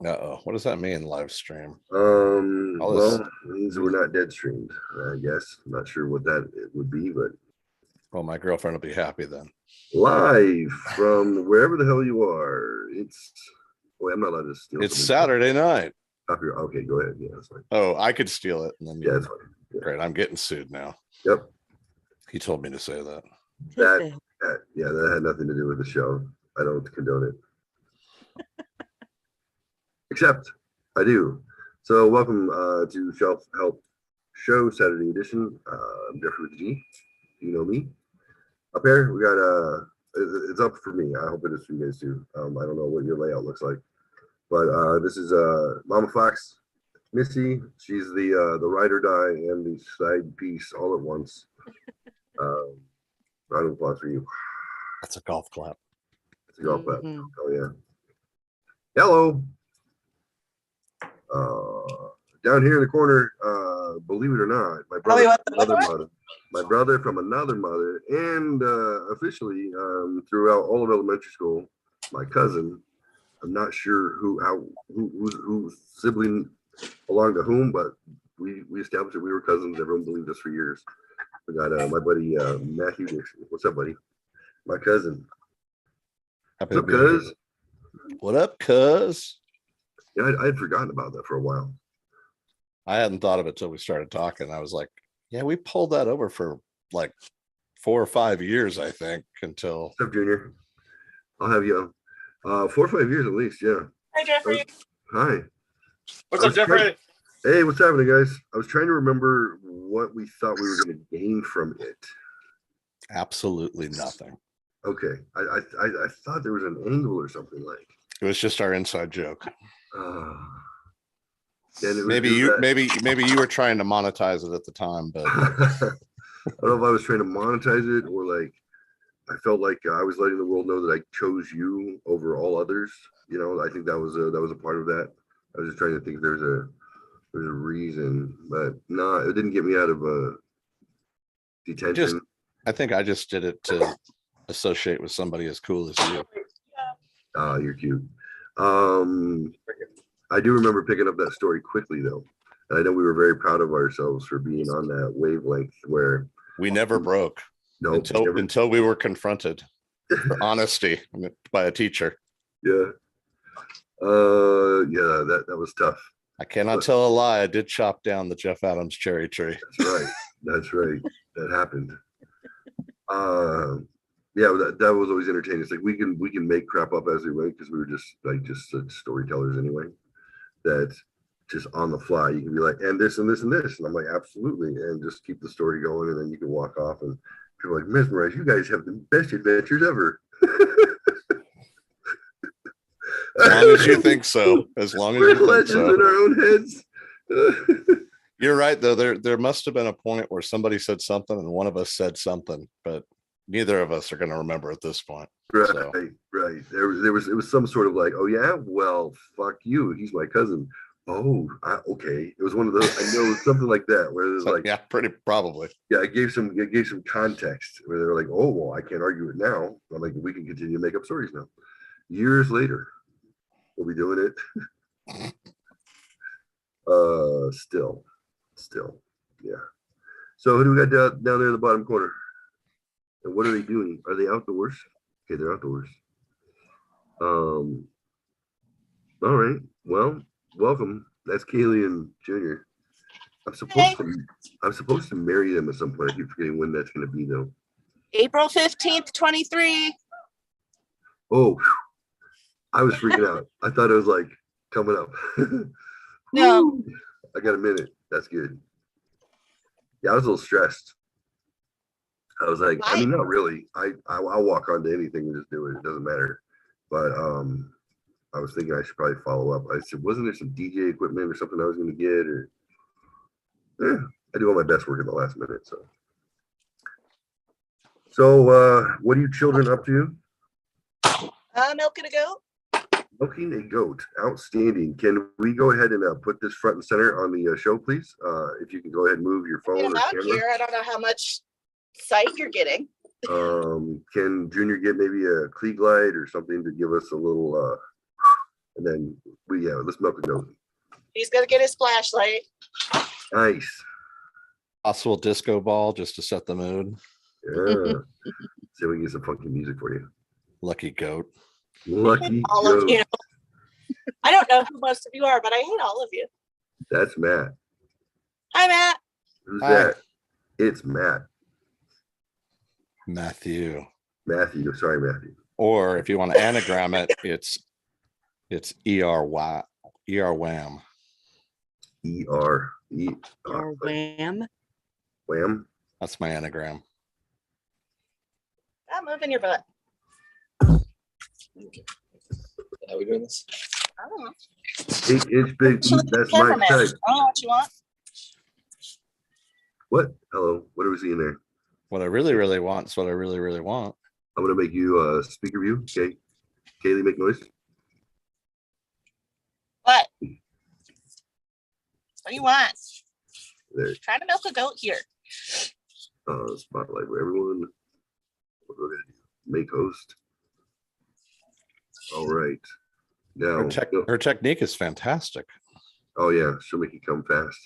Uh-oh. What does that mean, live stream? All Well, this, it means we're not dead streamed, I guess. I'm not sure what that it would be, but well, my girlfriend will be happy then. live from wherever the hell you are. It's wait, I'm not allowed to steal It's something. Saturday night. Okay, go ahead. Yeah, that's fine. Oh, I could steal it. And then Yeah, that's fine. Yeah. Great. I'm getting sued now. Yep. He told me to say that. Yeah, that had nothing to do with the show. I don't condone it. Except I do. So welcome to Shelf Help Show Saturday edition. I'm Jeffrey with the G. You know me. Up here, we got it's up for me. I hope it is for you guys too. I don't know what your layout looks like. But this is Mama Fox, Missy. She's the ride or die and the side piece all at once. Round of applause for you. That's a golf clap. It's a golf clap. Oh yeah. Hello. Down here in the corner, believe it or not, my brother from another mother, and officially throughout all of elementary school, my cousin. I'm not sure who sibling belonged to whom, but we established that we were cousins. Everyone believed us for years. We got my buddy Matthew Dixon. What's up, buddy? My cousin. What's up, cuz? What up, cuz? Yeah, I'd forgotten about that for a while. I hadn't thought of it till we started talking. I was like, yeah, we pulled that over for like 4 or 5 years, I think, until. What's up, Junior? I'll have you 4 or 5 years at least, yeah. Hi, Jeffrey. Hi. What's up, Jeffrey? Hey, what's happening, guys? I was trying to remember what we thought we were going to gain from it. Absolutely nothing. Okay, I thought there was an angle or something like. It was just our inside joke. Maybe you were trying to monetize it at the time, but I don't know if I was trying to monetize it or like I felt like I was letting the world know that I chose you over all others. You know, I think that was a part of that. I was just trying to think if there's a reason, but no, it didn't get me out of detention. I think I just did it to associate with somebody as cool as you. You're cute. I do remember picking up that story quickly though. And I know we were very proud of ourselves for being on that wavelength where we never broke. No, until we were confronted for honesty by a teacher. Yeah. That was tough. I cannot tell a lie. I did chop down the Jeff Adams cherry tree. That's right. That happened. Yeah, that was always entertaining. It's like we can make crap up as we went because we were just storytellers anyway. That just on the fly you can be like, and this and this and this, and I'm like, absolutely, and just keep the story going, and then you can walk off and people are like, mesmerized. You guys have the best adventures ever. As long as you think so. As long as you think so. In our own heads. You're right, though. There must have been a point where somebody said something and one of us said something, but neither of us are going to remember at this point. Right, so. Right. It was some sort of like, oh yeah, well, fuck you. He's my cousin. Oh, okay. It was one of those. I know something like that where there's like, yeah, pretty probably. Yeah, it gave some context where they're like, oh well, I can't argue it now. I'm like, we can continue to make up stories now. Years later, we'll be doing it. Still, yeah. So who do we got down there in the bottom corner? And what are they doing? Are they outdoors? Okay, they're outdoors. All right. Well, welcome. That's Kaylee and Junior. I'm supposed to marry them at some point. I keep forgetting when that's going to be though. April 15th, 23. Oh, I was freaking out. I thought it was like coming up. No. I got a minute. That's good. Yeah, I was a little stressed. I was like, I mean, not really. I'll walk onto anything and just do it. It doesn't matter. But I was thinking I should probably follow up. I said, wasn't there some DJ equipment or something I was going to get? Or I do all my best work in the last minute. So what are you children up to? Milking a goat. Milking a goat. Outstanding. Can we go ahead and put this front and center on the show, please? If you can go ahead and move your phone or camera. Here. I don't know how much sight you're getting. Can Junior get maybe a Klieg light or something to give us a little And then let's milk a goat. He's gonna get his flashlight. Nice. Possible disco ball just to set the mood. Yeah. See if we can get some funky music for you. Lucky goat. Lucky All goat. of you. I don't know who most of you are, but I hate all of you. That's Matt. Hi, Matt. Who's Hi. that? It's Matt. Matthew. Matthew. Sorry, Matthew. Or if you want to anagram it, it's ERY. ER-WHAM. E-R-E. Or wham. Wham. That's my anagram. I'm moving your butt. Are we doing this? I don't know. 8-inch big Show meat. the That's my cameraman. type. I don't know what you want. What? Hello. What are we seeing there? What I really, really want is what I really, really want. I'm gonna make you a speaker view. Okay. Kaylee, make noise. What? What do you want? There. Trying to milk a goat here. Spotlight for everyone. What we're gonna do? Make host. All right. Now. Her technique is fantastic. Oh yeah, she'll make you come fast.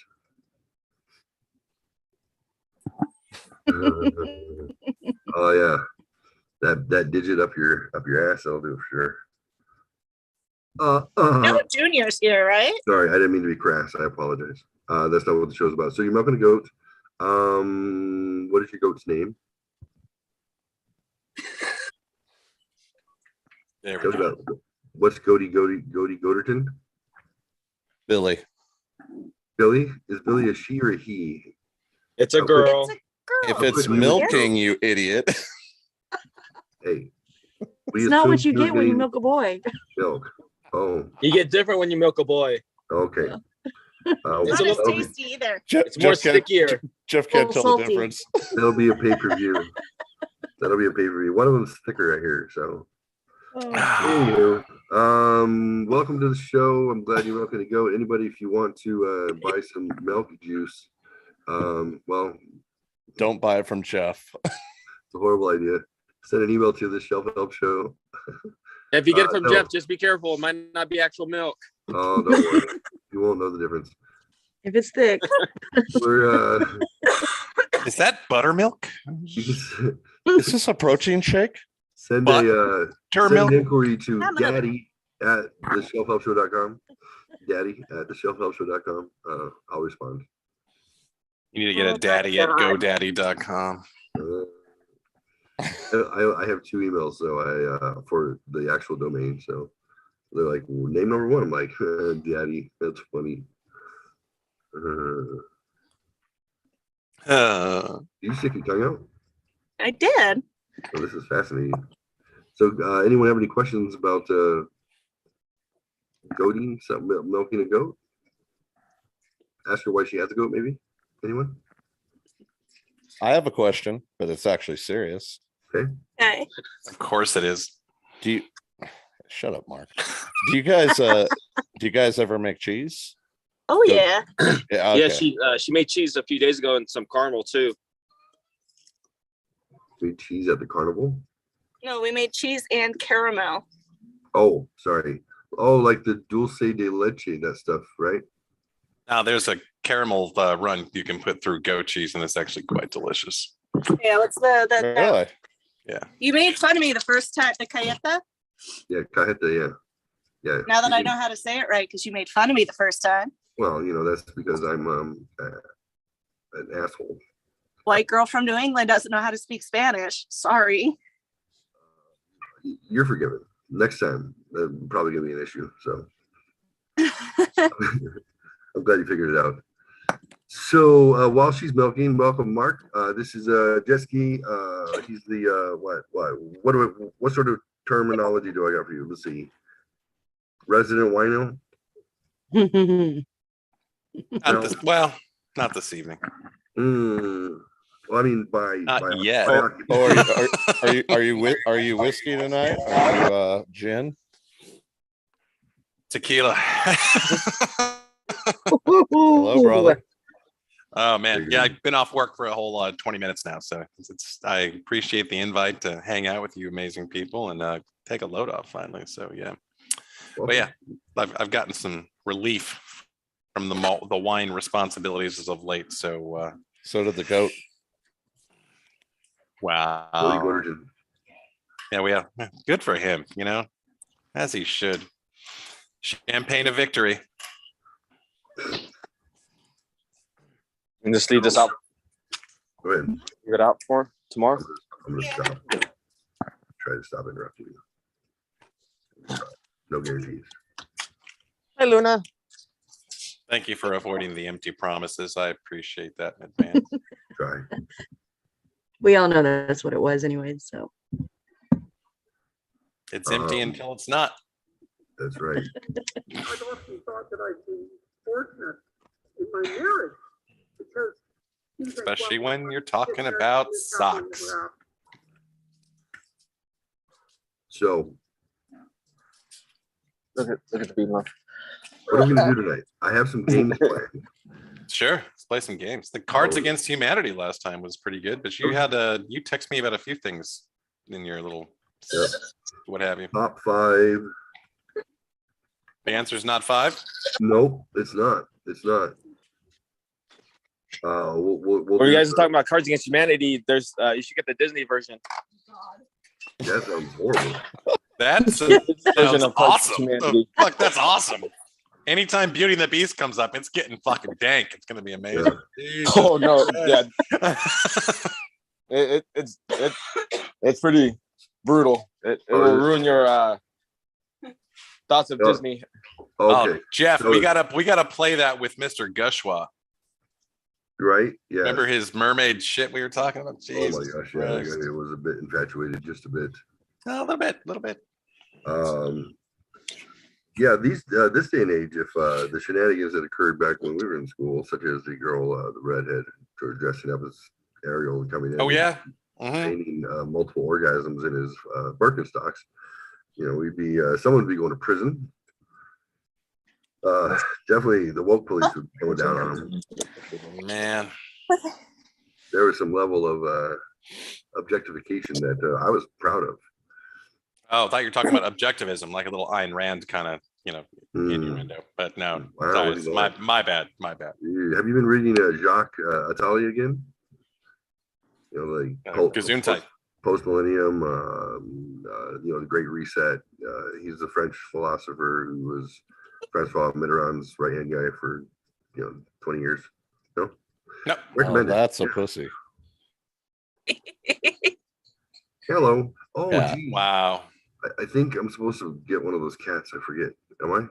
Oh yeah, that digit up your ass, that'll do it for sure. No juniors here, right? Sorry, I didn't mean to be crass. I apologize. That's not what the show's about. So you're milking a goat. What is your goat's name? There we Tell me go. about it. What's Goaterton? Billy. Billy? Is Billy a she or a he? It's a Okay. girl. It's a girl. If it's quickly- milking, you idiot. Hey. we It's not what assumed you were get when you getting milk a boy. milk. Oh, You get different when you milk a boy. okay. It's Not a as little- tasty either. It's more stickier. Jeff can't Little tell the salty. difference. That'll be a pay-per-view. That'll be a pay-per-view. One of them's thicker right here, so. Anywho, welcome to the show. I'm glad you're welcome to go. Anybody, if you want to buy some milk juice, well, Don't buy it from Jeff. it's a horrible idea. Send an email to the Shelf Help Show. If you get it from No. Jeff, just be careful. It might not be actual milk. Oh, don't worry. You won't know the difference. If it's thick. We're Is that buttermilk? you can Is this a protein shake? send But- a Tur send milk? an inquiry to I'm gonna- daddy at theshelfhelpshow.com. Daddy at theshelfhelpshow.com. I'll respond. You need to get a daddy at godaddy.com. I have two emails, so I for the actual domain. So they're like, well, name number one. I'm like, Daddy, that's funny. You stick your tongue out? I did. Oh, this is fascinating. So, anyone have any questions about goating, something milking a goat? Ask her why she has a goat, maybe. Anyone? I have a question, but it's actually serious. Okay. Of course it is. Do you shut up, Mark? Do you guys ever make cheese? Oh yeah. Yeah, Yeah, okay. she made cheese a few days ago and some caramel too. Sweet cheese at the carnival? No, we made cheese and caramel. Oh, sorry. Oh, like the dulce de leche, that stuff, right? Now there's a caramel run you can put through goat cheese, and it's actually quite delicious. Yeah, what's the Really? you made fun of me the first time, the cayeta. Yeah, cajeta, yeah. Yeah. Now that I know how to say it right, because you made fun of me the first time. Well, that's because I'm an asshole. White girl from New England doesn't know how to speak Spanish. Sorry. You're forgiven. Next time, that's probably gonna be an issue. So I'm glad you figured it out. So while she's milking, welcome, Mark. This is Jesky. He's the what sort of terminology do I got for you? Let's see. Resident wino. Not this evening. Well, I mean, by yet. by Or occupation. are you whiskey tonight? Are you gin? Tequila. Hello, brother. Oh man, yeah, I've been off work for a whole 20 minutes now, so I appreciate the invite to hang out with you amazing people and take a load off finally. So yeah, But yeah, I've gotten some relief from the wine responsibilities as of late. So So did the goat. wow. Billy Gorgon. Yeah, we have good for him, as he should. Champagne of victory. And just leave this out. Go ahead. Leave it out for tomorrow. I'm gonna stop. Try to stop interrupting you. No guarantees. Hi, Luna. Thank you for avoiding the empty promises. I appreciate that in advance. Try. We all know that's what it was anyway, so. It's empty until it's not. That's right. I've often thought that I've been fortunate in my marriage because things like, Especially well, when you're it's talking very about it's happening socks. around. So Look at the beat mark. what are we gonna do tonight? I have some games planned. Sure, let's play some games. The Cards Oh. Against Humanity last time was pretty good, but you text me about a few things in your little Yep. what have you. Top 5. The answer's not 5. Nope, it's not. It's not. We'll When you do, guys are talking about Cards Against Humanity, there's you should get the Disney version. that sounds horrible. That's Version sounds of Cards Against awesome. Humanity. Oh, fuck, that's awesome. Anytime Beauty and the Beast comes up, it's getting fucking dank. It's gonna be amazing. Jesus. Oh no, yeah, it's pretty brutal. It will ruin your thoughts of Oh. Disney. Okay, Jeff, so- we gotta play that with Mr. Gushwa. right? Yeah. Remember his mermaid shit we were talking about? Oh my Jesus gosh, yeah, Christ. it was a bit infatuated, just a bit. A little bit. Yeah, this day and age, if the shenanigans that occurred back when we were in school, such as the girl, the redhead, dressing up as Ariel and coming in, Oh yeah. Mhm. feigning multiple orgasms in his Birkenstocks, we'd be someone would be going to prison. Definitely, the woke police would be going down on him. Man. There was some level of objectification that I was proud of. Oh, I thought you were talking about objectivism, like a little Ayn Rand kind of, in your Hmm. window. But no, Wow, sorry, what it's do you my bad. Have you been reading Jacques Attali again? Gesundheit. Post Millennium, the Great Reset. He's a French philosopher who was Francois Mitterrand's right hand guy for 20 years. No, No. Oh, recommend it. that's a pussy. Hello. Oh, Yeah. geez. Wow. I think I'm supposed to get one of those cats. I forget. Am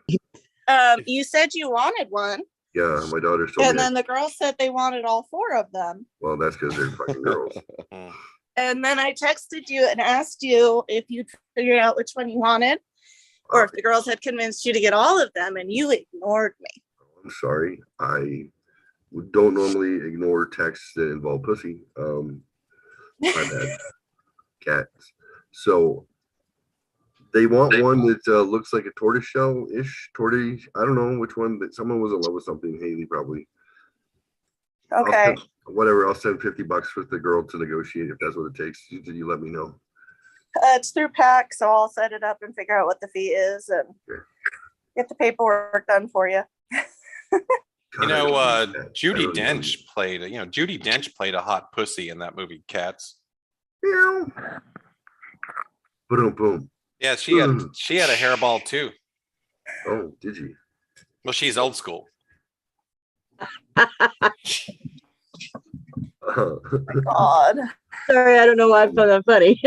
I? You said you wanted one, Yeah, my daughter's told and me. then the girls said they wanted all 4 of them. Well, that's because they're fucking girls. Mm. And then I texted you and asked you if you figured out which one you wanted, or if the girls had convinced you to get all of them, and you ignored me. I'm sorry. I don't normally ignore texts that involve pussy. My bad. Cats. So they want one that looks like a tortoiseshell-ish tortoise. I don't know which one. That someone was in love with something. Haley probably. Okay. Whatever. I'll send $50 with the girl to negotiate if that's what it takes. You let me know. It's through PAC, so I'll set it up and figure out what the fee is and Okay. get the paperwork done for you. God, I hate that. Judy I really Dench played a hot pussy in that movie Cats. Meow. Boom, boom. Yeah, she had a hairball too. Oh, did you? Well, she's old school. God. Sorry, I don't know why I found that funny.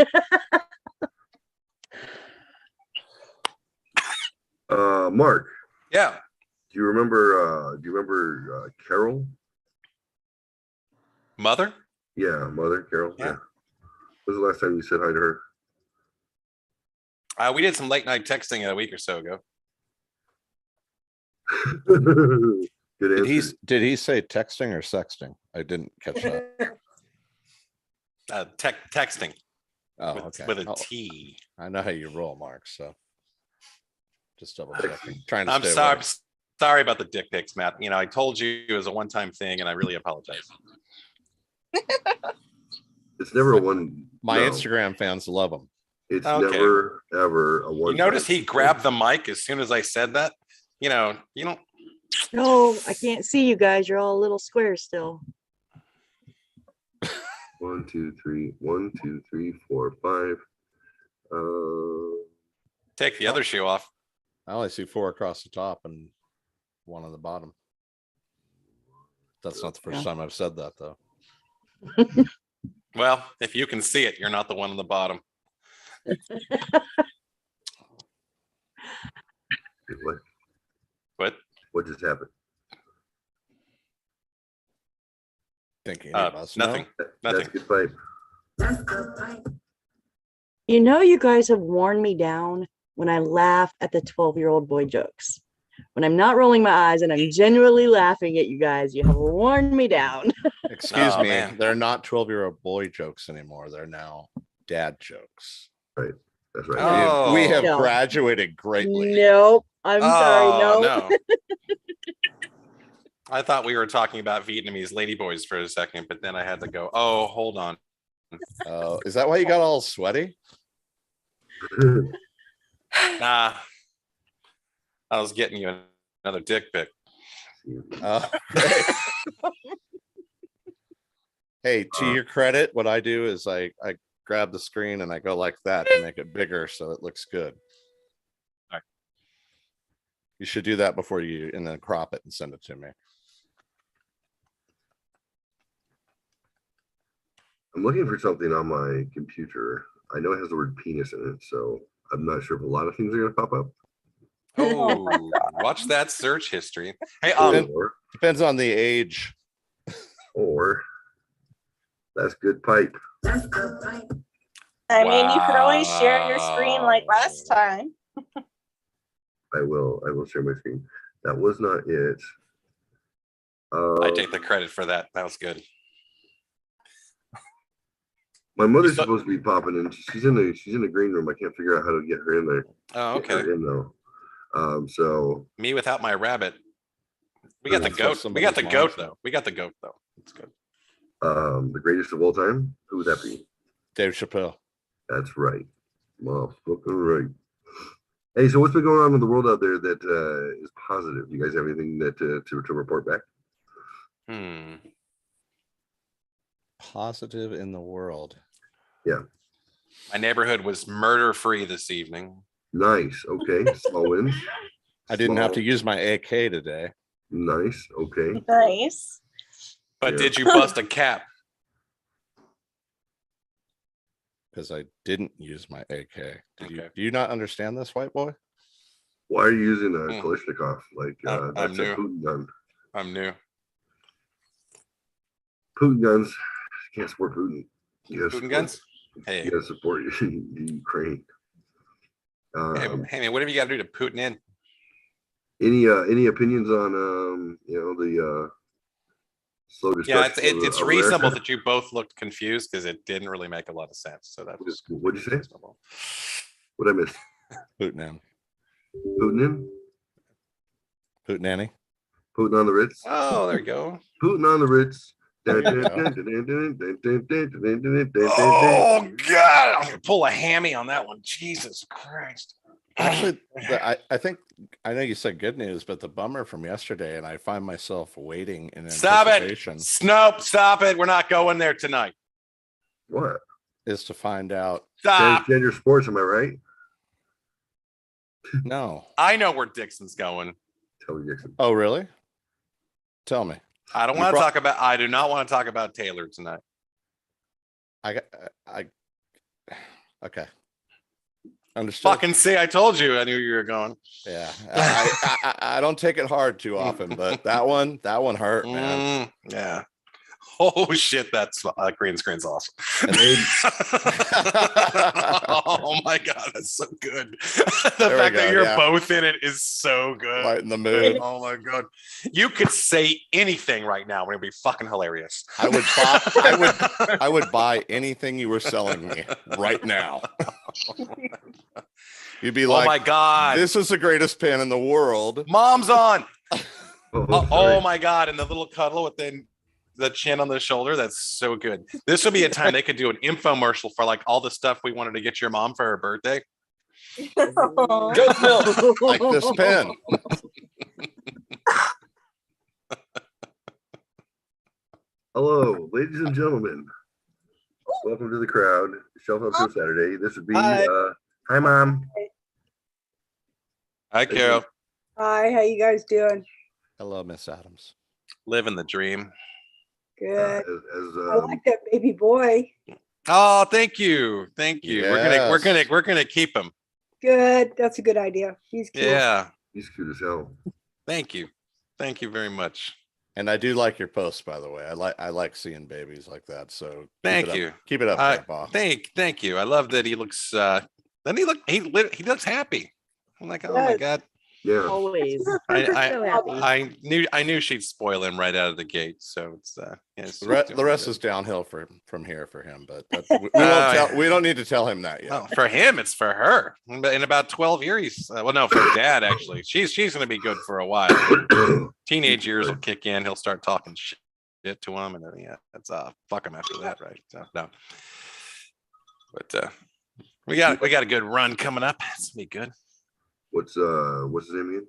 Mark, Yeah. do you remember Carol? Mother? Yeah, Mother Carol. Yeah. Yeah. When was the last time you said hi to her? We did some late night texting a week or so ago. Good Did answer. he say texting or sexting? I didn't catch that. Texting Oh, with, okay. with a Oh, T. I know how you roll, Mark. So just double checking. Trying to I'm stay sorry. away. Sorry about the dick pics, Matt. I told you it was a one-time thing, and I really apologize. It's never a one. My no. Instagram fans love them. It's Okay. never, ever a You one. notice he grabbed the mic as soon as I said that? You know, you don't, No, I can't see you guys. You're all little squares still. 1, 2, 3, 1, 2, 3, 4, 5. take the other shoe off. I only see 4 across the top and 1 on the bottom. That's not the first Yeah. time I've said that, though. Well, if you can see it, you're not the one on the bottom. What? But What just happened? Thinking any of us know? nothing. That's Nothing. good pipe. You know, you guys have worn me down when I laugh at the 12-year-old boy jokes. When I'm not rolling my eyes and I'm genuinely laughing at you guys, you have worn me down. Excuse Oh, me, man. they're not 12-year-old boy jokes anymore. They're now dad jokes. That's right. Oh. We have No. graduated greatly. Nope. I'm sorry. Oh, No. no. I thought we were talking about Vietnamese ladyboys for a second, but then I had to go, oh, hold on. Is that why you got all sweaty? Nah. I was getting you another dick pic. Great. Hey, to your credit, what I do is I grab the screen and I go like that to make it bigger so it looks good. Alright. You should do that before you and then crop it and send it to me. I'm looking for something on my computer. I know it has the word penis in it, so I'm not sure if a lot of things are gonna pop up. Oh, watch that search history. Hey, Depends on the age. Or that's good pipe. I mean, you could always share your screen like last time. I will share my screen. That was not it. I take the credit for that. That was good. My mother's You saw- supposed to be popping in. She's in the green room. I can't figure out how to get her in there. Oh, Get her okay. in though. So Me without my rabbit. We got the That's what goat. We got the somebody's goat mom said. though. We got the goat though. It's good. the greatest of all time. Who would that be? Dave Chappelle. That's right. Motherfucking right. Hey, so what's been going on in the world out there that is positive? You guys have anything that to report back? Positive in the world. My neighborhood was murder free this evening. Nice. Okay. Small wins. I didn't have to Small. use my AK today Nice. Okay. Nice. But Yeah. did you bust a cap? because I didn't use my AK. Okay. Do you not understand this, white boy? Why are you using a Hmm. Kalashnikov? Like I'm that's a new. Putin gun. I'm new. Putin guns. You can't support Putin. You gotta Putin support- guns? Hey, You gotta support the Ukraine. hey man, whatever you gotta do to Putin in. Any opinions on the slow Yeah, destruction it's of reasonable America? that you both looked confused because it didn't really make a lot of sense. So that was What'd you say? reasonable. What I missed? Putin, Putin in? Putin, Annie. Putin on the Ritz? Oh, there you go. Putin on the Ritz. There you go. Oh God, I'm gonna pull a hammy on that one. Jesus Christ. Actually, I think I know you said good news, but the bummer from yesterday, and I find myself waiting in Stop it. anticipation, Nope, stop it. We're not going there tonight. What? is to find out. Stop. Transgender sports, am I right? No. I know where Dixon's going. Tell me, Dixon. Oh, really? Tell me. I don't You want to brought- talk about, I do not want to talk about Taylor tonight. Okay. Understood. Fucking see, I told you I knew you were going. Yeah. I don't take it hard too often, but that one hurt, man. Yeah. Oh shit, that's green screen's awesome. And they- Oh my god, that's so good. The There we fact that go, you're yeah. both in it is so good. Lighten the mood. Oh my god. You could say anything right now and it'd be fucking hilarious. I would buy anything you were selling me right now. You'd be Oh like, my god. this is the greatest pen in the world. Mom's on. Oh, Oh sorry. my god, and the little cuddle within the chin on the shoulder. That's so good. This would be a time they could do an infomercial for like all the stuff we wanted to get your mom for her birthday. Goat's milk. Like this pen. Hello, ladies and gentlemen. Welcome to the crowd. Shelf Up Show Saturday. This would be Hi. hi mom. Hi, Carol. Hi, how you guys doing? Hello, Miss Adams. Living the dream. Good. As I like that baby boy. Oh, thank you. Thank you. Yes. We're gonna keep him. Good. That's a good idea. He's cute. Yeah. he's cute as hell. Thank you. Thank you very much. And I do like your posts, by the way. I like seeing babies like that. So keep Thank it up. you. Keep it up, Grandpa. Thank you. I love that he looks then he looks happy. I'm like, oh my Yes. God. Yeah. Always. So happy. I knew she'd spoil him right out of the gate. So it's yes, The rest is downhill from here for him, but yeah. we don't need to tell him that yet. Oh, for him, it's for her. In about 12 years, well, no, for Dad actually. She's going to be good for a while. Teenage years will kick in. He'll start talking shit to him, and then that's fuck him after that, right? So no, but we got a good run coming up. It's gonna be good. What's his name again?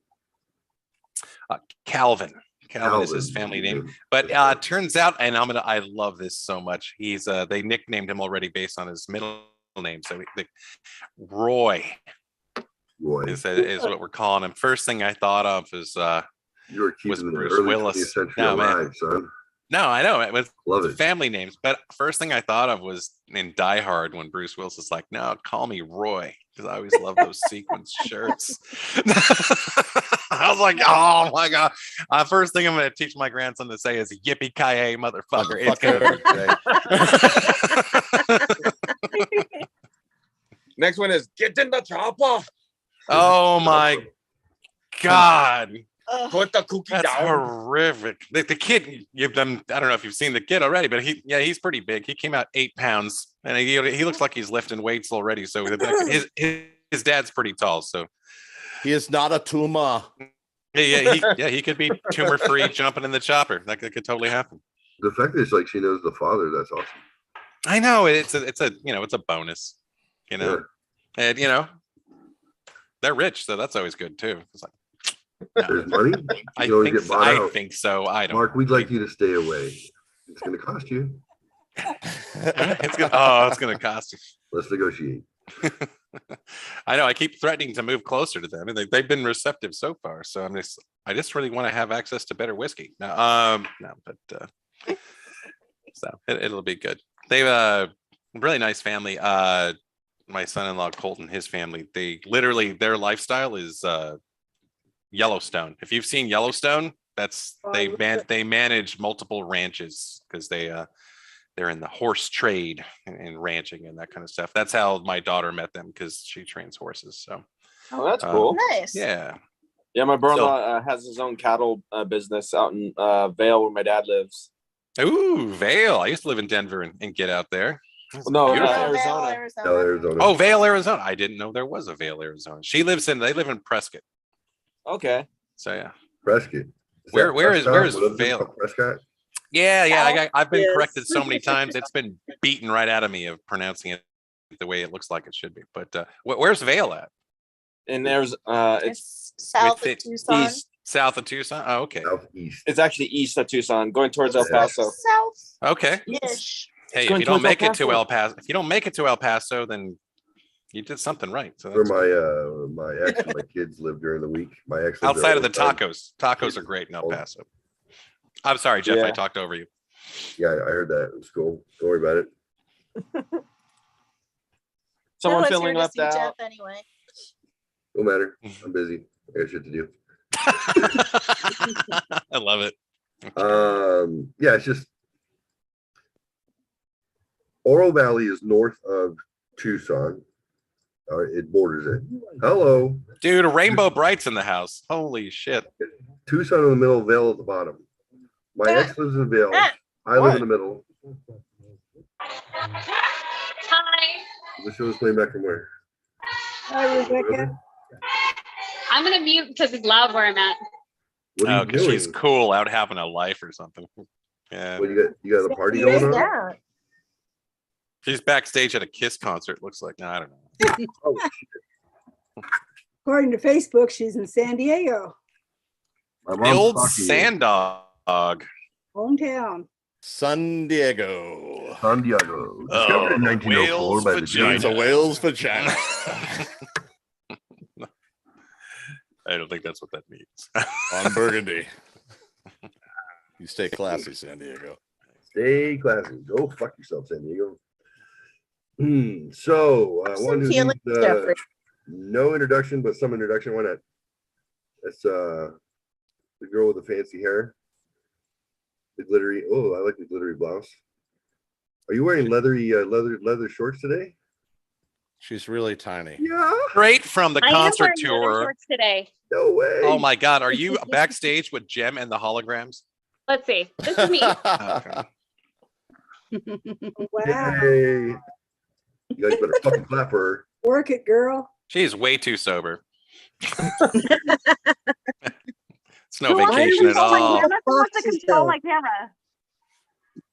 Calvin is his family name. But turns out, and I love this so much. He's they nicknamed him already based on his middle name. So Roy is what we're calling him. First thing I thought of is You were was keeping the Bruce early Willis. 20th century No, man. alive, son. no, I know it was Love it. family names. But first thing I thought of was in Die Hard when Bruce Willis is like, "No, call me Roy," because I always love those sequins shirts. I was like, oh my God. First thing I'm going to teach my grandson to say is yippee-ki-yay, motherfucker. It's going to be great. Next one is get in the chopper. Oh my God. Put the cookie That's down. horrific. The kid, I don't know if you've seen the kid already, but he's pretty big. He came out 8 pounds and he looks like he's lifting weights already. So his dad's pretty tall. So He is not a tumor. he could be tumor free jumping in the chopper. That could totally happen. The fact that it's like she knows the father, that's awesome. I know it's a bonus, Yeah. and they're rich, so that's always good too. It's like, There's money. I You always think get bought out. so. I don't. Mark, we'd like you to stay away. It's going to cost you. It's gonna cost you. Let's negotiate. I know. I keep threatening to move closer to them, and they've been receptive so far. So I just really want to have access to better whiskey. So it'll be good. They've a really nice family. My son-in-law Colton, his family, their lifestyle is Yellowstone. If you've seen Yellowstone, they manage multiple ranches because they're in the horse trade and ranching and that kind of stuff. That's how my daughter met them because she trains horses. So Oh, that's cool. Nice. yeah. Yeah, my brother has his own cattle business out in Vale where my dad lives. Ooh, Vale. I used to live in Denver and get out there. It's No, beautiful. Vale, Arizona. Arizona. No, Arizona. Oh, Vale, Arizona. I didn't know there was a Vale, Arizona. They live in Prescott. Okay. So yeah. Prescott. Is Where- that where is- Prescott? where is What is it Vale? called, Prescott? Yeah. I've been Yes. corrected so many times. It's been beaten right out of me of pronouncing it the way it looks like it should be. But where's Vale at? And there's It's south of within Tucson. South of Tucson? Oh, okay. Southeast. it's actually east of Tucson, going towards El Paso. South-ish. Okay. Hey, if going you don't towards make El it to Paso. El Paso, then you did something right. So Where that's my ex and my kids live during the week. My ex lives outside of the there all tacos. Tacos are great in El Paso. I'm sorry, Jeff. I Yeah. talked over you. Yeah, I heard that. It was cool. Don't worry about it. Someone No one's feeling here to left see Jeff out. anyway. No matter. I'm busy. I got shit to do. I love it. Yeah, it's just Oro Valley is north of Tucson. It borders it. Hello. Dude, Rainbow Bright's in the house. Holy shit. Tucson in the middle, Vale at the bottom. My ex lives in Vale. I live in the middle. Hi, The show's playing back from where? Hi, Rebecca. I'm gonna mute because it's loud where I'm at. What Oh, are you because doing? she's cool out having a life or something. Yeah, What you got a party going on? Yeah. she's backstage at a Kiss concert. Looks like. No, I don't know. Oh, According to Facebook, she's in San Diego, my The mom's old talking to you. sand dog. hometown. San Diego. San Diego. Oh, Discovered in the 1904 whale's by the vagina. It's a whale's vagina. I don't think that's what that means. On Burgundy. You stay classy, San Diego. Stay classy. Go fuck yourself, San Diego. So, one who feelings, needs Jeffrey. no introduction, but some introduction. Why not? That's the girl with the fancy hair. The glittery. Oh, I like the glittery blouse. Are you wearing leathery leather shorts today? She's really tiny. Yeah. Straight from the I am concert wearing leather tour. shorts today. No way. Oh my God, are you backstage with Jem and the holograms? Let's see. This is me. Okay. Wow. Hey. You guys better fucking clap for her. Work it, girl. She's way too sober. It's no Who wants to vacation at control my all. camera? Who wants to Boxes, control though. my camera?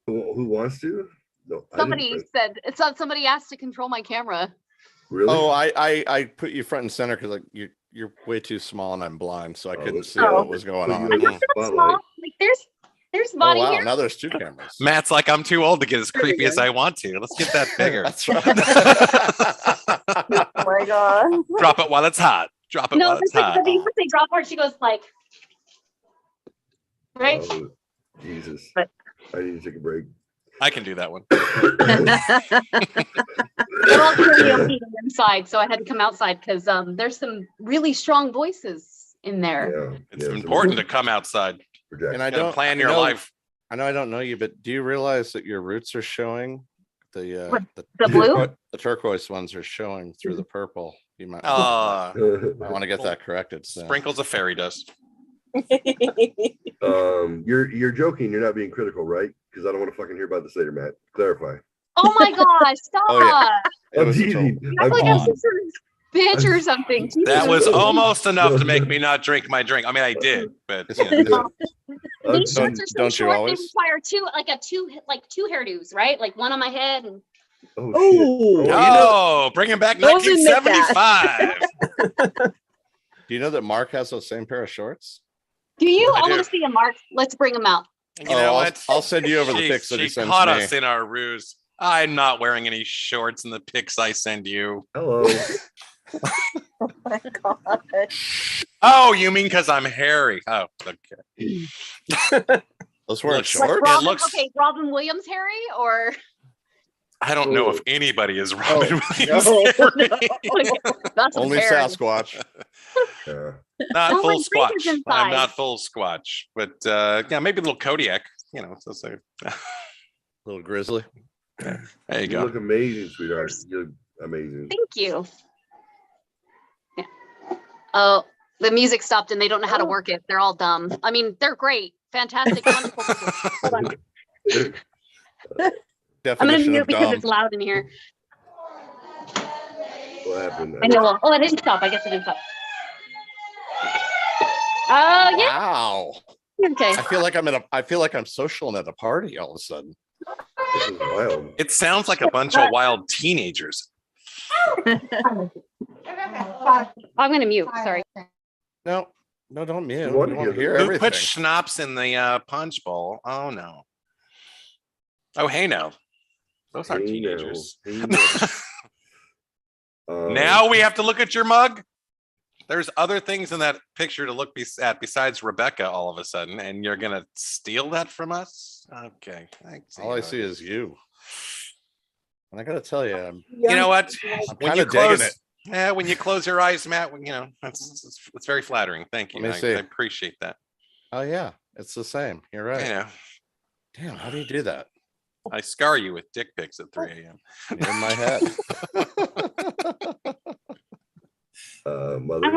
Who wants to? No, I didn't Somebody press- said it's not somebody asked to control my camera. Really? Oh, I put you front and center because like you're way too small and I'm blind, so I couldn't that's- see Oh. what was going Put on. you in the I'm not so spotlight. small. Like there's Oh body wow, here. now there's two cameras. Matt's like, I'm too old to get as There you creepy as go. I want to. Let's get that bigger. That's right. Oh my God. Drop it while it's hot. Drop it No, while it's it's like hot. the birthday drop where she goes like, right? Oh, Jesus. But- I need to take a break. I can do that one. They're all karaoke inside, so I had to come outside because there's some really strong voices in there. Yeah. It's yeah, important to come outside. project. And I You gotta don't plan I your know- life. I know I don't know you, but do you realize that your roots are showing? The What, the blue? the turquoise ones are showing through the purple. You might Ah, I want to get that corrected. soon. sprinkles of fairy dust. You're joking. You're not being critical, right? Because I don't want to fucking hear about this later, Matt. Clarify. Oh my gosh, stop! Oh, yeah. It I'm was a teasing. You act like I'm some sort of bitch or something. That was Jesus. almost enough to make me not drink my drink. I mean, I did, but you know. These Don't- shorts are so don't you short, always? they require two hairdos, right? Like one on my head and Oh, shit. Oh, Oh, bringing back Don't admit that. 1975. Do you know that Mark has those same pair of shorts? do you? I I want do. to see them, Mark. Let's bring them out. You Oh, know I'll- what? I'll send you over the She- pics that he she sends caught me. us in our ruse. I'm not wearing any shorts in the pics I send you. Hello. Oh my God. Oh, you mean because I'm hairy? Oh, okay. Those weren't Like shorts. It Robin, looks- okay, Robin Williams, Harry, or I don't know if Oh. anybody is Robin Williams. no, Harry. that's Only Harry. Sasquatch. Yeah. Not Oh, full my drink is squatch. I'm inside. not full squatch, but yeah, maybe a little Kodiak. You know, so Little grizzly. there you You go. look amazing, sweetheart. You look amazing. Thank you. Yeah. Oh, the music stopped and they don't know how to work it. They're all dumb. I mean, they're great, fantastic, wonderful. people. Hold on. I'm gonna Definition mute of because dumb. it's loud in here. What happened? I know. Oh, it didn't stop. I guess it didn't stop. Oh yeah. Wow. Okay. I feel like I'm social at a party all of a sudden. This is wild. It sounds like a bunch of wild teenagers. I'm gonna mute. Sorry. No, don't mute. You want You to want to hear hear Who everything. put schnapps in the punch bowl? Oh no. Oh hey no. Those aren't Hey, no. teenagers. Hey, no. Now we have to look at your mug. There's other things in that picture to look at besides Rebecca all of a sudden, and you're gonna steal that from us? Okay. All I see is you. And I gotta tell you, I'm You know what? I'm When kind you of digging close, it. yeah, when you close your eyes, Matt, you know it's very flattering. Thank you. Let me I see. appreciate that. Oh yeah, it's the same. You're right. You know, Damn, how do you do that? I scar you with dick pics at 3 a.m. You're in my head. Mother.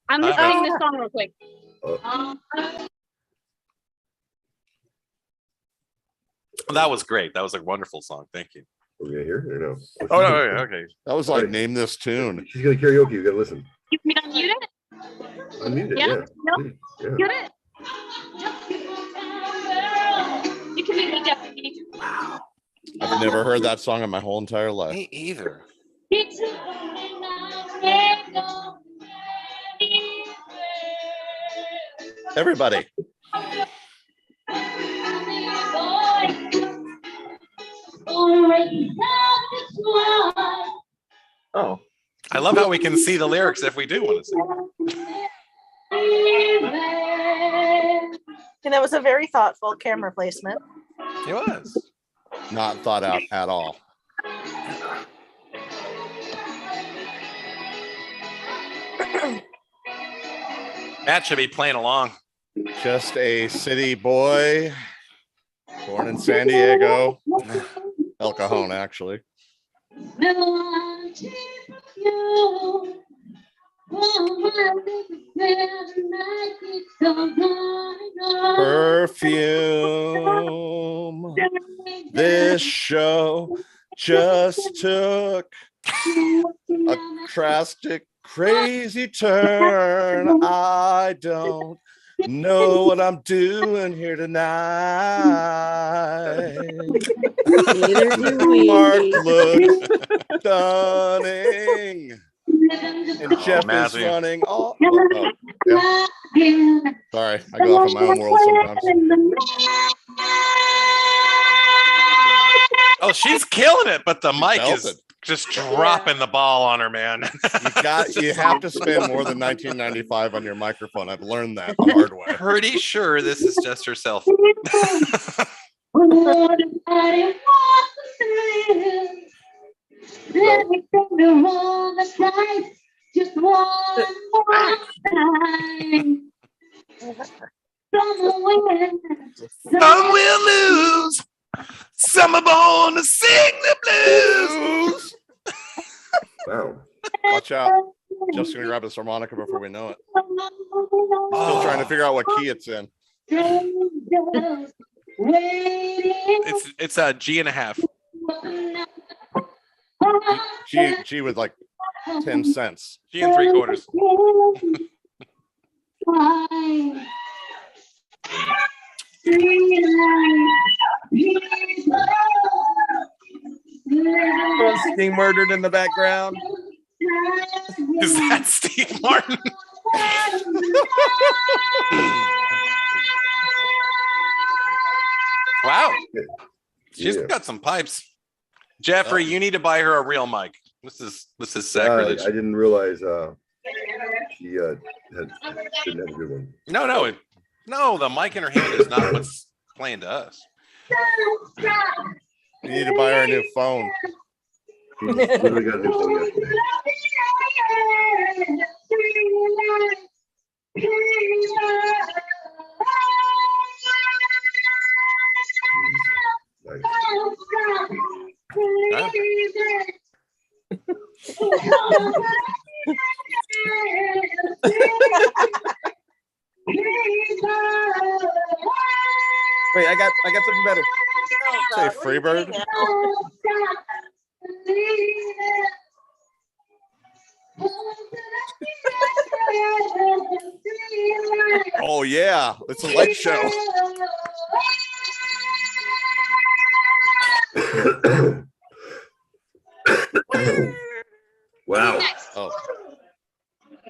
I'm gonna sing this song real quick. That was great. That was a wonderful song. Thank you. We're gonna hear it or no? Oh no, okay. That was like name this tune. She's gonna karaoke. You gotta listen. You can unmute it. Unmute it. Yeah? Yeah. No. Please. Yeah. Mute it. You can mute Never heard that song in my whole entire life. Me either. Everybody. Oh, I love how we can see the lyrics if we do want to sing. And it was a very thoughtful camera placement. It was. Not thought out at all. Matt should be playing along. Just a city boy, born in San Diego, El Cajon, actually. Perfume. This show just took a drastic, crazy turn. I don't know what I'm doing here tonight. Neither do Mark we. looks stunning. And Jeff is Matthew. running. Yeah. Sorry, I go off in my own world sometimes. Oh, she's killing it, but the mic is belted. just dropping the ball on her, man. You have to spend more than $19.95 on your microphone. I've learned that the hard way. Pretty sure this is just herself. Some will lose. Some are born to sing the blues. Wow. Watch out. Just gonna grab this harmonica before we know it. Still trying to figure out what key it's in. It's a G and a half. G with like 10 cents. G and 3/4. everyone's being murdered in the background. Is that Steve Martin? Wow. She's Yeah. got some pipes. Jeffrey, you need to buy her a real mic. This is sacrilege. I didn't realize she didn't have a good one. No, the mic in her hand is not what's playing to us. You need to buy her a new phone. She literally got a new phone yesterday. Nice. Wait, I got something better. Say Freebird. Oh yeah, it's a light show. Wow. Oh,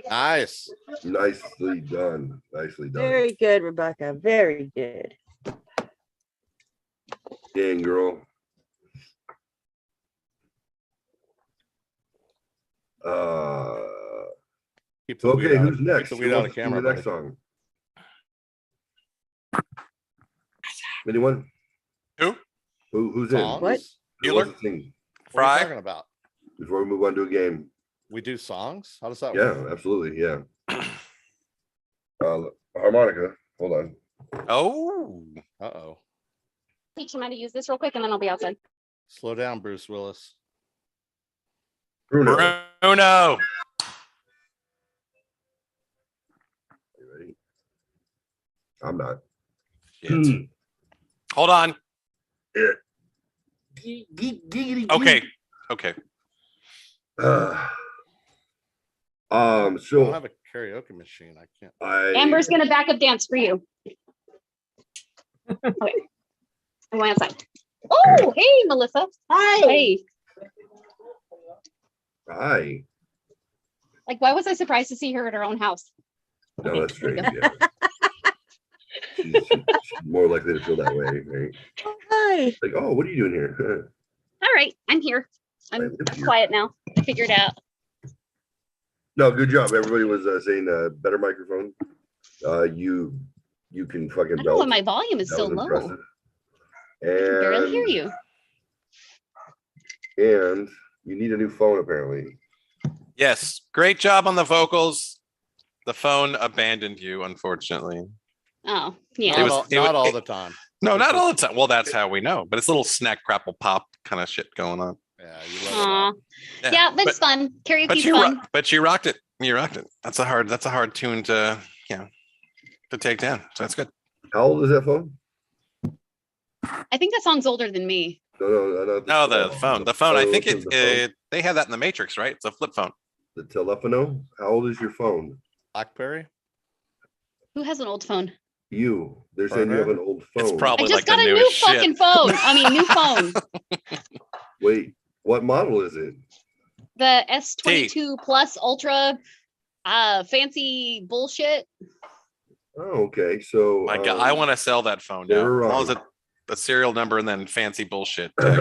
nice. Nicely done. Nicely done. Very good, Rebecca. Very good. Dang, girl. Keep the weed Okay, out- who's next? Keep the Who weed out wants of to do camera, the next buddy. song? Anyone? Who? Who's in? Songs? What? Who Bueller? wants to sing What are you Fry? talking about? before we move on to a game? We do songs? How does that Yeah, work? absolutely. Yeah. Harmonica. Hold on. Oh. Uh-oh. Teach him how to use this real quick and then I'll be outside. Slow down, Bruce Willis. Bruno. Bruno. You ready? I'm not. Shit. Hold on. Okay. Okay. I don't So have a karaoke machine. I can't. Amber's gonna backup dance for you. Okay. I'm going outside. Oh, hey, Melissa. Hi. Hey. Hi. Like, why was I surprised to see her at her own house? No, that's strange. Yeah. She's more likely to feel that way, right? Hi. Like, oh, what are you doing here? All right, I'm here. I'm live here. quiet now. I figured out. No, good job. Everybody was saying better microphone. You can fucking I don't know why belt. my volume is That so was low. impressive. I can barely hear And you. and you need a new phone apparently. Yes, great job on the vocals. The phone abandoned you, unfortunately. Oh, Not, yeah. was- all, it not was- all it- the time. No, not all the time. Well, that's how we know. But it's a little snack, crapple, pop kind of shit going on. Yeah, you let it Aw. out. Yeah, that's fun. But Karaoke's you, fun. but you rocked it. You rocked it. That's a hard tune to, to take down. So that's good. How old is that phone? I think that song's older than me. No, No, the phone. The phone. I Oh, think the phone. they have that in the Matrix, right? It's a flip phone. The Telefono. How old is your phone? BlackBerry. Who has an old phone? You. They're saying you have an old phone. It's I probably just like got the a new newest shit. fucking phone. I mean, new phone. Wait, what model is it? The S22 Plus Ultra, fancy bullshit. Oh, okay. So My God, I want to sell that phone they now. were As long as wrong. a serial number and then fancy bullshit. tag.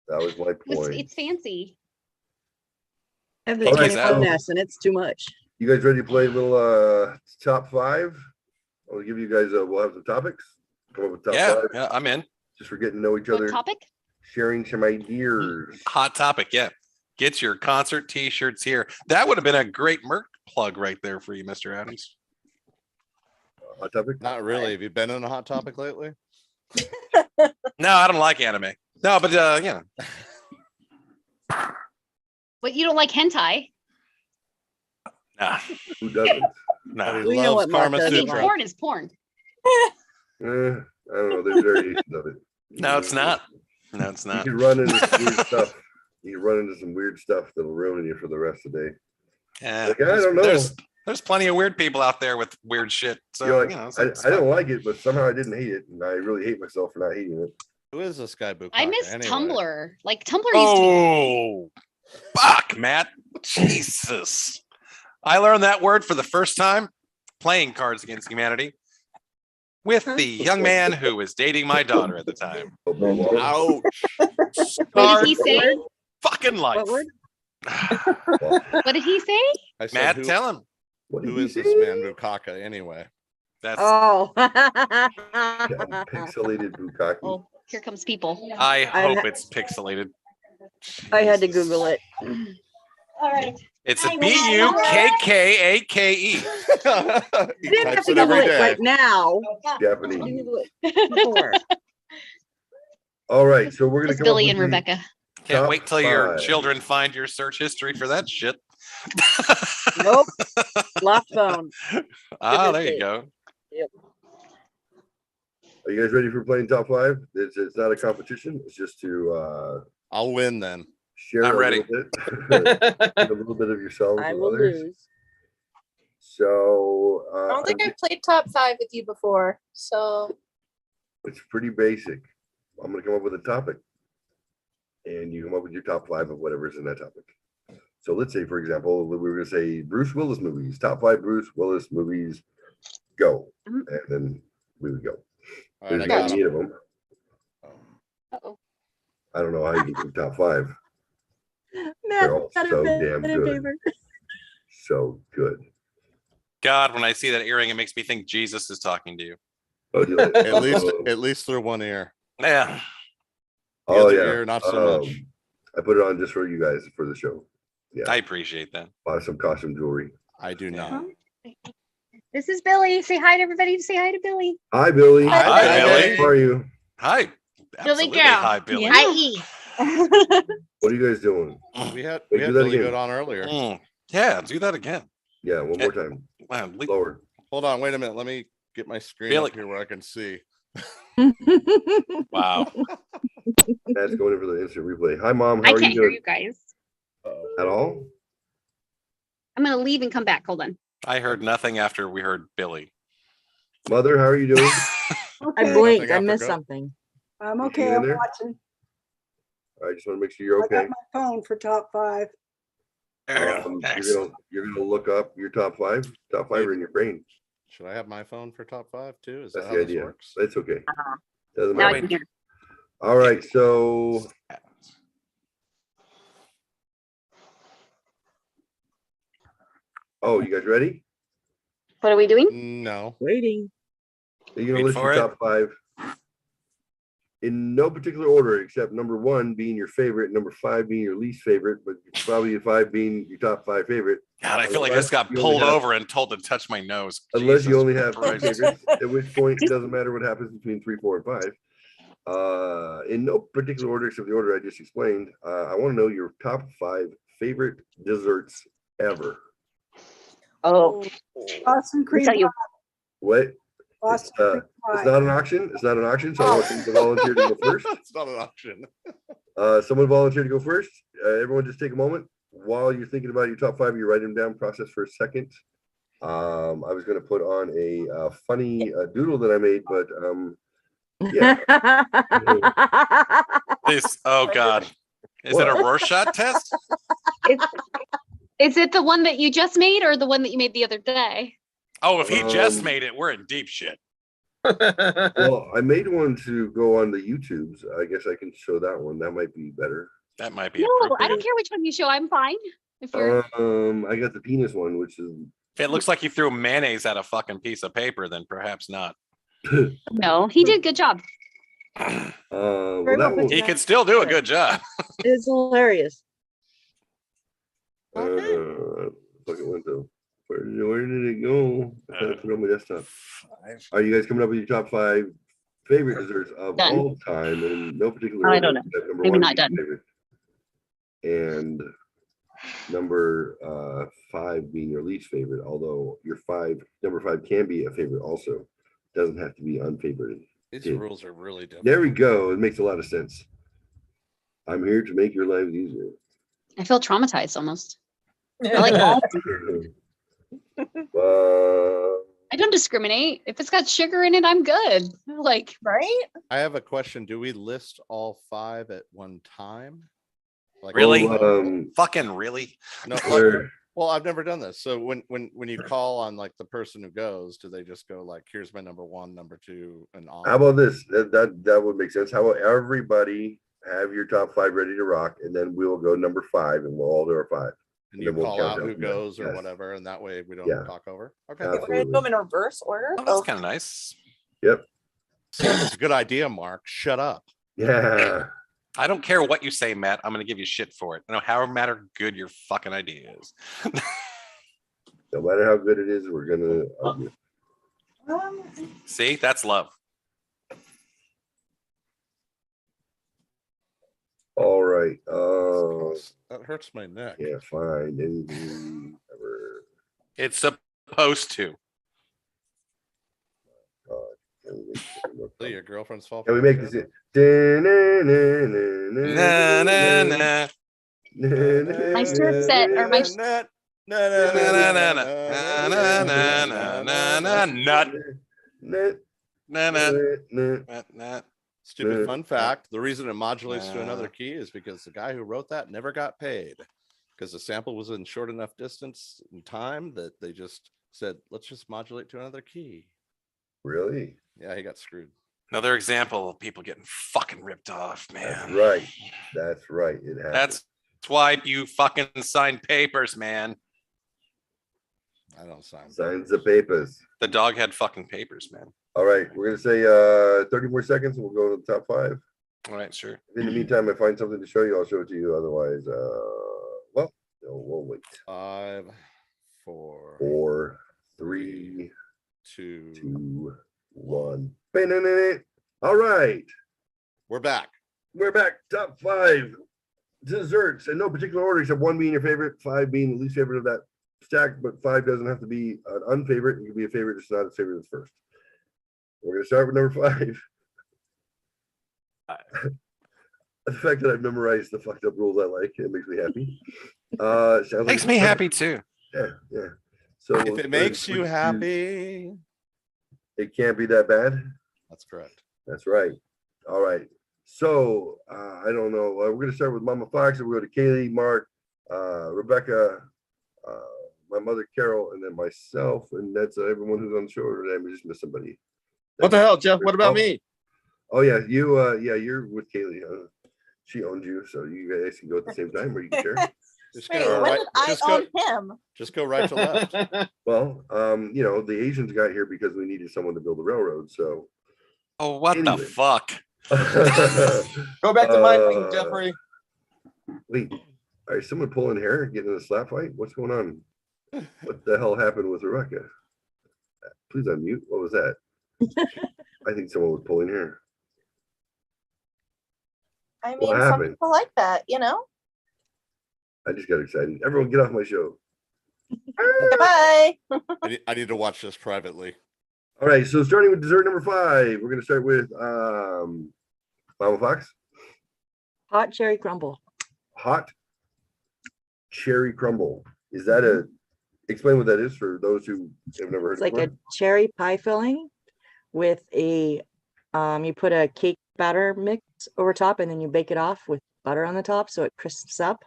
that was my point. It's fancy. I have the All right, 21 so- S and it's too much. You guys ready to play a little top five? I'll give you guys we'll have some topics. Come up with top Yeah, five. yeah, I'm in. Just for getting to know each What other, topic? sharing some ideas. Hot topic. Yeah. Get your concert t-shirts here. That would have been a great Merc plug right there for you, Mr. Adams. Hot topic. Not really. Have you been in a hot topic lately? No, I don't like anime. No, but yeah. But you don't like hentai. Nah, Who doesn't? nah. He We know loves what Mark Karma doesn't I mean, Sutra. porn is porn. I don't know. There's variations of it. No, it's not. No, it's You not. can run into some weird stuff. You can run into some weird stuff that'll ruin you for the rest of the day. Yeah, Like, I don't know. There's plenty of weird people out there with weird shit. So You're like, it's I don't like it, but somehow I didn't hate it, and I really hate myself for not hating it. Who is this guy? I Bukaka, miss anyway? Tumblr. Like Tumblr used to be. Oh, fuck, Matt. Jesus. I learned that word for the first time playing Cards Against Humanity with the young man who was dating my daughter at the time. Ouch. What did he say? Fucking life. What word? What did he say? I said, Matt, who, tell him. What did who he is this say? man Bukaka anyway? That's Oh. Pixelated bukkake. Oh, here comes people. I hope ha- it's pixelated. I had to Google it. All right. It's a Bukkake. You didn't have to Google it right now. Japanese. Google it before. All right, so we're gonna It's come Billy up and with the- Rebecca. Can't Top wait till your five. children find your search history for that shit. Nope. Lost phone. Ah, there you go. Are you guys ready for playing top five? It's not a competition. It's just to I'll win then. share I'm a ready. little bit, a little bit of yourselves I with will others. lose. So I don't think I've played top 5 with you before. So it's pretty basic. I'm gonna come up with a topic, and you come up with your top 5 of whatever's in that topic. So let's say, for example, we were gonna say Bruce Willis movies, top 5 Bruce Willis movies, go, Mhm. and then we would go. All There's right, I got 98 him. of them. Uh-oh. I don't know how you get to top 5. Matt, all got a so pen damn and good. paper. So good. God, when I see that earring, it makes me think Jesus is talking to you. Oh, you like- At least through one ear. Yeah. The oh other yeah. ear, not so much. I put it on just for you guys for the show. Yeah, I appreciate that. buy some costume jewelry. I do not. This is Billy. Say hi to everybody. Say hi to Billy. Hi, Billy. Hi, Billy. How are you? Hi. Absolutely. girl. Hi, Billy. Yeah. I What are you guys doing? We had Wait, do that Billy again. good on earlier. Mm. Yeah, do that again. Yeah, one more time. Wow, Lower. Hold on, wait a minute. Let me get my screen Billy. up here where I can see. wow. Matt's going in for the instant replay. Hi, Mom. I How are can't you hear doing? you guys. At all? I'm gonna leave and come back. Hold on. I heard nothing after we heard Billy. Mother, how are you doing? I Okay, blinked. I after missed go. something. I'm You okay. in I'm there? watching. I just want to make sure you're I okay. got my phone for top 5. There you go. Excellent. You're gonna look up your top 5. Top 5 are in your brain. Should I have my phone for top 5 too? Is That's that how the this idea. works? That's okay. Doesn't Now I matter. can hear. All right, so oh, you guys ready? What are we doing? No. Waiting. Are you gonna Wait list for your it. top 5 in no particular order, except number 1 being your favorite, number 5 being your least favorite, but probably your 5 being your top 5 favorite. God, I feel like I just got You only pulled have- over and told to touch my nose. Unless you Jesus only have 2 Christ. favorites, at which point it doesn't matter what happens between 3, 4, and 5. In no particular order except the order I just explained. I want to know your top 5 favorite desserts ever. Oh, Boston I'll cream tell you. pie. What? Boston It's, cream It's pie. not an auction. It's not an auction. So I want someone to volunteer to go first. It's not an option. Someone volunteer to go first. Everyone just take a moment while you're thinking about your top 5. You write them down, process for a second. I was going to put on a funny doodle that I made, but yeah. This, oh God. Is it a Rorschach test? Is it the one that you just made or the one that you made the other day? Oh, if he just Um, made it, we're in deep shit. Well, I made one to go on the YouTubes. I guess I can show that one. That might be better. That might be No, I don't appropriate. care which one you show. I'm fine. If you're I got the penis one, which is If it looks like you threw mayonnaise at a fucking piece of paper, then perhaps not. no, he did a good job. well, Very that well one. He could still do a good job. It's hilarious. Fucking went to where did it go? I had to put it on my desktop. Are you guys coming up with your top 5 favorite desserts of Done. all time in no particular I order? don't know. except number Maybe 1 not being done. favorite. And number 5 being your least favorite, although your number 5 can be a favorite also. Doesn't have to be unfavored. These Yeah. rules are really different. There we go. It makes a lot of sense. I'm here to make your life easier. I feel traumatized almost. I like all. I don't discriminate. If it's got sugar in it, I'm good. Like, Right? I have a question. Do we list all 5 at one time? Like, Really? Fucking Fucking really? no. like- where- well, I've never done this. So when you call on like the person who goes, do they just go like, "Here's my number 1, number 2," and on? How about this? That would make sense. How about everybody have your top 5 ready to rock, and then we'll go number 5, and we'll all do our 5. and you then we'll call count out down who from there. goes or Yes. whatever, and that way we don't Yeah. talk over. Okay, Absolutely. We're gonna do them in reverse order. Oh, that's kind of nice. Yep. it's a good idea, Mark. Shut up. Yeah. I don't care what you say, Matt. I'm gonna give you shit for it. No, however matter good your fucking idea is. No matter how good it is, we're gonna argue. See, that's love. All right. That hurts my neck. Yeah, fine. Anything ever. It's supposed to. See, your girlfriend's fault. Can we make this? Na na na. My shirt set or my Na na na na na na na na na nut. Na na na na. Stupid fun fact. The reason it modulates to another key is because the guy who wrote that never got paid because the sample was in short enough distance and time that they just said, let's just modulate to another key. Really? Yeah, he got screwed. Another example of people getting fucking ripped off, That's man. right. That's right. It happens. That's why you fucking sign papers, man. I don't sign. Signs the papers. The dog had fucking papers, man. All right. We're gonna say 30 more seconds and we'll go to the top 5. All right, sure. In the meantime, if I find something to show you, I'll show it to you. Otherwise, well, no, we'll wait. 5, 4, 4, 3, 2. 2, 1. All right. We're back. We're back. Top 5 desserts in no particular order, except 1 being your favorite, 5 being the least favorite of that stack, but 5 doesn't have to be an unfavorite. It can be a favorite, it's not a favorite that's first. We're gonna start with number 5. The fact that I've memorized the fucked up rules I like, it makes me happy. Sounds like Makes me happy too. Yeah, yeah. So If it makes you happy. It can't be that bad. That's correct. That's right. All right. So I don't know. We're gonna start with Mama Fox, and we'll go to Kaylee, Mark, Rebecca, my mother Carol, and then myself, and that's everyone who's on the show today. We just missed somebody. What the hell, Jeff? What about me? Oh yeah, you you're with Kaylee. She owns you, so you guys can go at the same time, or you can share. Just Wait, go when right. did I Just go, own him? just go right to left. Well, the Asians got here because we needed someone to build the railroad. So Oh, what Anyway. the fuck? Go back to my thing, Jeffrey. Wait, are someone pulling hair and getting in a slap fight? What's going on? What the hell happened with Rebecca? Please unmute. What was that? I think someone was pulling hair. I What mean, some happened? people like that, you know? I just got excited. Everyone get off my show. Goodbye. I need to watch this privately. All right, so starting with dessert number 5, we're gonna start with Mama Fox. Hot cherry crumble. Hot cherry crumble. Is that a explain what that is for those who have never heard It's it like a before? cherry pie filling with a, you put a cake batter mix over top and then you bake it off with butter on the top so it crisps up.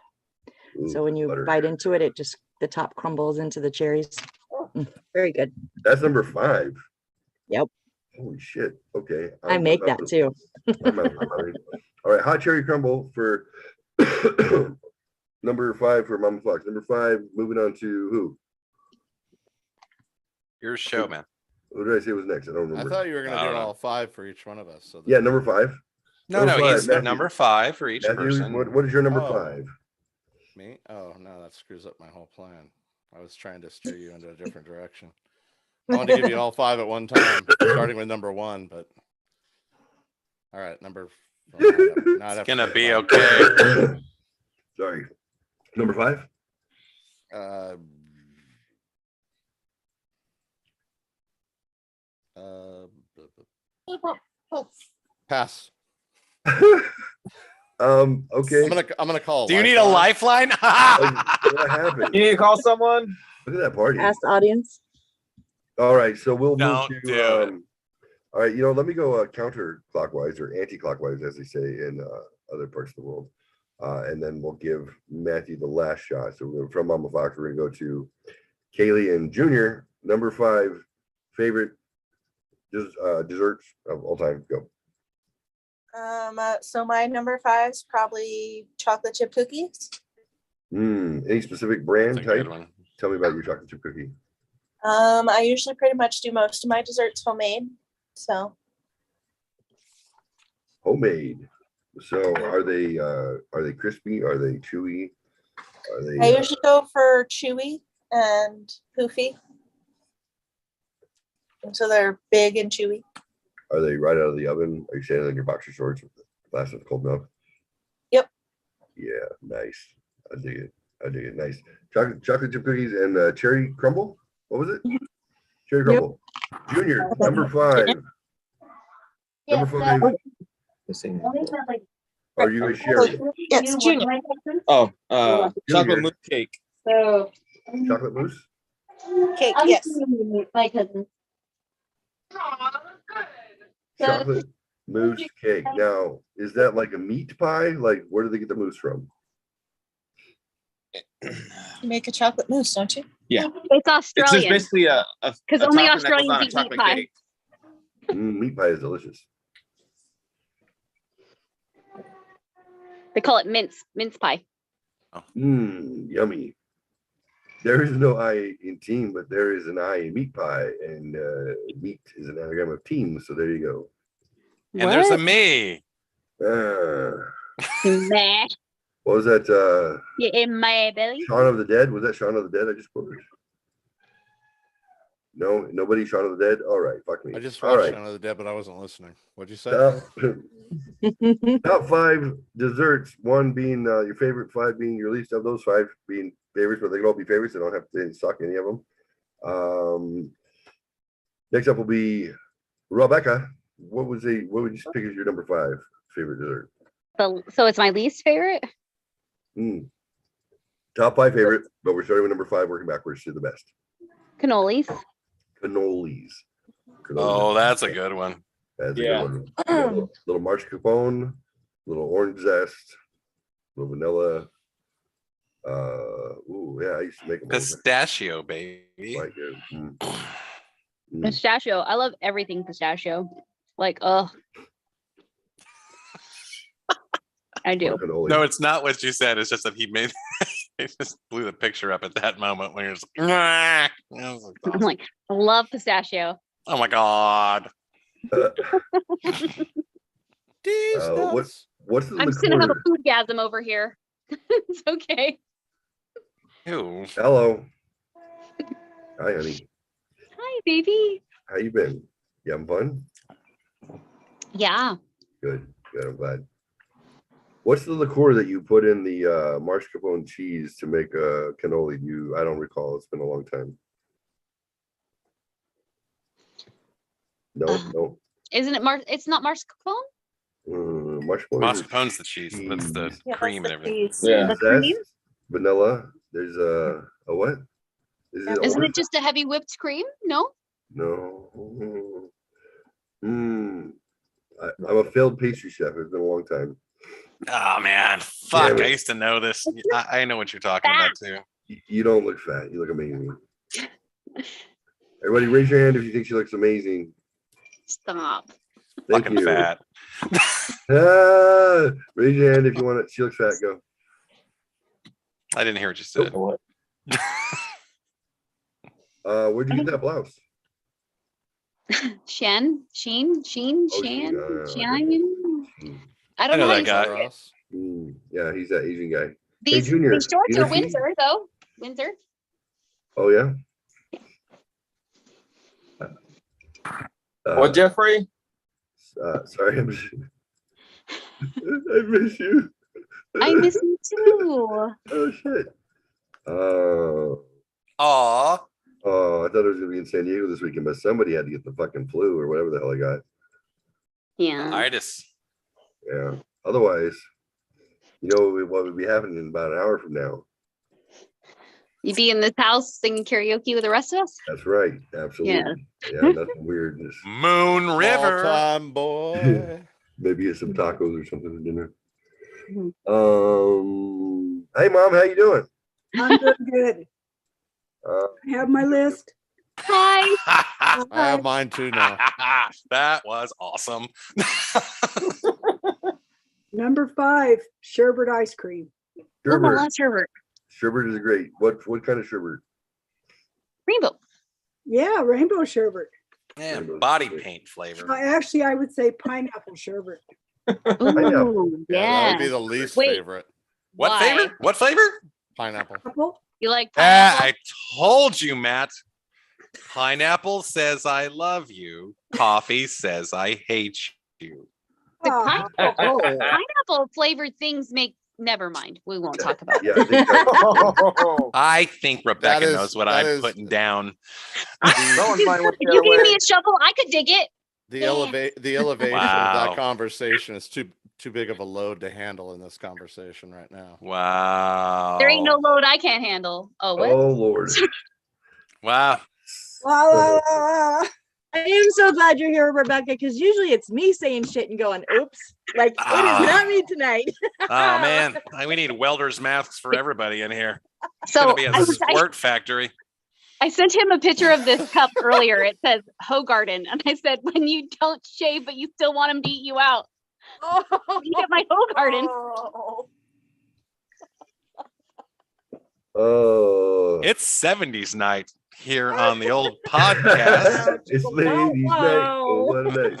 Ooh, So when you butter. bite into it, the top crumbles into the cherries. Very good. That's number 5. Yep. Holy shit. Okay. I make that too. I'm out of my mind. All right, hot cherry crumble for number 5 for Mama Fox. Number 5, moving on to who? Your show, man. Who did I say was next? I don't I remember. thought you were I gonna do don't know. all 5 for each one of us. So Yeah, number 5. No, Number no, five, he's Matthew. number 5 for each Matthew, person. what is your number Oh. 5? me. Oh no, that screws up my whole plan. I was trying to steer you into a different direction. I wanted to give you all 5 at one time, starting with number 1, but all right, number. It's gonna be okay. Sorry. Number 5? Uh, pass. Okay. I'm gonna call. Do you need a lifeline? What happened? You need to call someone? Look at that party. Ask the audience. All right, so we'll move Don't to do it. all right, let me go counterclockwise or anti-clockwise, as they say in other parts of the world. And then we'll give Matthew the last shot. So we're from Mama Fox, we're gonna go to Kaylee and Junior, number 5 favorite desserts of all time. Go. So my number 5 is probably chocolate chip cookies. Any specific brand That's a good type? one. Tell me about your chocolate chip cookie. I usually pretty much do most of my desserts homemade. So Homemade. So are they crispy? Are they chewy? Are they I usually go for chewy and poofy. And so they're big and chewy. Are they right out of the oven? Are you standing in your boxer shorts with a glass of cold milk? Yep. Yeah, nice. I dig it. I dig it. Nice. Chocolate chip cookies and cherry crumble. What was it? Cherry crumble. Junior, number 5. Number 5. Are you a Sherry? Yes, Junior. Oh, Junior. chocolate mousse cake. So. Chocolate mousse? Cake, yes. My cousin. Chocolate mousse cake. Now, is that like a meat pie? Like, where do they get the mousse from? You make a chocolate mousse, don't you? Yeah. It's It's just Australian. basically a 'Cause only topping that goes on Australians a eat meat chocolate pie. cake. Meat pie is delicious. They call it mince pie. Yummy. There is no I in team, but there is an I in meat pie, and meat is an anagram of team. So there you go. And there's a What? me. Meh. What was that? You in my belly? Shaun of the Dead? Was that Shaun of the Dead I just quoted? No, nobody Shaun of the Dead? All right, fuck me. I just All watched right. Shaun of the Dead, but I wasn't listening. What'd you say? Top 5 desserts, 1 being your favorite, 5 being your least, of those 5 being favorites, but they can all be favorites. They don't have to suck any of them. Next up will be Rebecca. What would you pick as your number 5 favorite dessert? So it's my least favorite. Top 5 favorite, but we're starting with number 5, working backwards to the best. Cannolis. Cannolis. Oh, that's a good one. That's a Yeah. good one. Yeah, little mascarpone, little orange zest, little vanilla. Ooh, yeah, I used to make them. Pistachio, baby. Quite good. Pistachio. I love everything pistachio. Like, I do. No, it's not what you said. It's just that he made he just blew the picture up at that moment when you're just like, "Nah." I was like, I'm like, I love pistachio. oh my god. These nuts. What's in I'm the just gonna have a corner? foodgasm over here. It's okay. Ew. Hello. Hi, honey. Hi, baby. How you been? You having fun? Yeah. Good. Good. I'm glad. What's the liqueur that you put in the mascarpone cheese to make a cannoli? I don't recall. It's been a long time. No, no. Isn't it It's not mascarpone? Mascarpone. is Mascarpone's the cheese. That's the cheese. cream and everything. Yeah. The cream? Zest, vanilla. There's a what? Is it Isn't it orange? just a heavy whipped cream? No. No. I'm a failed pastry chef. It's been a long time. Oh man. Fuck. Damn it. I used to know this. I know what you're talking about too. You don't look fat. You look amazing. Everybody raise your hand if you think she looks amazing. Stop. Thank Fucking you. fat. Raise your hand if you want it. She looks fat. Go. I didn't hear what you said. Where'd you get that blouse? Sheen, Oh, Sheen, I I don't know know. that guy. Ross. Yeah, he's that Asian guy. These Junior, shorts you are know Sheen? Windsor though. Windsor. Oh yeah. What, Jeffrey? Sorry, I miss you. I miss you too. Oh shit. Aw. Oh, I thought I was gonna be in San Diego this weekend, but somebody had to get the fucking flu or whatever the hell I got. Yeah. Itis. Yeah. Otherwise, what would be happening in about an hour from now? You be in this house singing karaoke with the rest of us? That's right. Absolutely. Yeah, nothing weird. Just Moon River. All-time boy. maybe get some tacos or something for dinner. Mhm. Hey mom, how you doing? I'm doing good. Uh, I have my list. Hi. I have mine too now. That was awesome. Number 5, sherbet ice cream. Oh, my sherbet. last sherbet. Sherbet is great. What kind of sherbet? Rainbow. Yeah, rainbow sherbet. Yeah, body paint flavor. Actually, I would say pineapple sherbet. Pineapple. Ooh, Yeah, that yeah. would be the least Wait. favorite. What Why? flavor? What flavor? Pineapple. Apple? You like Ah, pineapple? I told you, Matt. Pineapple says I love you. Coffee says I hate you. The Ah, pineapple flavored things make. Never mind. We won't talk about it. Yeah, I think that, I think Rebecca is- knows what that I'm is- putting down. Someone might want If to you get gave me away. a shovel, I could dig it. The elevation of Wow. that conversation is too big of a load to handle in this conversation right now. Wow. There ain't no load I can't handle. Oh, what? oh Lord. Wow. la, la, la, la. I am so glad you're here, Rebecca, because usually it's me saying shit and going, oops. Like, it is not me tonight. Oh man, we need welders masks for everybody in here. It's So gonna be a I squirt factory. sent him a picture of this cup earlier. It says Hogarden. And I said, when you don't shave, but you still want him to eat you out, you get my Hogarden. Oh. Oh, It's 70s night here on the old podcast. it's ladies' night. Oh, what a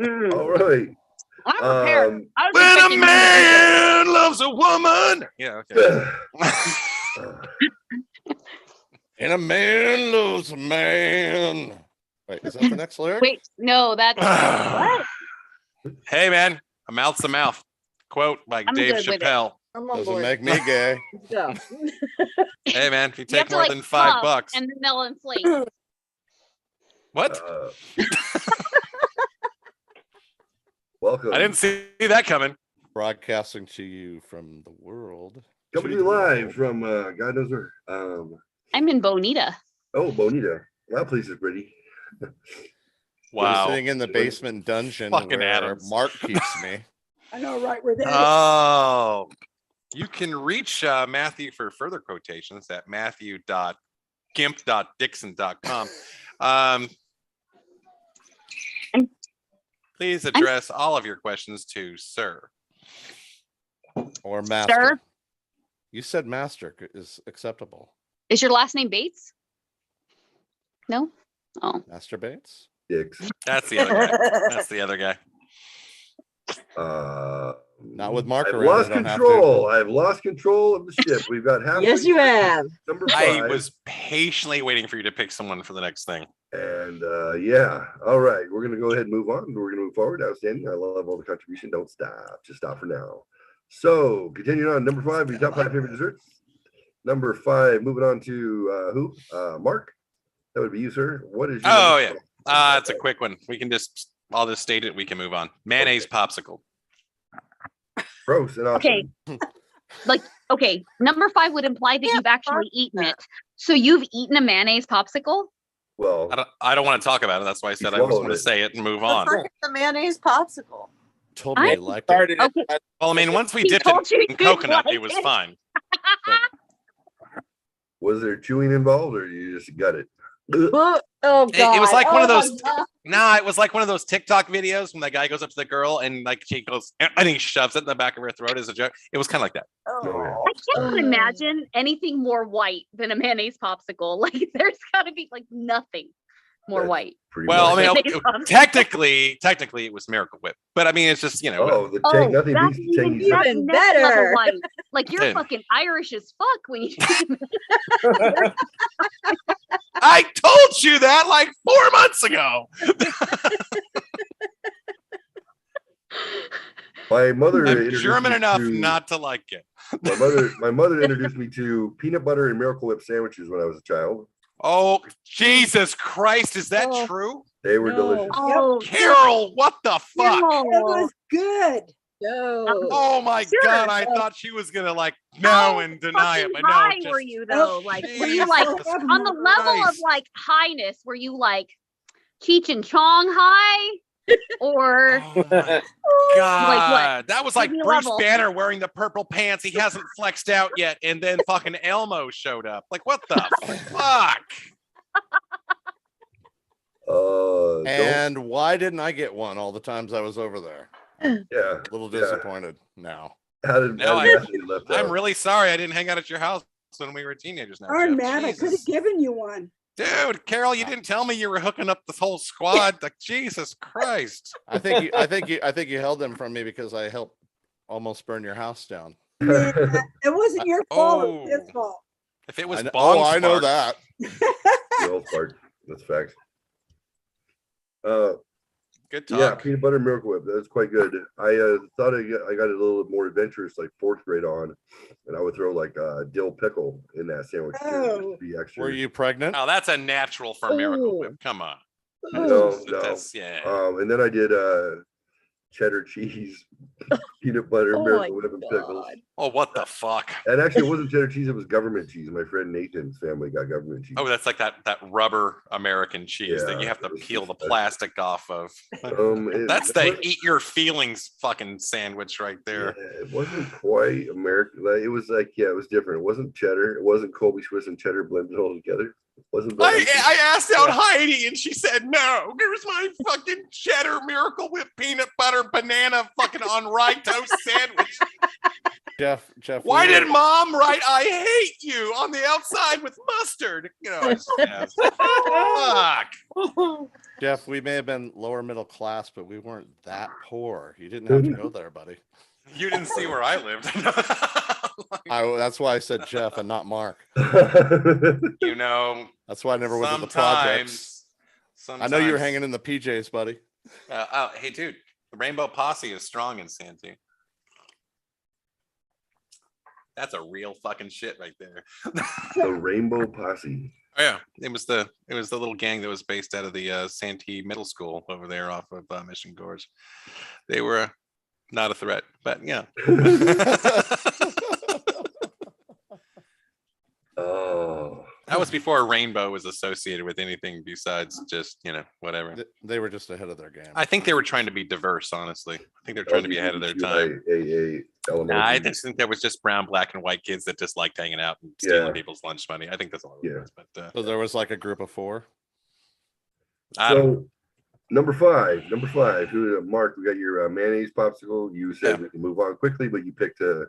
night. All right. I'm prepared. I was When a expecting you to- man loves a woman. Yeah, okay. And a man loves a man. Wait, is that the next lyric? Wait, no, that's what? Hey man, a mouth's a mouth. Quote by I'm Dave good with it. Chappelle. I'm on Doesn't board. make me gay. So, Hey man, if you You have take to more like than $5, puff and then they'll inflate. what? Welcome. I didn't see that coming. Broadcasting to you from the world. Coming to to you the live world. from God knows where. I'm in Bonita. Oh, Bonita. That place is pretty. Wow. Sitting in the basement dungeon Fucking where Adams. Mark keeps me. I know right where that is. Oh, you can reach Matthew for further quotations at matthew.gimp.dixon.com. Please address all of your questions to Sir. Or master. Sir, You said master is acceptable. is your last name Bates? No? Oh, Master Bates? Dicks. That's the other guy. That's the other guy. Not with Mark I've around, lost I don't have to. control. I've lost control of the ship. We've got half. Yes, you have. Number I 5. was patiently waiting for you to pick someone for the next thing. And yeah, all right, we're gonna go ahead and move on. We're gonna move forward. Outstanding. I love all the contribution. Don't stop. Just stop for now. So continuing on, number 5, your top 5 favorite desserts. Number 5, moving on to who? Mark. That would be you, sir. What is your Oh, number yeah. 5? It's a quick one. I'll just state it. We can move on. Mayonnaise popsicle. Gross and awesome. Okay. Okay, number 5 would imply that you've actually eaten it. So you've eaten a mayonnaise popsicle? Well, I don't want to talk about it. That's why I said I was going to say it and move on. The mayonnaise popsicle. Told me I he liked it. Started Okay. Well, I mean, once we He dipped told you it in he didn't coconut, like it was it. fine. was there chewing involved, or you just got it? Oh It was God. like one of Oh, those. God. Nah, it was like one of those TikTok videos when that guy goes up to the girl and like she goes and he shoves it in the back of her throat as a joke. It was kind of like that. Oh, I cannot imagine anything more white than a mayonnaise popsicle. Like there's got to be like nothing more That's white. pretty Well, I much. mean, Mayonnaise popsicle. technically, it was Miracle Whip, but I mean, it's just oh, the Oh, tank, nothing that's beats the even, tangy that's Even next level better. white. Like you're Dude. fucking Irish as fuck when you. I told you that like 4 months ago. My mother I'm introduced German me enough to- not to like it. my mother introduced me to peanut butter and Miracle Whip sandwiches when I was a child. Oh, Jesus Christ, is that Oh. true? They were No. delicious. Oh, Carol, what the fuck? no. It was good. No. Oh my Sure. God, I thought she was gonna like no and deny it, Fucking but no, high just were you though? Like were you Jesus like on the level of Christ. like highness? Were you like Cheech and Chong high? Or Oh my God, that was like Maybe Bruce level. Banner wearing the purple pants. He hasn't flexed out yet, and then fucking Elmo showed up. Like, what the fuck? Don't- And why didn't I get one all the times I was over there? yeah. A little Yeah. disappointed now. How did, No, how did Matthew get left I'm out? really sorry I didn't hang out at your house when we were teenagers. Now, Darn, Jeff. Matt, I could have Jesus. given you one. Dude, Carol, you didn't tell me you were hooking up this whole squad. Like, Jesus Christ. I think you held them from me because I helped almost burn your house down. Yeah, it wasn't your fault. It was Oh. his fault. If it was I know, Bong I know Spark- that. The old part. That's facts. Good Yeah, talk. peanut butter Miracle Whip. That's quite good. I thought I got a little more adventurous, like 4th grade on, and I would throw like dill pickle in that sandwich. too, just to Oh. be extra. Were you pregnant? Oh, that's a natural for Miracle Ooh. Whip. Come on. No, That's- no. yeah. And then I did cheddar cheese, peanut butter, Oh Miracle my Whip, and pickles. God. Oh, what the fuck? And actually, it wasn't cheddar cheese; it was government cheese. My friend Nathan's family got government cheese. Oh, that's like that rubber American cheese that you Yeah, have to it was peel the just- plastic off of. That's it the wasn't- eat your feelings fucking sandwich right there. Yeah, it wasn't quite American. Like, it was like, yeah, it was different. It wasn't cheddar. It wasn't Colby Swiss and cheddar blended all together. It wasn't. I asked out Heidi and she said no. Here's my fucking cheddar Miracle Whip peanut butter banana fucking on rye toast sandwich. Jeff, Why we did were- mom write I hate you on the outside with mustard? You know, it's- yeah. Fuck. Jeff, we may have been lower middle class, but we weren't that poor. You didn't have to go there, buddy. You didn't see where I lived. That's why I said Jeff and not Mark. You know, That's why I never went to the projects. sometimes. I know you were hanging in the PJs, buddy. Hey, dude, the Rainbow Posse is strong in Santee. That's a real fucking shit right there. The Rainbow Posse. Oh, yeah, it was the little gang that was based out of the Santee Middle School over there off of Mission Gorge. They were not a threat, but yeah. Oh, That was before rainbow was associated with anything besides just, whatever. They were just ahead of their game. I think they were trying to be diverse, honestly. I think they're trying to be ahead of their time. Nah, I just think there was just brown, black, and white kids that just liked hanging out and stealing Yeah. people's lunch money. I think that's all it Yeah. was. But So there was like a group of 4. I don't- So number five, Mark, we got your mayonnaise popsicle. You said we can move on quickly, but you picked an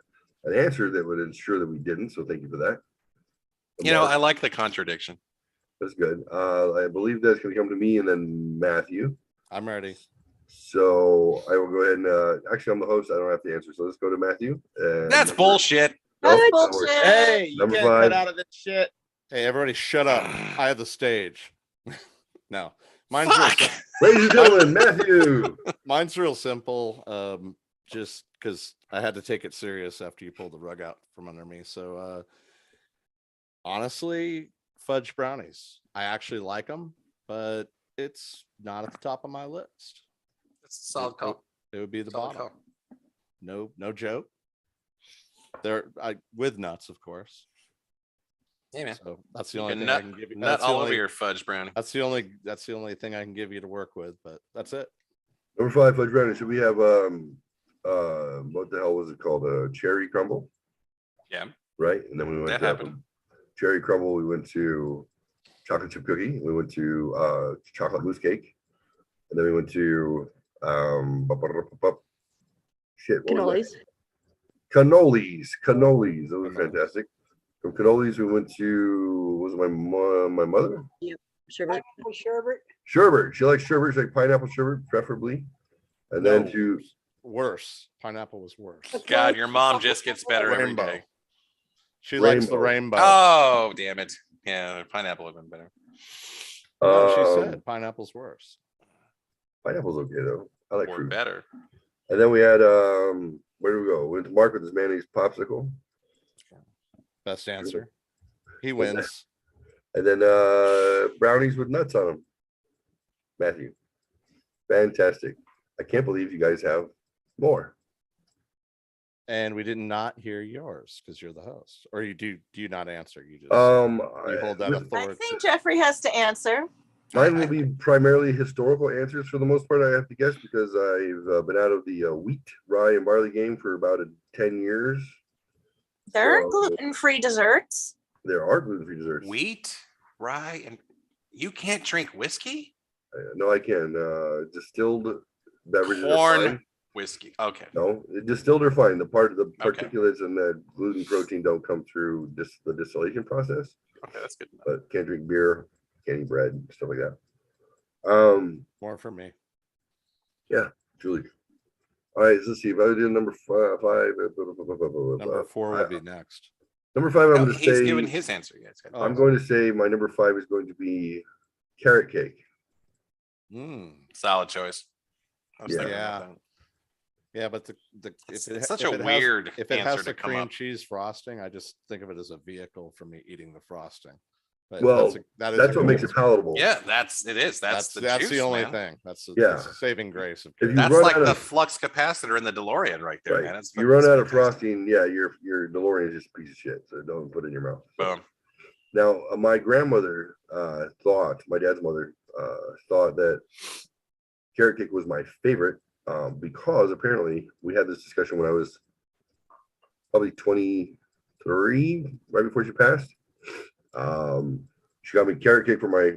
answer that would ensure that we didn't. So thank you for that. Mark, I like the contradiction. that's good. I believe that's going to come to me and then Matthew. I'm ready. So I will go ahead and actually I'm the host. I don't have to answer. So let's go to Matthew. And That's bullshit. That's Nope, bullshit. Hey, you Number can't five. get out of this shit. Hey, everybody, shut up! I have the stage. No, mine's real, Fuck. Ladies and gentlemen, Matthew. mine's real simple. Just because I had to take it serious after you pulled the rug out from under me. So, honestly, fudge brownies. I actually like them, but it's not at the top of my list. It's a solid call. It would be the Solid bottom. call. No joke. They're with nuts, of course. Hey, man. So that's the You only can thing nut, I can give you. nut That's the all over only- your fudge brownie. That's the only thing I can give you to work with, but that's it. Number five, fudge brownie. Should we have what the hell was it called? A cherry crumble, Yeah. right? And then we went That to happened. cherry crumble. We went to chocolate chip cookie. We went to chocolate mousse cake, and then we went to shit. What was that? Cannolis. Cannolis. Those were Cannolis. fantastic. From cannolis, we went to was it my mother? Sherbet. Sherbet. She likes sherbet. She likes pineapple sherbet, preferably. And then No. to Worse. Pineapple was worse. God, your mom just gets better every Rainbow. day. She likes the Rainbow. rainbow. Oh, damn it. Yeah, pineapple would have been better. No, she um, said pineapple's worse. pineapple's okay though. I like Or fruit. better. And then we had where do we go? We went to Mark with his mayonnaise popsicle. Best answer. He wins. And then brownies with nuts on them. Matthew. Fantastic. I can't believe you guys have more. And we did not hear yours because you're the host. Or do you not answer? You just you hold that I authority. think Jeffrey has to answer. Mine will be primarily historical answers for the most part. I have to guess because I've been out of the wheat, rye, and barley game for about 10 years. There are So, gluten-free desserts. There are gluten-free desserts. Wheat, rye, and you can't drink whiskey? No, I can. Distilled beverages are Corn fine. whiskey. Okay. No, distilled are fine. The Okay. particulates and the gluten protein don't come through the distillation process. Okay, that's good. But can't drink beer, can't eat bread, stuff like that. More for me. Julie. All right, let's see. If I did number five. Number 4 would be next. Number five, I'm No, going to he's say. given his answer. Yeah, it's good. I'm going to say my number five is going to be carrot cake. Solid choice. I was Yeah. thinking about Yeah. that. Yeah, but It's such a weird if it answer has the to come cream up. cheese frosting, I just think of it as a vehicle for me eating the frosting. But Well, that is That's a what makes goal. it palatable. Yeah, that's That's the that's juice, the only man. thing. That's the, Yeah. that's the saving grace of If you cake. That's run like out the of- flux capacitor in the DeLorean right there, Right. man. It's You fucking run out of fantastic. frosting, yeah, your DeLorean is just a piece of shit. So don't put it in your mouth. Boom. Now, my grandmother thought, my dad's mother thought that carrot cake was my favorite because apparently we had this discussion when I was probably 23, right before she passed. She got me carrot cake for my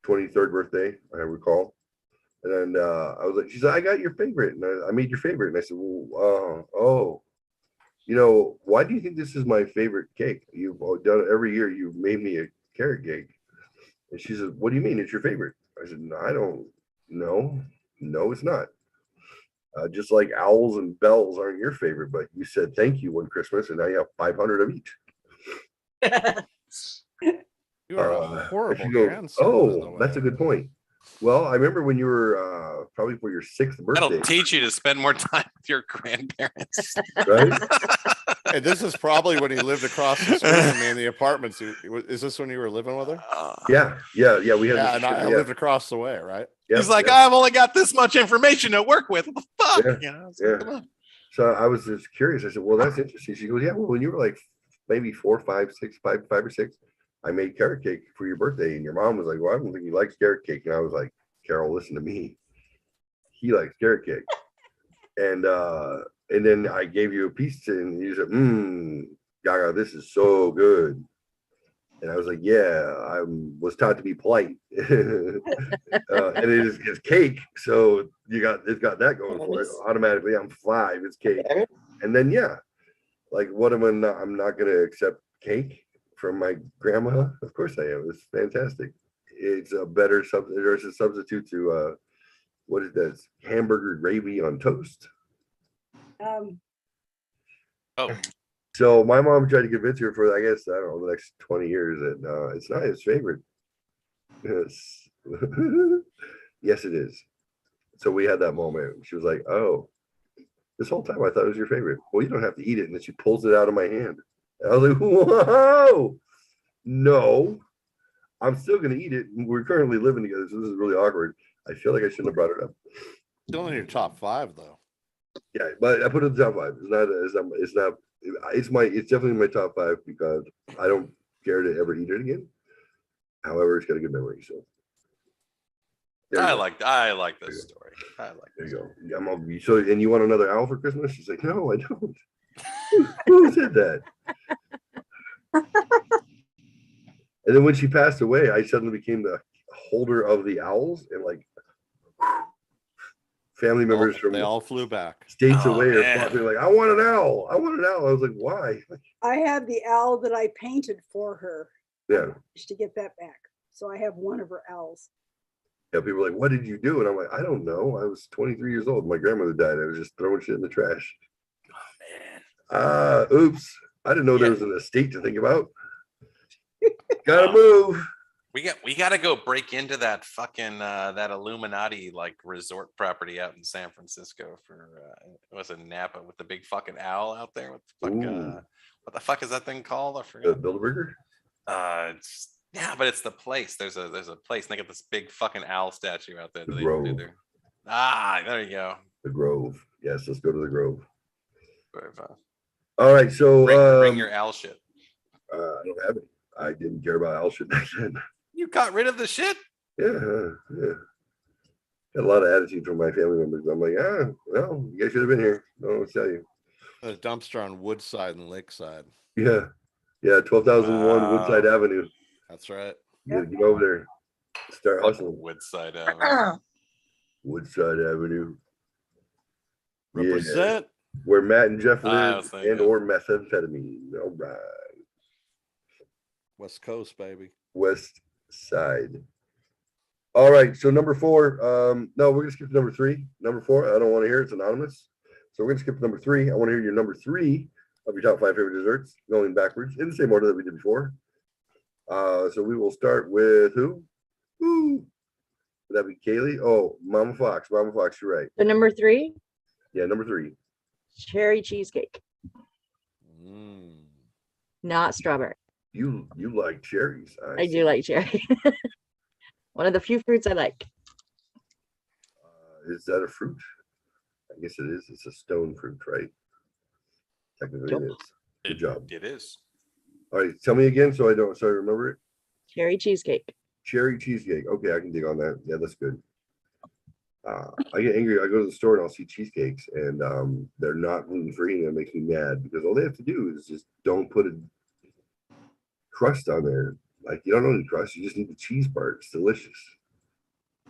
23rd birthday, I recall. And then I was like, she said, I got your favorite. And I made your favorite. And I said, well, oh, you know, why do you think this is my favorite cake? You've done it every year. You've made me a carrot cake. And she said, what do you mean it's your favorite? I said, no, I don't know. No, it's not. Just like owls and bells aren't your favorite, but you said thank you one Christmas and now you have 500 of each. You are a And horrible she goes, grandson. by the oh, that's a way. good point. Well, I remember when you were probably for your 6th birthday, That'll teach you to spend more time with your grandparents. right? And this is probably when he lived across the street from me in the apartments. Is this when you were living with her? Yeah. We had. Yeah, this and I shit, lived across the way, right? yeah, He's like, yeah. I've only got this much information to work with. What the fuck? Yeah, You know, it's like, yeah. come on. So I was just curious. I said, well, that's interesting. She goes, yeah, well, when you were like maybe 4, 5, 6, 5 or 6, I made carrot cake for your birthday. And your mom was like, well, I don't think he likes carrot cake. And I was like, Carol, listen to me. He likes carrot cake. And then I gave you a piece and you said, Gaga, this is so good. And I was like, yeah, I was taught to be polite. And it's cake. So it's got that going for it. Automatically, I'm 5, it's cake. And then, yeah, like what am I not? I'm not going to accept cake from my grandma. Of course I am. It's fantastic. It's a better substitute. There's a substitute to, what is that? Hamburger gravy on toast. Oh, So my mom tried to convince her for, I guess, I don't know, the next 20 years that it's not his favorite. Yes. Yes, it is. So we had that moment. She was like, oh, this whole time I thought it was your favorite. Well, you don't have to eat it. And then she pulls it out of my hand. I was like, whoa, no, I'm still going to eat it. We're currently living together. So this is really awkward. I feel like I shouldn't have brought it up. Still in your top 5 though. Yeah, but I put it in the top 5. It's definitely my top 5 because I don't care to ever eat it again. However, it's got a good memory. So there you I go. like this story. I like There this. you go. Yeah, so, and you want another owl for Christmas? She's like, no, I don't. Who said that? And then when she passed away, I suddenly became the holder of the owls, and like family members from They all flew back. states Oh, away are man. talking like, I want an owl. I want an owl. I was like, why? Like, I have the owl that I painted for her yeah. just to get that back. So I have one of her owls. Yeah, people are like, what did you do? And I'm like, I don't know. I was 23 years old. My grandmother died. I was just throwing shit in the trash. Oops. I didn't know there was an estate to think about. Gotta move. We got to go break into that fucking that Illuminati like resort property out in San Francisco for it was in Napa with the big fucking owl out there. What the fuck is that thing called? I The forgot. Bilderberger? But it's the place. There's a place and they got this big fucking owl statue out there. The that they Grove. do there. There you go. The Grove. Yes, let's go to the Grove. But, All right, so bring your owl shit. I don't have it. I didn't care about owl shit back then. You got rid of the shit? Yeah. Got a lot of attitude from my family members. I'm like, well, you guys should have been here. No, I'll tell you. A dumpster on Woodside and Lakeside. Yeah. 12,001 Wow. Woodside Avenue. That's right. You gotta get over there. Start hustling. Woodside. Woodside Avenue. Yeah. Represent. Where Matt and Jeff I live was thinking. and or methamphetamine. All right. West Coast, baby. West Side. All right. So number 4. No, we're gonna skip to number 3. Number 4, I don't want to hear it's anonymous. So we're gonna skip to number 3. I want to hear your number 3 of your top 5 favorite desserts, going backwards in the same order that we did before. So we will start with who? Would that be Kaylee? Oh, Mama Fox. Mama Fox, you're right. So number 3, Yeah, number 3. cherry cheesecake, not strawberry. You like cherries. I do like cherry. One of the few fruits I like. Is that a fruit? I guess it is. It's a stone fruit, right? Technically it is. Good job. It is. All right, tell me again so I remember it. Cherry cheesecake. Cherry cheesecake. Okay, I can dig on that. Yeah, that's good. I get angry. I go to the store and I'll see cheesecakes and they're not gluten-free and it makes me mad because all they have to do is just don't put a crust on there. Like you don't need crust, you just need the cheese part. It's delicious.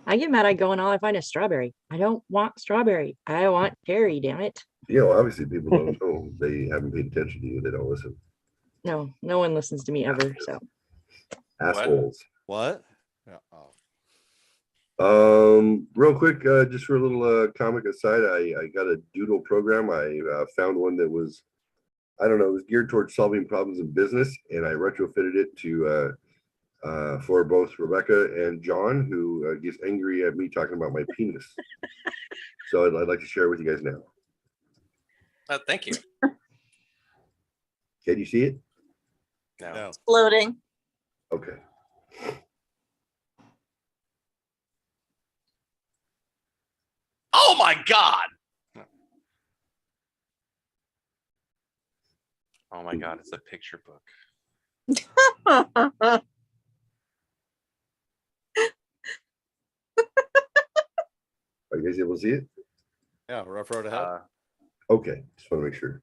I get mad. I go and all I find is strawberry. I don't want strawberry. I want cherry, damn it. You know, obviously people don't know. They haven't paid attention to you. They don't listen. No one listens to me ever. So Assholes. What? Yeah. Oh. Real quick, just for a little comic aside, I got a doodle program. I found one that was, I don't know, it was geared towards solving problems in business, and I retrofitted it to for both Rebecca and John, who gets angry at me talking about my penis. So I'd like to share it with you guys now. Thank you. Can you see it? No. No. Loading. Okay. Oh my God. Oh my God, it's a picture book. Are you guys able to see it? Yeah, rough road ahead. Okay, just want to make sure.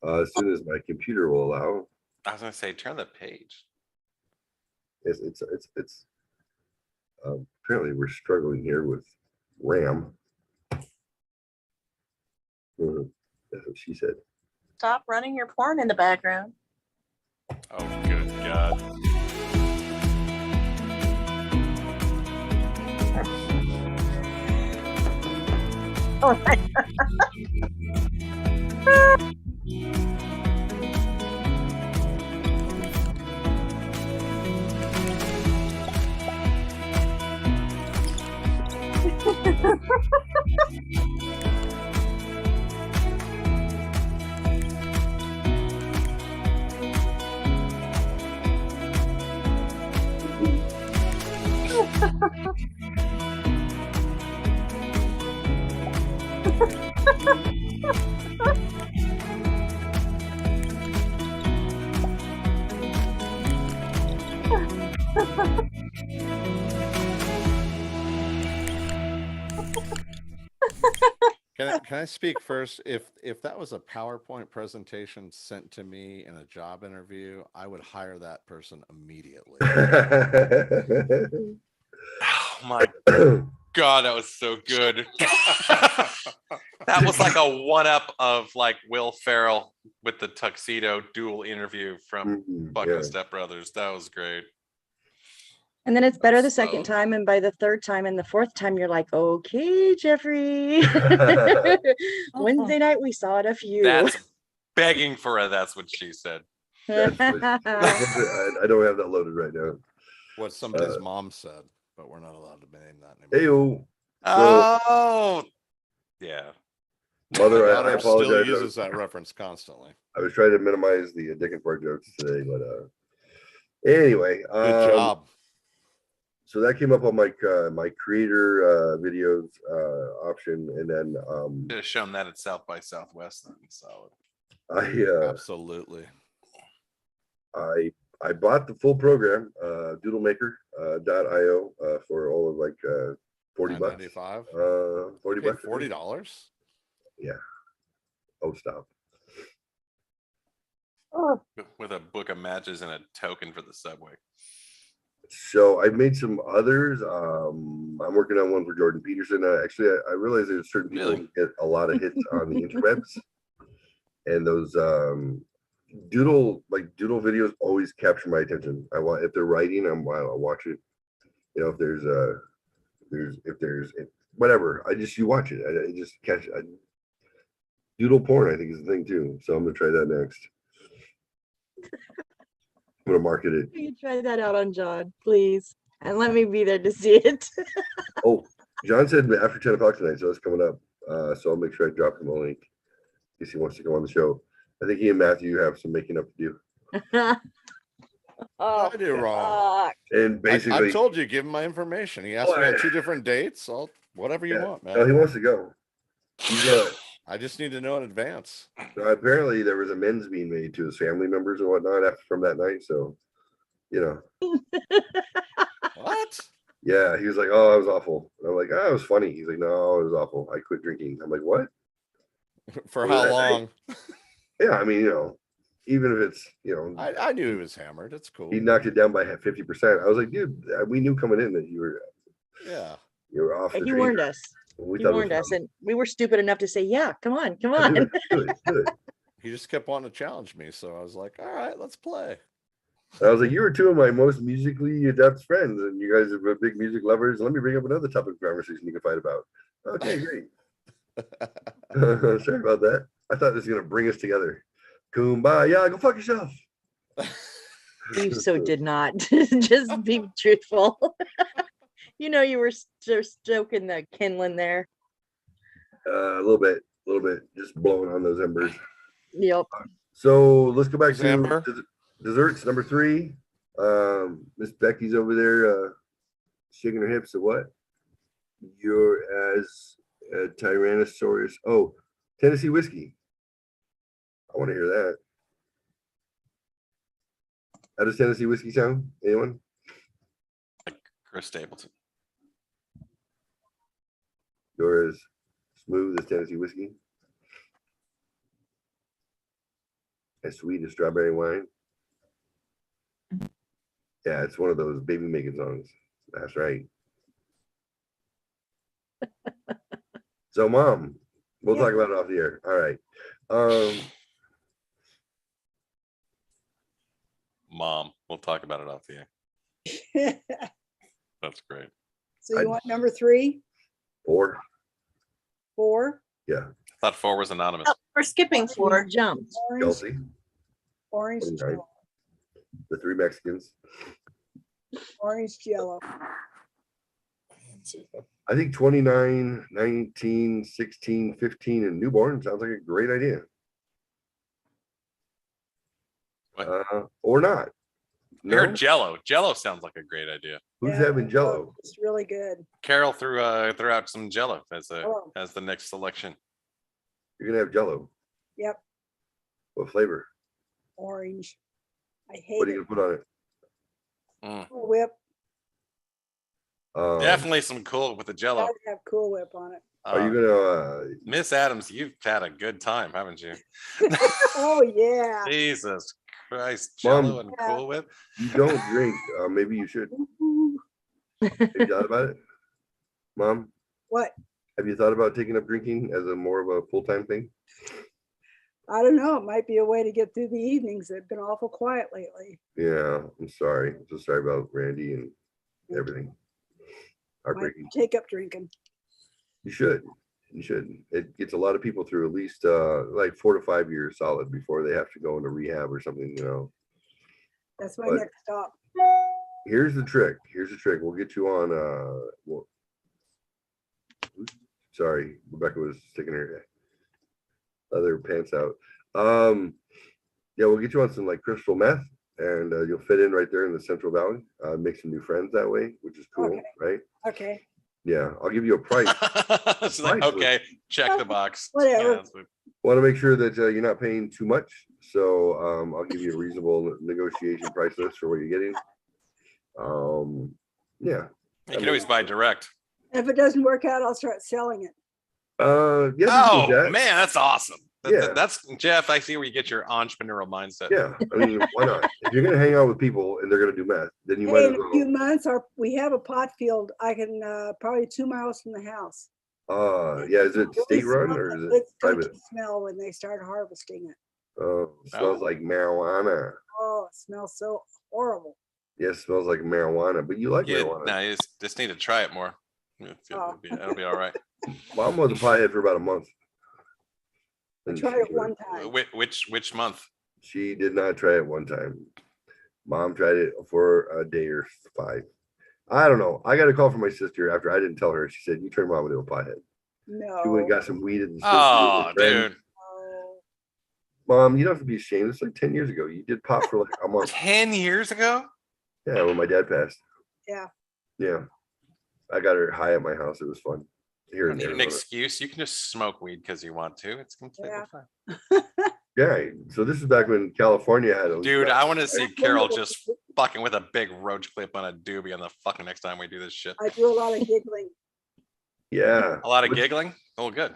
As soon as my computer will allow, I was gonna say, turn the page. it's apparently we're struggling here with RAM. That's what she said. Stop running your porn in the background. Oh, good God. Oh my Can I speak first? If that was a PowerPoint presentation sent to me in a job interview, I would hire that person immediately. Oh my God, that was so good. That was like a one-up of like Will Ferrell with the tuxedo dual interview from Buck and Step Brothers. That was great. And then it's better the So- second time, and by the third time and the fourth time, you're like, okay, Jeffrey. Wednesday night we saw it a few. That's begging for a that's what she said. That's what- I don't have that loaded right now. What somebody's mom said, but we're not allowed to name that anymore. Heyo, Oh, yeah. mother, My I daughter still apologize. uses that reference constantly. I was trying to minimize the dick and fart jokes today, but anyway, Good job. so that came up on my my creator videos option, and then Should have shown that at South by Southwest then. So Absolutely. I bought the full program, doodlemaker.io for all of like 40 bucks. $9.95. 40 bucks. $40. Yeah. Oh, stop. Oh, with a book of matches and a token for the subway. So I've made some others. I'm working on one for Jordan Peterson. Actually, I realize there's certain people Really? who get a lot of hits on the interwebs, and those doodle videos always capture my attention. I want if they're writing, I'll watch it. You know, if there's whatever, you watch it. I just catch doodle porn. I think is the thing too. So I'm gonna try that next. I'm gonna market it. You try that out on John, please, and let me be there to see it. Oh, John said after 10 o'clock tonight, so it's coming up. So I'll make sure I drop him a link in case he wants to come on the show. I think he and Matthew have some making up to do. Oh, I do wrong. fuck. And basically, I told you, give him my information. He asked me on 2 different dates. I'll whatever you want, man. no, he wants to go. He's I just need to know in advance. apparently there was amends being made to his family members and whatnot after from that night. So, you know, What? yeah, he was like, "Oh, I was awful." And I'm like, "Oh, it was funny." He's like, "No, it was awful. I quit drinking." I'm like, "What?" For Well, how that long? Yeah, I mean, you know, even if it's, you know, I knew he was hammered. It's cool. he knocked it down by 50%. I was like, "Dude, we knew coming in that you were Yeah. off the He train." warned us. We He thought it was warned us, fun. and we were stupid enough to say, "Yeah, come on, come Do on." it, do it, do it. He just kept wanting to challenge me. So I was like, all right, let's play. I was like, "You were two of my most musically adept friends, and you guys are big music lovers. Let me bring up another topic of conversation you can fight about." Okay, great. Sorry about that. I thought this was gonna bring us together. Kumbaya, go fuck yourself. You so did not. Just be truthful. You know, you were just joking the kindling there. A little bit, just blowing on those embers. Yep. So let's go back Who's to Amber? desserts number 3. Miss Becky's over there shaking her hips at what? You're as a Tyrannosaurus. Oh, Tennessee whiskey. I want to hear that. How does Tennessee whiskey sound? Anyone? Chris Stapleton. You're as smooth as Tennessee whiskey. As sweet as strawberry wine. Yeah, it's one of those baby making songs. That's right. So, Mom, we'll talk about it off the air. All right. Mom, we'll talk about it off the air. That's great. So you want number 3, 4. 4, Yeah. I thought 4 was anonymous. Oh, we're skipping 4. Jumped. orange, Kelsey, orange, 29. jello, the 3 Mexicans. orange, jello. I think 29, 19, 16, 15, and newborn sounds like a great idea. Or not. Here, No? Jello. Jello sounds like a great idea. Who's Yeah, having Jello? It's really good. Carol threw out some Jello Oh. as the next selection. You're gonna have Jello. Yep, What flavor? orange. I hate What are it. you gonna put on it? Mm. Whip, Definitely some cool with the Jello. gotta have Cool Whip on it. Are you gonna? Miss Adams? You've had a good time, haven't you? Oh, yeah. Jesus Christ, Mom. Jello and Yeah. Cool Whip. You don't drink. Maybe you should. Have you thought about it, Mom? What? Have you thought about taking up drinking as a more of a full-time thing? I don't know. It might be a way to get through the evenings. They've been awful quiet lately. Yeah, I'm sorry. I'm so sorry about Randy and everything. Might Heartbreaking. take up drinking. You should. You should. It gets a lot of people through at least like 4 to 5 years solid before they have to go into rehab or something, you know. That's my But- next stop. Here's the trick. Here's the trick. We'll get you on sorry, Rebecca was sticking her other pants out. Yeah, we'll get you on some like crystal meth and you'll fit in right there in the Central Valley. Make some new friends that way, which is cool, Okay. right? Okay, Yeah, I'll give you a price. She's like, Priceless. okay, check the box. Whatever. Yeah, that's what- Want to make sure that you're not paying too much. So I'll give you a reasonable negotiation price list for what you're getting. Yeah. You can always buy direct. if it doesn't work out, I'll start selling it. Yeah. we can Oh do that. man, that's awesome. Yeah. That's Jeff. I see where you get your entrepreneurial mindset. Yeah, I mean, why not? If you're gonna hang out with people and they're gonna do meth, then you might Hey, as in a few well. months, we have a pot field. I can, probably 2 miles from the house. Yeah, is it Really state run smell- or is it It's got private? to smell when they start harvesting it. Smells Oh. like marijuana. Oh, it smells so horrible. Yes, smells like marijuana, but you like Yeah, marijuana. no, you just need to try it more. It'll be all right. Mom was a pothead for about a month. I And tried she it one time. Which month? She did not try it one time. Mom tried it for a day or 5. I don't know. I got a call from my sister after I didn't tell her. She said, "You turned Mom into a pothead." She went and No. got some weed at the store. Oh, dude. No. Mom, you don't have to be ashamed. It's like 10 years ago. You did pop for like a month. 10 years ago? Yeah, when my dad passed. Yeah. Yeah. I got her high at my house. It was fun. Here You in need an Arizona. excuse. You can just smoke weed because you want to. It's completely Yeah. fine. Yeah. So this is back when California had a Dude, I want to see It's Carol wonderful. just fucking with a big roach clip on a doobie on the fucking next time we do this shit. I do a lot of giggling. yeah. A lot of Which- giggling? Oh, good.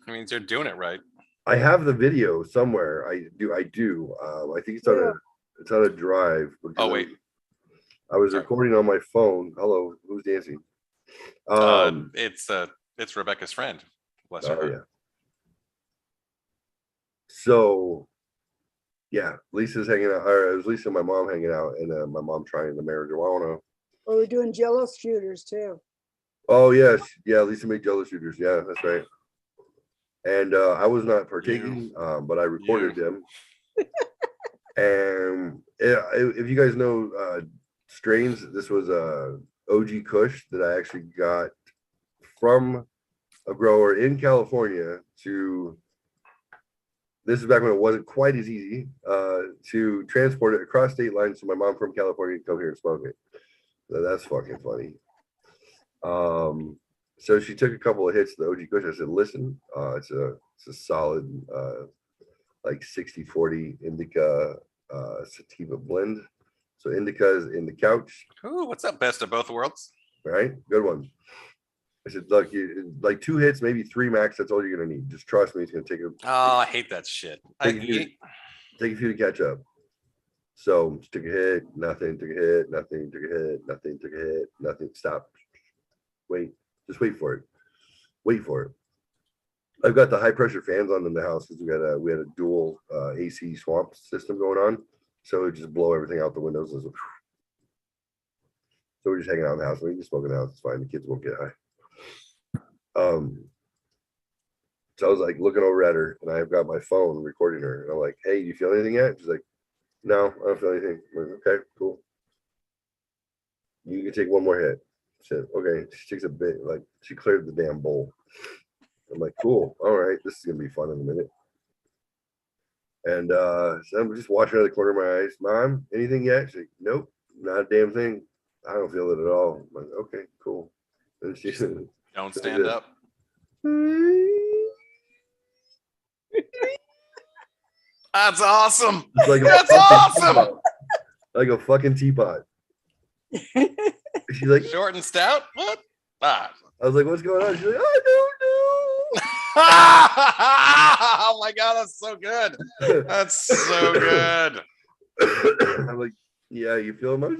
I mean, you're doing it right. I have the video somewhere. I do. I think it's on Yeah. it's on a drive. because Oh, wait. I was Sorry. recording on my phone. Hello, who's dancing? It's Rebecca's friend. Bless her. Oh yeah. So, yeah, Lisa's hanging out, or it was Lisa and my mom hanging out, and my mom trying the marijuana. Oh, we're doing jello shooters too. Oh yes, yeah, Lisa made Jello shooters. Yeah, that's right. And I was not partaking, but I recorded them. And if you guys know strains, this was a OG Kush that I actually got from a grower in California to. This is back when it wasn't quite as easy to transport it across state lines. So my mom from California could come here and smoke it. So that's fucking funny. So she took a couple of hits of the OG Kush. I said, listen, it's a solid like 60-40 indica sativa blend. So indica's in the couch. Ooh, what's up? Best of both worlds. Right, good one. I said, look, like 2 hits, maybe 3 max. That's all you're gonna need. Just trust me, it's gonna take Oh, I hate that shit. take a few to catch up. So took a hit, nothing. Took a hit, nothing. Took a hit, nothing. Took a hit, nothing. Stop. Wait, just wait for it. Wait for it. I've got the high pressure fans on in the house because we had a dual AC swamp system going on, so it just blow everything out the windows. So we're just hanging out in the house. We can smoke in the house. It's fine. The kids won't get high. So I was like looking over at her, and I've got my phone recording her, and I'm like, "Hey, do you feel anything yet?" She's like, "No, I don't feel anything." I'm like, okay, cool. You can take one more hit. She said, okay. She takes a bit, like she cleared the damn bowl. I'm like, cool. All right, this is gonna be fun in a minute. And so I'm just watching out of the corner of my eyes. Mom, anything yet? She's like, nope, not a damn thing. I don't feel it at all. I'm like, okay, cool. And she said, Don't stand up. That's awesome. it's like That's fucking awesome. teapot. Like a fucking teapot. She's like, Short and stout? What? Ah. I was like, what's going on? She's like, I don't Oh my god, that's so good. That's so good. know. I'm like, yeah, you feel emotional?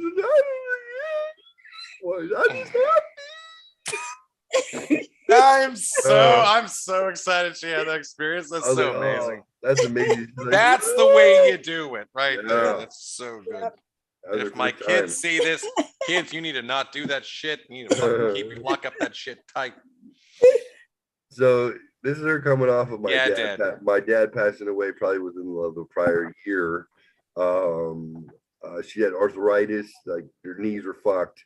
I just I'm so excited she had that experience. That's I was so like, amazing. oh, that's amazing. She's like, That's the way you do it, right there. Yeah. That's so good. That was If her my first kids time. see this, kids, you need to not do that shit. You need to fucking lock up that shit tight. So this is her coming off of Yeah, Dad. my dad passing away probably within the prior year. She had arthritis, like her knees were fucked,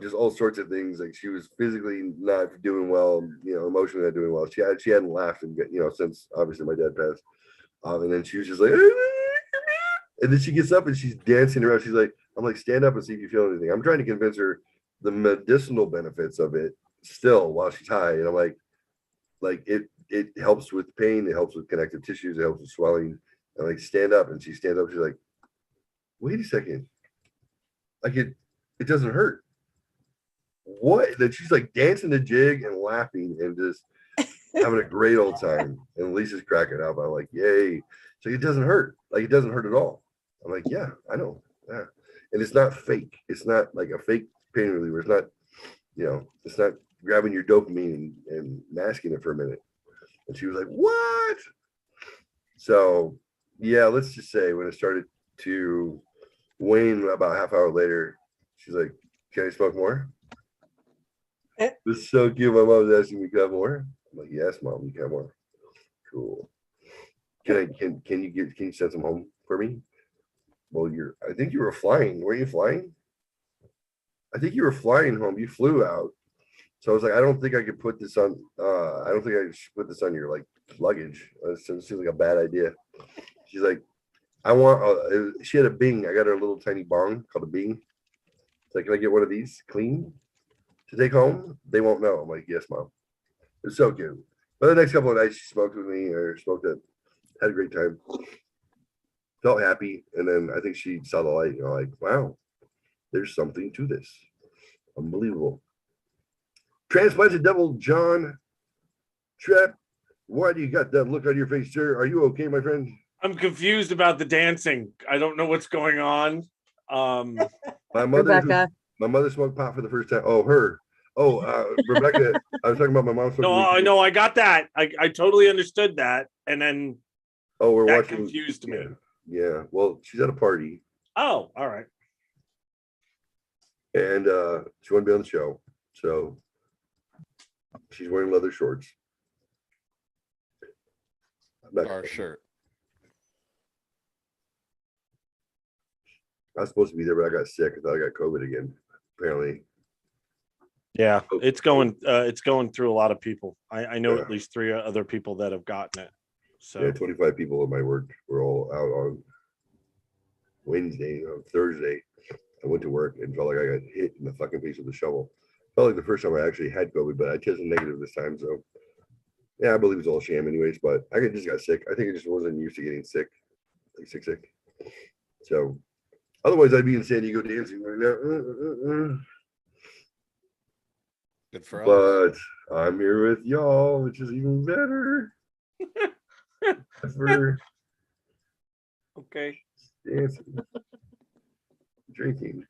just all sorts of things. Like she was physically not doing well, emotionally not doing well. She hadn't laughed and since obviously my dad passed. And then she was just like, and then she gets up and she's dancing around. She's like, I'm like, stand up and see if you feel anything. I'm trying to convince her the medicinal benefits of it still while she's high. And I'm like it helps with pain, it helps with connective tissues, it helps with swelling. And like stand up, and she stands up, she's like, wait a second. Like it doesn't hurt. What? Then she's like dancing the jig and laughing and just having a great old time. And Lisa's cracking up. I'm like, yay. So it doesn't hurt. Like it doesn't hurt at all. I'm like, yeah, I know. Yeah. And it's not fake. It's not like a fake pain reliever. It's not, it's not grabbing your dopamine and masking it for a minute. And she was like, what? So yeah, let's just say when it started to wane about half hour later, she's like, can I smoke more? This is so cute. My mom was asking me, can I have more? I'm like, yes, Mom, you can have more. Cool. Can you send some home for me? Well, I think you were flying. Were you flying? I think you were flying home. You flew out. So I was like, I don't think I could put this on. I don't think I should put this on your luggage. It seems like a bad idea. She's like, I want. She had a Bing. I got her a little tiny bong called a Bing. It's like, can I get one of these clean to take home? They won't know. I'm like, yes, Mom. It's so cute. But the next couple of nights, she smoked with me or smoked it. Had a great time. Felt happy. And then I think she saw the light, like, wow, there's something to this. Unbelievable. Transplanted Devil John Trap. Why do you got that look on your face, sir? Are you okay, my friend? I'm confused about the dancing. I don't know what's going on. My mother, Rebecca. my mother smoked pot for the first time. Oh, her. Oh, Rebecca. I was talking about my mom. No, I got that. I totally understood that. And then we're that watching. confused me. Yeah. Well, she's at a party. Oh, all right. And she wanted to be on the show. So she's wearing leather shorts. Our shirt. I was supposed to be there, but I got sick. I thought I got COVID again. Apparently. Yeah, it's going through a lot of people. I know Yeah. at least 3 other people that have gotten it. So Yeah, 25 people at my work were all out on Wednesday, on Thursday. I went to work and felt like I got hit in the fucking face with a shovel. Felt like the first time I actually had COVID, but I tested negative this time. So yeah, I believe it's all sham anyways, but I just got sick. I think I just wasn't used to getting sick, like sick. So Otherwise, I'd be in San Diego dancing right now. Good for us. But I'm here with y'all, which is even better. For Okay. dancing, drinking.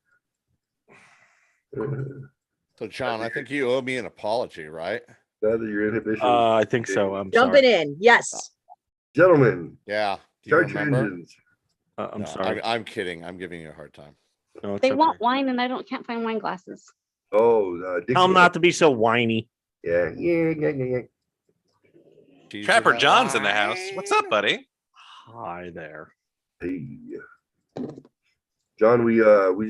So John, I think you owe me an apology, right? Now that your inhibition, I think so. I'm Jumping sorry. in. Yes. gentlemen, Yeah. Do you start your remember? engines. I'm No, sorry. I'm kidding. I'm giving you a hard time. No, it's They okay. want wine and I can't find wine glasses. Oh, Dixie. Tell him not to be so whiny. Yeah. Cheese Trapper with that John's in the house. What's up, wine. buddy? Hi there. Hey. John, we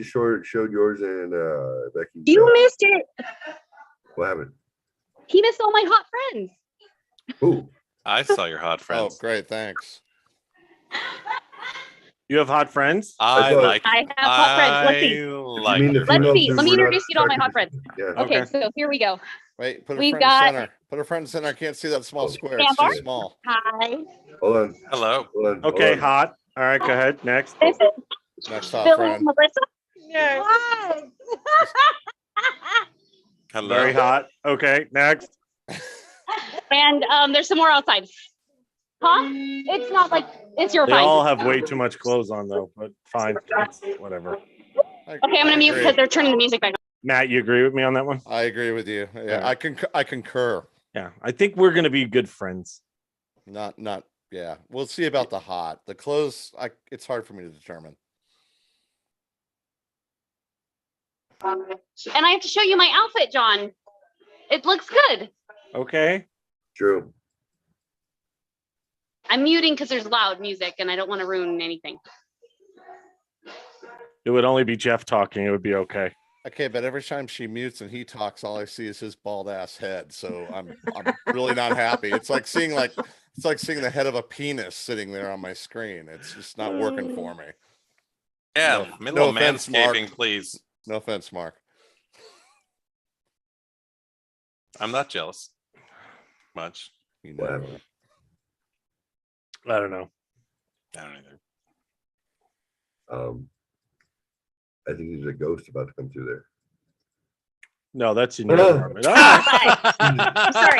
just showed yours and Becky. You missed it. What happened? He missed all my hot friends. Ooh. I saw your hot Oh, friends. great. Thanks. You have hot friends? I thought- like. I have hot friends. Let's see. You like. mean the Let's females see. who Let me were not introduce you to all my hot attracted to- Yeah. Okay, Okay. so here we go. Wait, put a We've friend got- center. Put a friend center. I can't see that small Oh. square. It's too Amber? small. Hi. Hold on. Hello. Hold on. Okay, hold on. hot. All right, go ahead. Next. This is Next hot Billy friend. and Melissa. Yes. Hello. Very hot. Okay, next. And there's some more outside. Huh? It's not like it's your They fine. all have way too much clothes on though, but fine. It's whatever. Okay, I'm gonna mute because they're turning the music back on. Matt, you agree with me on that one? I agree with you. Yeah, Alright. I concur. Yeah, I think we're gonna be good friends. Not. Yeah. We'll see about the hot. The clothes. It's hard for me to determine. And I have to show you my outfit, John. It looks good. Okay. True. I'm muting because there's loud music and I don't want to ruin anything. It would only be Jeff talking. It would be okay. Okay, but every time she mutes and he talks, all I see is his bald ass head. So I'm really not happy. It's like seeing the head of a penis sitting there on my screen. It's just not working for me. Yeah, No- middle no offense, Mark. manscaping, please. No offense, Mark. I'm not jealous. Much. You What know. happened? I don't know. I don't either. I think there's a ghost about to come through there. No, that's in your Oh. apartment. All right. I'm sorry.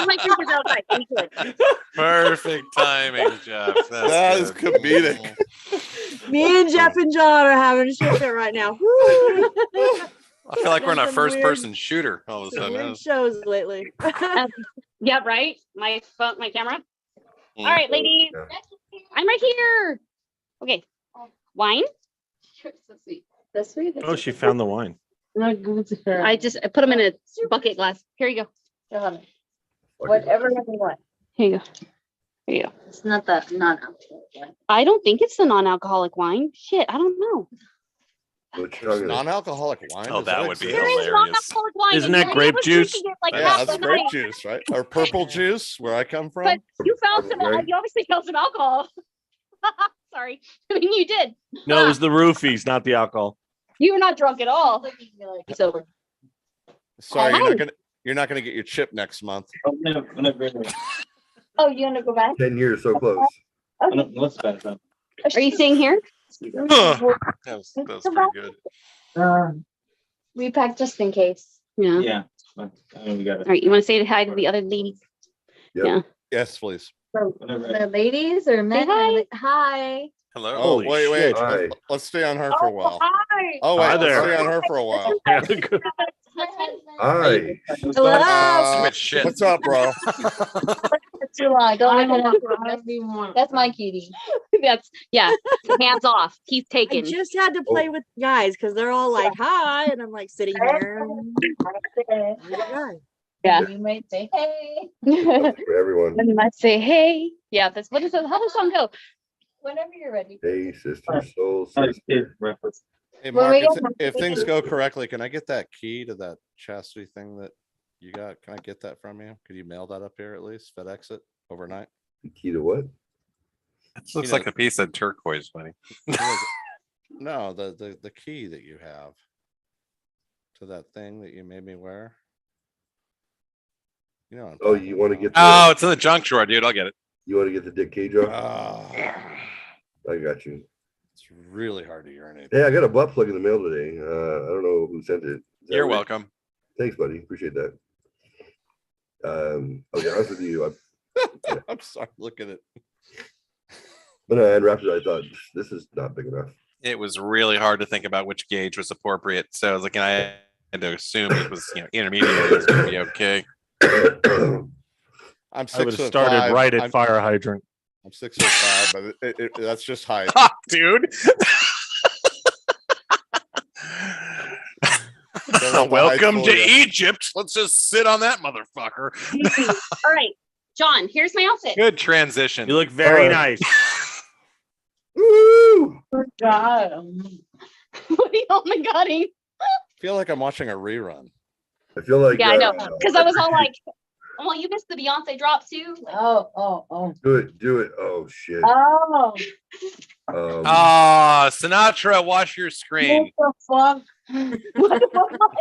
My creature's outside. Be good. Perfect timing, Jeff. That's That is good. comedic. Me and Jeff and John are having a shit fit right now. Woo. I feel like we're in a Some first weird- person shooter all of a Some sudden. weird shows lately. Yeah, right. My phone, my camera. Mm. All right, ladies. Yeah. I'm right here. Okay. Wine. This way. Oh, she found the wine. Not good to her. I put them in a bucket glass. Here you go. Whatever you want. Here you go. Here you go. It's not that non-alcoholic one. I don't think it's the non-alcoholic wine. Shit, I don't know. What you talking about? Non-alcoholic wine. Oh, Does that would be exist? There is hilarious. non-alcoholic wine. Isn't and that you grape were juice? drinking it like Yeah, half that's the grape night. juice, right? Or purple juice, where I come from. But you found some. Okay. You obviously found some alcohol. Sorry, I mean you did. No, it was the roofies, not the alcohol. You were not drunk at all. It's over. Sorry, Hi. you're not gonna get your chip next month. Oh, you want to go back? 10 years, so close. Are you staying here? That was pretty good. We packed just in case. Yeah. Yeah. We got All right. You want to say hi to the other ladies? Yep. Yeah. Yes, please. The ladies or men? hi. Hi. Hello. Oh, Holy wait. shit. Hi. Let's stay on her for a while. Hi. Oh, wait. Hi Let's there. stay on her for a while. Hi. Hello. Switch shit. What's up, bro? Too long. Don't I let him. That's my cutie. That's hands off. He's I taken. just had to play with guys because they're all like, hi. And I'm like sitting here. Yeah. You might say hey. For everyone. And I say hey. Yeah. That's what is it? How does the song go? Whenever you're ready. Hey, sister, soul sister. Hey, Well, Mark, we don't have if to- things go correctly, can I get that key to that chastity thing that you got? Can I get that from you? Could you mail that up here at least? FedEx it overnight? The key to what? This looks know- like a piece of turquoise, buddy. No, the key that you have to that thing that you made me wear. You know. what I'm Oh, talking you want to get Oh, the, it's in the junk drawer, dude. I'll get it. you want to get the Dick Cage off? about. I got you. It's It's really hard to urinate. Hey, I got a butt plug in the mail today. I don't know who sent it. Is that You're Rick? welcome. Thanks, buddy. Appreciate that. I'll be honest with you. I'm sorry, look at it. When I unwrapped it, I thought this is not big enough. It was really hard to think about which gauge was appropriate. So I was like, I had to assume it was, intermediate. It's gonna be okay. I'm I would 6'5". have started right at I'm fire hydrant. 6'5", but that's just height. Dude. Don't Welcome hide to for you. Egypt. Let's just sit on that motherfucker. All right, John, here's my outfit. Good transition. You look very Alright. nice. Woo! God. Oh my god, I feel like I'm watching a rerun. I feel like yeah, I know. Because I was all like, well, you missed the Beyonce drop too. Like, Oh. do it. Oh shit. Oh. Sinatra, wash your screen. What the fuck? what the fuck?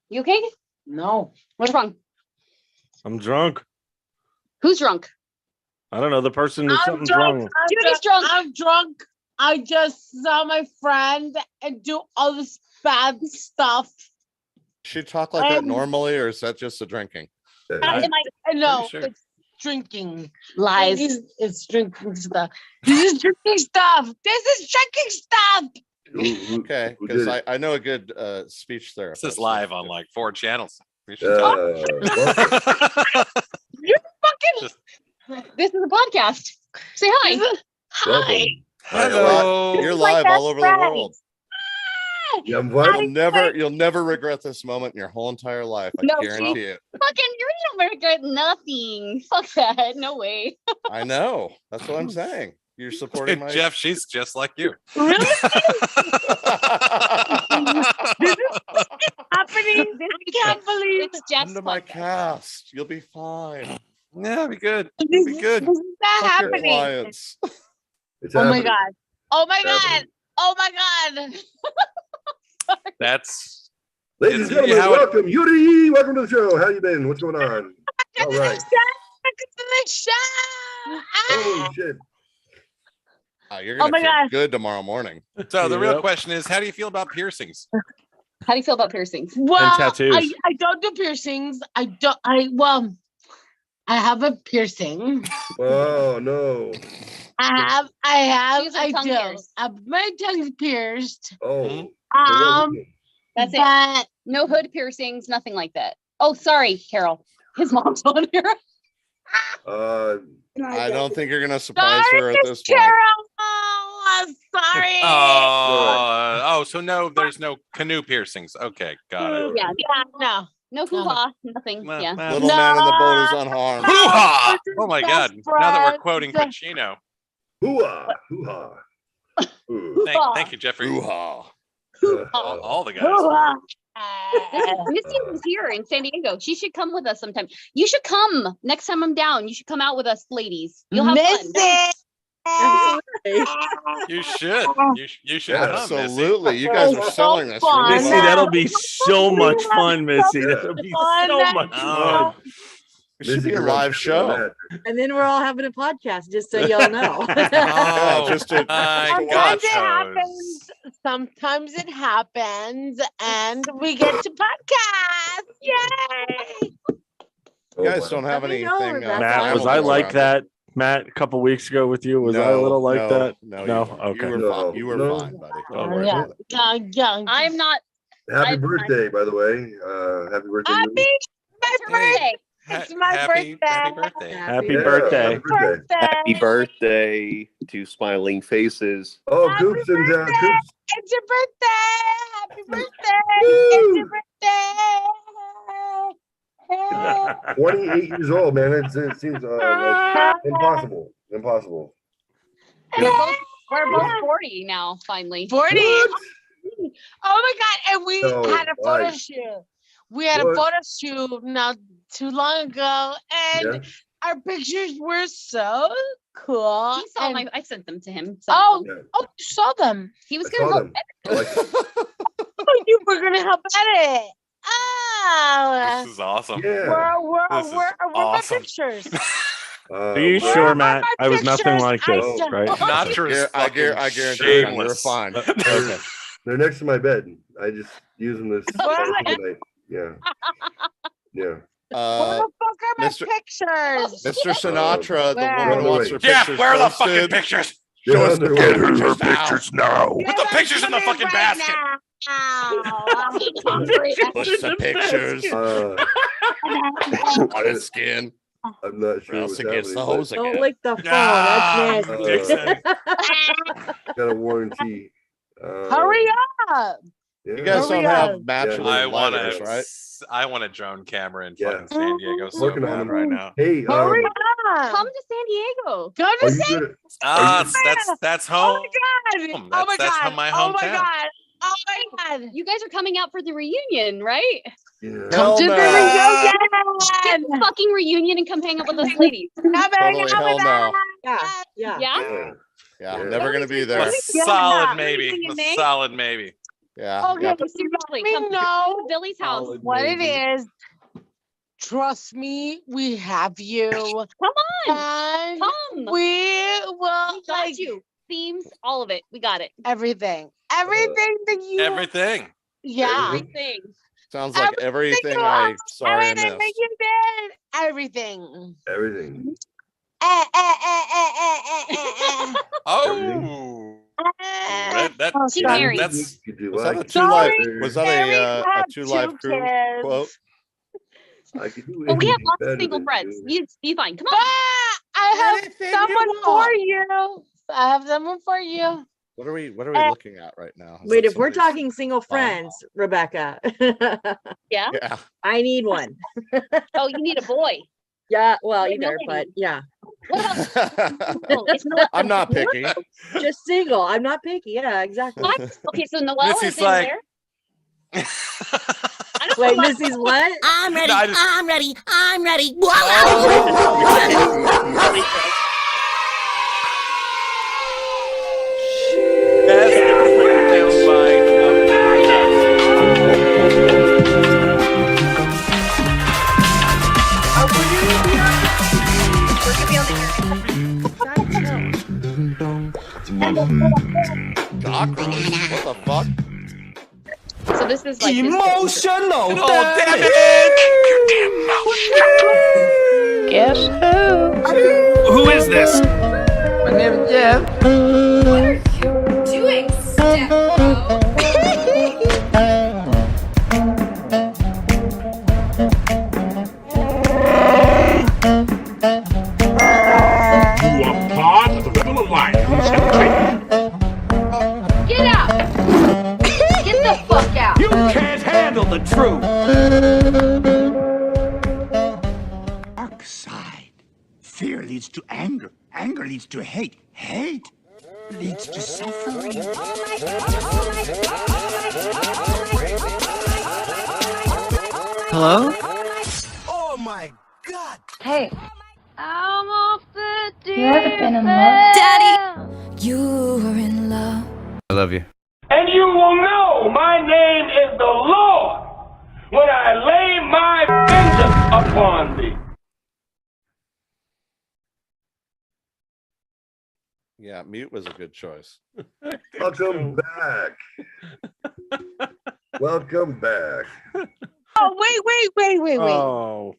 You okay? No. What's wrong? I'm drunk. Who's drunk? I don't know. The person that I'm something's drunk. wrong. Judy's drunk. I'm drunk. I just saw my friend and do all this bad stuff. She talk like that normally, or is that just the drinking? Am I No, sure. it's drinking. lies? It's drinking stuff. This is drinking stuff. This is drinking stuff. Okay, who because did it? I know a good speech therapist. This is live on like 4 channels. We should talk. You're fucking. This is a podcast. Say hi. Hi. Hello. You're my live best all over friend. the world. Yeah, I'm what? You'll never regret this moment in your whole entire life. I No, guarantee it. Fucking, you don't regret nothing. Fuck that. No way. I know. That's what I'm saying. You're supporting my Jeff, she's just like you. Really? This is happening. I can't believe It's Jeff's Come to my podcast. cast. You'll be fine. Yeah, be good. this Be good. This is not Fuck your happening. clients. It's Oh my happening. god. Oh my It's god. happening. Oh my god. That's Ladies and It's gentlemen, how it- welcome. Yuri, welcome to the show. How you been? What's going on? All right. Oh shit. You're Oh gonna my feel God. good tomorrow morning. so the real Yep. question is, how do you feel about piercings? How do you feel about piercings? Well, tattoos. I don't do piercings. I have a piercing. Oh no. She's a I tongue do. pierced. My tongue's pierced. Oh. That's it. But No hood piercings, nothing like that. Oh, sorry, Carol. His mom's on here. I don't think you're gonna surprise sorry, her at Miss this point. Carol. Oh, I'm sorry. So no, there's no canoe piercings. Okay, got it. Yeah, No. no hoo-ha, nothing. Well, Yeah. well. Little man in the boat is unharmed. Hoo-ha! Oh my Best god! Now that we're friends. quoting Pacino, Hoo-ah, hoo-ha. Ooh. thank you, Jeffrey. Hoo-ha. All the guys. Missy was here in San Diego. She should come with us sometime. You should come next time I'm down. You should come out with us, ladies. You'll have fun. You should. You should come, Missy. Absolutely. You guys are selling this. fun. really Missy, well. that'll be so much fun, Missy. Yeah. That'll be Fun. so much Oh. fun. It should be a live show. And then we're all having a podcast, just so y'all know. Oh, just to- my Sometimes gosh. it happens. Sometimes it happens, and we get to podcast. Yay! You guys don't have Let me anything. know, Matt, was I like that? Matt, a couple weeks ago with you, was I a little like that? No, No? you weren't. Okay. You were No, fine. You were no. fine, buddy. Oh, Don't worry Yeah. about it. Young. I'm not. Happy I'm- birthday, by the way. Happy birthday. Happy Lou. my It's her birthday. birthday. It's my Happy birthday. birthday. Happy Yeah, birthday. happy birthday. Happy birthday to Smiling Faces. Oh, Happy Coops and birthday. Coops. It's your birthday. Happy birthday. Woo. It's your birthday. 28 years old, man. It seems like impossible. Impossible. We're both 40 now, finally. 40. What? Oh my god! And we No, had a photo why? shoot. We had a What? photo shoot not too long ago, and Yeah. our pictures were so cool. He saw and- I sent them to him. Oh, Yeah. oh, you saw them. He was I gonna saw help. them. I like them. Oh, you were gonna help edit it. Oh, This is awesome. Yeah. where This is are my awesome. pictures? Are you well, sure, Matt? I was nothing pictures? like this, Oh, right? Sinatra I guarantee you, you're shameless. fine. They're, they're next to my bed. I just use them this night. Yeah. Yeah. Where the fuck are my Mr. pictures? Mr. Sinatra, the Where? woman wants her Yeah, pictures where are the fucking posted. pictures? Show us the Get her pictures now. Put the pictures in the fucking basket. I'm hungry. Push the pictures on his skin. I'm not Or sure else what's it gets the happening. hose Don't again. lick the phone. Ah, That's nasty. Dixon. but got a warranty. Hurry up. Yeah. You guys don't Hurry have up. matching I want lighters, right? I want a drone camera in Yeah. fucking San Diego so Working on bad them right now. Hey, Hurry up. Come to San Diego. Go are to you San good? Ah, that's Oh home. my god. Oh my That's god. my Oh my hometown. god. Oh my god. You guys are coming out for the reunion, right? Yeah. Hell to the no. Get reunion. the fucking reunion and come hang out with us ladies. Come hang Totally out hell with no. us. Yeah, yeah. Yeah? Yeah. Yeah, Yeah. never gonna be A there. solid maybe. Reunion, A Nate. solid maybe. Yeah. Okay, yeah. so Seriously, let me come to know Billy's house. Solid what it maybe. is. Trust me, we have you. Come on. And Come. we will We got like you. Themes, all of it. We got it. everything. Everything that you Everything. yeah. Everything. Sounds like everything you I want, sorry I everything that missed. you did. Everything. Everything. Oh. That, Oh, She sorry. married. that's Could you Was that a like two live? Sorry, Was that Mary, a have two live two crew kids. quote? I could do But we have anything lots of better single than friends. you. You'd be fine. Come on. Ah, I have Anything you someone for want. you. I have someone for you. What are we Uh, looking at right now? Is Wait, that if we're somebody's- talking single friends, Rebecca, Yeah. Yeah. I need one. Oh, you need a boy. Yeah, well, Wait, no, either, but lady. yeah, What about? Oh, it's not. I'm not picky. just single. I'm not picky. Yeah, exactly. What? Okay, so Noelle Missy's is in like- there. I don't Wait, know why- Missy's what? I'm ready. No, I just- I'm ready. I'm ready. Best soundbite of the Cockroach? What the fuck? So this is like his- Emotional. Oh, damn it! Guess who? Who is this? My name is Jeff. Doing You are part of the Rebel Alliance. Get out! Get the fuck out! You can't handle the truth. Dark side. Fear leads to anger. Anger leads to hate. Hate leads to suffering. Hello? Oh my God. Hey, I'm off the you ever been in love? Daddy, you were in love. I love you. And you will know my name is the Lord when I lay my vengeance upon thee. Yeah, mute was a good choice. Welcome back. Welcome back. Oh, wait. Oh,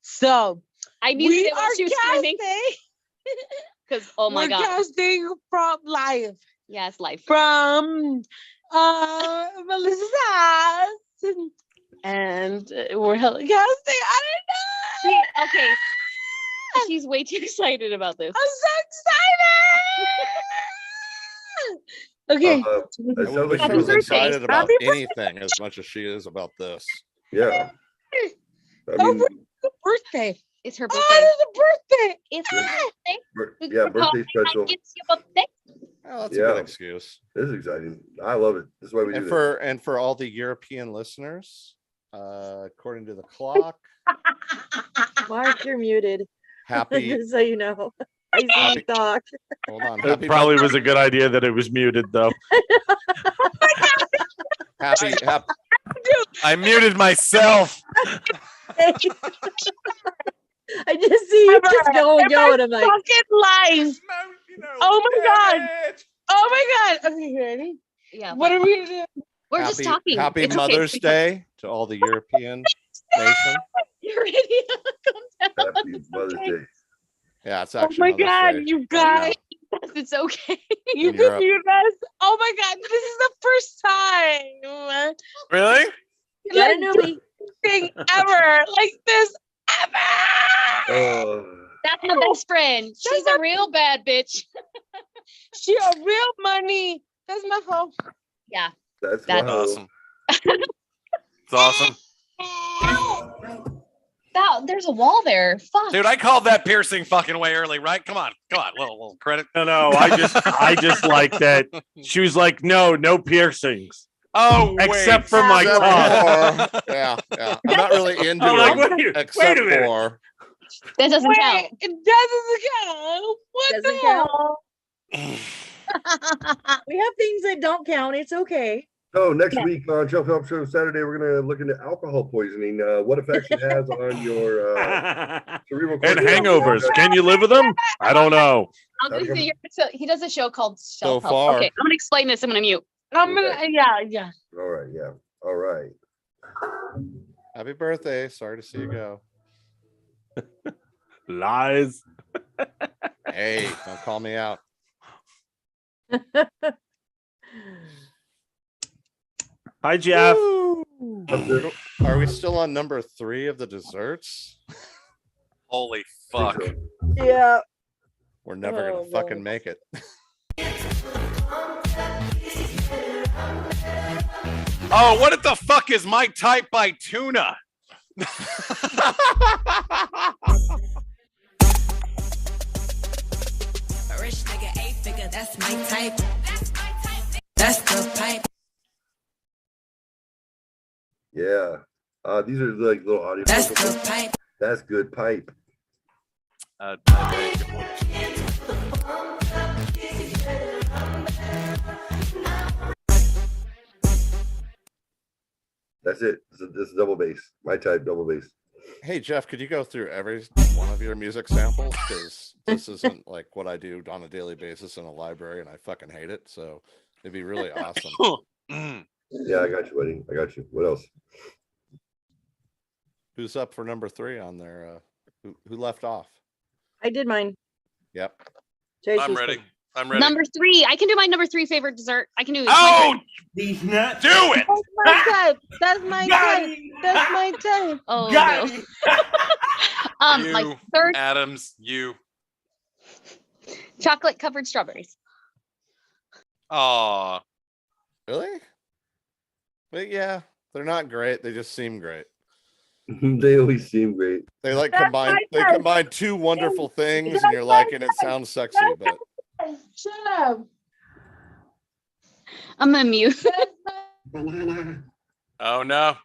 So I muted we it while are she was screaming. casting. Because oh my We're god. casting from live Yeah, it's life. from Melissa's house, and we're casting. I don't know. Okay. She's way too excited about this. I'm so excited. Okay. It I sounds wish like she was birthday. excited about Happy birthday. anything as much as she is about this. yeah. I Oh, mean, the birthday. It's her Oh, birthday. it's a birthday. It's her birthday. yeah, birthday special. It's your birthday. Oh, that's a Yeah. good excuse. This is exciting. I love it. This is why we do And for all the European listeners, according to the clock, Mark, you're muted. happy. Just so you know. I see you Happy- talk. Hold on. it Happy probably was a good idea that it was muted, though. I muted myself. I just see you just go and go, and I'm like, fucking life. Oh my god. Oh my god. Okay, you ready? Yeah. What are we gonna do? We're just talking. Happy It's okay. Mother's Day to all the European nations. You're ready. Calm down. Happy Mother's Day. Yeah, it's Oh actually. my Mother's god, Day you right guys. It's okay. You In can Europe. do this. Oh my god, this is the first time. Really? got a newbie. Thing ever like this ever. That's my best friend. She's a real bad bitch. She a real money. That's my hoe. Yeah. That's That's awesome. It's awesome. There's a wall there. Fuck. Dude, I called that piercing fucking way early, right? Come on, little credit. No, I just like that. She was like, no piercings. Oh, except for my Except tongue. for- yeah. I'm not really into I'm like, them, wait except a minute. for That doesn't count. It doesn't count. What Doesn't the count. hell? We have things that don't count. It's okay. So next week on Shelf Help Show Saturday, we're gonna look into alcohol poisoning, what effects it has on your cerebral And cortex. hangovers. Can you live with them? I don't know. I'll go through so he does a show called Shelf Help. far. Okay, I'm gonna explain this. I'm gonna mute. I'm gonna yeah. All right, yeah. All right. happy birthday. Sorry to see you go. Lies. Hey, don't call me out. Hi, Jeff. Are we still on number 3 of the desserts? Holy fuck. Yeah. We're never Oh, gonna fucking make it. Oh, what the fuck is my type by tuna? Rich nigga, 8-figure, that's my type. That's the pipe. Yeah. These are like little audio. That's the pipe. That's good pipe. That's it. This is double bass. My type double bass. Hey Jeff, could you go through every one of your music samples? Because this isn't like what I do on a daily basis in a library, and I fucking hate it. So it'd be really awesome. Yeah, I got you, buddy. I got you. What else? Who's up for number 3 on there? Who left off? I did mine. Yep. I'm ready. I'm ready. Number 3. I can do my number 3 favorite dessert. I can do it. Oh, these nuts. Do it. That's my type. That's my type. That's my type. Oh Got no. You, my third Adams, you. chocolate covered strawberries. Aw. Really? But yeah, they're not great. They just seem great. They always seem great. They like That's combine. my They type. combine 2 wonderful things, That's and you're my like, and it type. sounds sexy, but Shut up. I'm gonna mute. Oh no.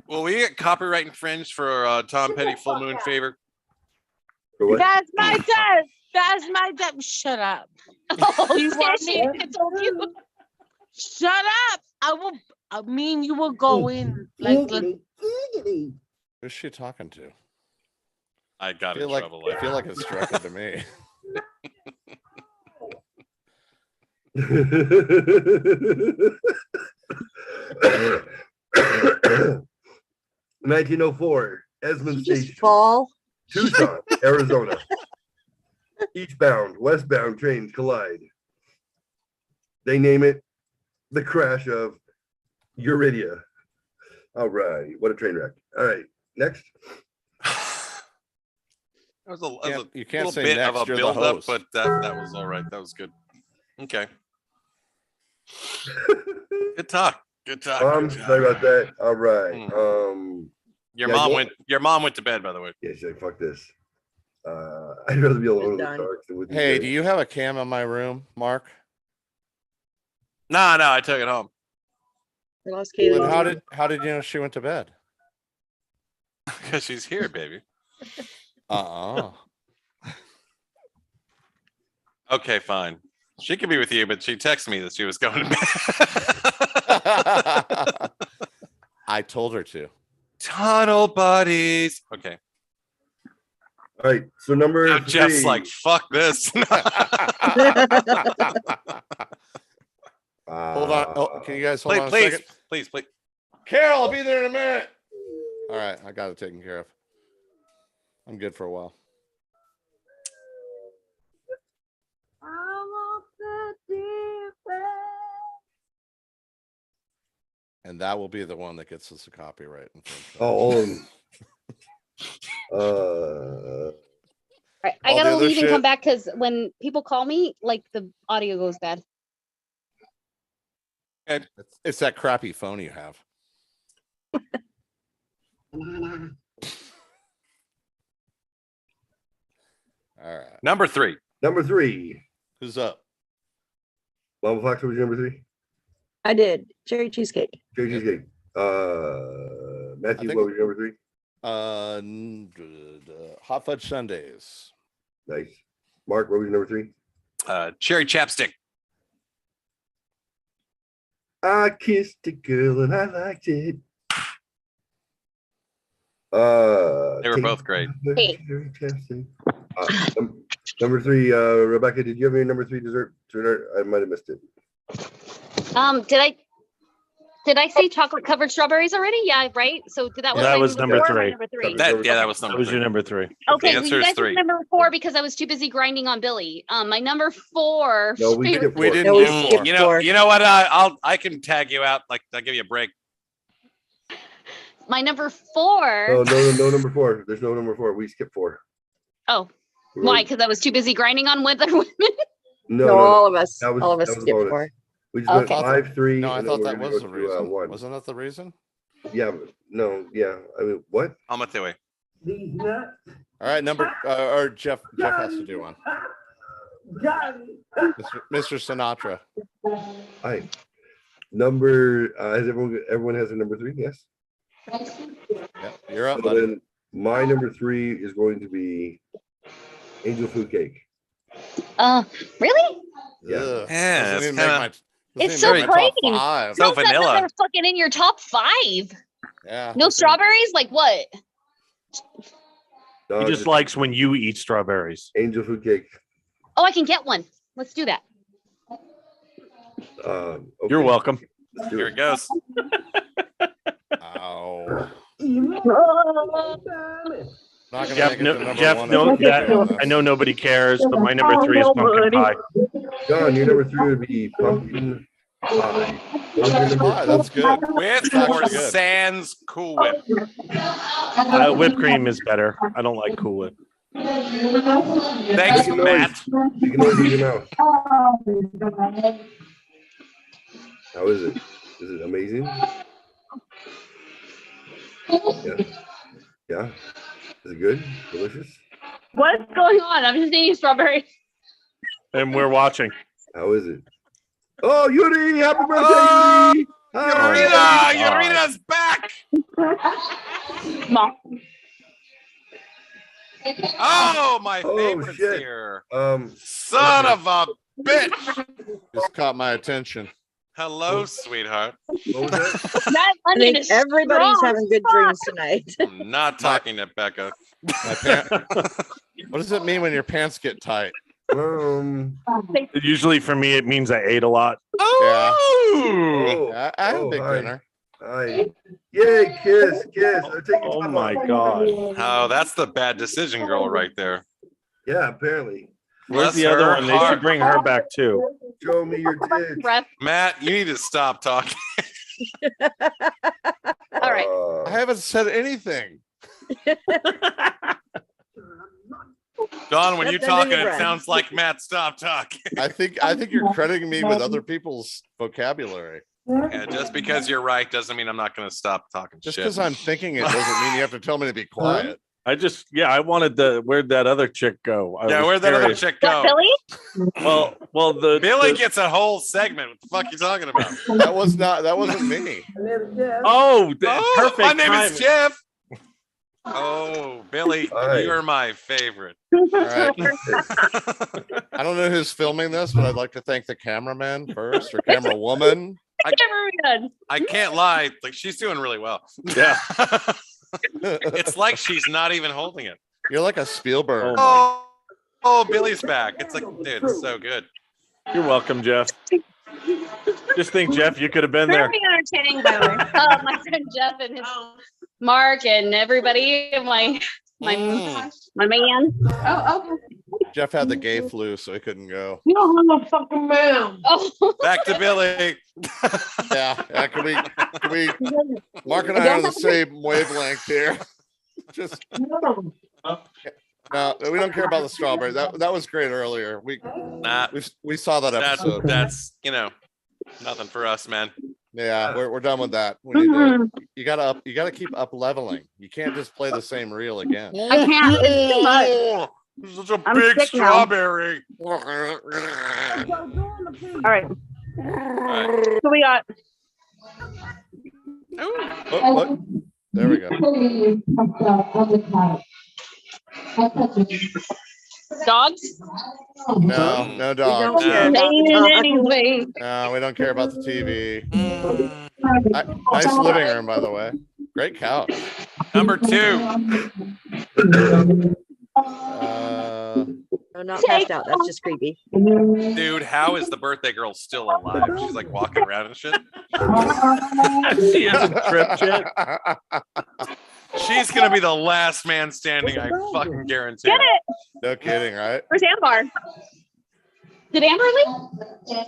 Will we get copyright infringed for Tom Petty Full Moon Favor? For what? That's my type. That's my type. Shut up. Oh, You want me? I told you. Shut up. I mean, you will go in like. who's she talking to? I got I in feel like trouble. I feel like it's directed to me. 1904, Esmond Just Station, fall. Tucson, Arizona. Eastbound, westbound trains collide. They name it the crash of Euridia. All right, what a train wreck. All right, next. That was a, You can't little say bit next. of a You're the build up, host. but that was all right. That was good. Okay. Good talk. Good talk. Good talk. Sorry about that. All right. Your yeah, mom go- went. Your mom went to bed, by the way. Yeah, she's like, fuck this. I'd rather be alone in the Done. dark than with you Hey, guys. do you have a cam in my room, Mark? No, I took it home. I lost Then Kaylee. how did you know she went to bed? Because she's here, baby. Okay, fine. She could be with you, but she texted me that she was going to bed. I told her to. Tunnel buddies. Okay. All right. So number Now Jeff's 3. like, fuck this. Hold on. Oh, can you guys hold on a please, second? please. Carol, I'll be there in a minute. All right, I got it taken care of. I'm good for a while. And that will be the one that gets us a copyright infringement. Right, I All the gotta other leave and shit- come back because when people call me, like the audio goes bad. It's that crappy phone you have. All right. Number 3. Number 3. Who's up? Lava Fox, what was your number 3? I did cherry cheesecake. Cherry cheesecake. Matthew, think- what was your number 3? Hot fudge sundaes. Nice. Mark, what was your number 3? Cherry chapstick. I kissed a girl and I liked it. They were both great. Number 3, Rebecca, did you have any number 3 dessert? I might have missed it. Did I say chocolate covered strawberries already? Yeah, right. So that was That my was number four or 3. number 3. That was number That was 3. your number 3. Okay, The so answer you is guys 3. did number 4 because I was too busy grinding on Billy. My number 4. No, we skipped We 4. didn't No, we do skipped four. You know what? I can tag you out. Like, I'll give you a break. My number 4. No, number 4. There's no number 4. We skipped 4. Oh, why? Because I was too busy grinding on other women. No, all of us. That was- all of us that was skipped bonus. 4. We just went Okay. 5, 3. No, I and then thought we're that gonna was go the to, reason. 1. Wasn't that the reason? Yeah, but no, yeah. I mean, what? I'm at the way. All right, or Jeff has to do one. Mr. Sinatra. Hi. Number, has everyone has a number 3? Yes. Yeah, you're up, So buddy. then my number 3 is going to be angel food cake. Really? Yeah. Ugh, Yeah, doesn't it's even make kinda- my- doesn't It's even so make my top plain. 5. So No, that vanilla. they're fucking in your top 5. Yeah. No strawberries? Like what? No, He just likes when you eat strawberries. angel food cake. Oh, I can get one. Let's do that. Okay. You're welcome. Let's do Here it. it goes. Ow. Not gonna Jeff, make it to number Jeff, 1 no, if you keep doing I this. know nobody cares, but my number 3 is pumpkin pie. John, your number 3 would be pumpkin pie. What was your number Pie, that's good. With It's or actually good. sans Cool Whip. Whipped cream is better. I don't like Cool Whip. Thanks, Make a noise. Matt. You can noise in your mouth. How is it? Is it amazing? Yeah. Yeah. Is it good? Delicious? What's going on? I'm just eating strawberries. And we're watching. How is it? Oh, Yuri! Happy birthday, Oh, Yuri! Hi. Yurina's back. Mom. Oh, my Oh, favorites shit. here. Okay. Son of a bitch. Just caught my attention. Hello, sweetheart. What was that? That I onion think is everybody's strong. having good dreams tonight. I'm not talking to Becca. My pant- What does it mean when your pants get tight? Usually for me, it means I ate a lot. Oh, Yeah, I had a big hi. dinner. Hi. Yay, kiss. I'm taking Oh time my off. God. Oh, that's the bad decision girl right there. Yeah, apparently. Where's Bless the other her one? They heart. should bring her back too. Show me your tits. Breath. Matt, you need to stop talking. All right. I haven't said anything. Don, when Yep, you that's in talking, your it breath. sounds like Matt, stop talking. I think you're crediting me with other people's vocabulary. Yeah, just because you're right doesn't mean I'm not going to stop talking Just shit. because I'm thinking it doesn't mean you have to tell me to be quiet. I wanted where'd that other chick go? I Yeah, was where'd that other curious. chick What, go? Billy? Well, Billy the- gets a whole segment. What the fuck you talking about? That wasn't me. Oh, perfect. my name timing. is Jeff. Oh, Billy, Hi. you're my favorite. All right. I don't know who's filming this, but I'd like to thank the cameraman first, or camera woman. Cameraman. I can't lie, like she's doing really well. Yeah. It's like she's not even holding it. You're like a Spielberg. Oh, Billy's back. It's like, dude, it's so good. You're welcome, Jeff. Just think, Jeff, you could have been there. Very entertaining, by the way. My friend Jeff and his Mark and everybody, my man. Oh, Jeff had the gay flu, so he couldn't go. You don't have a fucking man. oh. Back to Billy. Yeah. Can we? Mark and I are on the same wavelength here. Just no, we don't care about the strawberry. That was great earlier. We saw that episode. That's nothing for us, man. Yeah, we're done with that. We need to, you gotta keep up leveling. You can't just play the same reel again. I can't. It's too much. Such a I'm big sick now. strawberry. All right. So we got. Oh, look. There we go. Dogs? No dogs. Anyway. No, we don't care about the TV. Nice living room, by the way. Great couch. Number 2. No, not passed out. That's just creepy. Dude, how is the birthday girl still alive? She's like walking around and shit. She hasn't tripped yet. She's gonna be the last man standing, I fucking guarantee. Get it. No kidding, right? Where's Ambar? Did Amber leave? Yeah.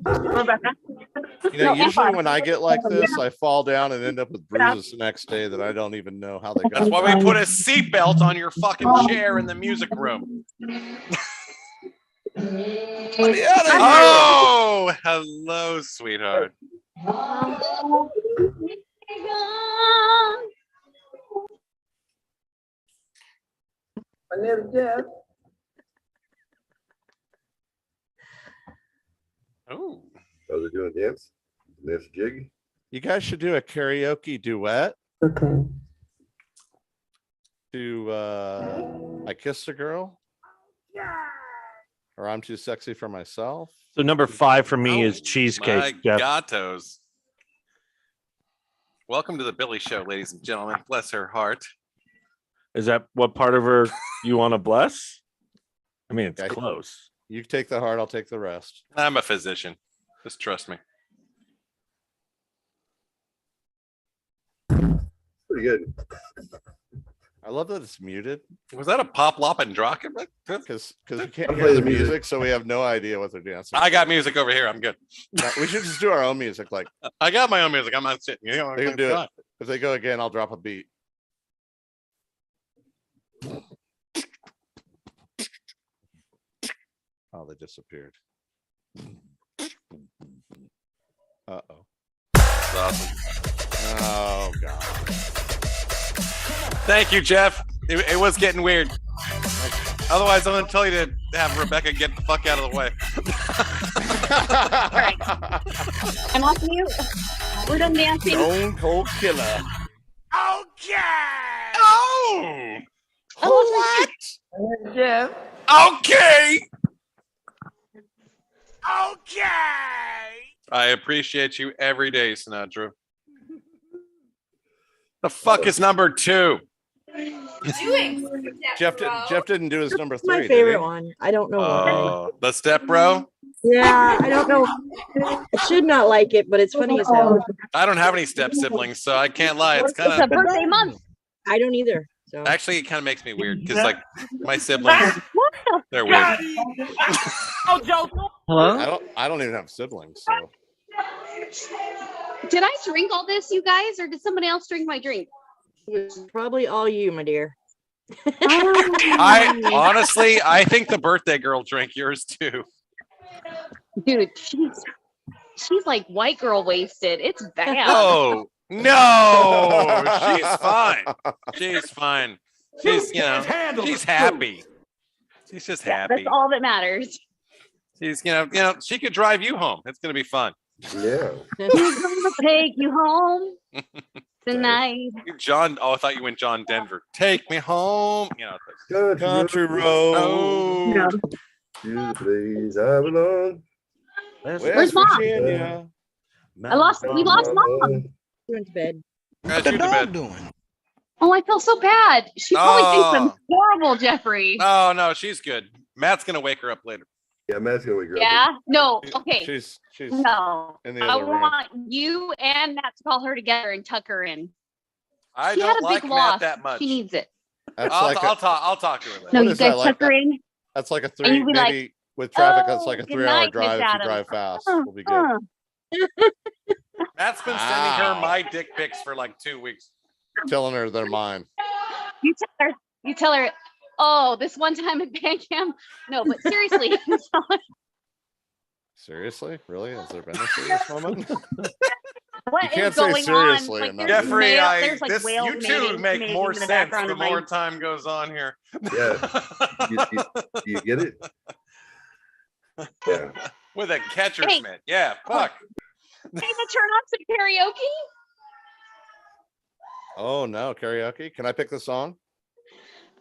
Rebecca. Usually when I get like this, I fall down and end up with bruises the next day that I don't even know how they got. That's why we put a seatbelt on your fucking chair in the music room. Oh, hello, sweetheart. My name is Jeff. Oh. Are they doing dance? Dance jig? You guys should do a karaoke duet. Okay. To I Kissed a Girl. Or I'm Too Sexy for Myself. So number 5 for me is cheesecake. My Jeff. gatos. Welcome to the Billy Show, ladies and gentlemen. Bless her heart. Is that what part of her you want to bless? I mean, it's Okay. close. You take the heart, I'll take the rest. I'm a physician. Just trust me. Pretty good. I love that it's muted. Was that a pop lop and drop? Because you can't hear the music, so we have no idea what they're dancing. I got music over here. I'm good. We should just do our own music. Like I got my own music. I'm not sitting. You know, they can do it. If they go again, I'll drop a beat. Oh, they disappeared. Uh-oh. That's awesome. Oh, God. Thank you, Jeff. It was getting weird. Otherwise, I'm going to tell you to have Rebecca get the fuck out of the way. All right. I'm off mute. We're done dancing. Stone Cold Killer. Okay. Oh. What? Jeff. Okay. I appreciate you every day, Sinatra. The fuck is number 2? Jeff didn't do his number 3. My favorite one. I don't know why. Oh, the step bro. Yeah, I don't know. I should not like it, but it's funny as hell. I don't have any step siblings, so I can't lie. It's kind It's a of birthday month. I don't either. So actually it kind of makes me weird because like my siblings, they're weird. Oh, Joe. Hello? I don't even have siblings, so Did I drink all this, you guys, or did somebody else drink my drink? it's probably all you, my dear. I honestly, I think the birthday girl drank yours too. Dude, she's like white girl wasted. It's bad. Oh no, she's fine. She's fine. She's she's happy. She's just happy. That's all that matters. She's she could drive you home. It's gonna be fun. Yeah. Who's gonna take you home tonight? John, oh, I thought you went John Denver. Take me home. Country road. Oh. No. To the place I belong. Where's Mom? Virginia. We lost Mom. She went to bed. Guys, the shoot the dog bed. doing? Oh, I feel so bad. She probably thinks I'm Oh. horrible, Jeffrey. Oh no, she's good. Matt's gonna wake her up later. Yeah, Matt's gonna wake her up. Yeah. No. Okay. She's No. in the I other room. want you and Matt to call her together and tuck her in. I She had don't a like big Matt loss. that much. She needs it. That's I'll, like I'll talk. I'll talk to her later. No, What you is that, guys like tuck her in. that's like a And three, you'd be like, maybe with traffic, that's like a "Oh, good 3-hour night, Miss drive if you Adams." drive fast. We'll be good. Matt's been sending her Wow. my dick pics for like 2 weeks. Telling her they're mine. You tell her, oh, this one time at Bandcamp. No, but seriously, you tell her, Seriously? Really? Has there been a serious moment? what You is can't say going seriously on? and not there's Jeffrey, male- there's, like, this whales you two mating- make mating more in the sense background the of my- more time goes on here. Yeah. You get it? Yeah. With a catcher's Hey. mitt. Yeah, fuck. Need to turn on some karaoke? Oh no, karaoke. Can I pick the song?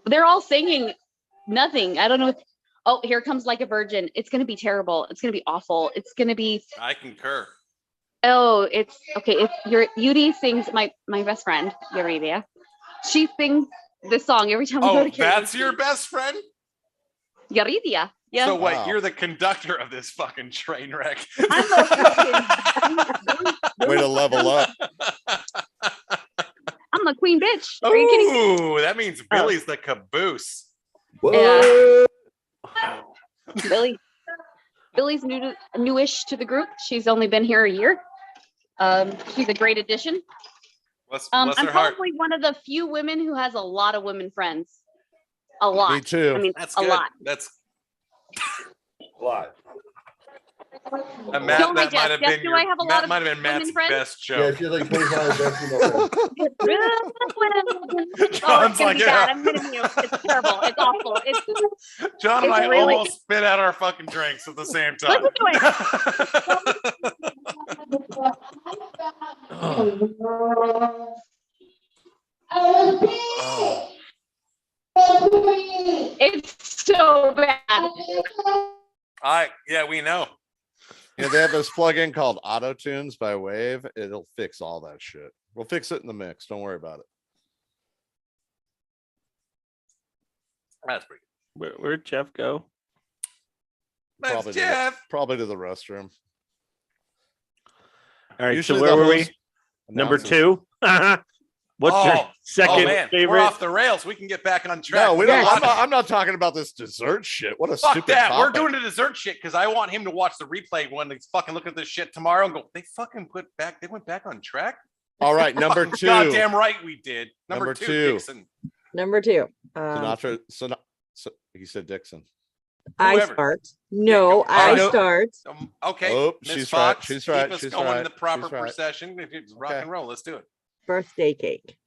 They're all singing nothing. I don't know. Oh, here comes Like a Virgin. It's gonna be terrible. It's gonna be awful. It's gonna be. I concur. Oh, it's okay. It's your Yudi sings my best friend Eurabia. She sings this song every time we go Oh, to karaoke. that's your best friend? Eurabia. Yeah. So what? Wow. You're the conductor of this fucking train wreck. I'm the Way to level up. I'm the queen bitch. Are you kidding me? Ooh, that means Billy's the caboose. Whoa. Billy's newish to the group. She's only been here a year. She's a great addition. Bless I'm her heart. probably one of the few women who has a lot of women friends. A lot. Me too. I mean, That's a good. lot. That's A lot. Matt, Don't I, that might Jeff? have Jeff, been do your, I have a lot that of might have been women Matt's friends? best Yeah, joke. she has like 25 best female friends. Oh, it's John's gonna like, be yeah. bad. I'm gonna mute. It's terrible. It's awful. It's John and It's I really- almost spit out our fucking drinks at the same time. Oh. it's so bad. Yeah, we know. Yeah, they have this plugin called Auto Tunes by Wave. It'll fix all that shit. We'll fix it in the mix. Don't worry about it. That's pretty Where'd Jeff go? good. Probably That's to, Jeff. probably to the restroom. All right, Usually so where the were we? host Number announces- 2. What's your Oh second man, favorite? we're off the rails. We can get back on track. No, we don't. Yes. I'm not talking about this dessert shit. What a Fuck stupid that. We're topic. doing the dessert shit because I want him to watch the replay when he's fucking look at this shit tomorrow and go, they fucking they went back on track. All right, number Fucking 2. Goddamn right we did. Number Number two, two. Dixon. Number 2. Sinatra. So he said Dixon. I Whoever. start. No, I know. start. Okay. Oh, Miss she's Fox, right. She's keep right. us She's going right. in the proper She's right. procession. If it's rock Okay. and roll, let's do it. Birthday cake.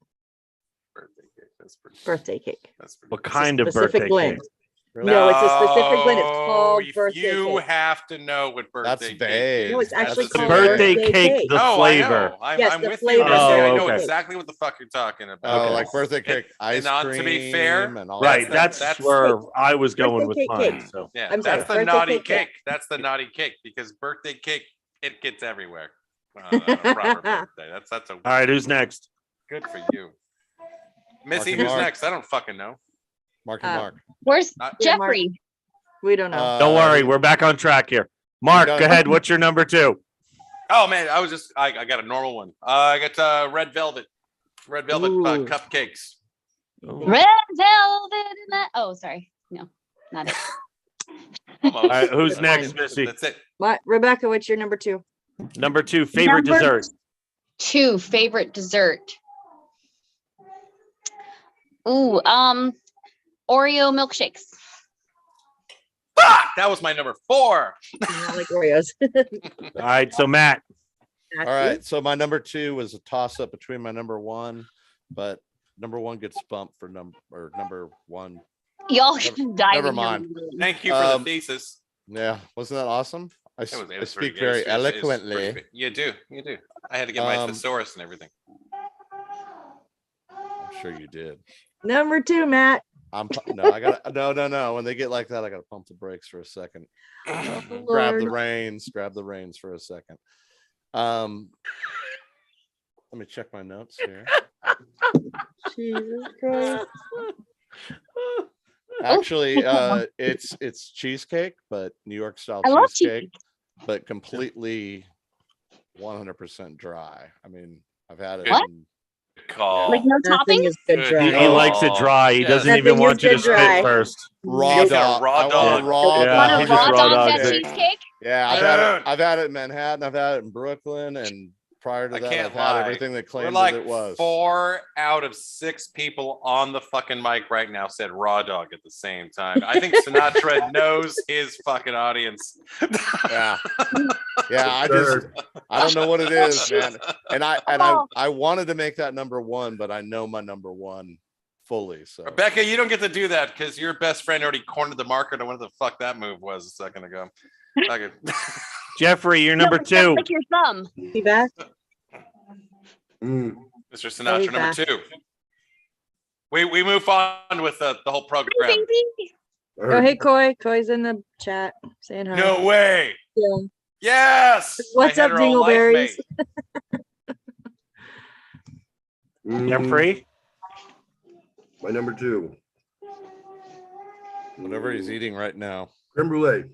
Birthday cake. That's pretty. Birthday cake. That's pretty. What good. kind of Specific birthday blend. cake? Really? No, it's a specific blend. It's called if birthday you cake. have to know what birthday That's cake vague. is. No, it's That's actually a called super- Birthday birthday cake, cake. the Oh, flavor. I know. I'm, Yes, I'm the with flavor you. is I very know good. exactly what the fuck you're talking Oh, about. Okay. like birthday cake, ice and cream. to be fair, and all Right, that. that's where I was going Birthday with cake mine. cake. So Yeah, I'm sorry, that's the birthday naughty cake cake. cake. That's the naughty cake because birthday cake, it gets everywhere. Proper birthday. That's a all right, who's next? good for you. Missy, and who's Mark. next? I don't fucking know. Mark and Mark. Where's Not- Yeah, Mark. Jeffrey? We don't know. Don't worry, we're back on track here. Mark, got go it. ahead. What's your number 2? Oh man, I got a normal one. I got red velvet Ooh. cupcakes. Red velvet. In that. Oh, sorry. No, not it. Almost. All right, who's That's next, it. Missy? That's it. Rebecca, what's your number 2? Number 2, favorite Number- dessert. 2 favorite dessert. Ooh, Oreo milkshakes. Fuck! That was my number 4. I like Oreos. All right, so Matt. All right. So my number 2 was a toss up between my number 1, but number 1 gets bumped for number 1. Y'all Never- can dive never in your mind. room. Thank you for the thesis. Yeah. Wasn't that awesome? I It was speak pretty good. very It's pretty eloquently. good. You do. I had to get my Um, thesaurus and everything. I'm sure you did. Number 2, Matt. I got no. When they get like that, I gotta pump the brakes for a second. Grab the Lord. reins for a second. Let me check my notes here. Jesus Christ. Actually, it's cheesecake, but New York style I love cheesecake, but completely 100% dry. I mean, I've had it. What? in- Call. Like no Nothing toppings? is good Good dry. He likes it dry. He Yes. doesn't Nothing even is want you to good spit dry. first. raw He's a dog. raw I want dog. a raw Yeah, Want dog. a he just raw raw dog dogs that it. cheesecake? Yeah, Dude. I've had it in Manhattan. I've had it in Brooklyn, and prior to I that, can't I've had lie. everything that We're claimed like that it was. 4 out of 6 people on the fucking mic right now said raw dog at the same time. I think Sinatra knows his fucking audience. Yeah, yeah. I don't know what it is, man. And I wanted to make that number one, but I know my number one fully. So Rebecca, you don't get to do that because your best friend already cornered the market on what the fuck that move was a second ago. Fuck it. Jeffrey, you're number No, it's 2. like your thumb. Be back. Mm. Mr. he's Sinatra, number back. 2. We move on with the whole program. Baby. Oh, hey, Coy. Coy's in the chat saying hi. No way. Yeah. Yes. What's my up, hetero life Dingleberries? mate. Jeffrey. My number 2. whatever he's eating right now. Creme brulee.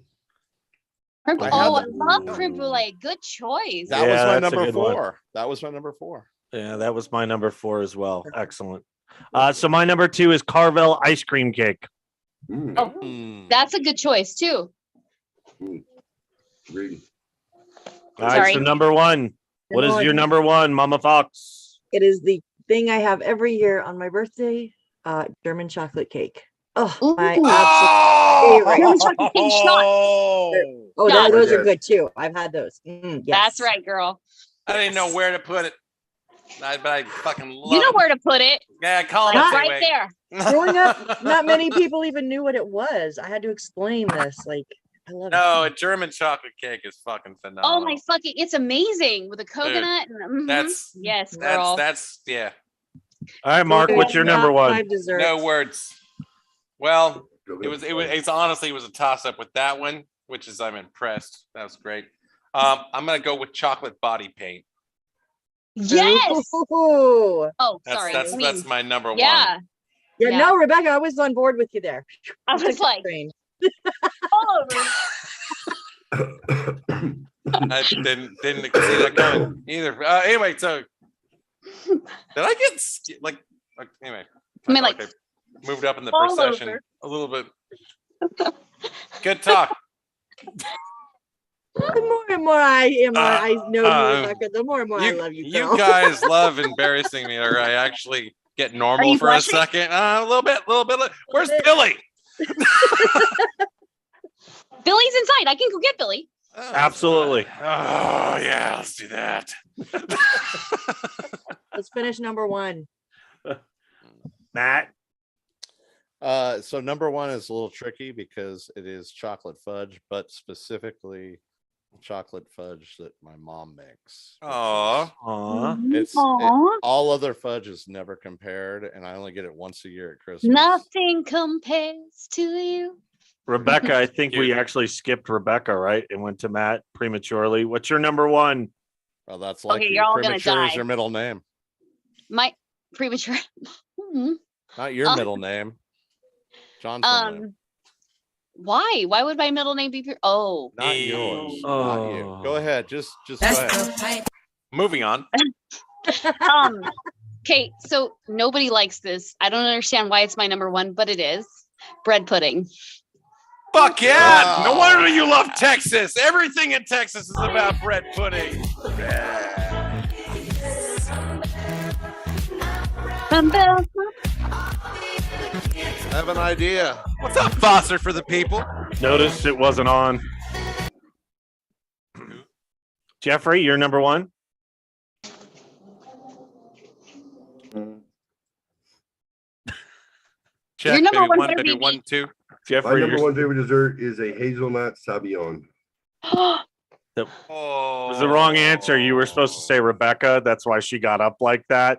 Creme- I Oh, I had love creme brulee. Good choice. That was Yeah, my that's a number good one. 4. That was my number 4. Yeah, that was my number 4 as well. Excellent. So my number 2 is Carvel ice cream cake. Mm. Oh, Mm. that's a good choice too. Greedy. All right, Sorry. so number 1. What is your number 1, Mama Fox? It is the thing I have every year on my birthday. German chocolate cake. Oh, my Ooh. absolute favorite. German chocolate cake shot. Oh, Yeah. those are Yes. good too. I've had those. Yes. That's right, girl. I didn't know where to put it. But I fucking love You know it. where to put it. Yeah, call it Like anyway. right there. Growing up, not many people even knew what it was. I had to explain this. Like, I love No, it. a German chocolate cake is fucking phenomenal. Oh my fucking! It's amazing with a coconut. And, That's yes, girl. that's yeah. All right, Mark, what's your number Top 1? 5 desserts. No words. Well, it's honestly it was a toss up with that one, which is I'm impressed. That was great. I'm gonna go with chocolate body paint. Yes. Ooh. Oh, That's sorry. that's my number yeah. one. Yeah, Yeah. no, Rebecca, I was on board with you there. I was like all over. I didn't see that coming either. Anyway, so did I get like anyway? I mean, like okay, moved up in the all procession over. a little bit. Good talk. The more and more I know you, Rebecca, the more and more I love you. You girl. guys love embarrassing me, or I actually get normal you for blushing? a second. A little bit. Where's Billy? Billy's inside. I can go get Billy. Oh, Absolutely. Oh yeah, let's do that. Let's finish number 1. Matt. So number 1 is a little tricky because it is chocolate fudge, but specifically chocolate fudge that my mom makes. Aw. It's Aw. all other fudge is never compared, and I only get it once a year at Christmas. Nothing compares to you. Rebecca, I think we actually skipped Rebecca, right? And went to Matt prematurely. What's your number 1? Well, that's like you're all gonna premature is die. your middle name, My premature. not your middle name. John's name. Why? Why would my middle name be? Oh, Not yours. Not you. Go ahead. Just go ahead. Moving on. Okay, so nobody likes this. I don't understand why it's my number 1, but it is bread pudding. Fuck yeah! No wonder you love Texas. Everything in Texas is about bread pudding. I have an idea. What's up, Foster for the people? Notice it wasn't on. Jeffrey, you're number 1. Check, Your number baby, one one, better baby, be 1, 2. My Jeffrey, number you're 1 favorite dessert is a hazelnut sabayon. Oh, was the wrong answer. You were supposed to say Rebecca. That's why she got up like that.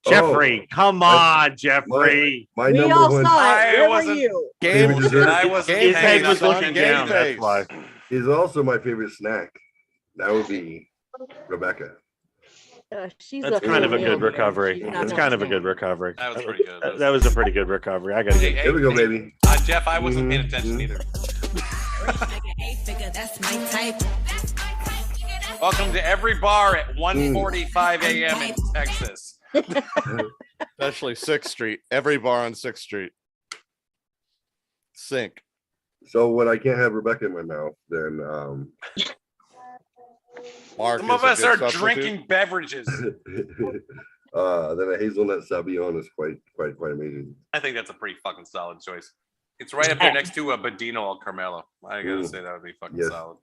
Jeffrey, come on, Jeffrey. My We number all 1 saw it. I Where were wasn't- you? favorite dessert I wasn't Game His paying head face, was son, looking game down. That's face. why. is also my favorite snack. That would be Rebecca. She's That's left kind me of a alone good here. recovery. She's not That's kind of a good understanding. recovery. That was pretty good. That was a pretty good recovery. I gotta Hey, get. hey, Here we go, hey, baby. Jeff, I wasn't paying attention either. That's my type. Welcome to every bar at 1:45 a.m. in Texas. Especially 6th Street. Every bar on 6th Street. Sink. So when I can't have Rebecca in my mouth, then Mark Some is of a us good are substitute. drinking beverages. then a hazelnut sabion is quite amazing. I think that's a pretty fucking solid choice. It's right up there next to a Badino Al Carmelo. I gotta say that would be fucking Yes. solid.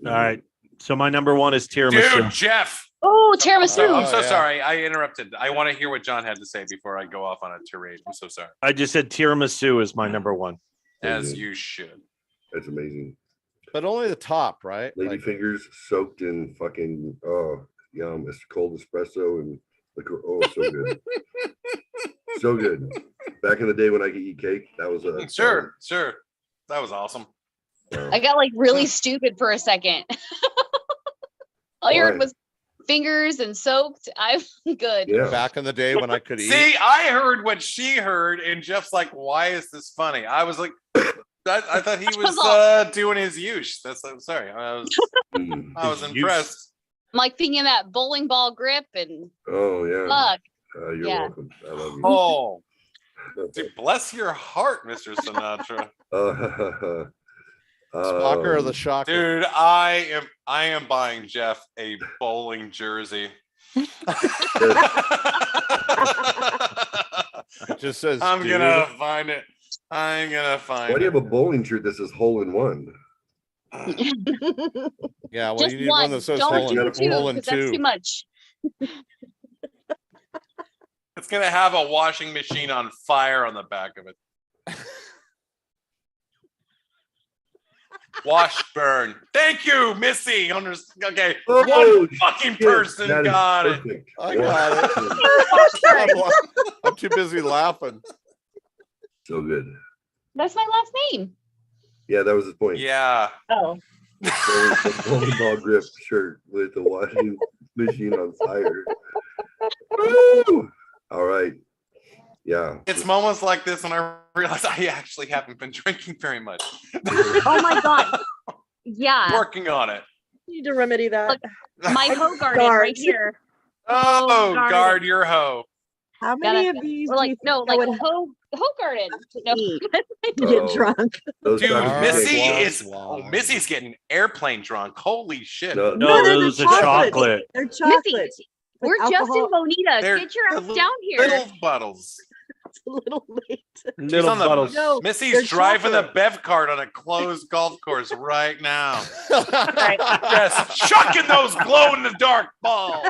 All right. So my number one is tiramisu. Dude, Jeff. Oh, tiramisu. I'm so yeah. sorry. I interrupted. I want to hear what John had to say before I go off on a tirade. I'm so sorry. I just said tiramisu is my number one. As you should. That's amazing. But only the top, right? Lady Like, fingers soaked in fucking yum. It's cold espresso and liquor. Oh, so good. So good. Back in the day when I could eat cake, that was a Sure. That was awesome. I got like really stupid for a second. All you heard Why? was fingers and soaked. I'm good. Yeah. back in the day when I could eat. See, I heard what she heard, and Jeff's like, "Why is this funny?" I was like, I thought he was doing his use. I'm sorry. I was His impressed. I'm like thinking that bowling ball grip and Oh yeah. fuck. You're Yeah. welcome. I love you. Oh, dude, bless your heart, Mr. Sinatra. Spocker or the shocker? Dude, I am buying Jeff a bowling jersey. It just says I'm dude. gonna find it. I'm gonna find Why do you it. have a bowling shirt that says hole in one? Yeah, well, Just you need one. one that says Don't hole do in, two hole in because that's two. too much. It's gonna have a washing machine on fire on the back of it. Washburn. Thank you, Missy. Okay, Oh, one fucking shit, person that is got it. perfect. I got it. I'm too busy laughing. So good. That's my last name. Yeah, that was his point. Yeah. Oh. The bowling ball grip shirt with the washing machine on fire. Woo! All right. Yeah. It's moments like this when I realize I actually haven't been drinking very much. Oh my god. Yeah. Working on it. Need to remedy that. Look, my hoe garden right Guards. here. Oh, garden. guard your hoe. How Gotta- many of these? Or do like you no, think I like would hoe garden. No. eat to Oh. get drunk? Those Dude, chocolate Missy cakes. is Missy's getting airplane drunk. Holy shit. No, No, they're those the are chocolates. chocolate. They're Missy, chocolates. with we're just in alcohol. Bonita. They're- Get your ass they're down here. Little bottles. It's a little late. She's Little on the- bottles. No, Missy's they're driving chocolate. the Bev cart on a closed golf course right now. Right. Yes, chucking those glow in the dark balls.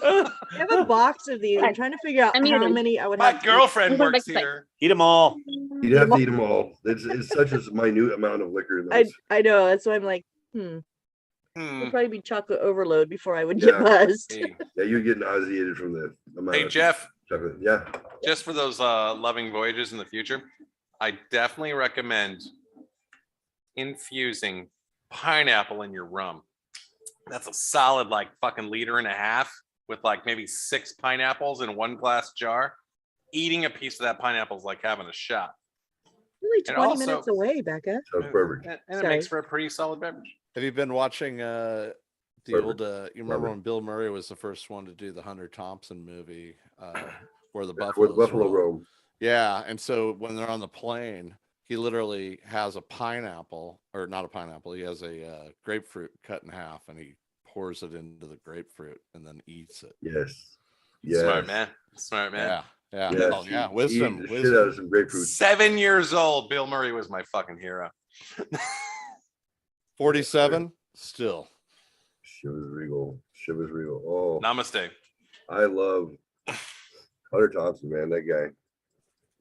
I have a box of these. I'm trying to figure out I how muted. many I would My have. to- girlfriend Hold on, works back to here. Eat them all. You'd have to eat them all. It's such a minute amount of liquor in I those. know. That's why I'm like, Hmm. it'd probably be chocolate overload before I would Yeah. get buzzed. Hey, Yeah, you're getting nauseated from the amount hey, of Jeff, chocolate. Yeah. just for those loving voyages in the future, I definitely recommend infusing pineapple in your rum. That's a solid like fucking liter and a half with like maybe 6 pineapples in 1 glass jar. Eating a piece of that pineapple is like having a shot. Really, And 20 also- minutes away, Becca. Sounds perfect. And it Sorry. makes for a pretty solid beverage. Have you been watching the Perfect. old you remember it. when Bill Murray was the first one to do the Hunter Thompson movie where the With Buffalo Buffalo Rome. Yeah, and so when they're on the plane, he literally has a pineapple, or not a pineapple, he has a grapefruit cut in half and he pours it into the grapefruit and then eats it. Yes. Yes. Smart man. Smart man. Yeah. Yeah. Yes. Oh, yeah. Eat Wisdom. the shit out Wisdom. of some grapefruit. 7 years old. Bill Murray was my fucking hero. 47 still. Shivers Regal. Shivers Regal. Oh, Namaste. I love Hunter Thompson, man. That guy.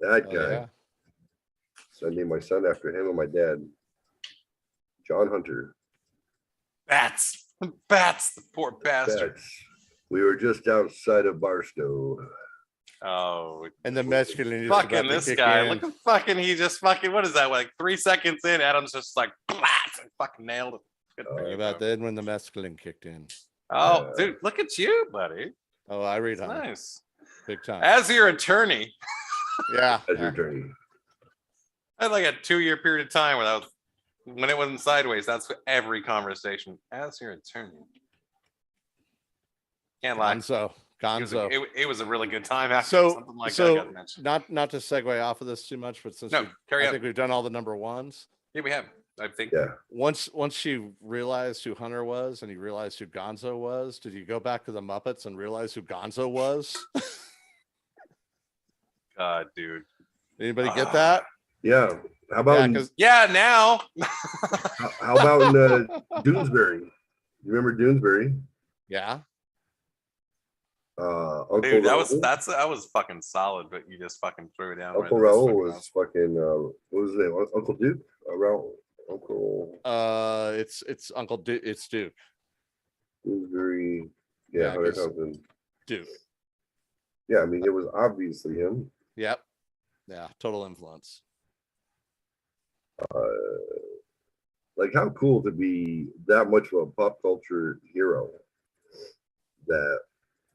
That Oh, guy. yeah. So I named my son after him and my dad. John Hunter. Bats. The poor bastard. That's, we were just outside of Barstow. Oh, And the masculine is about fucking to this kick guy. in. Look at fucking, he just fucking, what is that? Like 3 seconds in, Adam's just like, blast, and fucking nailed it. Good for Think you, about bro. then when the masculine kicked in. Oh, dude, look at you, buddy. Oh, I read Hunter. Nice. Big time. As your attorney, Yeah. As your attorney. I had like a 2-year period of time where that was when it wasn't sideways. That's what every conversation. As your attorney. Can't lie. Gonzo. Gonzo. It was a really good time after So, something like that so got mentioned. not to segue off of this too much, but since No, carry I on. think we've done all the number ones. Yeah, we have. I think. Yeah. Once you realized who Hunter was and you realized who Gonzo was, did you go back to the Muppets and realize who Gonzo was? God, dude. Anybody get that? Yeah. How about Yeah, now. how about in Doonesbury? You remember Doonesbury? Yeah. Uncle Dude, that Raoul? was fucking solid, but you just fucking threw it down. Uncle Raoul was fucking what was his name? Uncle Duke? Raoul. Uncle It's Uncle Duke. It's Duke. Doonesbury. Yeah, Yeah, Hunter 'cause- Thompson. Duke. Yeah, I mean it was obviously him. Yep. Yeah. Total influence. Like how cool to be that much of a pop culture hero that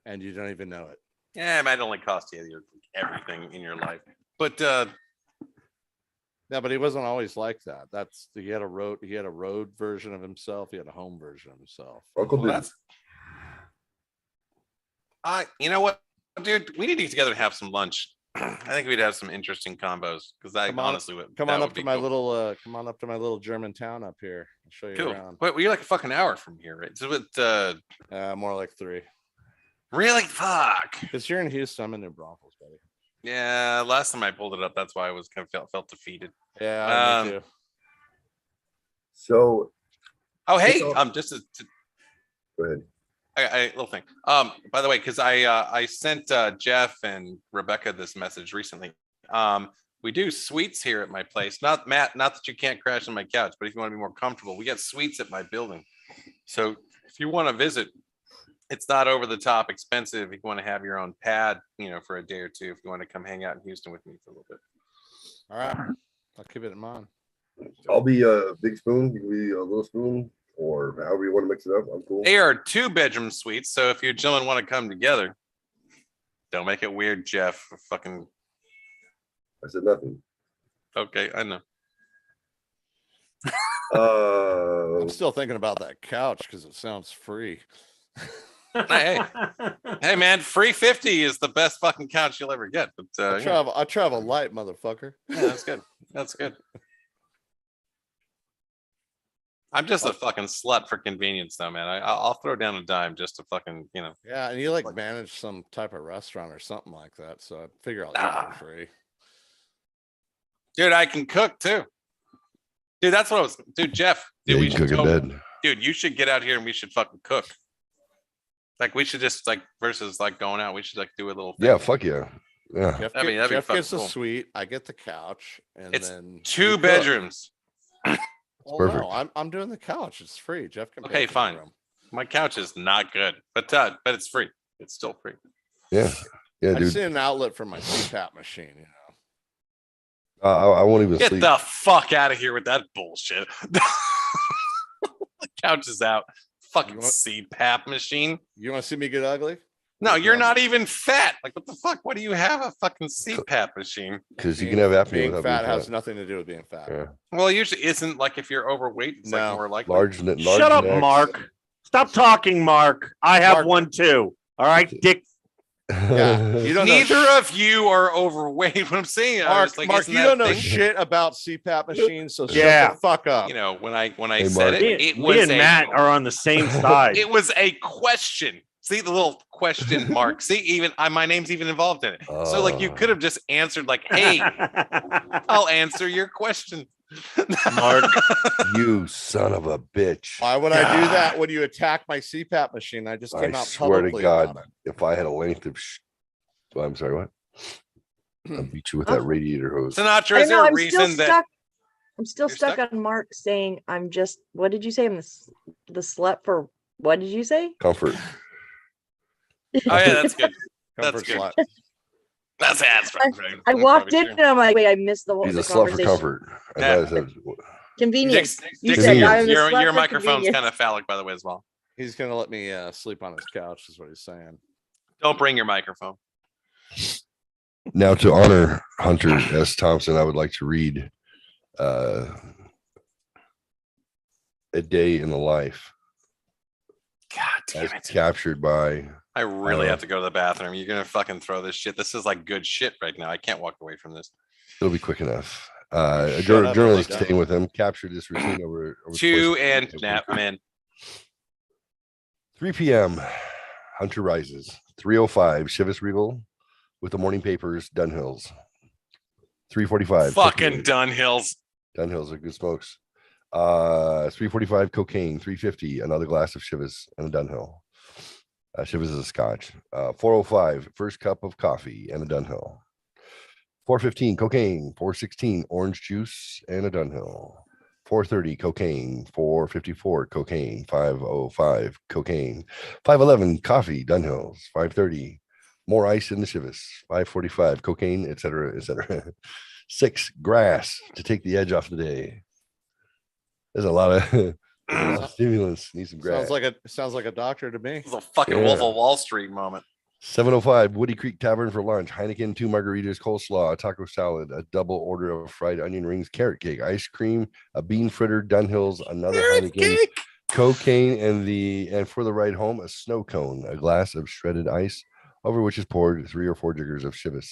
And you don't even know it. Yeah, it might only cost you everything in your life. But Yeah, but he wasn't always like that. He had a road version of himself. He had a home version of himself. Uncle Duke. You know what, dude? We need to get together and have some lunch. I think we'd have some interesting combos because I honestly would. Come that on would up to be my cool. little come on up to my little German town up here. I'll show you Cool. around. Wait, we're like a fucking hour from here, right? So More like 3. really? Fuck. Because you're in Houston, I'm in New Braunfels, buddy. Yeah, last time I pulled it up, that's why I was kind of felt defeated. Yeah, me too. So Oh, hey, Go just to ahead. I little thing. By the way, because I sent Jeff and Rebecca this message recently. We do suites here at my place. Not Matt, not that you can't crash on my couch, but if you want to be more comfortable, we got suites at my building. So if you want to visit, it's not over the top expensive. If you want to have your own pad, for a day or two, if you want to come hang out in Houston with me for a little bit. All right. I'll keep it in mind. I'll be a big spoon, you can be a little spoon, or however you want to mix it up. I'm cool. They are 2-bedroom suites, so if you gentlemen want to come together, don't make it weird, Jeff. Fucking. I said nothing. Okay, I know. I'm still thinking about that couch because it sounds free. Hey, man, free 50 is the best fucking couch you'll ever get. But I travel light, motherfucker. Yeah, that's good. That's good. I'm just a fucking slut for convenience, though, man. I'll throw down a dime just to fucking, Yeah, and you like manage some type of restaurant or something like that, so I figure I'll eat for free. Dude, I can cook too. Dude, that's what I was. Dude, Jeff. Dude, Yeah, we you should cook in bed. Dude, you should get out here and we should fucking cook. Like we should just versus going out. We should do a little. Yeah, fuck yeah. Yeah. Jeff, that'd be Jeff fucking gets the cool. suite. I get the couch, and It's then 2 we cook. bedrooms. Well, perfect. no, I'm doing the couch. It's free. Jeff can. pay Okay, for the fine. room. My couch is not good, but it's free. It's still free. Yeah. Yeah, I dude. see an outlet for my CPAP machine. I won't even Get sleep. the fuck out of here with that bullshit. The couch is out. Fucking CPAP machine. You want to see me get ugly? No, you're not even fat. Like, what the fuck? What do you have a fucking CPAP machine? Because you can have apnea Being without fat being has fat. nothing to do with being fat. Yeah. Well, usually isn't like if you're overweight, it's like No. more likely. Large Shut up, necks. Mark. Stop talking, Mark. I have Mark. one too. All right, Dick. Yeah, you don't know Neither of you are overweight. What I'm saying, Mark, like, Mark, isn't you that don't know thing? shit about CPAP machines, so Yeah. shut the fuck up. When I Hey, said Mark. it, it Me was and Matt are on the same side. It was a question. See the little question mark. See, even my name's even involved in it. So you could have just answered "Hey, I'll answer your question." Mark, You son of a bitch. Why would I do that when you attack my CPAP machine? I just came I out swear to publicly God, about it. if I had a length of I'm sorry, what? I'll beat you with that radiator hose. Sinatra, I is don't know. there a I'm still reason that stuck. I'm still You're stuck stuck? on Mark saying I'm just. What did you say? I'm the slut for. What did you say? Comfort. Oh yeah, that's good. That's Comfort good. slut. That's I walked in and I'm like, wait, I missed the whole He's the a slut for conversation. comfort. I Yeah. thought it said- Convenience. You Dick, said I'm the your slut for microphone's convenience. kind of phallic, by the way, as well. He's gonna let me sleep on his couch, is what he's saying. Don't bring your microphone. Now, to honor Hunter S. Thompson, I would like to read A Day in the Life. God damn as it. captured by. I really have to go to the bathroom. You're gonna fucking throw this shit. This is like good shit right now. I can't walk away from this. It'll be quick enough. A Shut up, journalist Billy. staying with him captured this routine over the course Two of- and nap, man. 3 p.m. Hunter rises. 3:05 Chivas Regal with the morning papers. Dunhills. 3:45. Fucking Dunhills. Dunhills are good smokes. 3:45 cocaine. 3:50 another glass of Chivas and a Dunhill. Chivas is a Scotch. 4:05 first cup of coffee and a Dunhill. 4:15 cocaine. 4:16 orange juice and a Dunhill. 4:30 cocaine. 4:54 cocaine. 5:05 cocaine. 5:11 coffee. Dunhills. 5:30 more ice in the Chivas. 5:45 cocaine, etc., etc. 6 grass to take the edge off the day. There's a lot of stimulants. Need some grass. Sounds like a doctor to me. This is a fucking Wolf of Wall Street moment. 7:05 Woody Creek Tavern for lunch. Heineken, 2 margaritas, coleslaw, a taco salad, a double order of fried onion rings, carrot cake, ice cream, a bean fritter, Dunhills, another Heineken, cocaine, and for the ride home, a snow cone, a glass of shredded ice, over which is poured 3 or 4 jiggers of Chivas.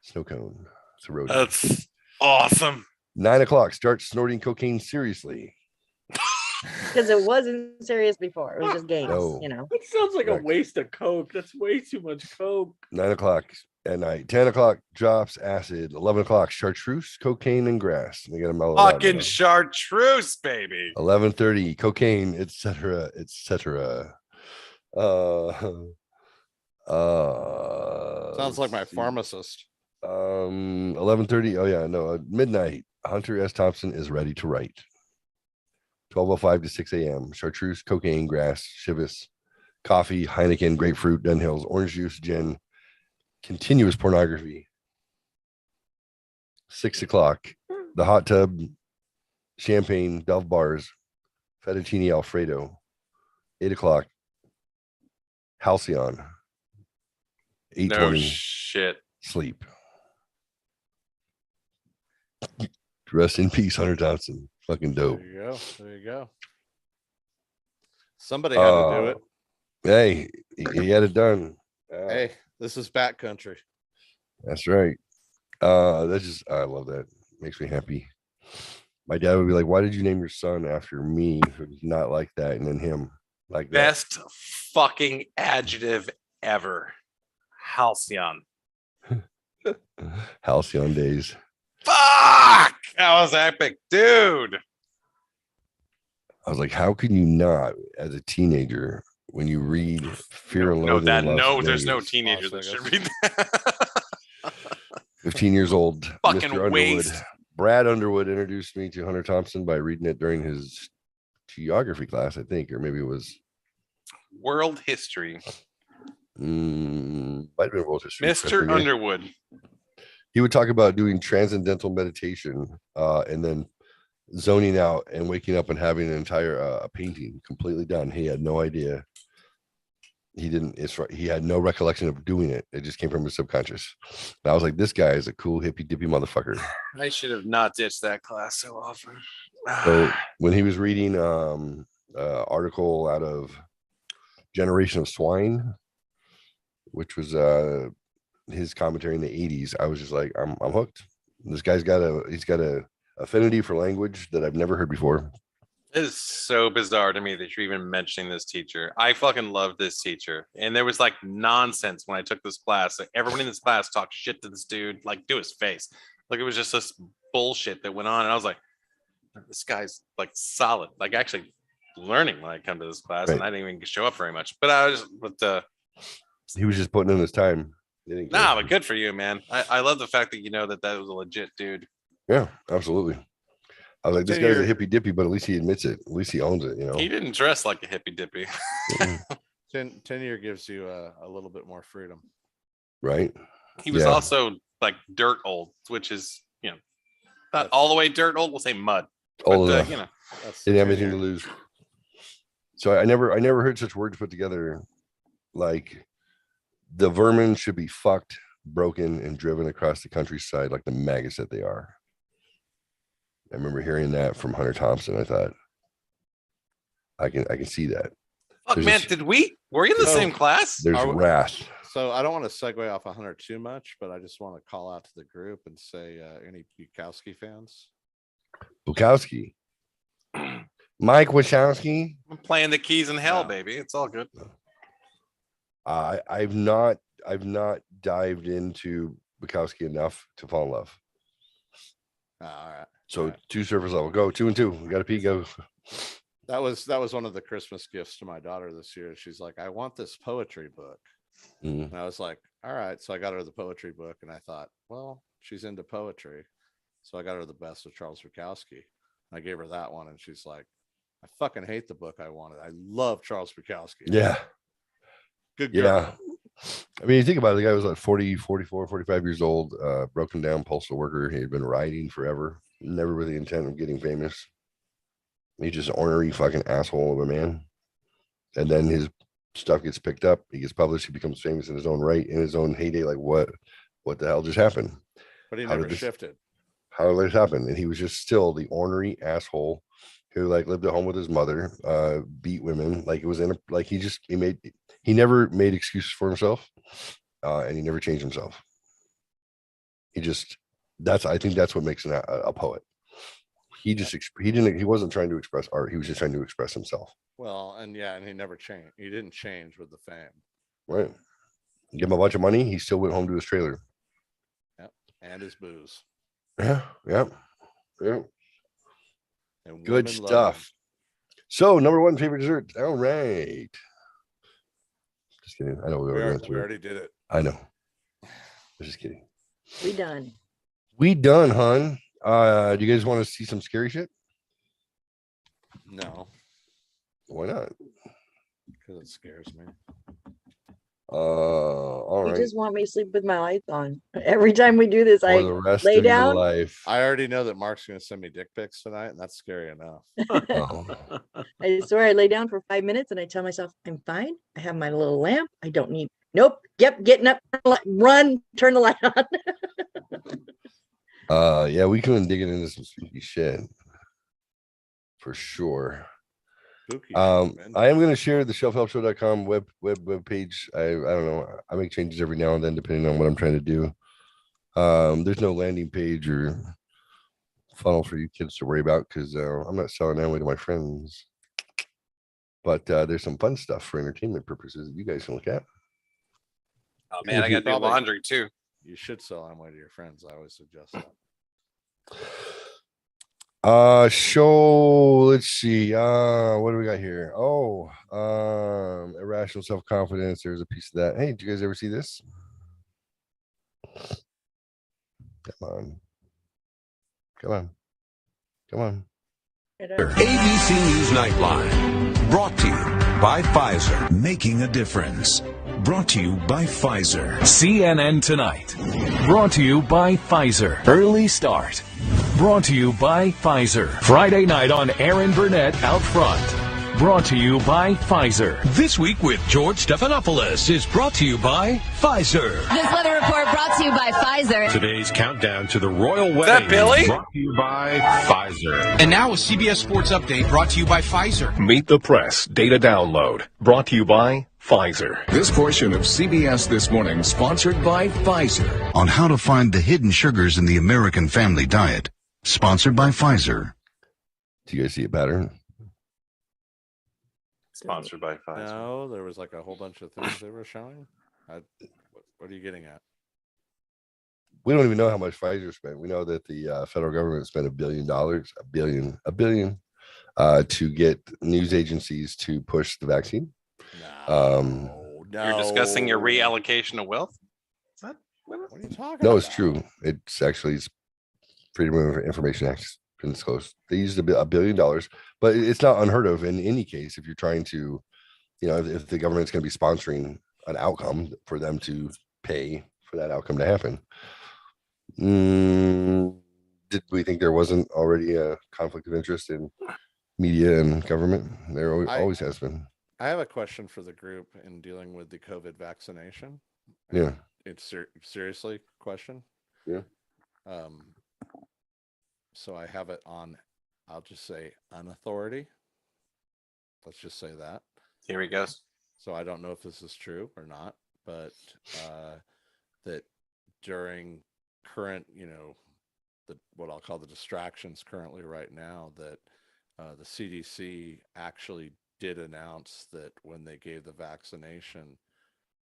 Snow cone. It's a road. That's awesome. 9 o'clock. Start snorting cocaine seriously. Because it wasn't serious before. It was just games, No. you know. That sounds like Correct. a waste of coke. That's way too much coke. 9 o'clock at night. 10 o'clock drops acid. 11 o'clock chartreuse, cocaine, and grass. They got to mellow it out Fucking now. chartreuse, baby. 11:30 cocaine, etc., etc. Sounds like my let's see. pharmacist. 11:30. Oh yeah, no, midnight. Hunter S. Thompson is ready to write. 12:05 to 6 a.m. Chartreuse, cocaine, grass, Chivas, coffee, Heineken, grapefruit, Dunhills, orange juice, gin, continuous pornography. 6 o'clock, the hot tub, champagne, Dove bars, fettuccine Alfredo. 8 o'clock, Halcyon. 8:20, No shit. sleep. Rest in peace, Hunter Thompson. Fucking dope. There you go. There you go. Somebody had to do it. Hey, he had it done. Hey, this is back country. That's right. That's just, I love that. Makes me happy. My dad would be like, "Why did you name your son after me? Who's not like that?" And then him like that. Best fucking adjective ever. Halcyon. Halcyon days. Fuck! That was epic, dude. I was like, how can you not, as a teenager, when you read Fear and No, Loathing in Las there's no Vegas, teenager that should read that. 15 years old, Fucking Mr. Underwood, waste. Brad Underwood introduced me to Hunter Thompson by reading it during his geography class, I think, or maybe it was World history. might have been world history. Mr. Yeah. Underwood. He would talk about doing transcendental meditation and then zoning out and waking up and having an entire a painting completely done. He had no idea. He didn't. He had no recollection of doing it. It just came from his subconscious. And I was like, this guy is a cool hippy dippy motherfucker. I should have not ditched that class so often. So when he was reading article out of Generation of Swine, which was his commentary in the 80s, I was just like, I'm hooked. This guy's got a affinity for language that I've never heard before. It is so bizarre to me that you're even mentioning this teacher. I fucking love this teacher. And there was like nonsense when I took this class. Like, everyone in this class talked shit to this dude, like to his face. Like, it was just this bullshit that went on. And I was like, this guy's like solid, like actually learning when I come to this class. Right. And I didn't even show up very much. But I was He was just putting in his time. He didn't care. nah, but good for you, man. I love the fact that you know that was a legit dude. Yeah, absolutely. I was like, this guy's a hippy dippy, but at least he admits it. At least he owns it, you know. He didn't dress like a hippy dippy. 10-year gives you a little bit more freedom. Right. He was Yeah. also like dirt old, which is, you know, not all the way dirt old. We'll say mud. Old But, enough. you know, Didn't have anything to lose. So I never heard such words put together. Like the vermin should be fucked, broken, and driven across the countryside like the maggots that they are. I remember hearing that from Hunter Thompson. I thought I can see that. Fuck, man, were we in the same class? There's wrath. So I don't want to segue off 100 too much, but I just want to call out to the group and say, any Bukowski fans? Bukowski. Mike Wachowski. I'm playing the keys in hell, baby. It's all good. I've not dived into Bukowski enough to fall in love. All right. So 2 surface level. Go 2 and 2. We got to pee. Go. That was one of the Christmas gifts to my daughter this year. She's like, I want this poetry book. And I was like, all right. So I got her the poetry book, and I thought, well, she's into poetry. So I got her the best of Charles Bukowski. I gave her that one, and she's like, I fucking hate the book I wanted. I love Charles Bukowski. Yeah. Good girl. Yeah. I mean, you think about it, the guy was like 40, 44, 45 years old, broken down postal worker. He had been writing forever, never with the intent of getting famous. He's just an ornery fucking asshole of a man. And then his stuff gets picked up. He gets published. He becomes famous in his own right, in his own heyday. Like what the hell just happened? But he never shifted. How did this happen? And he was just still the ornery asshole who like lived at home with his mother, beat women. Like it was he never made excuses for himself, and he never changed himself. I think that's what makes a poet. He wasn't trying to express art. He was just trying to express himself. Well, and he never changed. He didn't change with the fame. Right. Give him a bunch of money. He still went home to his trailer. Yep. And his booze. Yeah. And good stuff. So, number 1 favorite dessert. All right. Just kidding. I know we already did it. I know. I'm just kidding. We done, hon. Do you guys want to see some scary shit? No. Why not? Because it scares me. All right. You just want me to sleep with my lights on. Every time we do this, I lay down. I already know that Mark's going to send me dick pics tonight, and that's scary enough. I swear I lay down for 5 minutes and I tell myself, I'm fine. I have my little lamp. I don't need, nope. Yep. Getting up, run, turn the light on. Yeah, we couldn't dig into some spooky shit. For sure. I am going to share the shelfhelpshow.com web page. I don't know. I make changes every now and then depending on what I'm trying to do. There's no landing page or funnel for you kids to worry about because I'm not selling Amway to my friends. But there's some fun stuff for entertainment purposes that you guys can look at. Oh man, I got to do laundry too. You should sell Amway to your friends. I always suggest that. Let's see. What do we got here? Irrational self-confidence. There's a piece of that. Hey, did you guys ever see this? Come on. ABC News Nightline, brought to you by Pfizer. Making a difference. Brought to you by Pfizer. CNN Tonight, brought to you by Pfizer. Early Start, brought to you by Pfizer. Friday night on Aaron Burnett Out Front, brought to you by Pfizer. This Week with George Stephanopoulos is brought to you by Pfizer. This weather report brought to you by Pfizer. Today's countdown to the royal wedding. Is that Billy? Brought to you by Pfizer. And now a CBS Sports Update brought to you by Pfizer. Meet the Press Data Download, brought to you by Pfizer. This portion of CBS This Morning sponsored by Pfizer. On how to find the hidden sugars in the American family diet. Sponsored by Pfizer. Do you guys see a pattern? Sponsored by Pfizer. No, there was like a whole bunch of things they were showing. What are you getting at? We don't even know how much Pfizer spent. We know that the federal government spent $1 billion, to get news agencies to push the vaccine. No. You're discussing your reallocation of wealth? Is that what are you talking No, about? it's true. It's actually Freedom of Information Act been disclosed. They used $1 billion, but it's not unheard of in any case. If you're trying to, if the government's going to be sponsoring an outcome for them to pay for that outcome to happen. Did we think there wasn't already a conflict of interest in media and government. There I- always has been. I have a question for the group in dealing with the COVID vaccination. Yeah. It's seriously question. Yeah. So I have it on, I'll just say unauthority. Let's just say that. Here he goes. So I don't know if this is true or not, but that during current, what I'll call the distractions currently right now, that the CDC actually did announce that when they gave the vaccination,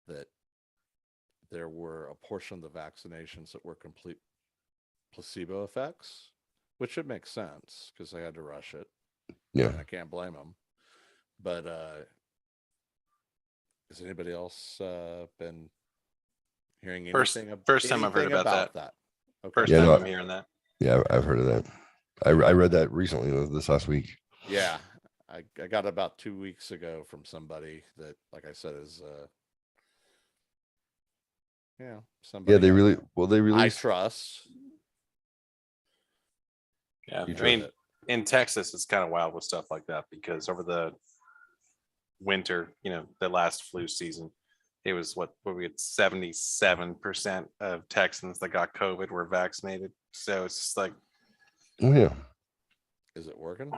that there were a portion of the vaccinations that were complete placebo effects, which should make sense because they had to rush it. Yeah. And I can't blame them. But has anybody else been hearing anything? First time I've heard anything about that. Okay. First Yeah, time no, I'm hearing that. Yeah, I've heard of that. I read that recently, this last week. Yeah, I got it about 2 weeks ago from somebody that, like I said, is somebody. Yeah, they I released. trust. Yeah, You I tried mean, it. in Texas, it's kind of wild with stuff like that because over the winter, the last flu season, it was what we had 77% of Texans that got COVID were vaccinated. So it's just like, Oh yeah, Is it working?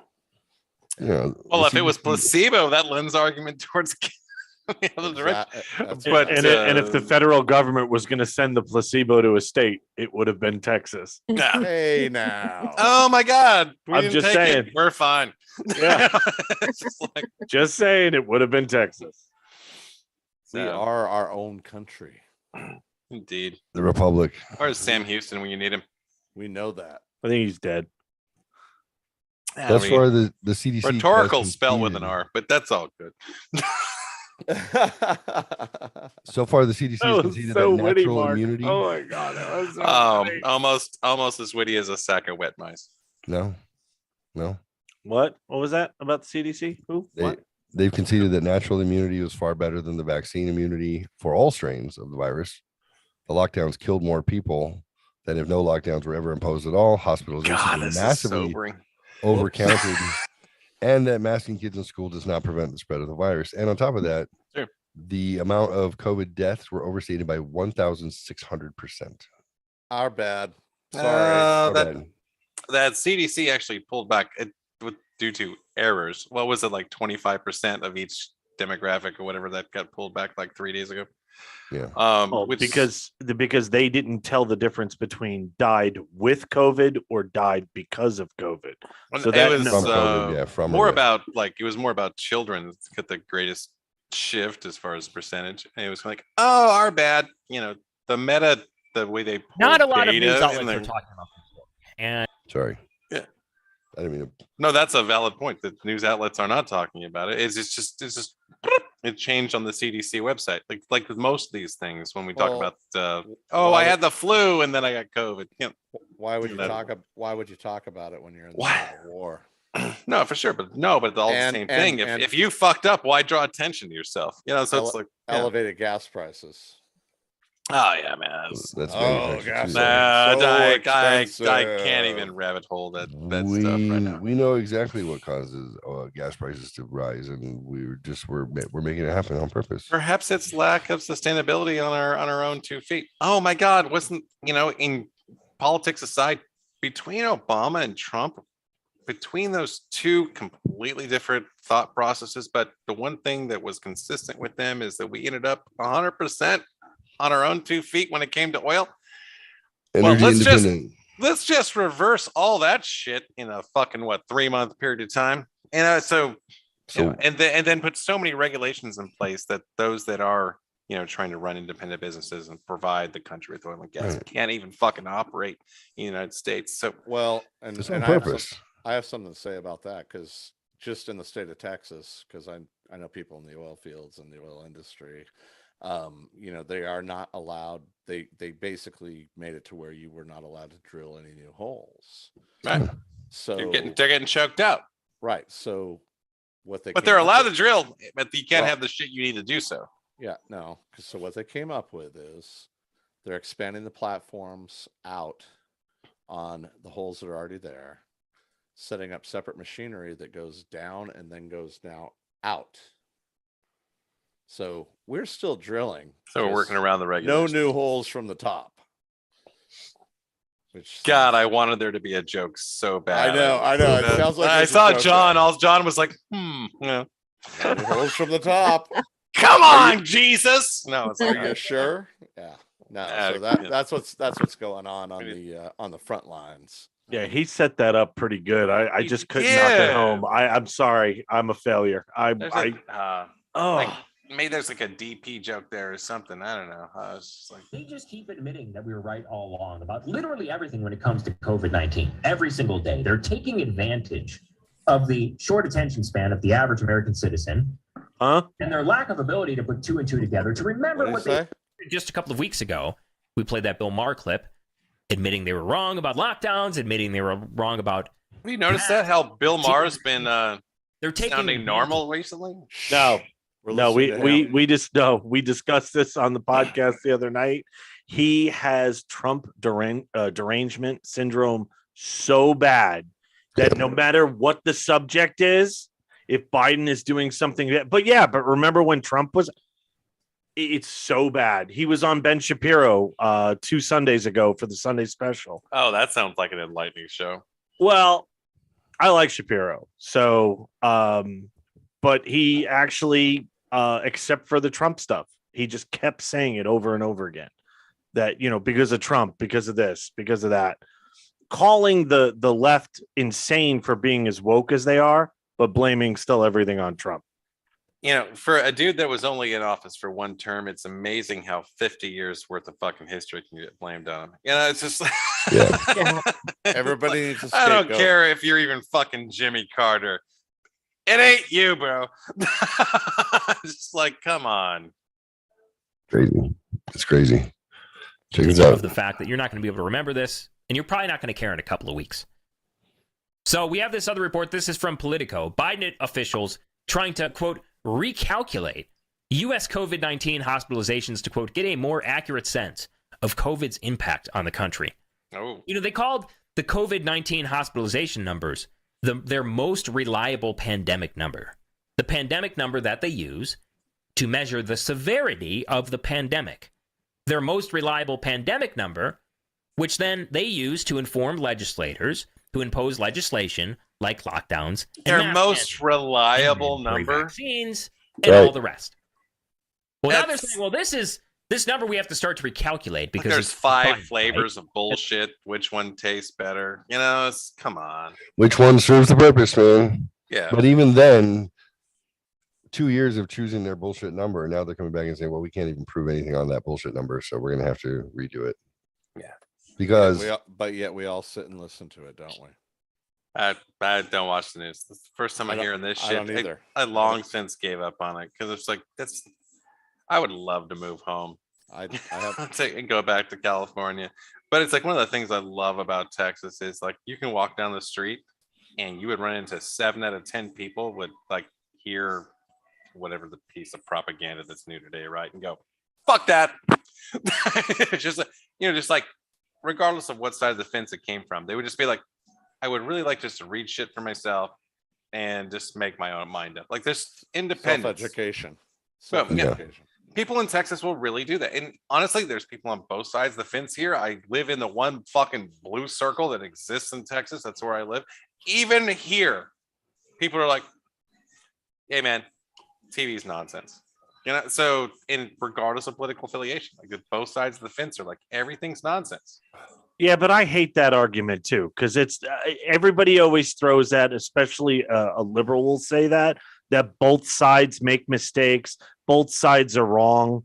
yeah. well, the if it was CDC placebo, that lends argument towards the other direction. That's But And if the federal government was going to send the placebo to a state, it would have been Texas. yeah. Hey now. Oh my God, we I'm didn't just take saying. it. We're fine. Yeah. It's just like, Just saying, it would have been Texas. We so, are our own country. indeed. the Republic. Where's Sam Houston when you need him? We know that. I think he's dead. Yeah, Thus I mean, far, the CDC has rhetorical spell with an conceded- R, but that's all good. So far, the CDC That has was conceded so that witty, natural Mark. immunity. Oh my god, that was so funny. Almost as witty as a sack of wet mice. No. What? What was that about the CDC? Who? What? They've conceded that natural immunity was far better than the vaccine immunity for all strains of the virus. The lockdowns killed more people than if no lockdowns were ever imposed at all. Hospitalizations God, were this is massively sobering. overcounted, and that masking kids in school does not prevent the spread of the virus. And on top of that, Sure. the amount of COVID deaths were overstated by 1,600%. Our bad. Sorry. Our that bad. that CDC actually pulled back due to errors. What was it, like 25% of each demographic or whatever that got pulled back like 3 days ago? Yeah. Which- because they didn't tell the difference between died with COVID or died because of COVID. So it that was From COVID, yeah, from more it. about it was more about children that got the greatest shift as far as percentage. And it was like, oh, our bad. The way they Not a pulled lot of news data outlets in are their- talking about this. And Sorry. Yeah. I didn't mean to. No, that's a valid point. That news outlets are not talking about it. It's just it changed on the CDC website. Like with most of these things, when we talk Well, about why I would- had the flu and then I got COVID. Why would you that- Why would you talk about it when you're in the Why? middle of war? No, for sure, but it's all And- the same and- thing. and- If you fucked up, why draw attention to yourself? So it's like, yeah. Elevated gas prices. Oh yeah, man. That's Oh, manufactured gas too. so I can't expensive. even rabbit hole that stuff right now. We know exactly what causes gas prices to rise, and we're making it happen on purpose. Perhaps it's lack of sustainability on our own 2 feet. Oh my God, wasn't in politics aside, between Obama and Trump, between those two completely different thought processes, but the one thing that was consistent with them is that we ended up 100% on our own 2 feet when it came to oil. Energy independent. Let's just reverse all that shit in a fucking 3-month period of time. So and then put so many regulations in place that those that are trying to run independent businesses and provide the country with oil and gas Right. can't even fucking operate in the United States. So Well, and, It's and on I have purpose. I have something to say about that because just in the state of Texas, because I know people in the oil fields and the oil industry, they are not allowed. They basically made it to where you were not allowed to drill any new holes. right, So they're getting choked out. right. So what they But came they're up allowed to with- drill, but you can't Well- have the shit you need to do so. Yeah, no. So what they came up with is they're expanding the platforms out on the holes that are already there. setting up separate machinery that goes down and then goes now out. So we're still drilling. So we're working around the No regulations. new holes from the top. Which God, I wanted there to be a joke so bad. I know. It sounds like I there's a saw joke John. All John was like, yeah. No new holes from the top. Come on, Jesus. No, it's Are like, you sure? Yeah. No. So that's what's going on the front lines. Yeah, he set that up pretty good. I just couldn't knock it home. I'm sorry. I'm a failure. Maybe there's like a DP joke there or something. I don't know. I was just like, They just keep admitting that we were right all along about literally everything when it comes to COVID-19. Every single day, they're taking advantage of the short attention span of the average American citizen, and their lack of ability to put two and two together to remember what they. Just a couple of weeks ago, we played that Bill Maher clip, admitting they were wrong about lockdowns, admitting they were wrong about. have you noticed that? How Bill Maher's been they're taking sounding normal recently? No, we discussed this on the podcast the other night. He has Trump derangement syndrome so bad that no matter what the subject is, if Biden is doing something, but remember when Trump was, it's so bad. He was on Ben Shapiro 2 Sundays ago for the Sunday special. Oh, that sounds like an enlightening show. Well, I like Shapiro. So, but he actually, except for the Trump stuff, he just kept saying it over and over again that, because of Trump, because of this, because of that, calling the left insane for being as woke as they are, but blaming still everything on Trump. For a dude that was only in office for 1 term, it's amazing how 50 years worth of fucking history can get blamed on him. It's just Everybody needs a I don't scapegoat. care if you're even fucking Jimmy Carter. It ain't you, bro. Just like, come on. Crazy. It's crazy. Check this Of out. the fact that you're not going to be able to remember this, and you're probably not going to care in a couple of weeks. So we have this other report. This is from Politico. Biden officials trying to, quote, recalculate U.S. COVID-19 hospitalizations to, quote, get a more accurate sense of COVID's impact on the country. Oh. They called the COVID-19 hospitalization numbers their most reliable pandemic number. The pandemic number that they use to measure the severity of the pandemic. Their most reliable pandemic number, which then they use to inform legislators to impose legislation like lockdowns. and Their mask most reliable mandatory number. vaccines and Right. all the rest. Well, now they're saying, well, this number we have to start to recalculate because There's it's 5 defined, flavors right? of bullshit. Which one tastes better? Come on. Which one serves the purpose, man? Yeah. But even then, 2 years of choosing their bullshit number, and now they're coming back and saying, well, we can't even prove anything on that bullshit number, so we're going to have to redo it. Yeah. Because But yet we all sit and listen to it, don't we? I don't watch the news. This is the first time I'm hearing this I shit. don't either. I long since gave up on it because it's like I would love to move home. I have and go back to California. But it's like one of the things I love about Texas is like you can walk down the street and you would run into 7 out of 10 people would like hear whatever the piece of propaganda that's new today, right? And go, fuck that. just like regardless of what side of the fence it came from, they would just be like, I would really like just to read shit for myself and just make my own mind up. Like there's independence. Self-education. So, yeah. Self-education. People in Texas will really do that. And honestly, there's people on both sides of the fence here. I live in the one fucking blue circle that exists in Texas. That's where I live. Even here, people are like, hey man, TV's nonsense. So regardless of political affiliation, like both sides of the fence are like, everything's nonsense. Yeah, but I hate that argument too, because it's everybody always throws that, especially a liberal will say that both sides make mistakes, both sides are wrong.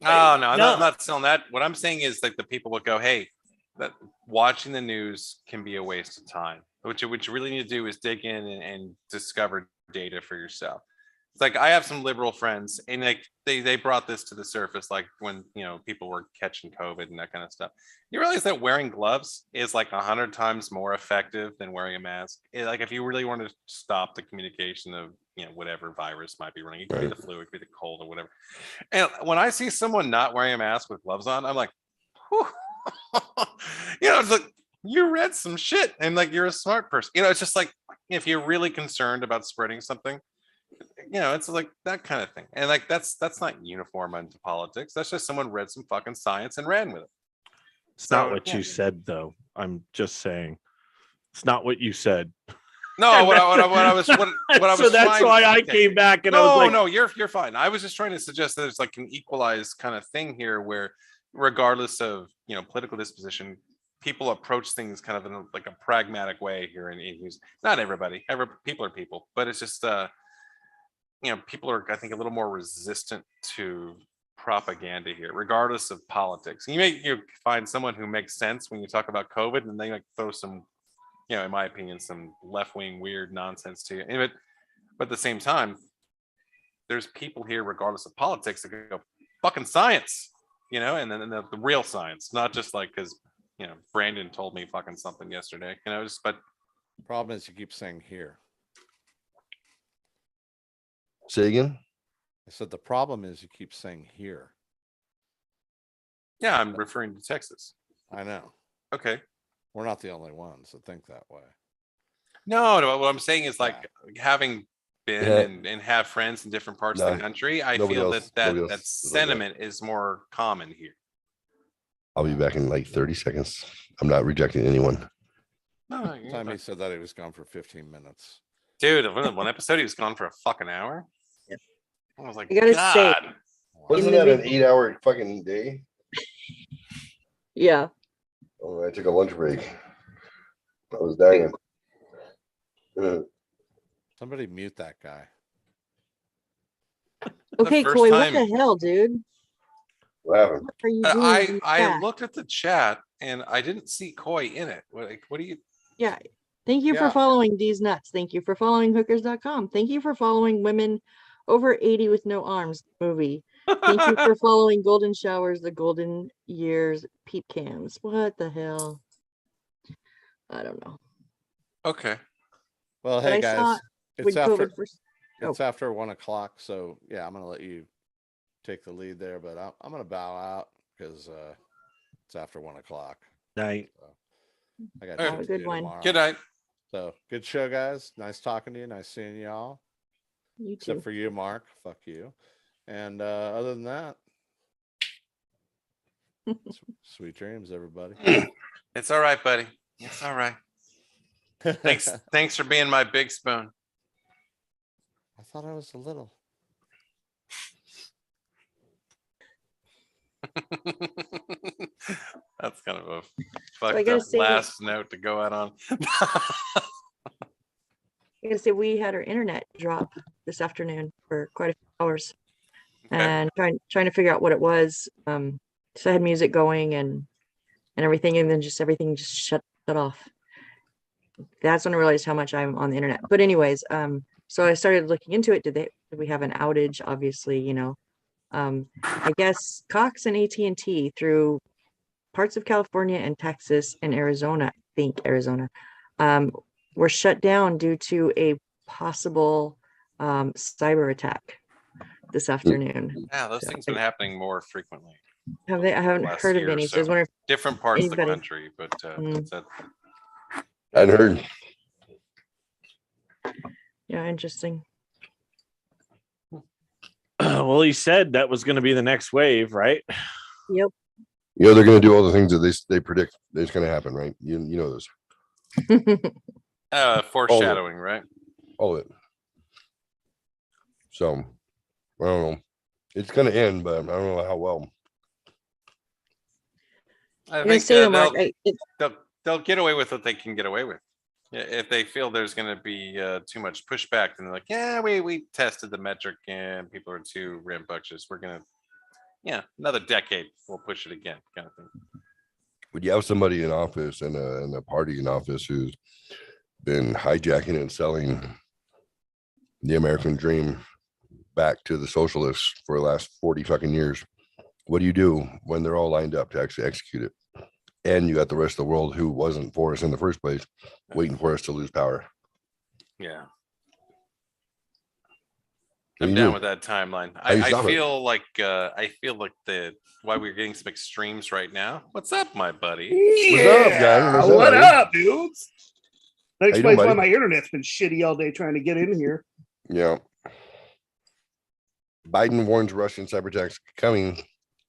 Oh no, I'm not saying that. What I'm saying is like the people will go, hey, that watching the news can be a waste of time. What you really need to do is dig in and discover data for yourself. It's like I have some liberal friends, and like they brought this to the surface, like when people were catching COVID and that kind of stuff. You realize that wearing gloves is like 100 times more effective than wearing a mask. Like if you really want to stop the communication of whatever virus might be running, it could be the flu, it could be the cold, or whatever. And when I see someone not wearing a mask with gloves on, I'm like, whew. It's like you read some shit and like you're a smart person. You know, it's just like if you're really concerned about spreading something, you know, it's like that kind of thing. And like that's not uniform into politics. That's just someone read some fucking science and ran with it. It's not what you said, though. I'm just saying, it's not what you said. No, what I was so that's why I came back and I was like, no, you're fine. I was just trying to suggest that there's like an equalized kind of thing here where, regardless of political disposition, people approach things kind of in a pragmatic way here. And not everybody, people are people, but it's just people are, I think, a little more resistant to propaganda here, regardless of politics. You find someone who makes sense when you talk about COVID, and they like throw some, in my opinion, some left-wing weird nonsense to you. But at the same time, there's people here, regardless of politics, that go fucking science, and then the real science, not just like because Brandon told me fucking something yesterday, but the problem is you keep saying here. Say again? I said the problem is you keep saying here. Yeah, I'm referring to Texas. I know. Okay. We're not the only ones that think that way. No, what I'm saying is like having been and have friends in different parts of the country, I feel that sentiment is more common here. I'll be back in like 30 seconds. I'm not rejecting anyone. No, time he said that he was gone for 15 minutes. Dude, one episode he was gone for a fucking hour. Yep. I was like, you gotta say, wasn't that an 8-hour fucking day? Yeah. Oh, I took a lunch break. I was dying. Somebody mute that guy. Okay, Coy, what the hell, dude? What happened? What are you doing? I looked at the chat and I didn't see Coy in it. What do you? Yeah. Thank you for following D's Nuts. Thank you for following hookers.com. Thank you for following Women Over 80 with No Arms movie. Thank you for following Golden Showers, the Golden Years peep cams. What the hell? I don't know. Okay. Well, hey guys, it's it's after 1 o'clock. So yeah, I'm going to let you take the lead there, but I'm going to bow out because it's after 1 o'clock. Night. So I got have a good one. Tomorrow. Good night. So good show, guys. Nice talking to you. Nice seeing y'all. You too. Except for you, Mark. Fuck you. And other than that, sweet dreams, everybody. It's all right, buddy. It's all right. Thanks for being my big spoon. I thought I was a little. That's kind of a fucked up last note to go out on. I gotta say, we had our internet drop this afternoon for quite a few hours, and trying to figure out what it was. So I had music going and everything, and then everything just shut off. That's when I realized how much I'm on the internet. But anyways, so I started looking into it. Did we have an outage? Obviously, I guess Cox and AT&T through parts of California and Texas and Arizona, I think Arizona, were shut down due to a possible cyber attack this afternoon. Yeah, those things have been happening more frequently. I haven't heard of any. So I was wondering if different parts of the country, but I hadn't heard. Yeah, interesting. Well, he said that was going to be the next wave, right? Yep. They're going to do all the things that they predict is going to happen, right? You know this. Foreshadowing, right? All of it. So, I don't know. It's going to end, but I don't know how well. I think they'll get away with what they can get away with. If they feel there's going to be too much pushback, then they're like, yeah, we tested the metric and people are too rambunctious. We're going to, another decade, we'll push it again, kind of thing. Would you have somebody in office and a party in office who's been hijacking and selling the American dream back to the socialists for the last 40 fucking years? What do you do when they're all lined up to actually execute it? And you got the rest of the world who wasn't for us in the first place, waiting for us to lose power. Yeah. What I'm do you down do? with that timeline. How you I stop it? feel like why we're getting some extremes right now. What's up, my buddy? What's up, guys? What's What buddy? up, dudes? That How you doing, explains why buddy? my internet's been shitty all day trying to get in here. Yeah. Biden warns Russian cyber attacks coming.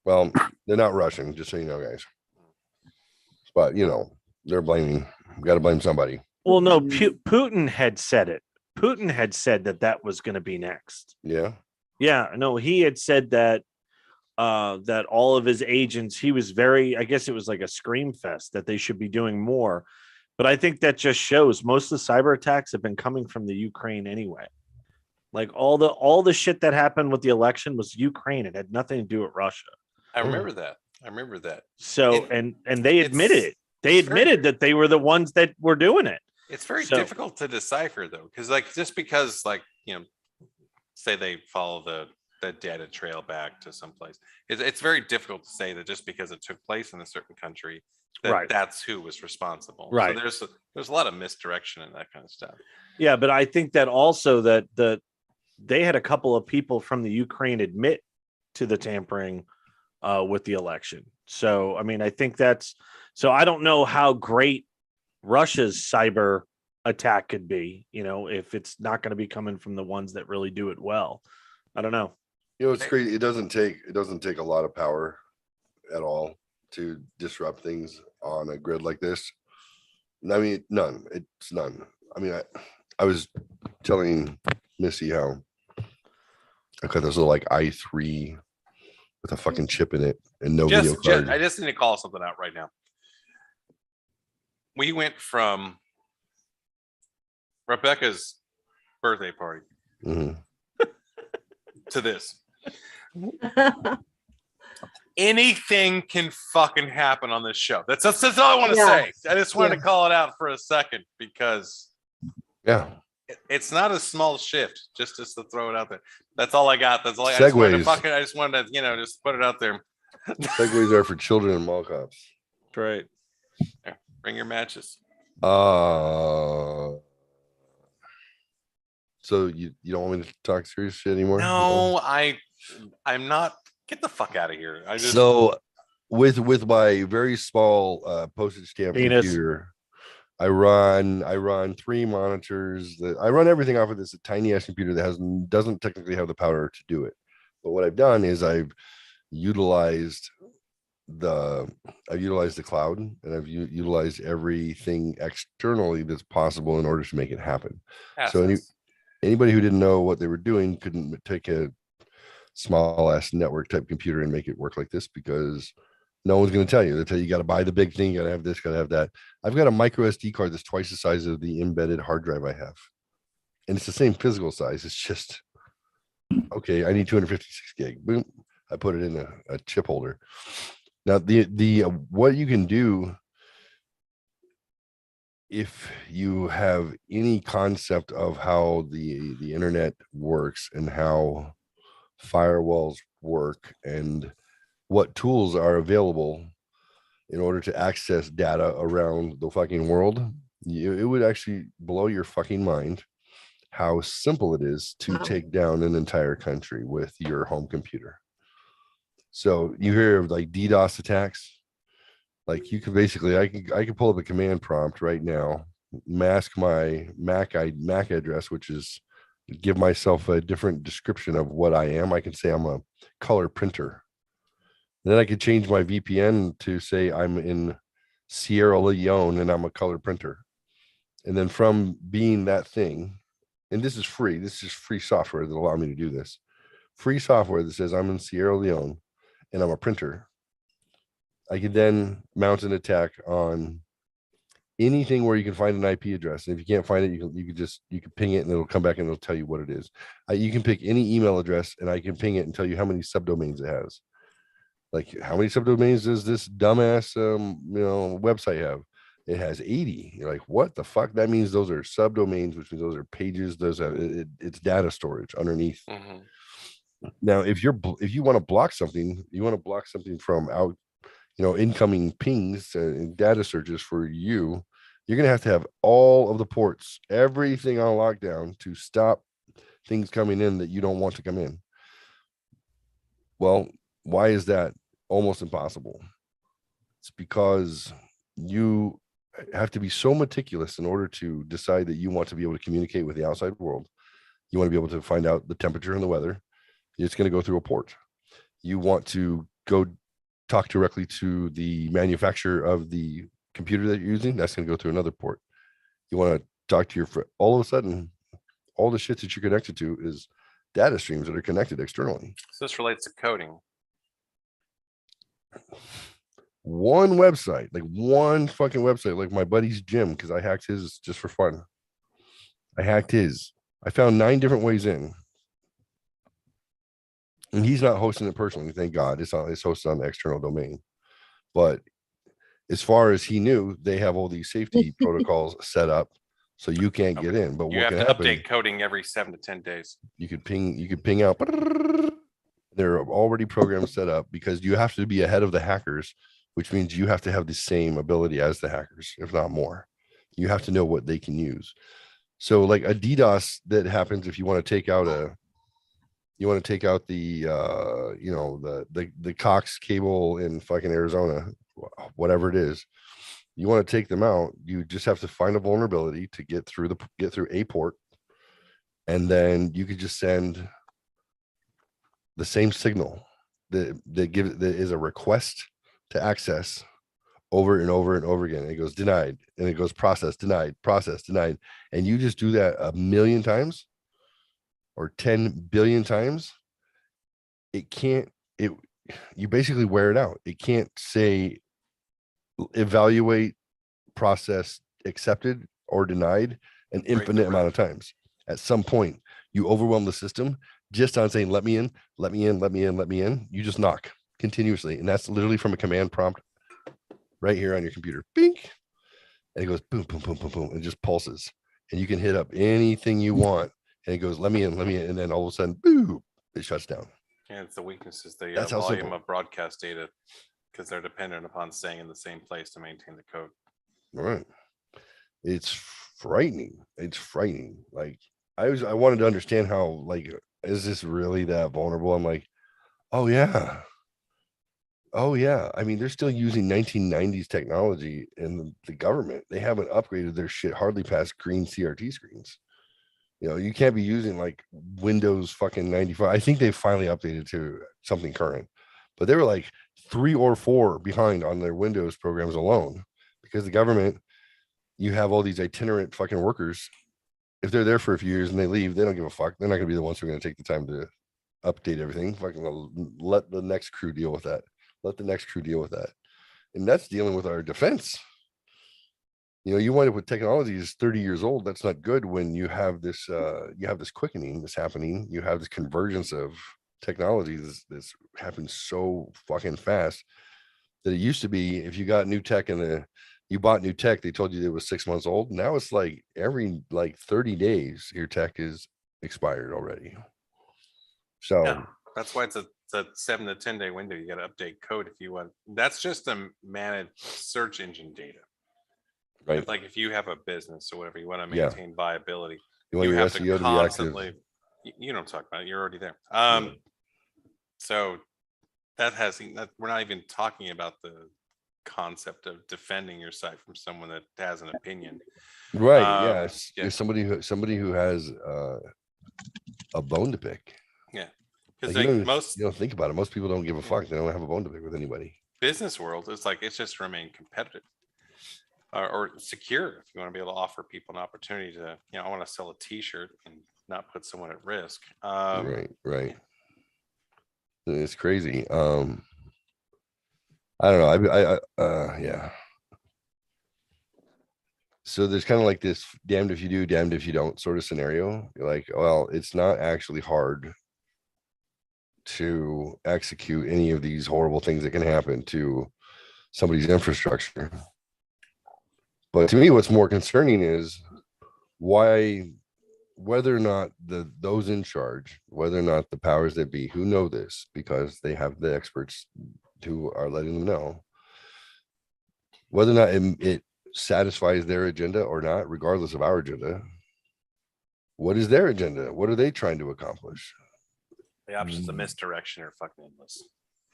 Well, they're not Russian, just so you know, guys. But you know, they're blaming. Got to blame somebody. Well, no, Putin had said it. Putin had said that was going to be next. Yeah. Yeah, no, he had said that that all of his agents, he was very, I guess it was like a scream fest that they should be doing more. But I think that just shows most of the cyber attacks have been coming from the Ukraine anyway. Like all the shit that happened with the election was Ukraine. It had nothing to do with Russia. I remember that. So and they admitted it. They admitted that they were the ones that were doing it. It's very difficult to decipher though, because just because say they follow the data trail back to someplace, it's very difficult to say that just because it took place in a certain country that's who was responsible. Right. So there's a lot of misdirection and that kind of stuff. Yeah, but I think that also that they had a couple of people from the Ukraine admit to the tampering with the election. So I mean, I think so I don't know how great Russia's cyber attack could be, if it's not going to be coming from the ones that really do it well. I don't know. It's crazy. It doesn't take a lot of power at all to disrupt things on a grid like this. I mean, none. It's none. I mean, I was telling Missy how I got this little i3 with a fucking chip in it and no video card. I just need to call something out right now. We went from Rebecca's birthday party to this. Anything can fucking happen on this show. That's all I want to say. I just wanted to call it out for a second because it's not a small shift. Just to throw it out there. That's all I got. That's all I just wanted to just put it out there. Segways are for children and mall cops. That's right. Yeah, bring your matches. So you don't want me to talk serious shit anymore? No, I'm not. Get the fuck out of here. So with my very small postage stamp computer, I run 3 monitors. I run everything off of this tiny ass computer that doesn't technically have the power to do it. But what I've done is I've utilized the cloud, and I've utilized everything externally that's possible in order to make it happen. So anybody who didn't know what they were doing couldn't take a small ass network type computer and make it work like this, because no one's going to tell you. They'll tell you got to buy the big thing, you got to have this, got to have that. I've got a micro SD card that's twice the size of the embedded hard drive I have, and it's the same physical size. It's just okay. I need 256 gig. Boom, I put it in a chip holder. Now the what you can do if you have any concept of how the internet works and how firewalls work and what tools are available in order to access data around the fucking world, it would actually blow your fucking mind how simple it is to take down an entire country with your home computer. So you hear of like DDoS attacks. Like you can basically, I can pull up a command prompt right now, mask my MAC address, which is give myself a different description of what I am. I can say I'm a color printer. And then I could change my VPN to say I'm in Sierra Leone and I'm a color printer. And then from being that thing, and this is free, this is free software that allow me to do this. Free software that says I'm in Sierra Leone and I'm a printer. I could then mount an attack on anything where you can find an IP address. And if you can't find it, you can ping it and it'll come back and it'll tell you what it is. You can pick any email address and I can ping it and tell you how many subdomains it has. Like how many subdomains does this dumbass website have? It has 80. You're like, what the fuck? That means those are subdomains, which means those are pages. Those are it's data storage underneath. Now, if you want to block something, you want to block something from out, incoming pings and data searches for you, you're going to have all of the ports, everything on lockdown to stop things coming in that you don't want to come in. Well, why is that almost impossible? It's because you have to be so meticulous in order to decide that you want to be able to communicate with the outside world. You want to be able to find out the temperature and the weather. It's going to go through a port. You want to go talk directly to the manufacturer of the computer that you're using. That's going to go through another port. You want to talk to your friend. All of a sudden, all the shit that you're connected to is data streams that are connected externally. So this relates to coding. One website, like one fucking website, like my buddy's gym, because I hacked his just for fun. I hacked his. I found 9 different ways in. And he's not hosting it personally, thank God. It's hosted on the external domain. But as far as he knew, they have all these safety protocols set up so you can't get in. But You what have can to happen? update coding every 7 to 10 days. You could ping out. They're already programs set up because you have to be ahead of the hackers, which means you have to have the same ability as the hackers, if not more. You have to know what they can use. So like a DDoS that happens if you want to take out the the Cox cable in fucking Arizona, whatever it is. You want to take them out, you just have to find a vulnerability to get through a port, and then you could just send the same signal that is a request to access over and over and over again. It goes denied, and it goes process denied, and you just do that 1,000,000 times or 10 billion times. You basically wear it out. It can't say evaluate, process, accepted or denied an infinite amount of times. At some point, you overwhelm the system just on saying, let me in, let me in, let me in, let me in. You just knock continuously. And that's literally from a command prompt right here on your computer. Bink. And it goes boom, boom, boom, boom, boom. And it just pulses. And you can hit up anything you want. And it goes, let me in, let me in. And then all of a sudden, boom, it shuts down. Yeah, it's the weakness is the That's how volume simple. of broadcast data because they're dependent upon staying in the same place to maintain the code. All right. It's frightening. It's frightening. Like I wanted to understand how, like, is this really that vulnerable? I'm like, oh yeah. Oh yeah. I mean, they're still using 1990s technology in the government. They haven't upgraded their shit hardly past green CRT screens. You know, you can't be using like Windows fucking 95. I think they finally updated to something current, but they were like 3 or 4 behind on their Windows programs alone because the government, you have all these itinerant fucking workers. If they're there for a few years and they leave, they don't give a fuck. They're not going to be the ones who are going to take the time to update everything. Fucking let the next crew deal with that. Let the next crew deal with that. And that's dealing with our defense. You know, you wind up with technology is 30 years old. That's not good when you have this quickening that's happening. You have this convergence of technologies that's happened so fucking fast that it used to be if you got new tech you bought new tech, they told you it was 6 months old. Now it's like every 30 days your tech is expired already. So yeah, that's why it's a 7 to 10 day window. You got to update code if you want. That's just a managed search engine data. Right. Like if you have a business or whatever, you want to Yeah. maintain viability. You want your have SEO to to be active. constantly. You don't talk about it. You're already there. So we're not even talking about the concept of defending your site from someone that has an opinion. right, Yeah. it's somebody who has a bone to pick. Yeah. Like, Because you most don't think about it. Most people don't give a fuck. They don't have a bone to pick with anybody. business world, it's just remain competitive or secure. If you want to be able to offer people an opportunity to, I want to sell a t-shirt and not put someone at risk. Right. It's crazy. I don't know. Yeah. So there's kind of like this damned if you do, damned if you don't sort of scenario. You're like, well, it's not actually hard to execute any of these horrible things that can happen to somebody's infrastructure. But to me, what's more concerning is whether or not those in charge, whether or not the powers that be who know this, because they have the experts who are letting them know, whether or not it satisfies their agenda or not, regardless of our agenda, What is their agenda? What are they trying to accomplish? The options of misdirection are fucking endless.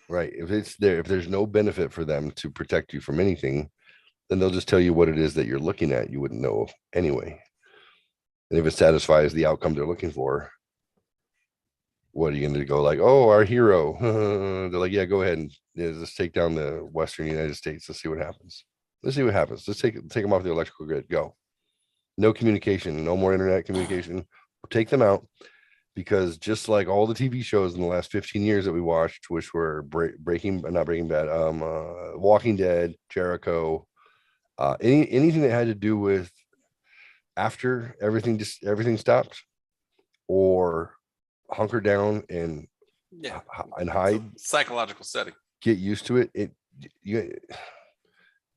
Right. If there's no benefit for them to protect you from anything, then they'll just tell you what it is that you're looking at. You wouldn't know anyway. And if it satisfies the outcome they're looking for, what are you going to go like, oh, our hero? They're like, yeah, go ahead and let's take down the Western United States. Let's see what happens. Let's take them off the electrical grid. Go. No communication, no more internet communication. Take them out, because just like all the TV shows in the last 15 years that we watched, which were Walking Dead, Jericho, anything that had to do with after everything stopped, or hunker down and hide, psychological setting, get used to it.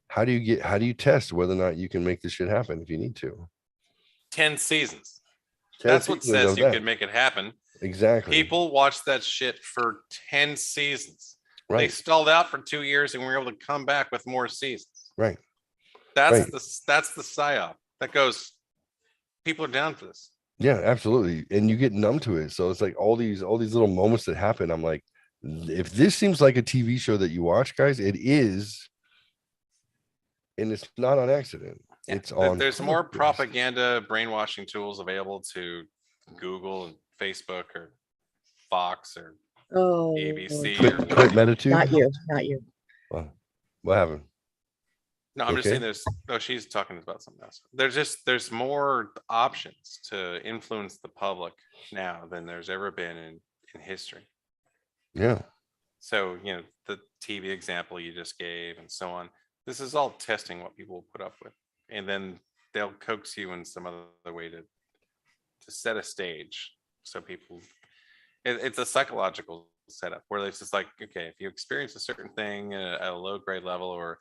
How do you test whether or not you can make this shit happen if you need to? 10 seasons. That's what says you can make it happen. Exactly. People watched that shit for 10 seasons. Right. They stalled out for 2 years and we were able to come back with more seasons. Right. That's the psyop that goes, people are down for this. Yeah, absolutely. And you get numb to it. So it's like all these little moments that happen. I'm like, if this seems like a TV show that you watch, guys, it is. And it's not on accident. Yeah. It's on. There's more propaganda brainwashing tools available to Google and Facebook or Fox or ABC. Quit Metatude. Not you. Well, what happened? No, I'm just saying she's talking about something else. There's more options to influence the public now than there's ever been in history. Yeah. So, the TV example you just gave and so on, this is all testing what people will put up with. And then they'll coax you in some other way to set a stage. So people, it's a psychological setup where it's just like, okay, if you experience a certain thing at a low grade level, or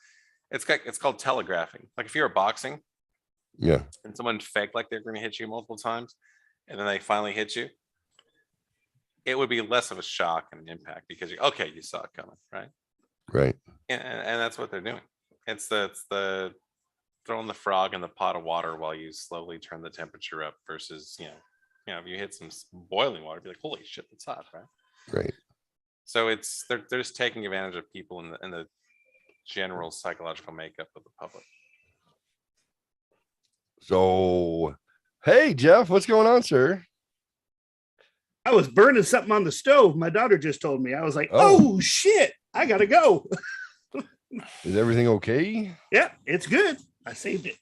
it's called telegraphing. Like if you're boxing, yeah, and someone faked like they're going to hit you multiple times, and then they finally hit you, it would be less of a shock and an impact because you saw it coming, right? Right. And that's what they're doing. It's the throwing the frog in the pot of water while you slowly turn the temperature up versus, if you hit some boiling water, be like, holy shit, that's hot, right? Right. So they're just taking advantage of people in the general psychological makeup of the public. So, hey, Jeff, what's going on, sir? I was burning something on the stove. My daughter just told me. I was like, oh shit, I gotta go. Is everything okay? Yeah, it's good. I saved it.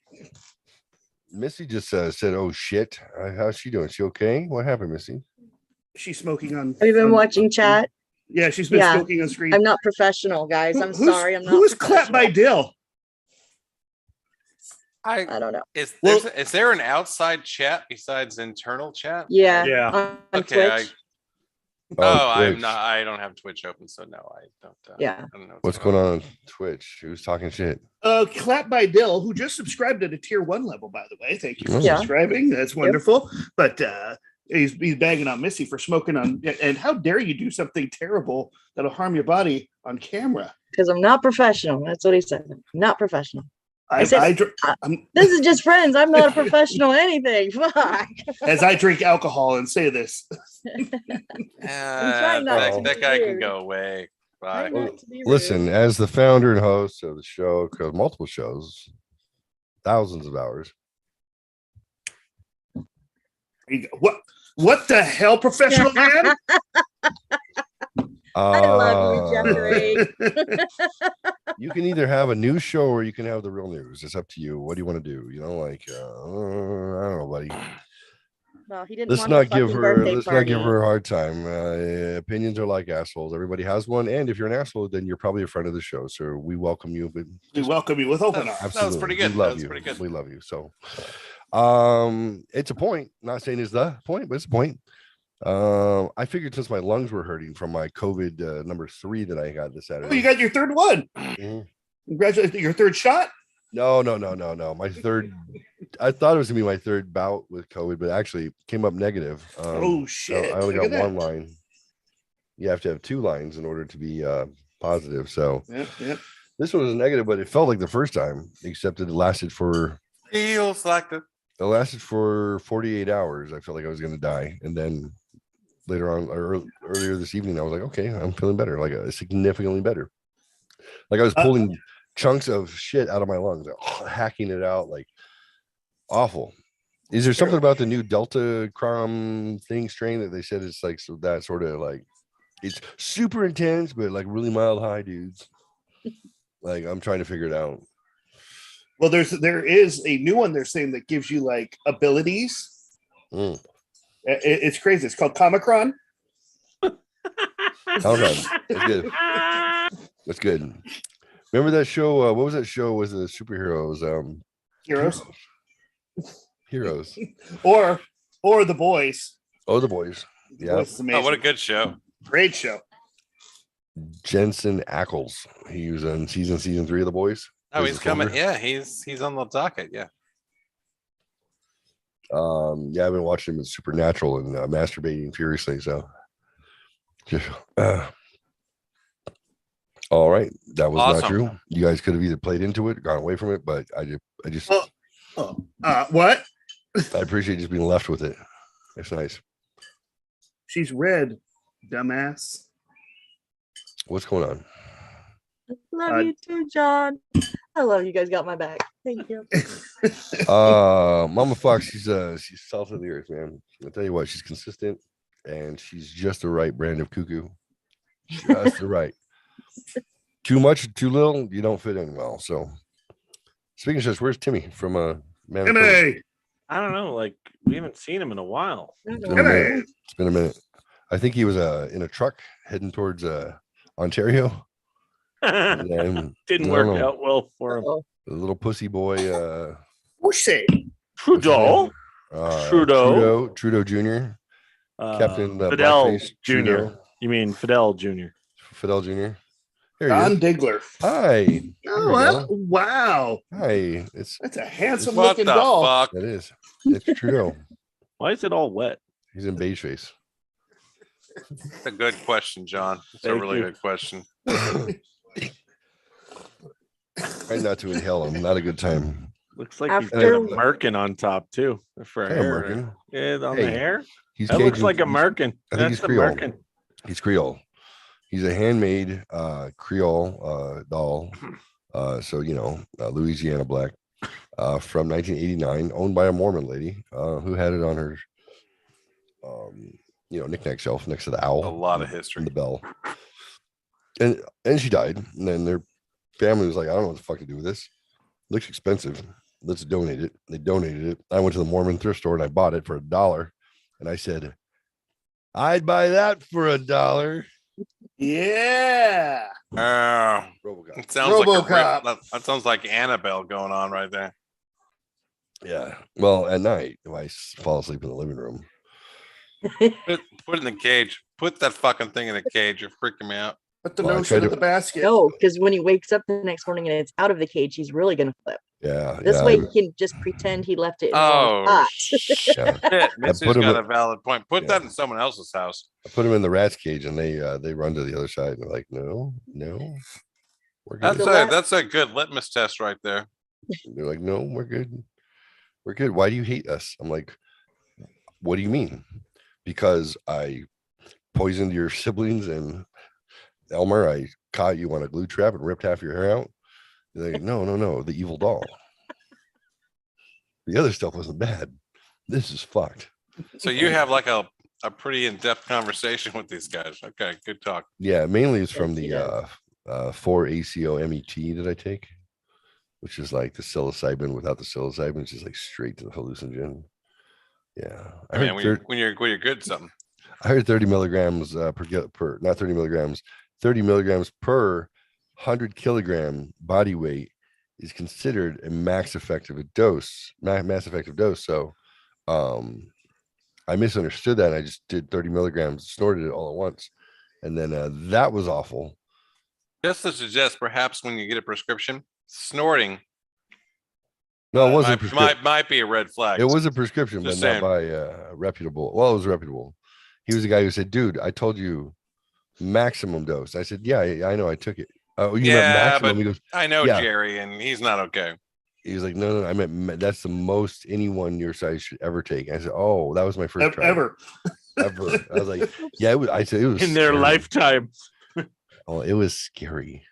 Missy just said, oh shit. How's she doing? She okay? What happened, Missy? She's smoking on. Have you been watching chat? Yeah, she's been smoking on screen. I'm not professional, guys. I'm sorry. I'm not. Who's clapped by Dill? I don't know. Is there an outside chat besides internal chat? Yeah. On Twitch. I don't have Twitch open, so no, I don't. Yeah. I don't know what's going on Twitch? Who's talking shit? Clap by Dill, who just subscribed at a tier 1 level, by the way. Thank you for Yeah. subscribing. That's wonderful. But he's bagging on Missy for smoking on. And how dare you do something terrible that'll harm your body on camera? Because I'm not professional. That's what he said. I'm not professional. I said, this is just friends. I'm not a professional anything. Fuck. As I drink alcohol and say this. That guy can go away. Bye. Well, listen, as the founder and host of the show, because multiple shows, thousands of hours. What the hell, professional man? I love you, Jeffrey. You can either have a news show or you can have the real news. It's up to you. What do you want to do? I don't know, buddy. Well, he didn't. Let's not give her a hard time. Opinions are like assholes. Everybody has one, and if you're an asshole, then you're probably a friend of the show. So we welcome you. But we welcome you with open arms. Absolutely, that was pretty good. We love you. Pretty good. We love you. So, it's a point. Not saying it's the point, but it's a point. I figured since my lungs were hurting from my COVID number 3 that I got this Saturday. Oh, you got your third one. Mm-hmm. Congratulations! Your third shot. No. My third. I thought it was gonna be my third bout with COVID, but actually came up negative. Oh shit! I only got one line. You have to have 2 lines in order to be positive. So yep. This one was negative, but it felt like the first time, except it lasted for. Feels like the It lasted for 48 hours. I felt like I was going to die. And then later on, or earlier this evening, I was like, okay, I'm feeling better, like significantly better. Like I was pulling chunks of shit out of my lungs, hacking it out, like awful. Is there something about the new Delta Crom thing strain that they said it's like so that sort of like it's super intense, but like really mild high dudes? Like I'm trying to figure it out. Well, there is a new one they're saying that gives you like abilities. It's crazy. It's called Comicron. Okay, that's good. That's good. Remember that show? What was that show? Was the superheroes? Heroes. or The Boys. Oh, The Boys. Yeah. Oh, what a good show. Great show. Jensen Ackles. He was on season 3 of The Boys. Oh, he's coming. Yeah, he's on the docket. Yeah. Yeah, I've been watching him in Supernatural and masturbating furiously. So, all right, that was not true. You guys could have either played into it, gone away from it, but I just. What? I appreciate just being left with it. It's nice. She's red, dumbass. What's going on? Love you too, John. I love you guys. Got my back. Thank you. Mama Fox, she's salt of the earth, man. I'll tell you what, she's consistent and she's just the right brand of cuckoo. Just the right. Too much, too little, you don't fit in well. So speaking of such, where's Timmy from Man? Timmy. I don't know. Like we haven't seen him in a while. It's been a minute. I think he was in a truck heading towards Ontario. Didn't work out well for him. The little pussy boy. Pussy. Trudeau. Trudeau Jr. Captain Fidel Blackface Jr. Trudeau. You mean Fidel Jr. Fidel Jr. There Don you go. Diggler. Hi. Oh, wow. Hi. That's a handsome What looking the doll. fuck? It is. It's Trudeau. Why is it all wet? He's in beige face. That's a good question, John. It's a Thank really you. good question. Try not to inhale him. Not a good time. Looks like he's got After- a merkin on top too for Hey, hair. merkin. Yeah, on Hey, the hair. He's That looks Cajun. like a merkin. I think That's he's the Creole. merkin. He's Creole. He's a handmade Creole doll. So Louisiana black from 1989, owned by a Mormon lady who had it on her knickknack shelf next to the owl. A lot of history. And the bell. And she died. And then their family was like, I don't know what the fuck to do with this. Looks expensive. Let's donate it. They donated it. I went to the Mormon thrift store and I bought it for $1. And I said, I'd buy that for $1. Yeah. RoboCop. It sounds like RoboCop. that sounds like Annabelle going on right there. Yeah. Well, at night, if I fall asleep in the living room. Put it in the cage. Put that fucking thing in a cage. You're freaking me out. Put the Well, I notion tried in to- the basket. No, because when he wakes up the next morning and it's out of the cage, he's really gonna flip. Yeah. This yeah, way he can just pretend he left it in the Oh, wrong spot. yeah. Shit, Missy's put him got in- a valid point. Put Yeah. that in someone else's house. I put them in the rat's cage and they run to the other side and they're like, no, we're good. That's a good litmus test right there. They're like, no, we're good. We're good. Why do you hate us? I'm like, what do you mean? Because I poisoned your siblings and Elmer, I caught you on a glue trap and ripped half your hair out. They're like, no, the evil doll. The other stuff wasn't bad. This is fucked. So you have like a pretty in-depth conversation with these guys. Okay, good talk. Yeah, mainly it's from the 4-ACO-MET that I take, which is like the psilocybin without the psilocybin. It's just like straight to the hallucinogen. Yeah, I mean, when you're good at something. I heard 30 milligrams per not 30 milligrams, 30 milligrams per 100 kilogram body weight is considered a max effective dose. So, I misunderstood that. And I just did 30 milligrams, snorted it all at once, and then that was awful. Just to suggest, perhaps when you get a prescription, snorting No, it wasn't. might be a red flag. It was a prescription, Just but not saying. by reputable. Well, it was reputable. He was the guy who said, "Dude, I told you maximum dose." I said, "Yeah, I know. I took it." Oh, you meant Yeah, maximum. but He goes, I know "Yeah." Jerry, and he's not okay. He was like, no, I meant that's the most anyone your size should ever take. I said, oh, that was my first try. Ever. I was like, yeah, I said it was in their scary. lifetime. Oh, it was scary.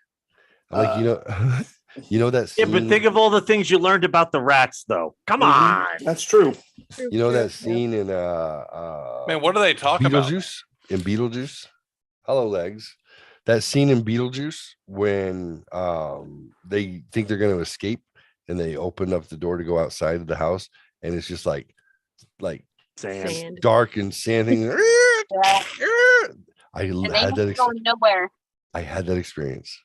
I'm like, you know that Yeah, scene, but think of all the things you learned about the rats, though. Come on. That's true. you know that scene in Man, what are they talking about? Beetlejuice? Hollow Legs. That scene in Beetlejuice when they think they're going to escape and they open up the door to go outside of the house and it's just like sand. Dark and sanding. I And they had that ain't going nowhere. I had that experience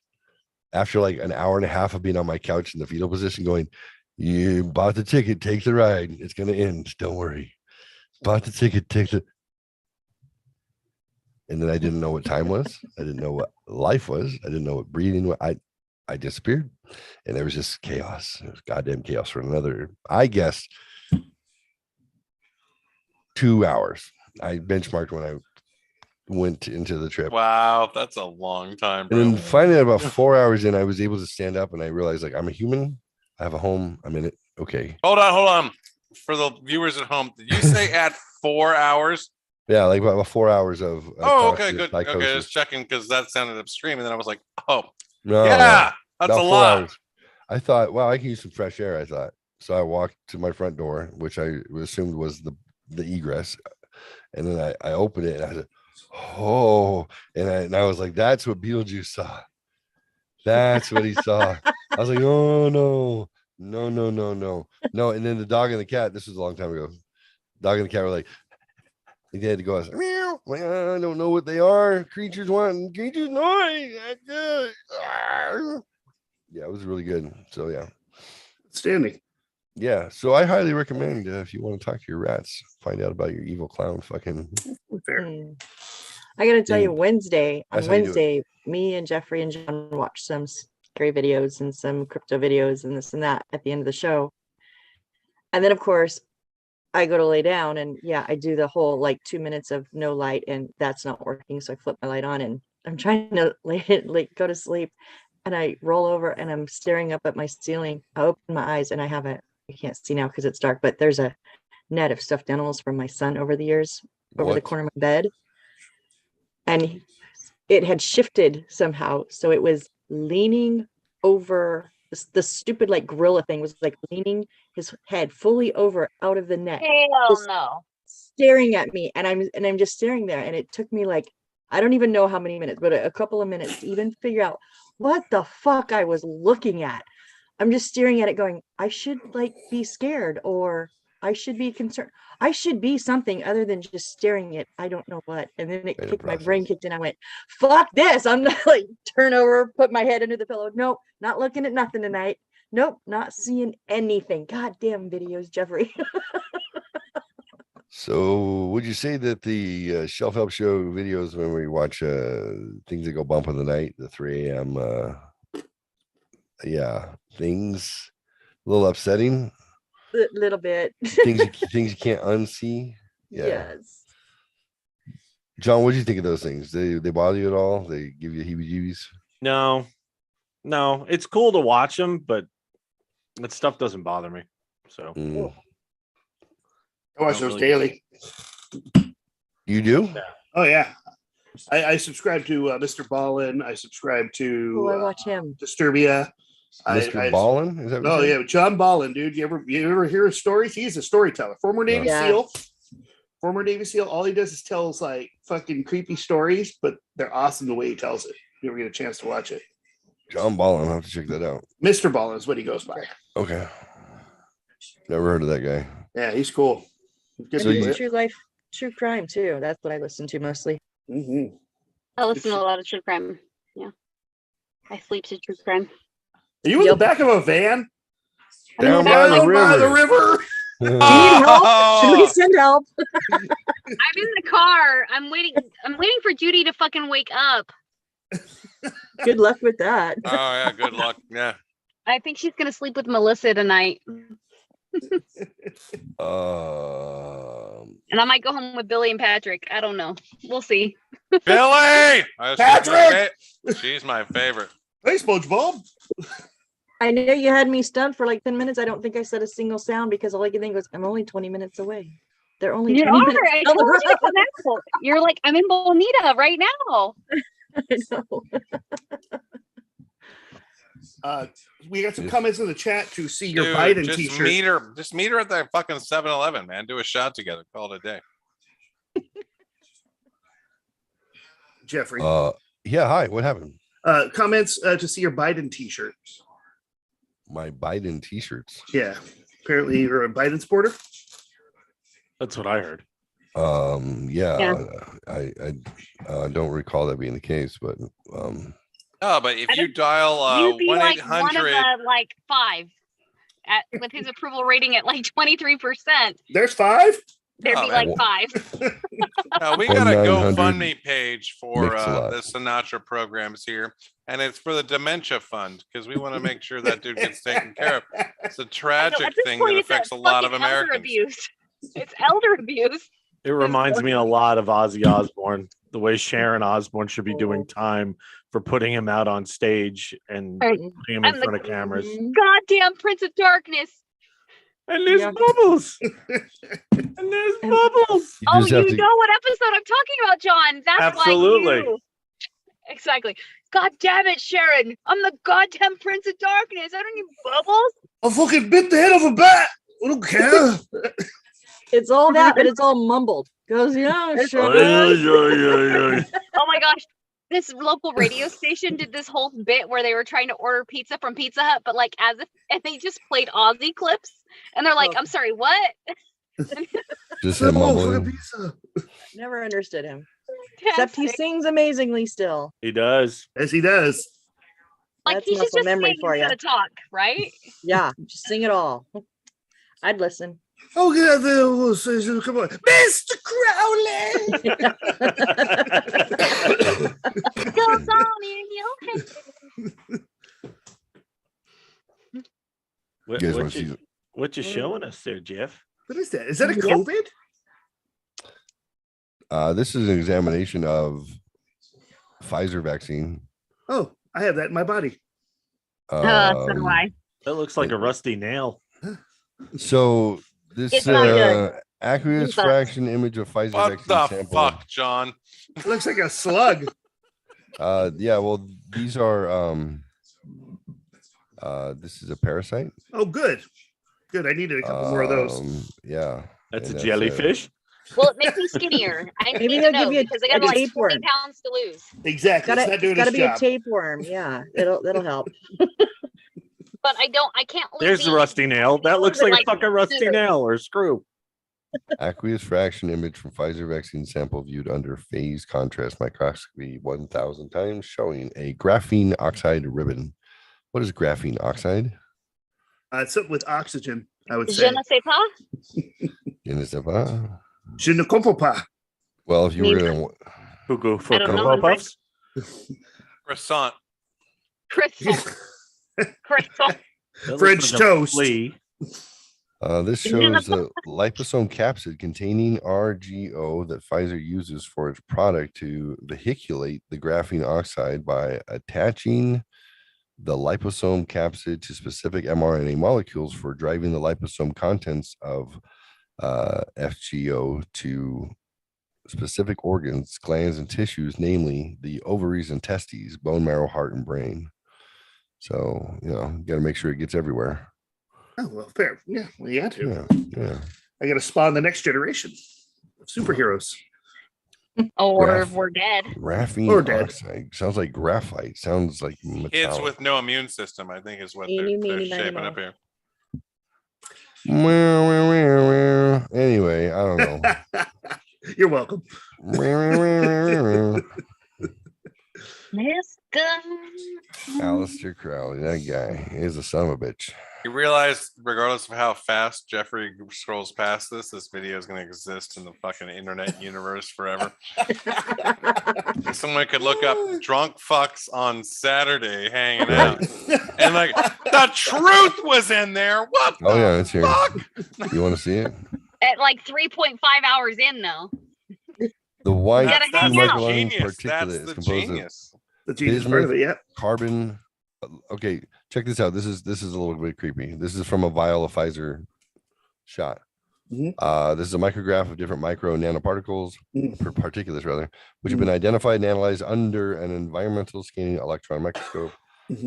after like an hour and a half of being on my couch in the fetal position going, you bought the ticket, take the ride. It's going to end. Don't worry. Bought the ticket, take the. And then I didn't know what time was. I didn't know what life was. I didn't know what breathing was. I disappeared and there was just chaos. It was goddamn chaos for another, I guess, 2 hours. I benchmarked when I went into the trip. Wow, that's a long time, bro. And then finally, about 4 hours in, I was able to stand up and I realized like I'm a human. I have a home. I'm in it. Okay. Hold on. For the viewers at home, did you say at 4 hours? Yeah, like about 4 hours of. Oh, okay, conscious good. psychosis. Okay, just checking because that sounded extreme, and then I was like, oh, No, yeah, that's about a 4 lot. hours. I thought, wow, I can use some fresh air. I thought so. I walked to my front door, which I assumed was the egress, and then I opened it and I said, oh, and I was like, that's what Beetlejuice saw. That's what he saw. I was like, oh no. And then the dog and the cat. This was a long time ago. Dog and the cat were like, they had to go. I was like, meow. Like, I don't know what they are. Creatures noise. Yeah, it was really good. So yeah, Standing. yeah. So I highly recommend if you want to talk to your rats, find out about your evil clown. Fucking. I gotta tell you, That's how you do it. Wednesday, me and Jeffrey and John watched some scary videos and some crypto videos and this and that at the end of the show. And then of course I go to lay down and yeah, I do the whole like 2 minutes of no light and that's not working. So I flip my light on and I'm trying to go to sleep and I roll over and I'm staring up at my ceiling. I open my eyes and I can't see now because it's dark, but there's a net of stuffed animals from my son over the years over the corner of my bed. And it had shifted somehow. So it was leaning over the stupid like gorilla thing was like leaning his head fully over out of the net. Hell no. Staring at me. And I'm just staring there. And it took me like, I don't even know how many minutes, but a couple of minutes to even figure out what the fuck I was looking at. I'm just staring at it going, I should like be scared or I should be concerned. I should be something other than just staring at I don't know what. And then it kicked, my brain kicked in. I went, fuck this. I'm not like turn over, put my head under the pillow. Nope, not looking at nothing tonight. Nope, not seeing anything. Goddamn videos, Jeffrey. So would you say that the Shelf Help Show videos when we watch things that go bump in the night, the 3 a.m. Things a little upsetting? Little bit. things you can't unsee. Yeah. Yes. John, what do you think of those things? They bother you at all? They give you heebie-jeebies? No, it's cool to watch them, but that stuff doesn't bother me. So I watch those daily. You do? Yeah. Oh yeah. I subscribe to Mr. Ballin. I subscribe to I watch him. Disturbia. Mr. Ballin? Is that what Oh you yeah, said? John Ballin, dude. You ever hear his stories? He's a storyteller. Former Navy SEAL. Former Navy SEAL. All he does is tells like fucking creepy stories, but they're awesome the way he tells it. If you ever get a chance to watch it. John Ballin, I'll have to check that out. Mr. Ballin is what he goes by. Okay. Never heard of that guy. Yeah, he's cool. I do true life, true crime too. That's what I listen to mostly. Mm-hmm. I listen to a lot of true crime. Yeah. I sleep to true crime. Are you in the back of a van? Down by the river. Need help? Should we send help? I'm in the car. I'm waiting for Judy to fucking wake up. Good luck with that. Oh yeah, good luck. Yeah. I think she's gonna sleep with Melissa tonight. And I might go home with Billy and Patrick. I don't know. We'll see. Billy! Patrick! She's my favorite. Hey, SpongeBob. I know you had me stunned for like 10 minutes. I don't think I said a single sound because all I could think was, I'm only 20 minutes away. They're only You 20 are. minutes I down told the you to road. come out. You're like, I'm in Bonita right now. I know. We got some comments in the chat to see your Dude, Biden just t-shirt. meet her at that fucking 7-Eleven, man. Do a shot together. Call it a day. Jeffrey. Yeah. Hi. What happened? Comments to see your Biden t-shirt. My Biden t-shirts. Yeah. Apparently you're a Biden supporter. That's what I heard. Yeah. I don't recall that being the case, but Oh, but if you dial You'd be like one of 1-800, the like 5 with his approval rating at like 23%. There's 5. There'd be like 5. we got a 1-900 GoFundMe page for Mix-a-Lot. the Sinatra programs here, and it's for the Dementia Fund because we want to make sure that dude gets taken care of. It's a tragic thing that affects a lot of Americans. Abuse. It's elder abuse. It reminds me a lot of Ozzy Osbourne, the way Sharon Osbourne should be doing time for putting him out on stage and putting him in front of cameras. Goddamn Prince of Darkness. And there's bubbles. And there's bubbles. Oh, you know what episode I'm talking about, John. That's Absolutely. Like you. Exactly. God damn it, Sharon. I'm the goddamn Prince of Darkness. I don't need bubbles. I fucking bit the head of a bat. I don't care. It's all that, but it's all mumbled. Goes, yeah, sure. Oh my gosh. This local radio station did this whole bit where they were trying to order pizza from Pizza Hut, but like and they just played Ozzy clips. And they're like, I'm sorry, what? Just him mumbling. Never understood him. Except he sings amazingly still. He does. Yes, he does. Like That's he should muscle just memory sing for you. instead of talk, right? Yeah, just sing it all. I'd listen. Oh, yeah, come on. Mr. Crowley. Goes on in your head. What you showing us there, Jeff? What is that? Is that a COVID? This is an examination of Pfizer vaccine. Oh, I have that in my body. So do I. That looks like a rusty nail. So this It's not good. aqueous It's not. fraction image of Pfizer What vaccine the sample. fuck, John? It looks like a slug. Yeah, well, these are this is a parasite. Oh, good. Good. I needed a couple more of those. Yeah. That's and a jellyfish. Well, it makes me skinnier. I Maybe need they'll to know give you because I got like 20 tapeworm. pounds to lose. Exactly. It's not doing Gotta its be job. a tapeworm. Yeah, that'll help. But I can't lose. There's the rusty nail. That looks like a fucking rusty nail or a screw. Aqueous fraction image from Pfizer vaccine sample viewed under phase contrast microscopy 1,000 times, showing a graphene oxide ribbon. What is graphene oxide? It's something with oxygen, I would Je say. ne sais pas. Je ne sais pas. Je ne comprends pas. Well, if you were gonna, Who go for I don't know. Cocoa Puffs? Croissant. Crystal. Crystal. That French looks like a toast. flea. this shows the liposome capsid containing RGO that Pfizer uses for its product to vehiculate the graphene oxide by attaching the liposome capsid to specific mRNA molecules for driving the liposome contents of FGO to specific organs, glands, and tissues, namely the ovaries and testes, bone marrow, heart, and brain. So, you got to make sure it gets everywhere. Oh, well, fair. Yeah, well, you had to. Yeah. I got to spawn the next generation of superheroes. Or we're dead. Graphene Or dead. oxide sounds like graphite. Sounds like Kids metallic. with no immune system, I think, is what Eeny, they're meeny, miny, shaping moe. up here. Anyway, I don't know. You're welcome. Alistair Crowley, that guy is a son of a bitch. You realize, regardless of how fast Jeffrey scrolls past this video is going to exist in the fucking internet universe forever. Someone could look up drunk fucks on Saturday hanging out, and like the truth was in there. What? Oh yeah, it's here. You want to see it? At like 3.5 hours in though. The white Gotta hang two out. microline Genius. That's particulate is the composed genius. The genius part of it, yeah. carbon. Okay, Check this out. This is a little bit creepy. This is from a vial of Pfizer shot. This is a micrograph of different micro and nanoparticles, particulates rather, which have been identified and analyzed under an environmental scanning electron microscope,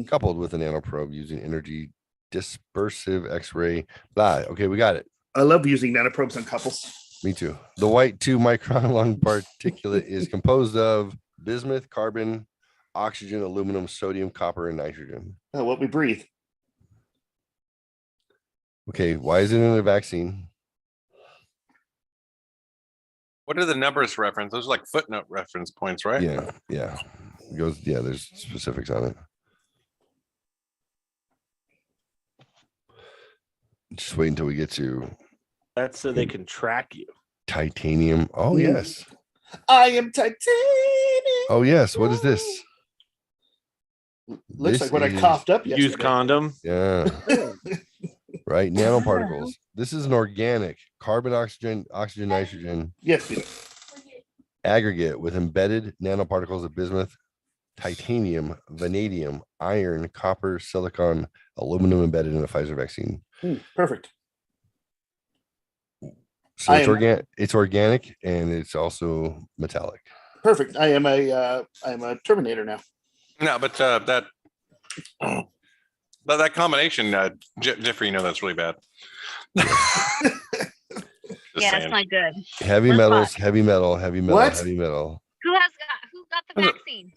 coupled with a nanoprobe using energy dispersive X-ray. Blah. Okay, we got it. I love using nanoprobes on couples. Me too. The white 2-micron long particulate is composed of bismuth, carbon, oxygen, aluminum, sodium, copper, and nitrogen. Oh, what we breathe. Okay, why is it in a vaccine? What are the numbers reference? Those are like footnote reference points, right? Yeah. It goes, there's specifics on it. Just wait until we get to That's so they can track you. titanium. Oh, yes. I am titanium. Oh, yes. What is this? Looks This like what I is- coughed up yesterday. Use condom. Yeah. Right. Nanoparticles. This is an organic carbon, oxygen, nitrogen Yes. aggregate with embedded nanoparticles of bismuth, titanium, vanadium, iron, copper, silicon, aluminum embedded in a Pfizer vaccine. Perfect. So I it's am- it's organic and it's also metallic. Perfect. I am a Terminator now. No, but that combination, Jeffrey, you know that's really bad. Yeah, it's not good. Heavy Let's metals, fuck. heavy metal, heavy metal, What? heavy metal. Who got the vaccine?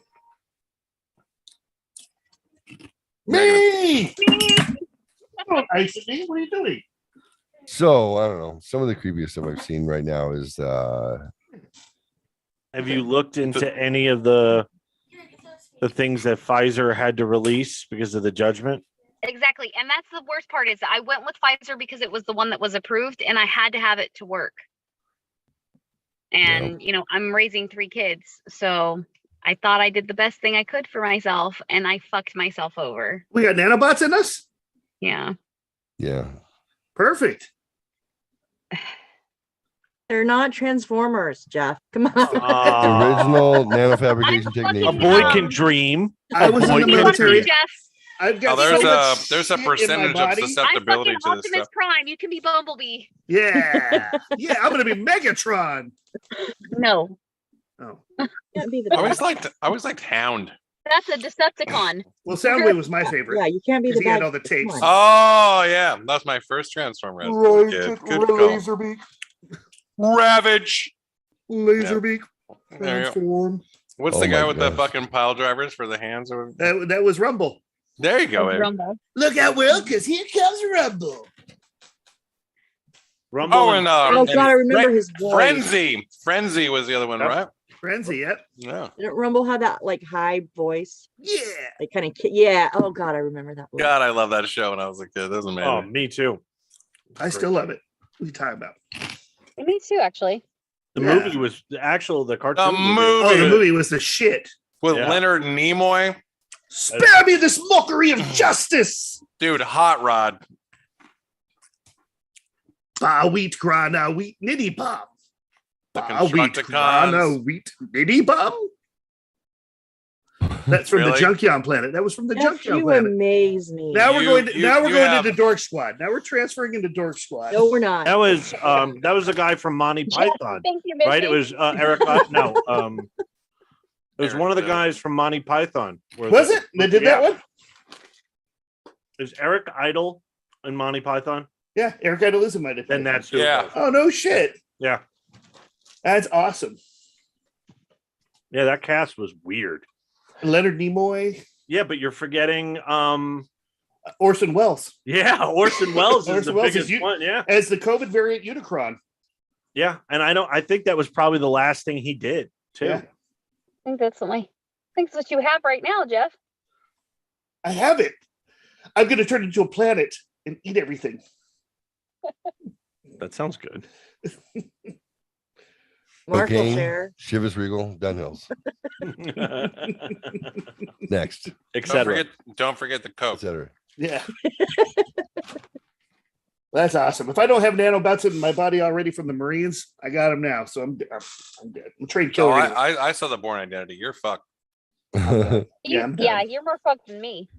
Me. Oh, ICD, what are you doing? So I don't know. Some of the creepiest stuff I've seen right now is Have you looked into any of the things that Pfizer had to release because of the judgment? Exactly. And that's the worst part is I went with Pfizer because it was the one that was approved and I had to have it to work. And, you know, I'm raising 3 kids. So I thought I did the best thing I could for myself and I fucked myself over. We got nanobots in us? Yeah. Yeah. Perfect. They're not Transformers, Jeff. Come on. Original nanofabrication technique. A boy can dream. I was in the military. Jeff. I've got there's so much there's a shit in my percentage of body. I'm susceptibility fucking to this Optimus stuff. Prime. You can be Bumblebee. Yeah. Yeah, I'm gonna be Megatron. No. Oh. Can't be I always liked Hound. That's a Decepticon. Well, Soundwave was my favorite. Yeah, you can't be 'cause the he had bad all the guy. tapes. Come on. Oh yeah, that's my first Transformer. As a little kid. Good call. Laserbeak. Ravage. Laserbeak. There you go. Transform. What's Oh the guy my with the gosh. fucking pile drivers for the hands? That was Rumble. There you go. Abe. Rumble. Look out, Will, because here comes Rumble. Rumble. Oh, and Oh God, I remember his voice. Frenzy. Frenzy was the other one, Yep. right? Frenzy, yep. Yeah. Didn't Rumble have that like high voice? Yeah. Like kind of yeah. Oh God, I remember that. Voice. God, I love that show when I was a kid. That was amazing. Oh, me too. I still love it. What are you talking about? Me too, actually. The Yeah. movie was the cartoon. The movie. Oh, the movie was the shit. With Yeah. Leonard Nimoy. Spare me this mockery of justice. Dude, Hot Rod. Ba wheat grana wheat nitty bomb. Ba Fucking wheat grana Shonticons. wheat nitty bomb. That's from Really? the Junkion planet. That was from the Jeff, Junkion you planet. amaze me. Now we're You- going to you- now we're you going have- into Dork Squad. Now we're transferring into Dork Squad. No, we're not. That was the guy from Monty Python, Thank you, right? It Missy. was Eric. No, it was one of the guys from Monty Python. Was it? They did that one? Is Eric Idle in Monty Python? Yeah, Eric Idle is in my Then that's who. Yeah. It was. Oh no shit. Yeah. That's awesome. Yeah, that cast was weird. Leonard Nimoy, Yeah, but you're forgetting. Orson Welles. Yeah, Orson Welles is the Orson Welles is biggest you- one. Yeah, as the COVID variant Unicron. yeah, and I think that was probably the last thing he did too. Yeah. I think that's what you have right now, Jeff. I have it. I'm gonna turn into a planet and eat everything. That sounds good. Mark will Cocaine, share. Chivas Regal, Dunhills. Next, Etc. Don't forget the Coke. etc. Yeah. That's awesome. If I don't have nanobots in my body already from the Marines, I got them now. So I'm dead. I'm trained Oh, killer. anyway. I saw the Born Identity. You're fucked. Yeah, I'm done. Yeah, you're more fucked than me.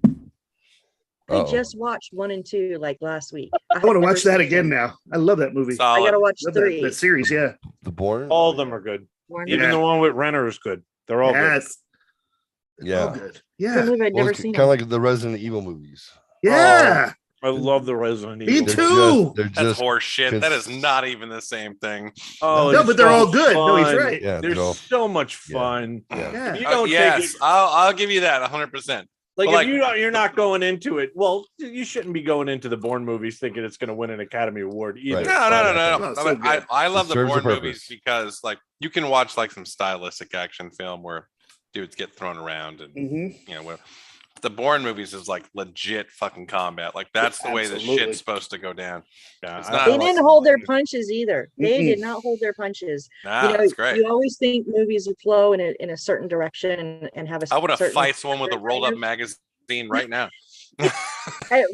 I Uh-oh. just watched 1 and 2 like last week. I want to watch that again now. I love that movie. I gotta watch Love that, 3. that series. Yeah. The Bourne. All of them are good. Bourne. Even the one with Renner is good. They're all Yes. Yeah. All good. Couldn't Yeah. believe I'd never seen Kind of it. like the Resident Evil movies. Yeah. good. I love the Resident Me Evil. too. They're That's just horse shit. That cons- is not even the same thing. Oh, No, it's but they're so all good. No, he's fun. right. Yeah, They're they're all- so much fun. Yeah. Yeah. If you don't take Yes, it, I'll give you that 100%. like But, if you're not going into it, well, you shouldn't be going into the Bourne movies thinking it's going to win an Academy Award either. Right. No. Oh, so I, good. I love It the serves a Bourne movies purpose. because like you can watch like some stylistic action film where dudes get thrown around and Mhm. you know what. The Bourne movies is like legit fucking combat. Like that's the way the Absolutely. shit's supposed to go down. Yeah, It's I- not They like- didn't hold their punches either. They Mm-mm. did not hold their punches. Nah, you know, that's great. you always think movies would flow in a certain direction and have a I would have certain fight someone with a rolled up kind of- magazine right now.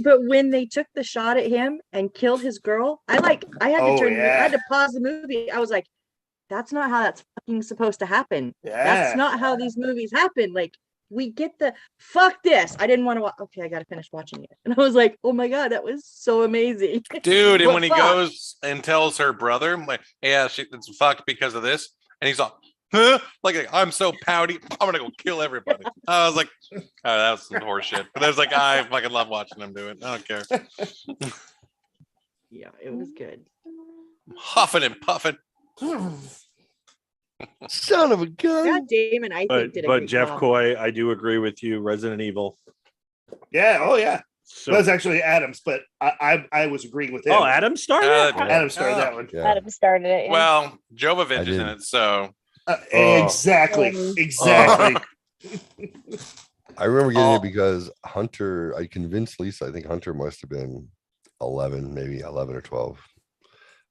But when they took the shot at him and killed his girl, I had Oh, to turn. I yeah. had to pause the movie. I was like, "That's not how that's fucking supposed to happen. Yeah. That's not how these movies happen." Like, we get the fuck this. I didn't want to watch. Okay, I got to finish watching it, and I was like, "Oh my god, that was so amazing, Dude, and But when he fuck. goes and tells her brother, like, yeah, it's fucked because of this, and he's all, huh? Like, I'm so pouty, I'm gonna go kill everybody. I was like, oh, that was some horse shit. But I was like, I fucking love watching him do it. I don't care. Yeah, it was good. Huffing and puffing. Son of a gun. God Damon, I think did a But great Jeff job. Coy, I do agree with you. Resident Evil. Yeah. Oh, yeah. So, That was actually Adams, but I was agreeing with him. oh, Adam started. it? Adam started that one. Yeah. Adam started it. yeah. Well, I Jovovich is in didn't. it, so Exactly. Oh. Exactly. I remember getting Oh. it because Hunter, I convinced Lisa, I think Hunter must have been 11, maybe 11 or 12.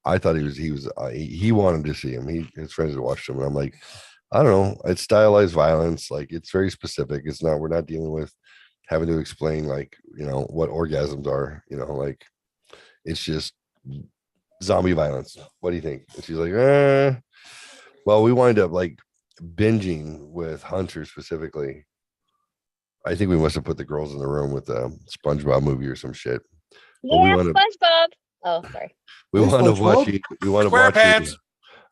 I thought he wanted to see him. His friends had watched him. And I'm like, I don't know. It's stylized violence. Like it's very specific. We're not dealing with having to explain like, what orgasms are, like it's just zombie violence. What do you think? And she's like, well, we wind up like binging with Hunter specifically. I think we must have put the girls in the room with the SpongeBob movie or some shit. But we Yeah, wanna- SpongeBob. Oh, sorry. We Where's wound up SpongeBob? watching. We wound up watching. I SquarePants. think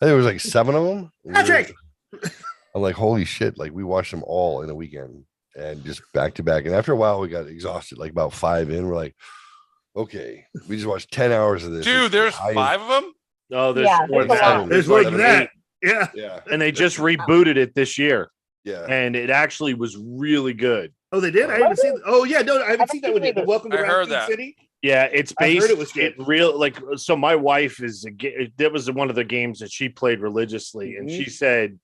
there was like 7 of them. Patrick. I'm like, holy shit! Like we watched them all in a weekend and just back to back. And after a while, we got exhausted. Like about 5 in, we're like, okay, we just watched 10 hours of this. dude, there's I- 5 of them. Oh, there's Yeah, more there's than a that. lot. There's like more than that. 8. Yeah. Yeah, And they just rebooted it this year, yeah. and it actually was really good. Oh, they did? I haven't seen. Oh, yeah. No, I haven't seen that one yet. seen Welcome to I heard Raccoon that. City. Yeah, it's I heard based. it was good. Real like so. My wife is that was one of the games that she played religiously, and she said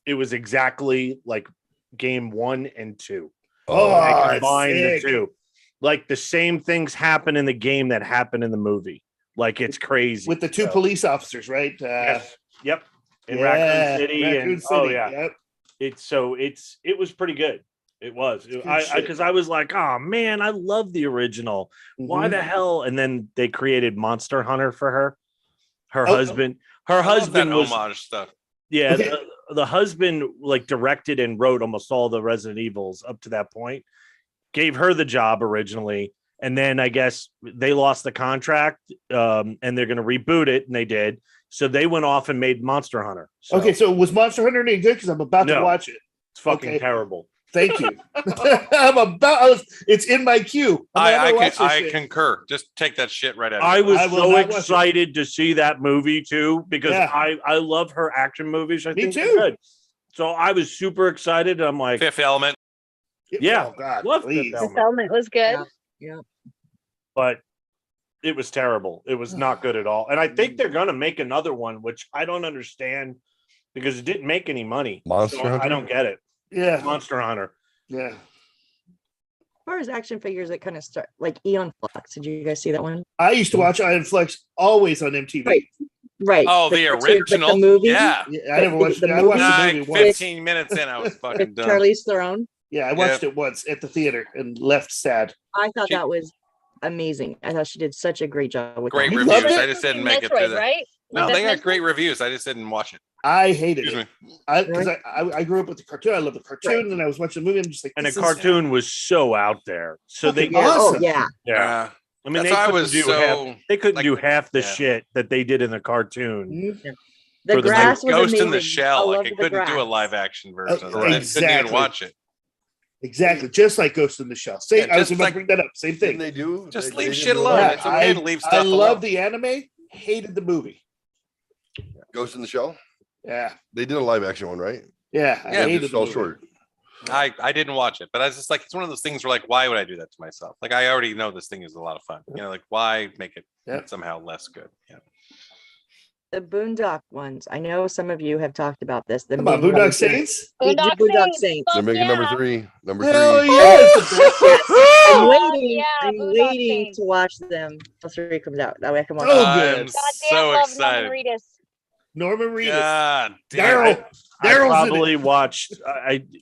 it was exactly like game 1 and 2. Oh, I it's combined the sick. two. Like the same things happen in the game that happen in the movie. Like it's crazy. With the 2 So, police officers, right? yes. Yep. In yeah, Raccoon City, Raccoon and oh City, yeah, yep. it was pretty good. It was. Good I shit. because I was like, oh man, I love the original. Why Mhm. the hell? And then they created Monster Hunter for her. Her Oh. husband. Her I love husband that was homage stuff. yeah. Okay. The husband like directed and wrote almost all the Resident Evils up to that point. Gave her the job originally, and then I guess they lost the contract, and they're going to reboot it, and they did. So they went off and made Monster Hunter. So Okay, so was Monster Hunter any good? Because I'm about to No. watch it. it's fucking okay. terrible. Thank you. It's in my queue. I concur. Just take that shit right out. I of was I will so not watch it. excited to see that movie too because Yeah. I love her action movies. I Me think they're too. good. So I was super excited. I'm like, Fifth Element. yeah, Oh, God, love Fifth please. This Element. element was good. Yeah. But it was terrible. It was not good at all. And I think they're gonna make another one, which I don't understand because it didn't make any money. Monster So I Hunter? don't get it. Yeah. Monster Hunter. Yeah. As far as action figures, it kind of start like Eon Flux. Did you guys see that one? I used to watch Iron Flex always on MTV. Right. Right. Oh, the cartoon, but original. movie. Yeah. Yeah, I never watched The it. I watched the Like movie once. 15 minutes in, I was fucking With done. Charlize Theron. Yeah, I watched it once at the theater and left sad. I thought She- that was amazing. I thought she did such a great job with Great that. You reviews. loved it? I just didn't make it through Metroid, there. right? No, they got great reviews. I just didn't watch it. I hated Excuse it. Because I grew up with the cartoon. I love the cartoon, and I was watching the movie. I'm just like, And the this is cartoon was so out there. So they fucking awesome. yeah. I mean, That's why I couldn't was do so, half, they couldn't like, do half the yeah. shit that they did in the cartoon. The for grass was Ghost in the amazing. Shell. I Like loved it the couldn't do a grass. live action version. of it. I couldn't exactly. even watch it. Exactly, just like Ghost in the Shell. Same. Yeah, I was just about like- to bring that up. Same thing. They do. Just They leave didn't shit do alone. that. It's okay to leave stuff I alone. love the anime. Hated the movie. Ghost in the Shell. Yeah. They did a live action one, right? Yeah. Yeah, I hated Just the fell movie. short. I didn't watch it, but I was just like, it's one of those things where like, why would I do that to myself? Like, I already know this thing is a lot of fun. You know, like why make it somehow less good? Yeah. The Boondock ones. I know some of you have talked about this. The Come on, main Boondock ones. Saints? Boondock, Boondock Saints. They're making number 3. Number 3. Hell yes. I'm waiting. yeah, I'm Boondock waiting Saints. to watch them. Till 3 comes out. That way I can watch. Oh, them. good. I'm so Love Norman excited. Reedus. Norman Reedus. God damn. Daryl. I Daryl's in probably it. watched.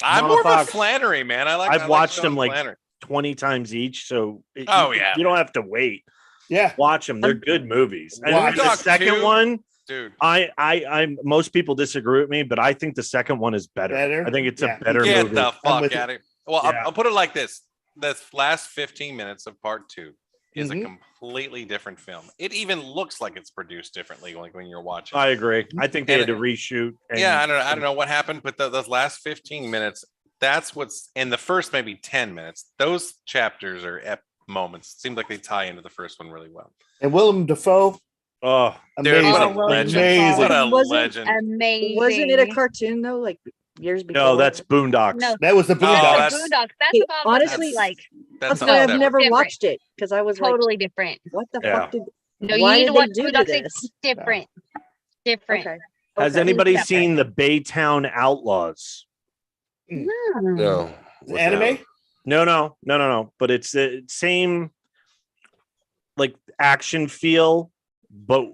I'm more of a Monofox, Flannery man. I I've like watched Sean them like Flannery. 20 times each. So Oh, you, yeah. you don't have to wait. Yeah. Watch them. They're good movies. And Watch the Boondock second 2, one, dude. I most people disagree with me, but I think the second one is better. Better? I think it's Yeah. a better Get movie. the I'm fuck with you. out of here. Well, Yeah. I'll put it like this: the last 15 minutes of part 2 is Mhm. a completely different film. It even looks like it's produced differently, like when you're watching. I agree. I think they And had to reshoot. And, Yeah, I don't know what happened, but those last 15 minutes, that's what's in the first maybe 10 minutes. Those chapters are moments. Seemed like they tie into the first one really well. And Willem Dafoe. Oh, Dude, Amazing. what a Willem legend! Amazing. What a Wasn't- legend! Amazing. Wasn't it a cartoon though? Like years before. no, that's Boondocks. No, That was the Oh, Boondocks. that's the Boondocks. That's Hey, about honestly, like That's That's why I've separate. never Different. watched it because I was totally like, different. "What the Yeah. fuck did? No, you why need did to they watch do to Boondocks. this?" It's different. Different. Okay. Has Okay. anybody Separate. seen the Baytown Outlaws? No. What's Anime? No. But it's the same like action feel, but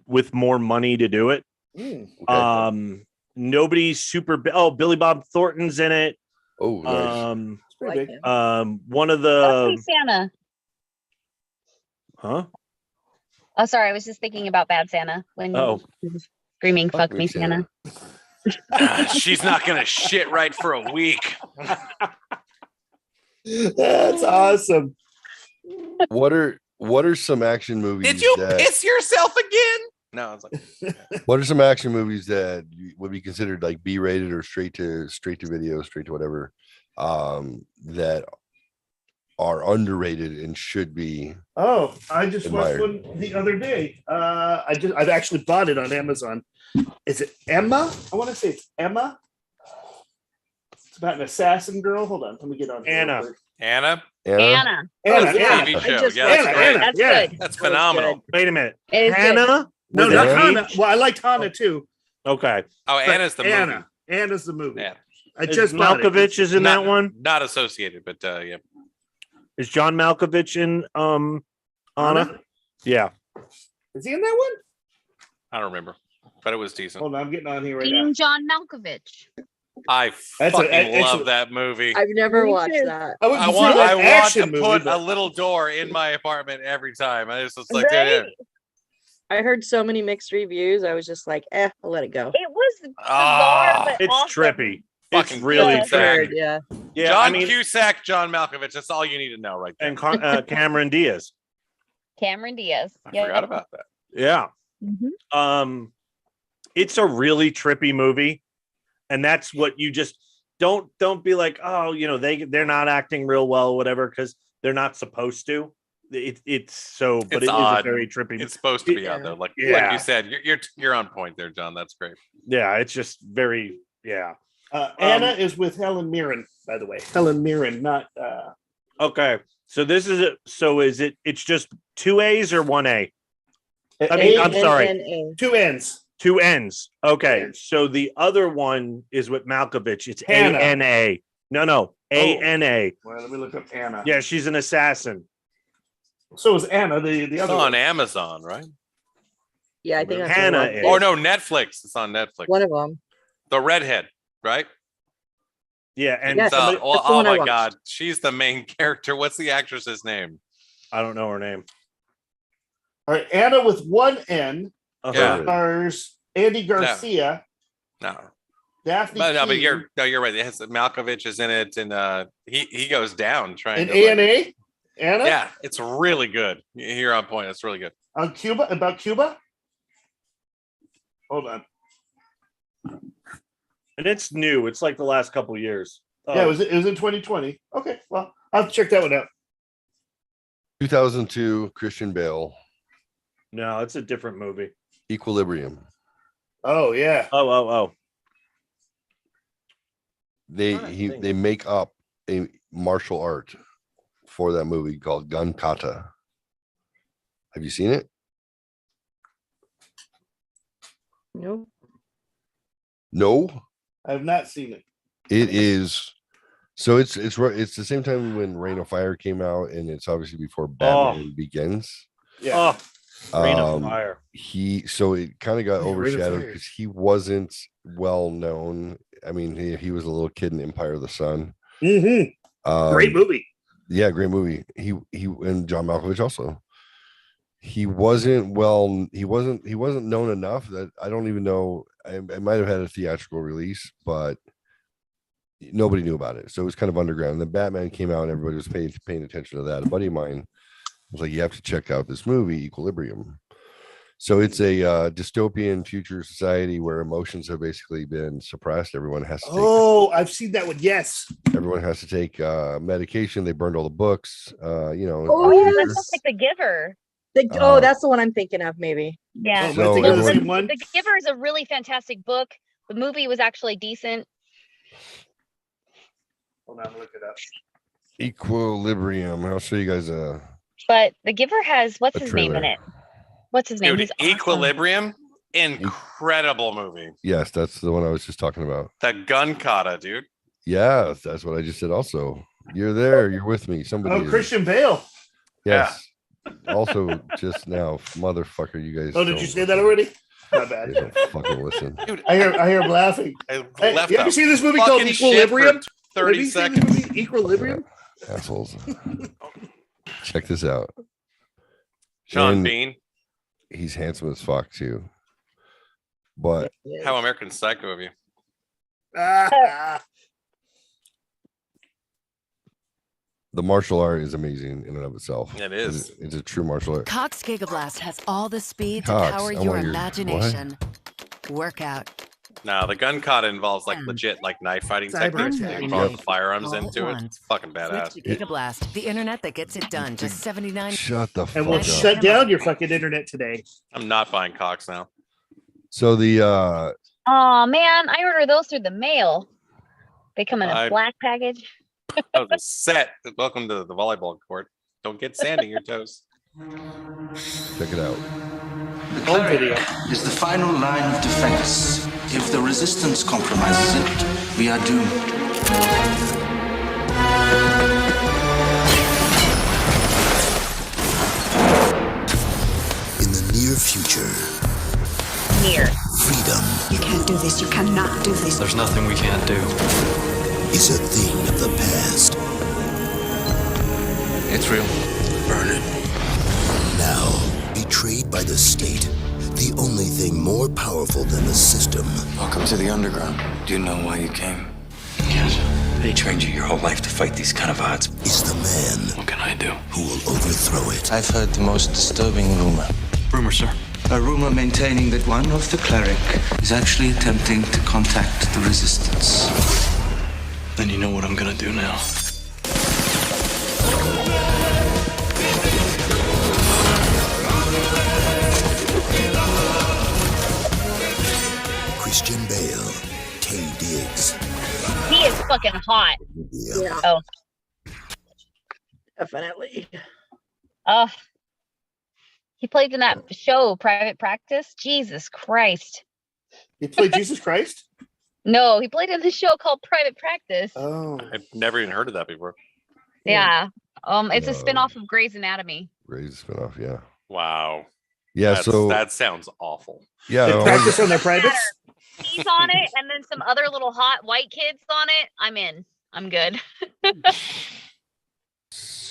with more money to do it. Mm. Okay. Nobody's super. Billy Bob Thornton's in it. Oh, nice. It's pretty big. One of Fuck me, the Santa. huh? Oh, sorry. I was just thinking about Bad Santa when Oh. you were screaming, fuck me, Santa. She's not gonna shit right for a week. That's awesome. What are some action movies? Did you that, piss yourself again? No, it's like What are some action movies that would be considered like B-rated or straight to video, straight to whatever, that are underrated and should be? Oh, I just Admired. watched one the other day. I've actually bought it on Amazon. Is it Emma? I want to say it's Emma. It's about an assassin girl. Hold on, let me get on here Anna. real quick. Anna. Anna. Anna, That's a Anna. TV I show. just Yeah, watched that's Anna, great. Anna. That's Yeah. good. That's phenomenal. Wait a minute. It is good. Hannah? No, With not an Hannah. H? Well, I liked Hannah too. Okay. Oh, but Anna's the Anna. movie. Anna's the movie. Yeah. I Is just bought it. Malkovich is in Not- that one? Not associated, but yeah. Is John Malkovich in Anna? Anna? Yeah. Is he in that one? I don't remember, but it was decent. Hold on, I'm getting on here right now. Dean John Malkovich. I That's fucking it's love that movie. I've never Me watched too. that. I would I consider want that to action movie, put a but- little door in my apartment every time. I just was like, Right? yeah. I heard so many mixed reviews. I was just like, I'll let it go. It was bizarre, Ah, but It's awesome. trippy. It's Fucking really Yeah. trippy. Weird, yeah. Yeah. John I mean, Cusack, John Malkovich. That's all you need to know right there. and Cameron Diaz. Cameron Diaz. I Yeah. forgot about that. Yeah. Mhm. It's a really trippy movie. And that's what you just don't be like, oh, they're not acting real well, whatever, because they're not supposed to. It's so, but It's it is odd. a very trippy. It's supposed to be odd though. Like Yeah. you said, you're on point there, John. That's great. Yeah, it's just very, yeah. Anna is with Helen Mirren, by the way. Helen Mirren, not Okay. So this is it. So is it? It's just 2 A's or 1 A? I mean, I'm sorry, A. 2 N's. 2 N's. Okay. N's. So the other one is with Malkovich. It's Hannah. ANA. No, ANA. Well, let me look up Anna. Yeah, she's an assassin. So is Anna, the It's other on one. Amazon, right? Yeah, I think that's Hannah one of is. them. Or no, Netflix. It's on Netflix. One of them. The redhead, right? Yeah, and Yes. somebody, Oh, that's the one I my watched. god, she's the main character. What's the actress's name? I don't know her name. All right, Anna with 1 N. Yeah. Stars Andy Garcia. No. Daphne But Keane, you're right. It has Malkovich is in it, and he goes down trying and to like- ANA. Anna? Yeah, it's really good. You're on point. It's really good. On Cuba, about Cuba? Hold on. And it's new. It's like the last couple of years. Yeah, it was in 2020. Okay, well, I'll have to check that one out. 2002, Christian Bale, No, it's a different movie. Equilibrium. Oh yeah. Oh. They make up a martial art for that movie called Gun Kata. Have you seen it? Nope. No. I have not seen it. It is. So it's the same time when Reign of Fire came out, and it's obviously before Batman Begins. Yeah. Reign of Fire. So it kind of got Yeah, Reign of overshadowed Fire. because he wasn't well known. I mean, he was a little kid in Empire of the Sun. Mm-hmm. Great movie. Yeah, great movie. He and John Malkovich also. He wasn't known enough that I don't even know. I might have had a theatrical release, but nobody knew about it. So it was kind of underground. And then Batman came out and everybody was paying attention to that. A buddy of mine was like, you have to check out this movie, Equilibrium. So it's a dystopian future society where emotions have basically been suppressed. Everyone has to take, I've seen that one. Yes. everyone has to take medication. They burned all the books. Oh yeah, that sounds like The Giver. That's the one I'm thinking of, maybe. Yeah. So The everyone- The Giver is a really fantastic book. The movie was actually decent. Hold on, look it up. Equilibrium. I'll show you guys But The Giver has what's A his name in trailer. it? What's his name? Dude, He's awesome. Equilibrium, incredible movie. yes, that's the one I was just talking about. The Gun Kata, dude. Yeah, that's what I just said. Also, you're there. You're with me. Somebody. Oh, is. Christian Bale. Yes. Also, just now, motherfucker, you guys. Oh, did you say that already? My bad. They don't fucking listen. Dude, I hear him laughing. I Hey, left you ever out seen this movie called fucking shit for Equilibrium? 30 Have you seen seconds. this movie, Equilibrium? Assholes. Check this out. Sean And Bean. He's handsome as fuck too. But How American Psycho of you. the martial art is amazing in and of itself. It is. It's a true martial art. Cox Gigablast has all the speed to Cox, power I your want your- imagination. Workout. No, the Gun Kata involves like legit like knife fighting Cyber techniques. attack. They brought the firearms All at into it. once. It's fucking badass. Switch to Gigablast, the internet that gets it done. Just 79. Shut the fuck And we'll up. shut down your fucking internet today. I'm not buying Cox now. So the Oh man, I order those through the mail. They come in a I- black package. That was a set. Welcome to the volleyball court. Don't get sand in your toes. check it out. The cleric is the final line of defense. If the resistance compromises it, we are doomed. In the near future, Near. freedom You can't do this. You cannot do this. There's nothing we can't do. is a thing of the past. It's real. Burn it. Now, betrayed by the state, the only thing more powerful than the system Welcome to the underground. Do you know why you came? Yes. They trained you your whole life to fight these kind of odds. is the man What can I do? who will overthrow it. I've heard the most disturbing rumor. Rumor, sir? A rumor maintaining that one of the cleric is actually attempting to contact the resistance. Then you know what I'm gonna do now. Christian Bale, Tay Diggs. He is fucking hot. Yeah. Oh. Definitely. Oh. He played in that show, Private Practice. Jesus Christ. He played Jesus Christ? No, he played in the show called Private Practice. Oh. I've never even heard of that before. Yeah. It's a spin-off of Grey's Anatomy. Grey's spinoff, yeah. Wow. Yeah, so that sounds awful. yeah, They I practice wonder- on their privates? He's on it, and then some other little hot white kids on it. I'm in. I'm good.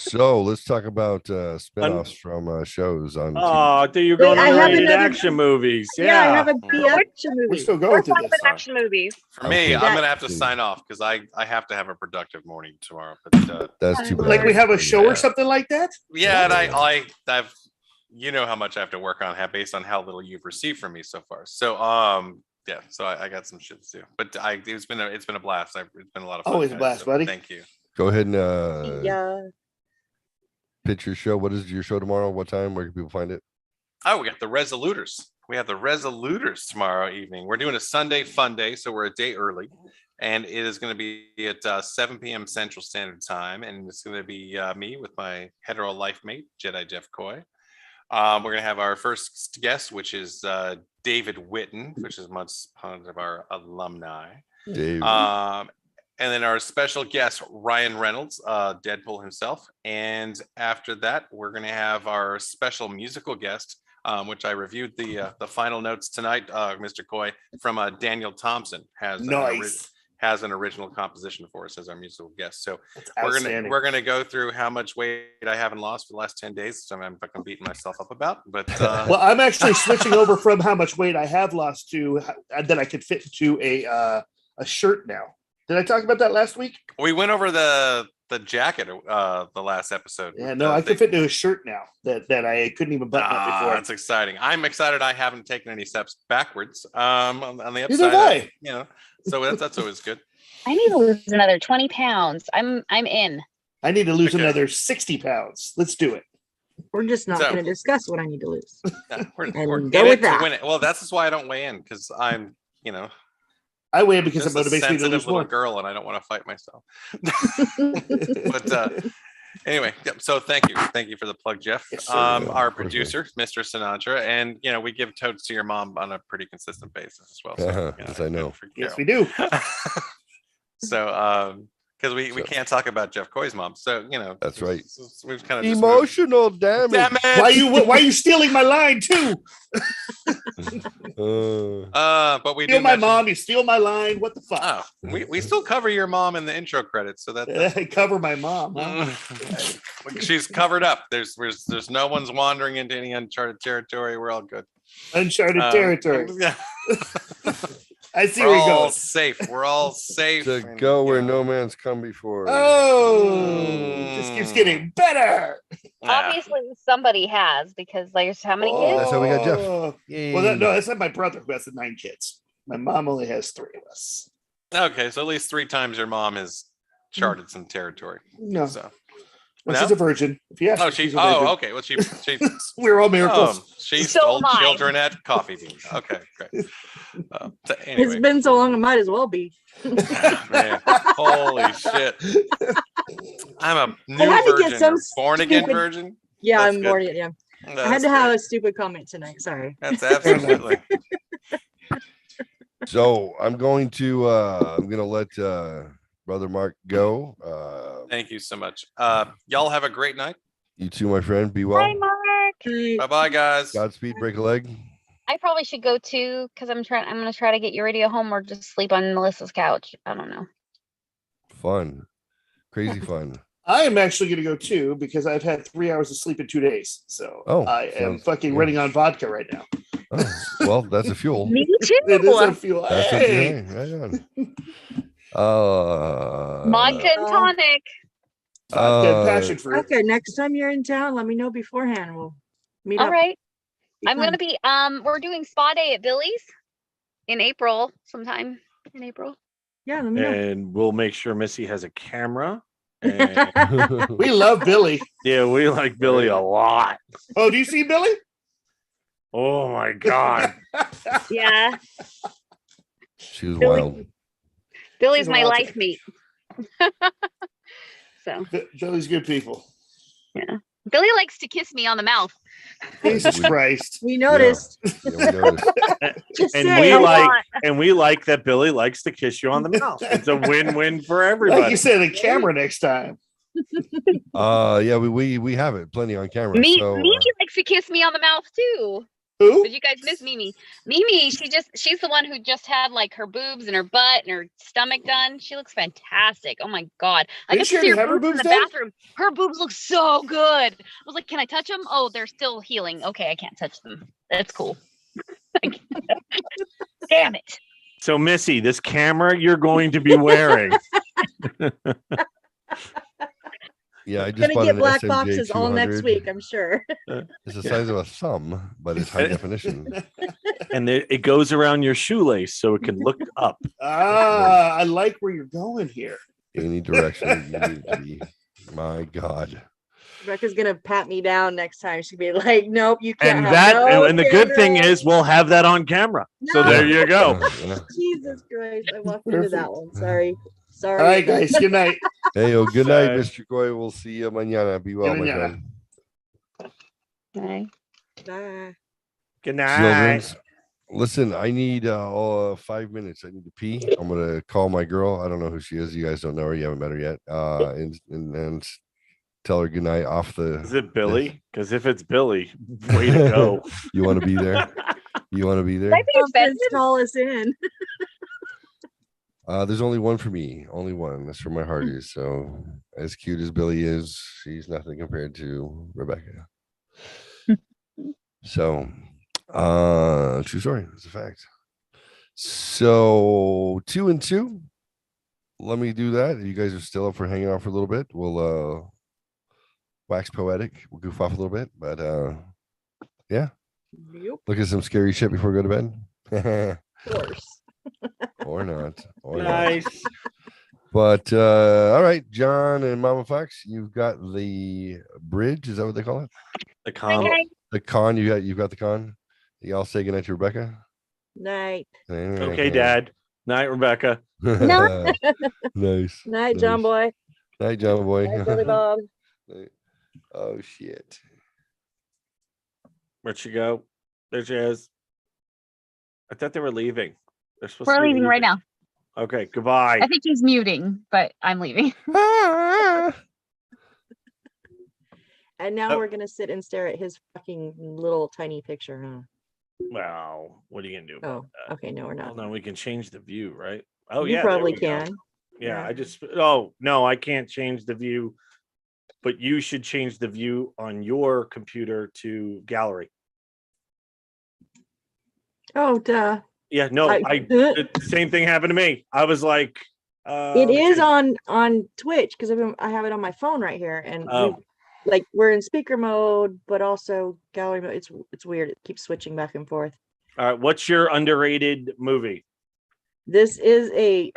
So let's talk about spinoffs from shows on. Oh, do you Wait, go I have to another- action movies? Yeah, I Yeah. have a B action movie. We're still going We're through fine this. with action movies. For me, Okay. I'm gonna have to sign off because I have to have a productive morning tomorrow. But That's too bad. Like we have a show Yeah. or something like that. yeah, and I've you know how much I have to work on based on how little you've received from me so far. So yeah, so I got some shit to do. But it's been a blast. It's been a lot of fun. Always a guys, blast, so buddy. Thank you. Go ahead and Yeah. pitch your show. What is your show tomorrow? What time? Where can people find it? Oh, we got the Resoluters. We have the Resoluters tomorrow evening. We're doing a Sunday fun day, so we're a day early. And it is going to be at 7 p.m. Central Standard Time. And it's going to be me with my hetero life mate, Jedi Jeff Coy. We're going to have our first guest, which is David Witten, which is one of our alumni. Dave. And then our special guest, Ryan Reynolds, Deadpool himself. And after that, we're going to have our special musical guest, which I reviewed the final notes tonight. Mr. Coy from Daniel Thompson has an original composition for us as our musical guest. So we're gonna go through how much weight I haven't lost for the last 10 days. So I'm fucking beating myself up about. But Well, I'm actually switching over from how much weight I have lost to that I could fit into a shirt now. Did I talk about that last week? we went over the jacket the last episode. Yeah, no, I can fit into a shirt now that I couldn't even button up before. That's exciting. I'm excited. I haven't taken any steps backwards. On the Neither have upside, I. you know, so that's always good. I need to lose another 20 pounds. I'm in. I need to lose Okay. another 60 pounds. Let's do it. We're just not So- going to discuss what I need to lose. Yeah, we're And in go it with to that. win it. Well, that's just why I don't weigh in because I'm, I weigh because it just a motivates me to sensitive lose little more. girl, and I don't want to fight myself. But anyway, so thank you for the plug, Jeff. Yes, sir. Our of course, producer, Mr. Sinatra, and we give totes to your mom on a pretty consistent basis as well. So, Yes, I know. Yes, we do. So because we can't talk about Jeff Coy's mom, so That's right. we've kind of Emotional damage. Damn it! Why are you stealing my line too? But we Steal do my mention- mom, you steal my line. What the fuck? Oh, we still cover your mom in the intro credits, so that Cover my mom. Huh? she's covered up. There's no one's wandering into any uncharted territory. We're all good. Uncharted territory. Yeah. I see We're where he all goes. safe. We're all safe. To and, go where no man's come before. Oh, just keeps getting better. Obviously, somebody has because there's how many kids? That's how we got Jeff. Oh. Yay. Well, that's not my brother who has the 9 kids. My mom only has 3 of us. Okay, so at least 3 times your mom has charted some territory. No. So Well, No? she's a virgin. If you ask her, she's a virgin. okay. Well, she We're all miracles. she So stole am I. children at Coffee Bean. Okay, great. So It's anyway, been so long, it might as well be. man, holy shit! I'm a new had to get virgin, some or born again stupid- virgin. Yeah, That's I'm good. bored. Yeah, I That's had to have great. a stupid comment tonight. Sorry. That's absolutely. So I'm going to let Brother Mark go. Thank you so much. Y'all have a great night. You too, my friend. Be well. Hi, Mark. Bye bye, guys. Godspeed. Break a leg. I probably should go too because I'm gonna try to get Uridia home or just sleep on Melissa's couch. I don't know. Fun. Crazy fun. I am actually going to go too because I've had 3 hours of sleep in 2 days. So Oh, I am sounds fucking good. running on vodka right now. Oh, well, that's a fuel. Me too. It is a fuel. That's Hey! a fuel. Right on. Vodka and tonic. Vodka and passion fruit. Okay, next time you're in town, let me know beforehand. We'll meet All up. right. Be I'm fun. gonna be we're doing spa day at Billy's in April, sometime in April. Yeah, let me know. And we'll make sure Missy has a camera. And We love Billy. yeah, we like Billy a lot. Oh, do you see Billy? Oh my god. Yeah. She was Billy- wild. Billy's She's my wild. life mate. So Billy's good people. yeah. Billy likes to kiss me on the mouth. Jesus Christ. We noticed. Yeah, we noticed. Just And say we it. like that Billy likes to kiss you on the mouth. It's a win-win for Like everybody. you said, a camera next time. Yeah, we have it plenty on camera. Me, so, Mimi likes to kiss me on the mouth too. Who? Did you guys miss Mimi? Mimi, she's the one who just had like her boobs and her butt and her stomach done. She looks fantastic. Oh my God. I Didn't got she to see already her have her boobs in boobs the done? bathroom. Her boobs look so good. I was like, can I touch them? Oh, they're still healing. Okay, I can't touch them. That's cool. Damn it. So, Missy, this camera you're going to be wearing. Yeah, I just Gonna bought get an black SMJ boxes all next 200. week, I'm sure. It's the size of a thumb, but it's high definition. And it goes around your shoelace so it can look up. I like where you're going here. Any direction you need to be. My God. Rebecca's gonna pat me down next time. She'll be like, "Nope, you can't." And have that no and the good thing camera." is we'll have that on camera. So there you go. Jesus Christ, I walked into that one. Sorry. All right, guys. Good night. Hey, good night, Bye. Mr. Goy. We'll see you mañana. Be well, my Mañana. friend. Bye. Good night. Children's, listen, I need 5 minutes. I need to pee. I'm gonna call my girl. I don't know who she is. You guys don't know her. You haven't met her yet. And tell her good night off the. Is it Billy? Because if it's Billy, way to go. You want to be there? You want to be there? Call us in. There's only one for me. Only one. That's where my heart is. So as cute as Billy is, she's nothing compared to Rebecca. So true story. It's a fact. So 2 and 2. Let me do that. You guys are still up for hanging out for a little bit. We'll wax poetic. We'll goof off a little bit. But yeah. Yep. Look at some scary shit before we go to bed. Of course. Or not. Or Nice. not. But all right, John and Mama Fox, you've got the bridge. Is that what they call it? The con. The con. You've got the con. Y'all say goodnight to Rebecca. Night. Okay, Dad. Night, Rebecca. Night. Nice. Night, John boy. Night, John boy. Night, Billy Bob. Oh shit. Where'd she go? There she is. I thought they were leaving. They're supposed We're to be leaving right now. Okay, goodbye. I think he's muting, but I'm leaving. And now we're gonna sit and stare at his fucking little tiny picture, huh? Wow, what are you gonna do about Oh, that? okay, no, we're not. Well, no, we can change the view, right? Oh, You yeah, there probably we go. can. Yeah, Yeah. I just. Oh no, I can't change the view, but you should change the view on your computer to gallery. Oh, duh. Yeah, no, the same thing happened to me. I was like, It is on Twitch because I have it on my phone right here, and Oh. we're in speaker mode, but also gallery mode. It's weird. It keeps switching back and forth. All right, what's your underrated movie? This is a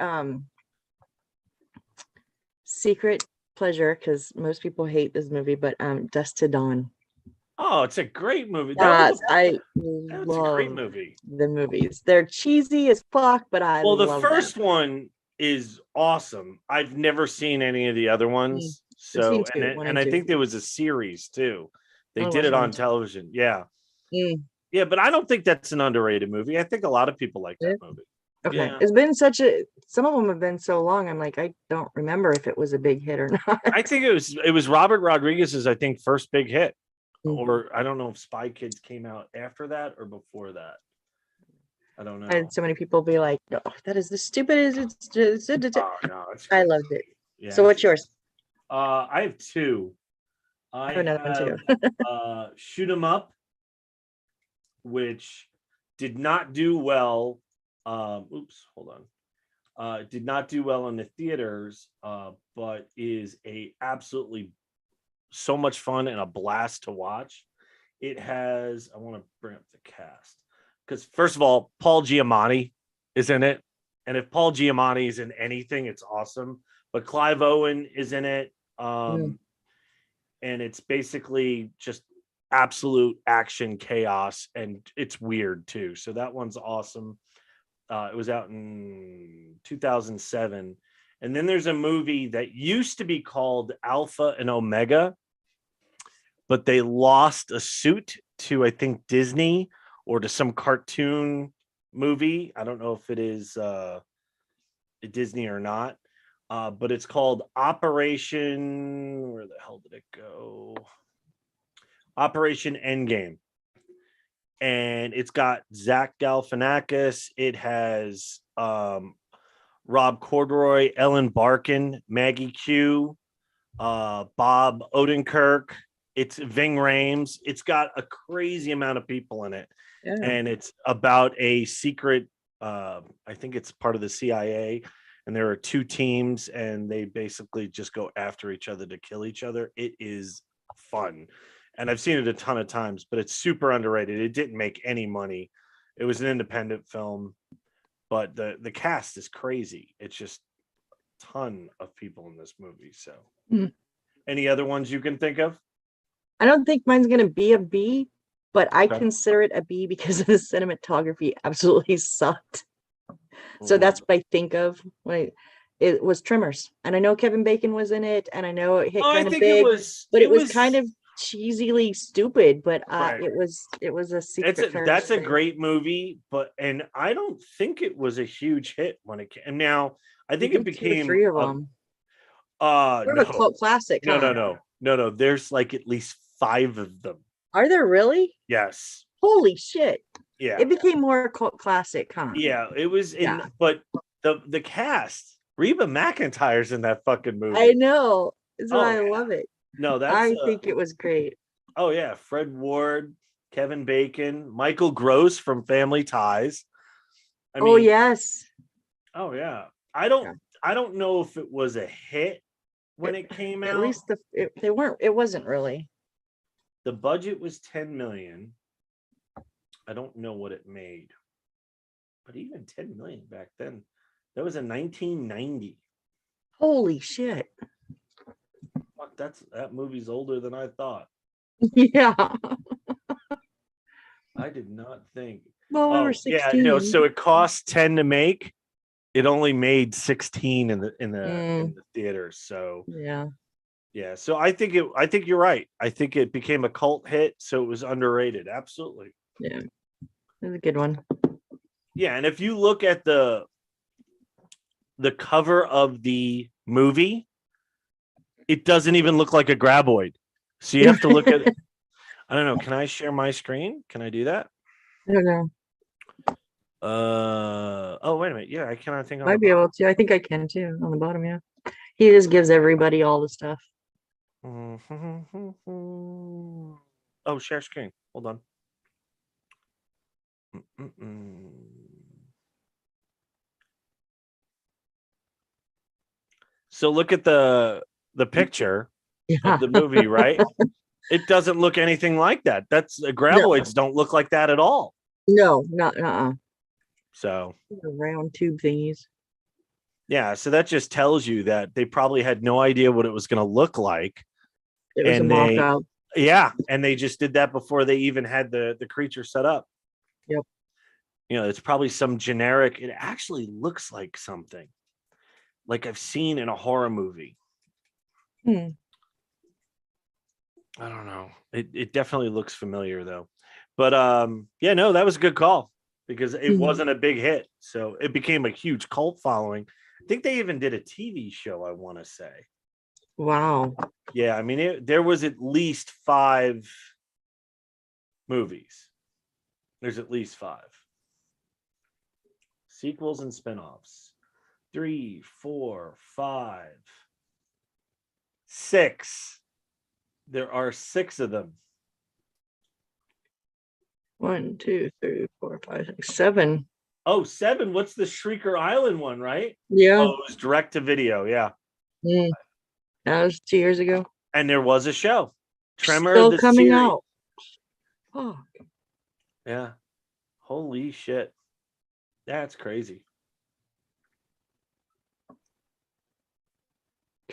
secret pleasure because most people hate this movie, but Dust to Dawn. Oh, it's a great movie. Yes, I That's a great love movie. the movies. They're cheesy as fuck, but I Well, the love first one is awesome. I've never seen any of the other ones. I've So, seen two, one and and I two. think there was a series too. They I did watched it one on and two. television. Yeah. Mm. Yeah, but I don't think that's an underrated movie. I think a lot of people like that movie. Okay, Yeah. it's been some of them have been so long. I'm like, I don't remember if it was a big hit or not. I think it was Robert Rodriguez's, I think, first big hit. Mm. Or I don't know if Spy Kids came out after that or before that. I don't know. I had so many people be like, "Oh, that is the stupidest." Oh, no, it's I loved it. Yeah, So what's yours? I have two. I have another one too. have Shoot 'em Up, which did not do well. Oops, hold on. Did not do well in the theaters, but is a absolutely so much fun and a blast to watch. It has, I want to bring up the cast because first of all, Paul Giamatti is in it. And if Paul Giamatti is in anything, it's awesome. But Clive Owen is in it. And it's basically just absolute action chaos. And it's weird too. So that one's awesome. It was out in 2007. And then there's a movie that used to be called Alpha and Omega, but they lost a suit to, I think, Disney or to some cartoon movie. I don't know if it is Disney or not, but it's called Operation. Where the hell did it go? Operation Endgame. and it's got Zach Galifianakis. It has Rob Corduroy, Ellen Barkin, Maggie Q, Bob Odenkirk. It's Ving Rhames. It's got a crazy amount of people in it. Yeah. And it's about a secret, I think it's part of the CIA, and there are two teams, and they basically just go after each other to kill each other. It is fun. And I've seen it a ton of times, but it's super underrated. It didn't make any money. It was an independent film, but the cast is crazy. It's just a ton of people in this movie. So any other ones you can think of? I don't think mine's gonna be a B, but I Okay. consider it a B because the cinematography absolutely sucked. So that's what I think of when it was Tremors. And I know Kevin Bacon was in it, and I know it hit Oh, I kind of think big, it it was was kind of cheesily stupid, but Right. it was a secret. that's a thing. great movie, and I don't think it was a huge hit when it came. And now I think it did two or became three of them. Sort of no. a cult classic. No, huh? no. There's like at least 5 of them. Are there really? Yes. Holy shit! Yeah. It became more cult classic, huh? Yeah, it was in, Yeah. but the cast, Reba McEntire's in that fucking movie. I know. That's Oh, why I love it. No, that's I think it was great. Oh yeah, Fred Ward, Kevin Bacon, Michael Gross from Family Ties. I Oh mean, yes. Oh yeah. I don't know if it was a hit when it came At out. least it wasn't really. The budget was 10 million. I don't know what it made. But even 10 million back then, that was in 1990. Holy shit. Fuck, that movie's older than I thought. Yeah. I did not think. Well, we were Yeah, 16. no, so it cost 10 to make. It only made 16 in the theater. So Yeah. yeah, so I think you're right. I think it became a cult hit, so it was underrated. Absolutely. Yeah. It was a good one. Yeah, and if you look at the cover of the movie, it doesn't even look like a graboid. So you have to look at I don't know. Can I share my screen? Can I do that? I don't know. Oh, wait a minute. Yeah, I cannot think. Might be able to. I think I can too on the bottom. Yeah. He just gives everybody all the stuff. Oh, share screen. Hold on. So look at the picture of the movie, right? It doesn't look anything like that. That's graboids don't look like that at all. No, not So the round tube thingies. yeah, so that just tells you that they probably had no idea what it was going to look like. It was a mock-up. Yeah, and they just did that before they even had the creature set up. Yep. You know, it's probably some generic. It actually looks like something like I've seen in a horror movie. I don't know. It definitely looks familiar though. But yeah, no, that was a good call because it wasn't a big hit. So it became a huge cult following. I think they even did a TV show, I want to say. Wow. Yeah, I mean, there was at least 5 movies. There's at least 5 sequels and spinoffs. 3, 4, 5, 6. There are 6 of them. 1, 2, 3, 4, 5, 6, 7. Oh, 7. What's the Shrieker Island one, right? Yeah. Oh, it was direct to video. Yeah. That was 2 years ago. And there was a show. Tremor Still the coming series. out. Oh. Yeah. Holy shit. That's crazy.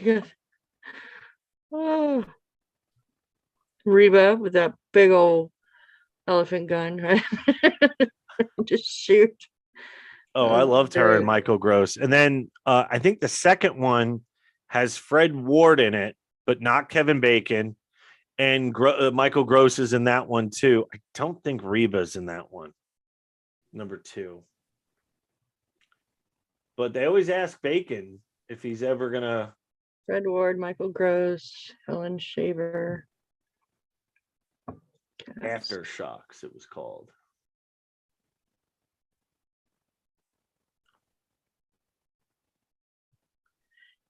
Good. Oh. Reba with that big old elephant gun, right? Just shoot. Oh, I loved her and Michael Gross. And then I think the second one has Fred Ward in it, but not Kevin Bacon. And Michael Gross is in that one too. I don't think Reba's in that one. Number 2. But they always ask Bacon if he's ever gonna. Fred Ward, Michael Gross, Helen Shaver. Aftershocks, it was called.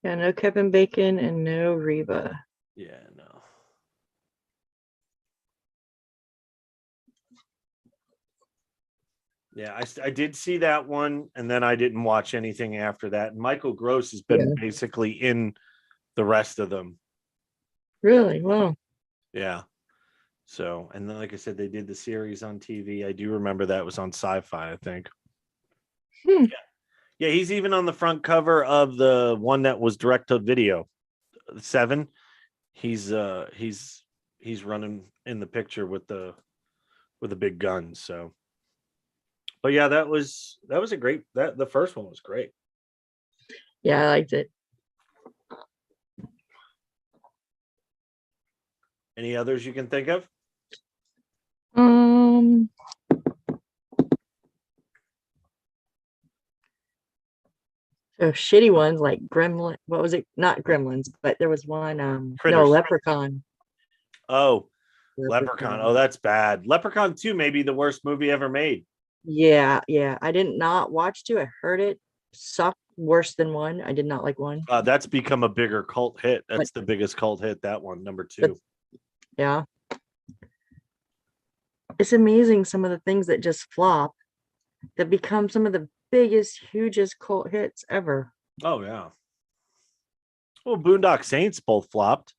Yeah, no Kevin Bacon and no Reba. Yeah, no. Yeah, I did see that one, and then I didn't watch anything after that. And Michael Gross has been basically in the rest of them. Really? Wow. Yeah. So, and then, like I said, they did the series on TV. I do remember that was on Sci-Fi, I think. Yeah, he's even on the front cover of the one that was direct to video, 7. He's running in the picture with the big gun. So, but yeah, that was a great, the first one was great. Yeah, I liked it. Any others you can think of? So shitty ones like Gremlin. What was it? Not Gremlins, but there was one. No, Critters. Leprechaun. Oh, Leprechaun. Oh, that's bad. Leprechaun 2 may be the worst movie ever made. Yeah. I did not watch 2. I heard it sucked worse than 1. I did not like 1. That's become a bigger cult hit. That's the biggest cult hit. That one, number 2. Yeah. It's amazing some of the things that just flop that become some of the biggest, hugest cult hits ever. Oh yeah. Well, Boondock Saints both flopped.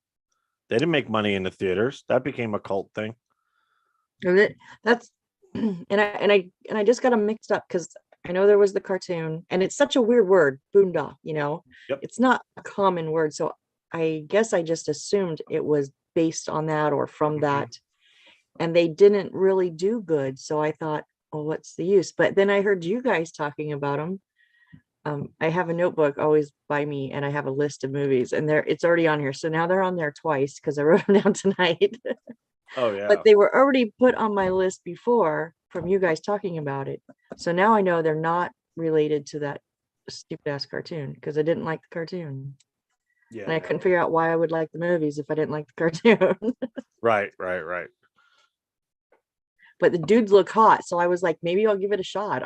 They didn't make money in the theaters. That became a cult thing. That's and I just got them mixed up because I know there was the cartoon, and it's such a weird word, boondock. It's not a common word, so I guess I just assumed it was based on that or from that, and they didn't really do good. So I thought, well, what's the use? But then I heard you guys talking about them. I have a notebook always by me, and I have a list of movies, and it's already on here. So now they're on there twice because I wrote them down tonight. Oh yeah. But they were already put on my list before from you guys talking about it. So now I know they're not related to that stupid ass cartoon because I didn't like the cartoon. Yeah. And I couldn't figure out why I would like the movies if I didn't like the cartoon. Right. But the dudes look hot, so I was like, maybe I'll give it a shot.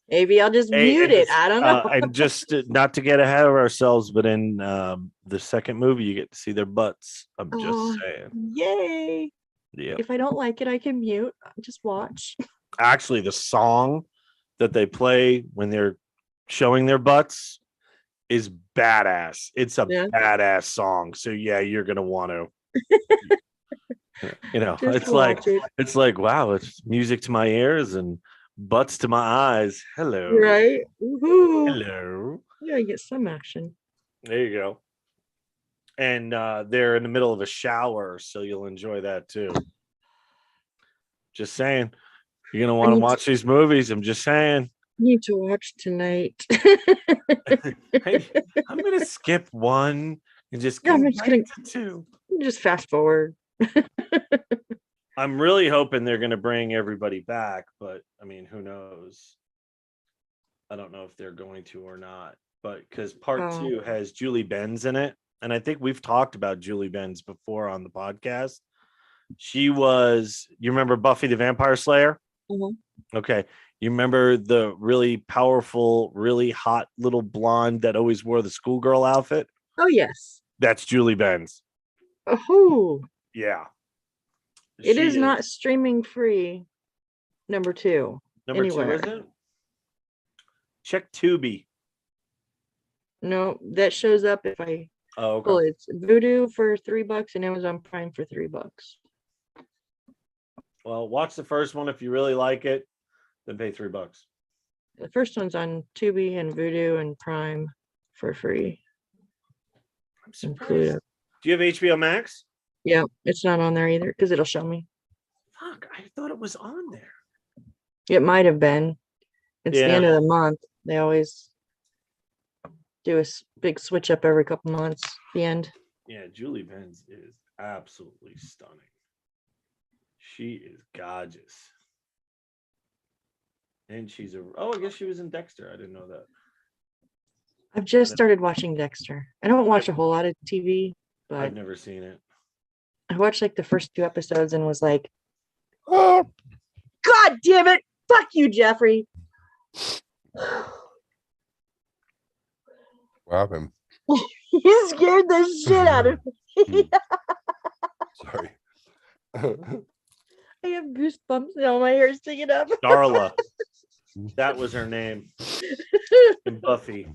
Maybe I'll just mute it. I don't know. And just not to get ahead of ourselves, but in the second movie, you get to see their butts. I'm just saying. Yay! Yeah. If I don't like it, I can mute. Just watch. Actually, the song that they play when they're showing their butts is badass. It's a badass song. So yeah, you're gonna want to. It's like wow, it's music to my ears and butts to my eyes. Hello. Right. Woo-hoo. Hello. Yeah, you get some action. There you go. And they're in the middle of a shower, so you'll enjoy that too. Just saying. You're gonna want to watch these movies. I'm just saying. Need to watch tonight. I'm gonna skip 1 and just go I'm just gonna to 2. Just fast forward. I'm really hoping they're going to bring everybody back, but I mean, who knows? I don't know if they're going to or not, but because part 2 has Julie Benz in it. And I think we've talked about Julie Benz before on the podcast. You remember Buffy the Vampire Slayer? Mm-hmm. Okay. You remember the really powerful, really hot little blonde that always wore the schoolgirl outfit? Oh, yes. That's Julie Benz. Oh. Yeah. It is not streaming free. Number 2. Number anywhere. 2, is it? Check Tubi. No, that shows up if I. Oh, okay. Well, it's Vudu for $3 and Amazon Prime for $3. Well, watch the first one if you really like it, then pay $3. The first one's on Tubi and Vudu and Prime for free. I'm surprised. Do you have HBO Max? Yeah, it's not on there either because it'll show me. Fuck, I thought it was on there. It might have been. It's the end of the month. They always do a big switch up every couple months. The end. Yeah, Julie Benz is absolutely stunning. She is gorgeous. And she's I guess she was in Dexter. I didn't know that. I've just started watching Dexter. I don't watch a whole lot of TV, but I've never seen it. I watched like the first 2 episodes and was like, oh, God damn it. Fuck you, Jeffrey. What happened? You scared the shit out of me. Sorry. I have goosebumps now. My hair's sticking up. Darla. That was her name. In Buffy.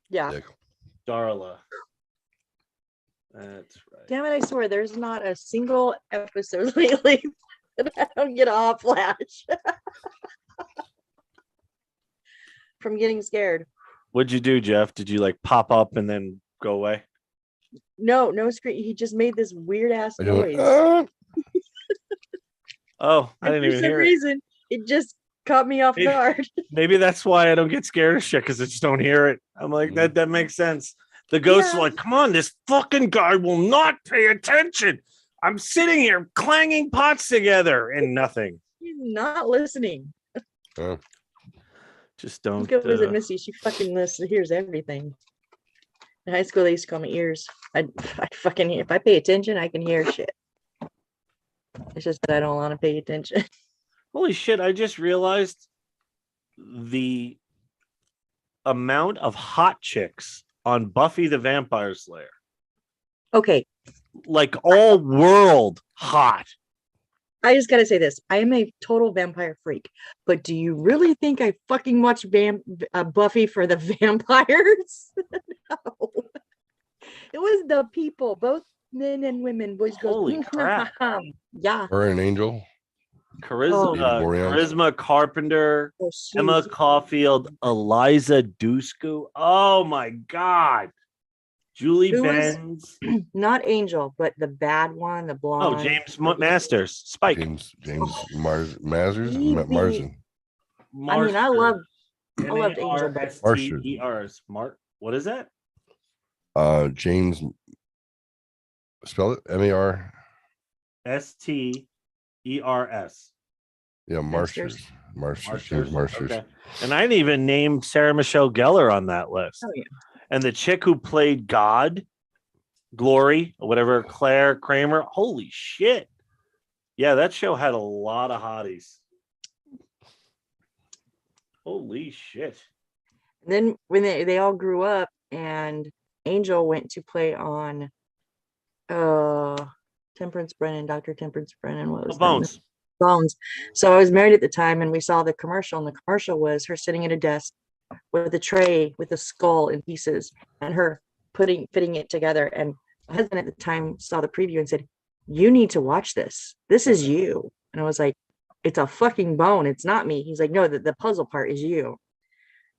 Yeah. Darla. That's right. Damn it, I swear there's not a single episode lately that I don't get a hot flash from getting scared. What'd you do, Jeff? Did you like pop up and then go away? No scream. He just made this weird ass I do it. noise. Oh, I didn't For even some hear it. reason, it just caught me off guard. Maybe that's why I don't get scared of shit, because I just don't hear it. I'm like, that makes sense. The ghosts are like, come on, this fucking guy will not pay attention. I'm sitting here clanging pots together and nothing. He's not listening. Just don't. Let's go visit Missy. She fucking hears everything. In high school, they used to call me ears. I fucking, if I pay attention, I can hear shit. It's just that I don't want to pay attention. Holy shit, I just realized the amount of hot chicks on Buffy the Vampire Slayer. Okay. Like all world hot. I just gotta say this. I am a total vampire freak. But do you really think I fucking watch Buffy for the vampires? No. It was the people, both men and women, boys, girls. Holy crap. Yeah. Or an angel. Charisma Carpenter, Oh, Emma jeez. Caulfield, Eliza Dushku. Oh my God. Julie Who was- Benz. Not Angel, but the bad one, the blonde. Oh, James Masters. Spike. James Mazers. Easy. Marsden. I mean, I loved Angel, but Marsters. What is that? James. Spell it. M-A-R. Sters. Yeah, Marsters. James Marsters. Okay. And I didn't even name Sarah Michelle Gellar on that list. Oh, yeah. And the chick who played Glory, or whatever, Claire Kramer. Holy shit. Yeah, that show had a lot of hotties. Holy shit. And then when they all grew up and Angel went to play on Temperance Brennan, Dr. Temperance Brennan. What was that? Bones. Bones. So I was married at the time and we saw the commercial, and the commercial was her sitting at a desk with a tray with a skull in pieces and her fitting it together. And my husband at the time saw the preview and said, "You need to watch this. This is you." And I was like, "It's a fucking bone. It's not me." He's like, "No, the puzzle part is you."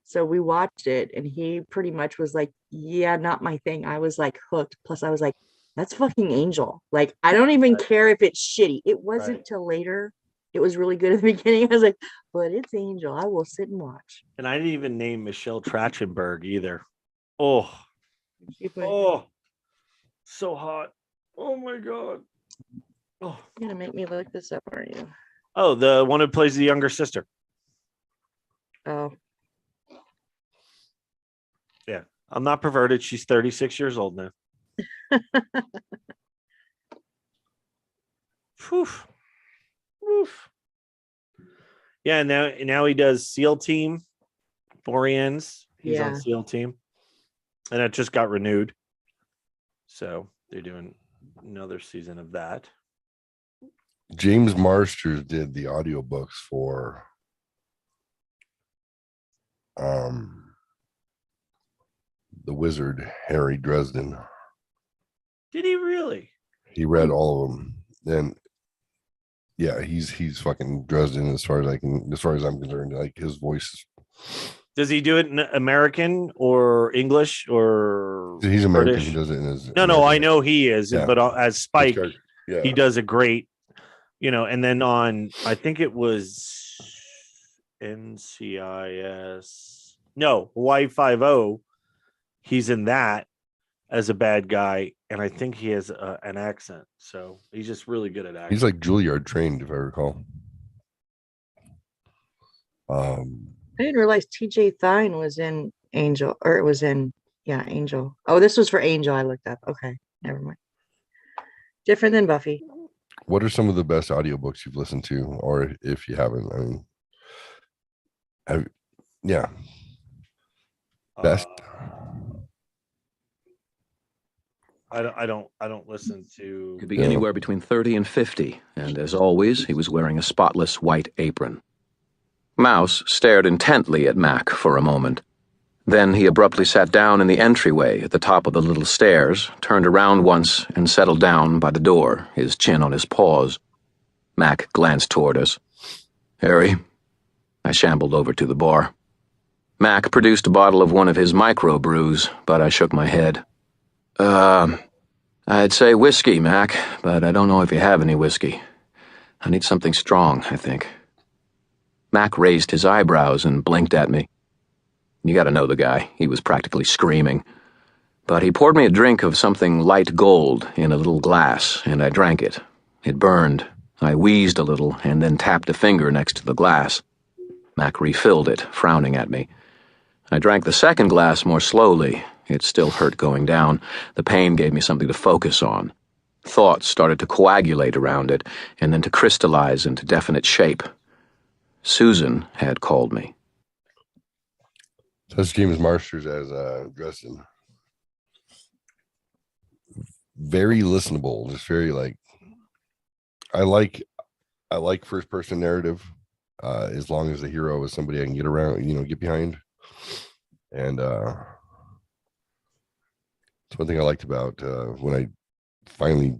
So we watched it and he pretty much was like, "Yeah, not my thing." I was like hooked. Plus I was like, that's fucking Angel. Like, I don't even care if it's shitty. It wasn't till later. It was really good at the beginning. I was like, but it's Angel. I will sit and watch. And I didn't even name Michelle Trachtenberg either. Oh, so hot. Oh my God. Oh, you're gonna make me look this up, aren't you? Oh, the one who plays the younger sister. Oh. Yeah. I'm not perverted. She's 36 years old now. Oof. Oof. Yeah, now he does SEAL Team. 4 ends. He's on SEAL Team. And it just got renewed. So they're doing another season of that. James Marsters did the audiobooks for the wizard Harry Dresden. Did he really? He read all of them. And yeah, he's fucking Dresden as far as I'm concerned. Like, his voice. Does he do it in American or English or He's American. British? He does it in his No, I know he is, Yeah. but as Spike, Yeah. he does a great, and then on, I think it was NCIS. No, Hawaii 5-0. He's in that as a bad guy, and I think he has an accent, so he's just really good at acting. He's like Juilliard trained, if I recall. I didn't realize TJ Thine was in Angel, or it was in Angel. Oh, this was for Angel. I looked up. Okay, never mind. Different than Buffy. What are some of the best audiobooks you've listened to, or if you haven't? I mean, best. I don't listen to. Could be anywhere between 30 and 50, and as always, he was wearing a spotless white apron. Mouse stared intently at Mac for a moment. Then he abruptly sat down in the entryway at the top of the little stairs, turned around once, and settled down by the door, his chin on his paws. Mac glanced toward us. "Harry?" I shambled over to the bar. Mac produced a bottle of one of his microbrews, but I shook my head. I'd say whiskey, Mac, but I don't know if you have any whiskey. I need something strong, I think. Mac raised his eyebrows and blinked at me. You gotta know the guy. He was practically screaming. But he poured me a drink of something light gold in a little glass, and I drank it. It burned. I wheezed a little and then tapped a finger next to the glass. Mac refilled it, frowning at me. I drank the second glass more slowly. It still hurt going down. The pain gave me something to focus on. Thoughts started to coagulate around it, and then to crystallize into definite shape. Susan had called me. That's James Marsters as Dresden. Very listenable, just very I like first person narrative, as long as the hero is somebody I can get around, get behind. And it's one thing I liked about when I finally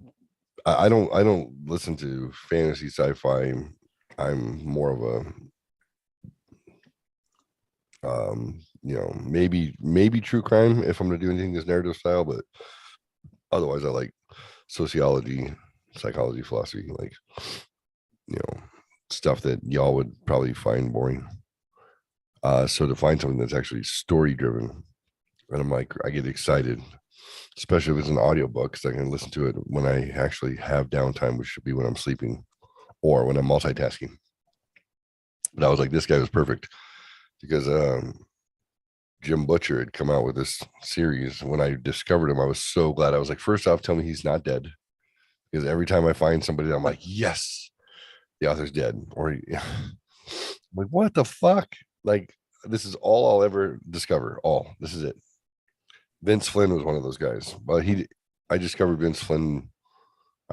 I don't listen to fantasy sci-fi. I'm more of a maybe true crime if I'm gonna do anything this narrative style, but otherwise I like sociology, psychology, philosophy, stuff that y'all would probably find boring. So to find something that's actually story driven, and I get excited, especially if it's an audiobook, because I can listen to it when I actually have downtime, which should be when I'm sleeping or when I'm multitasking. But I was like, this guy was perfect because Jim Butcher had come out with this series. When I discovered him, I was so glad. I was like, first off, tell me he's not dead, because every time I find somebody, I'm like, yes, the author's dead. Or I'm like, what the fuck? This is all I'll ever discover. This is it. Vince Flynn was one of those guys. Well, I discovered Vince Flynn.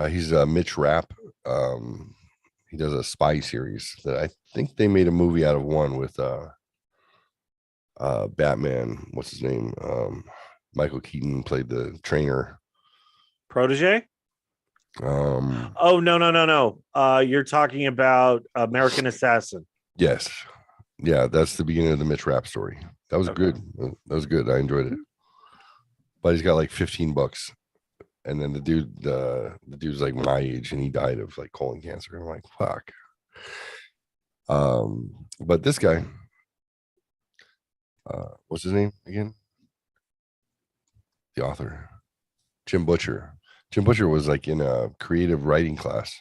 He's Mitch Rapp. He does a spy series that I think they made a movie out of one with Batman. What's his name? Michael Keaton played the trainer. Protege? Oh, no. You're talking about American Assassin. Yes. Yeah, that's the beginning of the Mitch Rapp story. That was good. That was good. I enjoyed it. But he's got like 15 books. And then the dude's like my age, and he died of colon cancer. I'm like, fuck. But this guy, what's his name again? The author, Jim Butcher. Jim Butcher was in a creative writing class,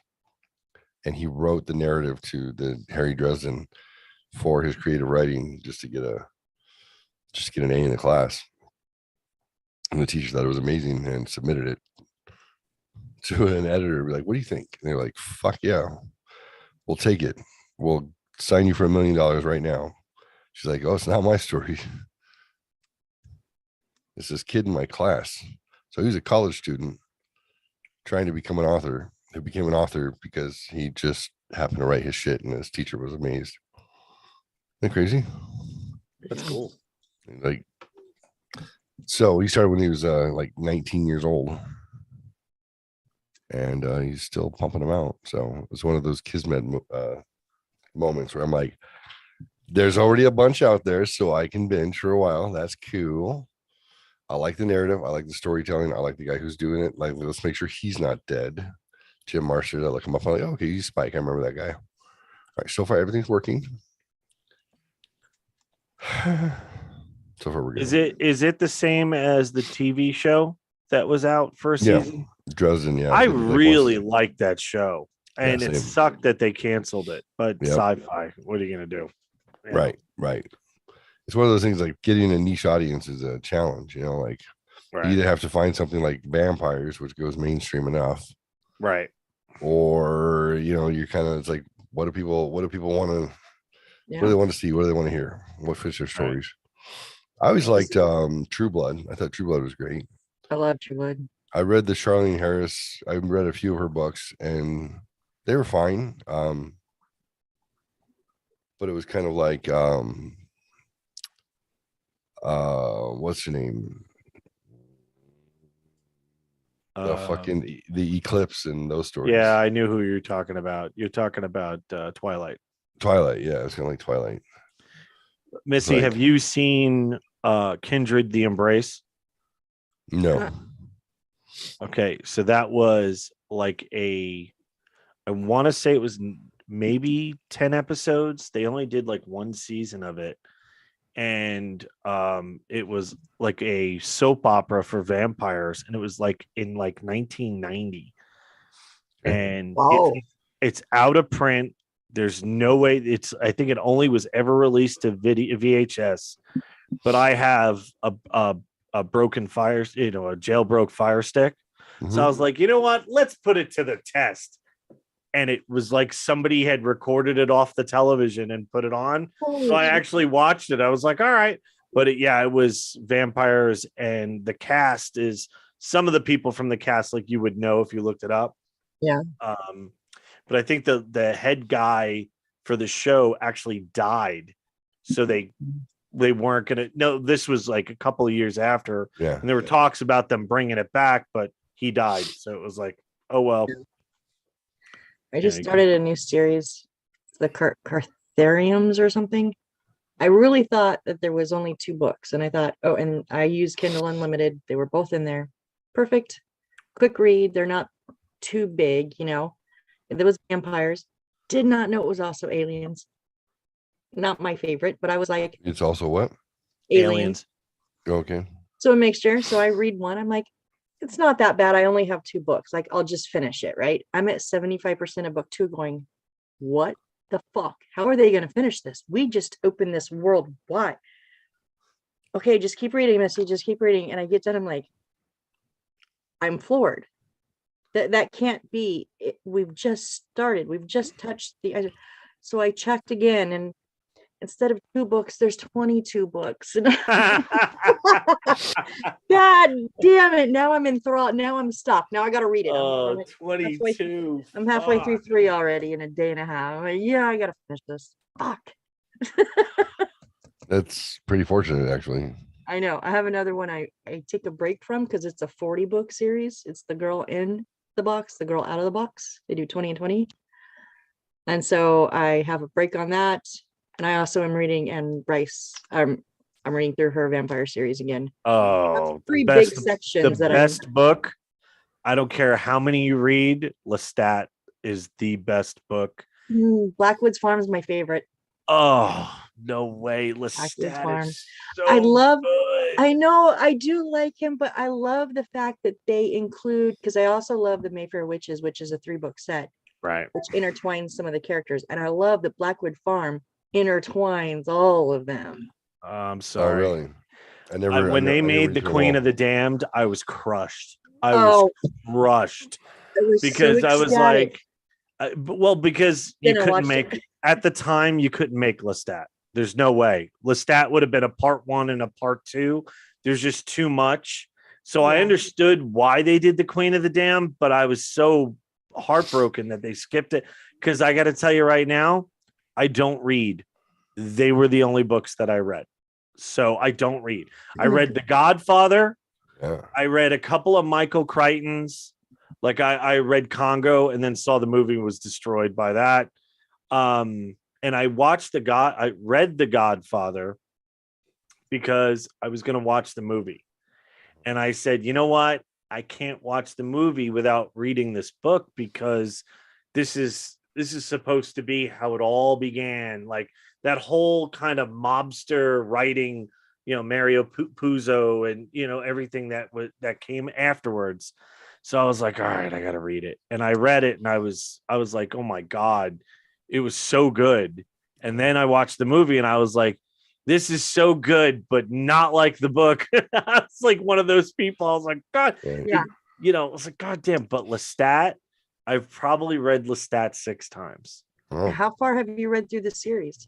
and he wrote the narrative to the Harry Dresden for his creative writing just to get an A in the class. And the teacher thought it was amazing and submitted it to an editor. Be like, what do you think? And they're like, fuck yeah, we'll take it. We'll sign you for $1 million right now. She's like, oh, it's not my story. It's this kid in my class. So he was a college student trying to become an author, who became an author because he just happened to write his shit, and his teacher was amazed. Isn't that crazy? That's cool. So he started when he was 19 years old, and he's still pumping them out. So it's one of those Kismet moments where I'm like, there's already a bunch out there, so I can binge for a while. That's cool. I like the narrative. I like the storytelling. I like the guy who's doing it. Let's make sure he's not dead. Jim Marsters. I look him up. I'm like, oh, okay, he's Spike. I remember that guy. All right, so far everything's working. So far we're good. Is it the same as the TV show that was out first season? Dresden, yeah. I really liked that show, and Yeah, it same. sucked that they canceled it. But Yep. sci-fi, what are you gonna do? Yeah. Right. It's one of those things, getting a niche audience is a challenge, Right. You either have to find something like vampires, which goes mainstream enough, Right. Or you're kind of, it's like, what do people want to what do they want to see? What do they want to hear? What fits their stories? I always liked True Blood. I thought True Blood was great. I love True Blood. I read the Charlene Harris. I read a few of her books, and they were fine. But it was kind of like what's her name? The Eclipse and those stories. Yeah, I knew who you're talking about. You're talking about Twilight. Twilight, yeah, it's kind of like Twilight. Missy, have you seen Kindred the Embrace? No. Okay, so that was like I want to say it was maybe 10 episodes. They only did like one season of it. And it was like a soap opera for vampires, and it was like in like 1990. And it's out of print. There's no way I think it only was ever released to VHS, but I have a broken fire, a jailbroke Fire Stick. So I was like, you know what? Let's put it to the test. And it was like somebody had recorded it off the television and put it on. So I actually watched it. I was like, all right. But it was vampires, and the cast is some of the people from the cast, like you would know if you looked it up. Yeah. But I think the head guy for the show actually died. So they weren't going to. No, this was like a couple of years after. Yeah. And there were talks about them bringing it back, but he died. So it was like, oh, well. I just started a new series, the Carthariums or something. I really thought that there was only 2 books, and I thought, and I used Kindle Unlimited. They were both in there. Perfect. Quick read. They're not too big, There was vampires. Did not know it was also aliens. Not my favorite, but I was like, it's also what? Aliens. Okay. So a mixture. So I read one. I'm like, it's not that bad. I only have 2 books. Like, I'll just finish it, right? I'm at 75% of book 2 going, what the fuck? How are they going to finish this? We just opened this world. Why? Okay, just keep reading, Missy. Just keep reading. And I get done. I'm like, I'm floored. That can't be. We've just started. We've just touched the edge. So I checked again, and instead of 2 books, there's 22 books. God damn it. Now I'm enthralled. Now I'm stuck. Now I got to read it. Oh, 22. I'm halfway through 3 already in a day and a half. I'm like, yeah, I got to finish this. Fuck. That's pretty fortunate, actually. I know. I have another one I take a break from because it's a 40 book series. It's The Girl in the Box, The Girl Out of the Box. They do 20 and 20. And so I have a break on that. And I also am reading Anne Bryce. I'm reading through her vampire series again. Oh, three big sections. The best book. I don't care how many you read. Lestat is the best book. Blackwood's Farm is my favorite. Oh, no way. Lestat is so good. I know I do like him, but I love the fact that they include, because I also love the Mayfair Witches, which is a 3-book set. Right. Which intertwines some of the characters. And I love that Blackwood Farm intertwines all of them. I'm sorry. Oh, really? When they made the Queen of the Damned, I was crushed. I was crushed because so I was like, because you couldn't make at the time you couldn't make Lestat. There's no way. Lestat would have been a part 1 and a part 2. There's just too much. So I understood why they did the Queen of the Damned, but I was so heartbroken that they skipped it, because I got to tell you right now, I don't read. They were the only books that I read. So I don't read. I read The Godfather. Yeah. I read a couple of Michael Crichton's. Like I read Congo and then saw the movie was destroyed by that. And I watched I read The Godfather because I was going to watch the movie. And I said, you know what? I can't watch the movie without reading this book, because this is supposed to be how it all began. Like that whole kind of mobster writing, Mario Puzo and, everything that came afterwards. So I was like, all right, I got to read it. And I read it and I was like, oh my God, it was so good. And then I watched the movie and I was like, this is so good, but not like the book. I was like one of those people. I was like, God, I was like, God damn. But Lestat, I've probably read Lestat 6 times. Oh. How far have you read through the series?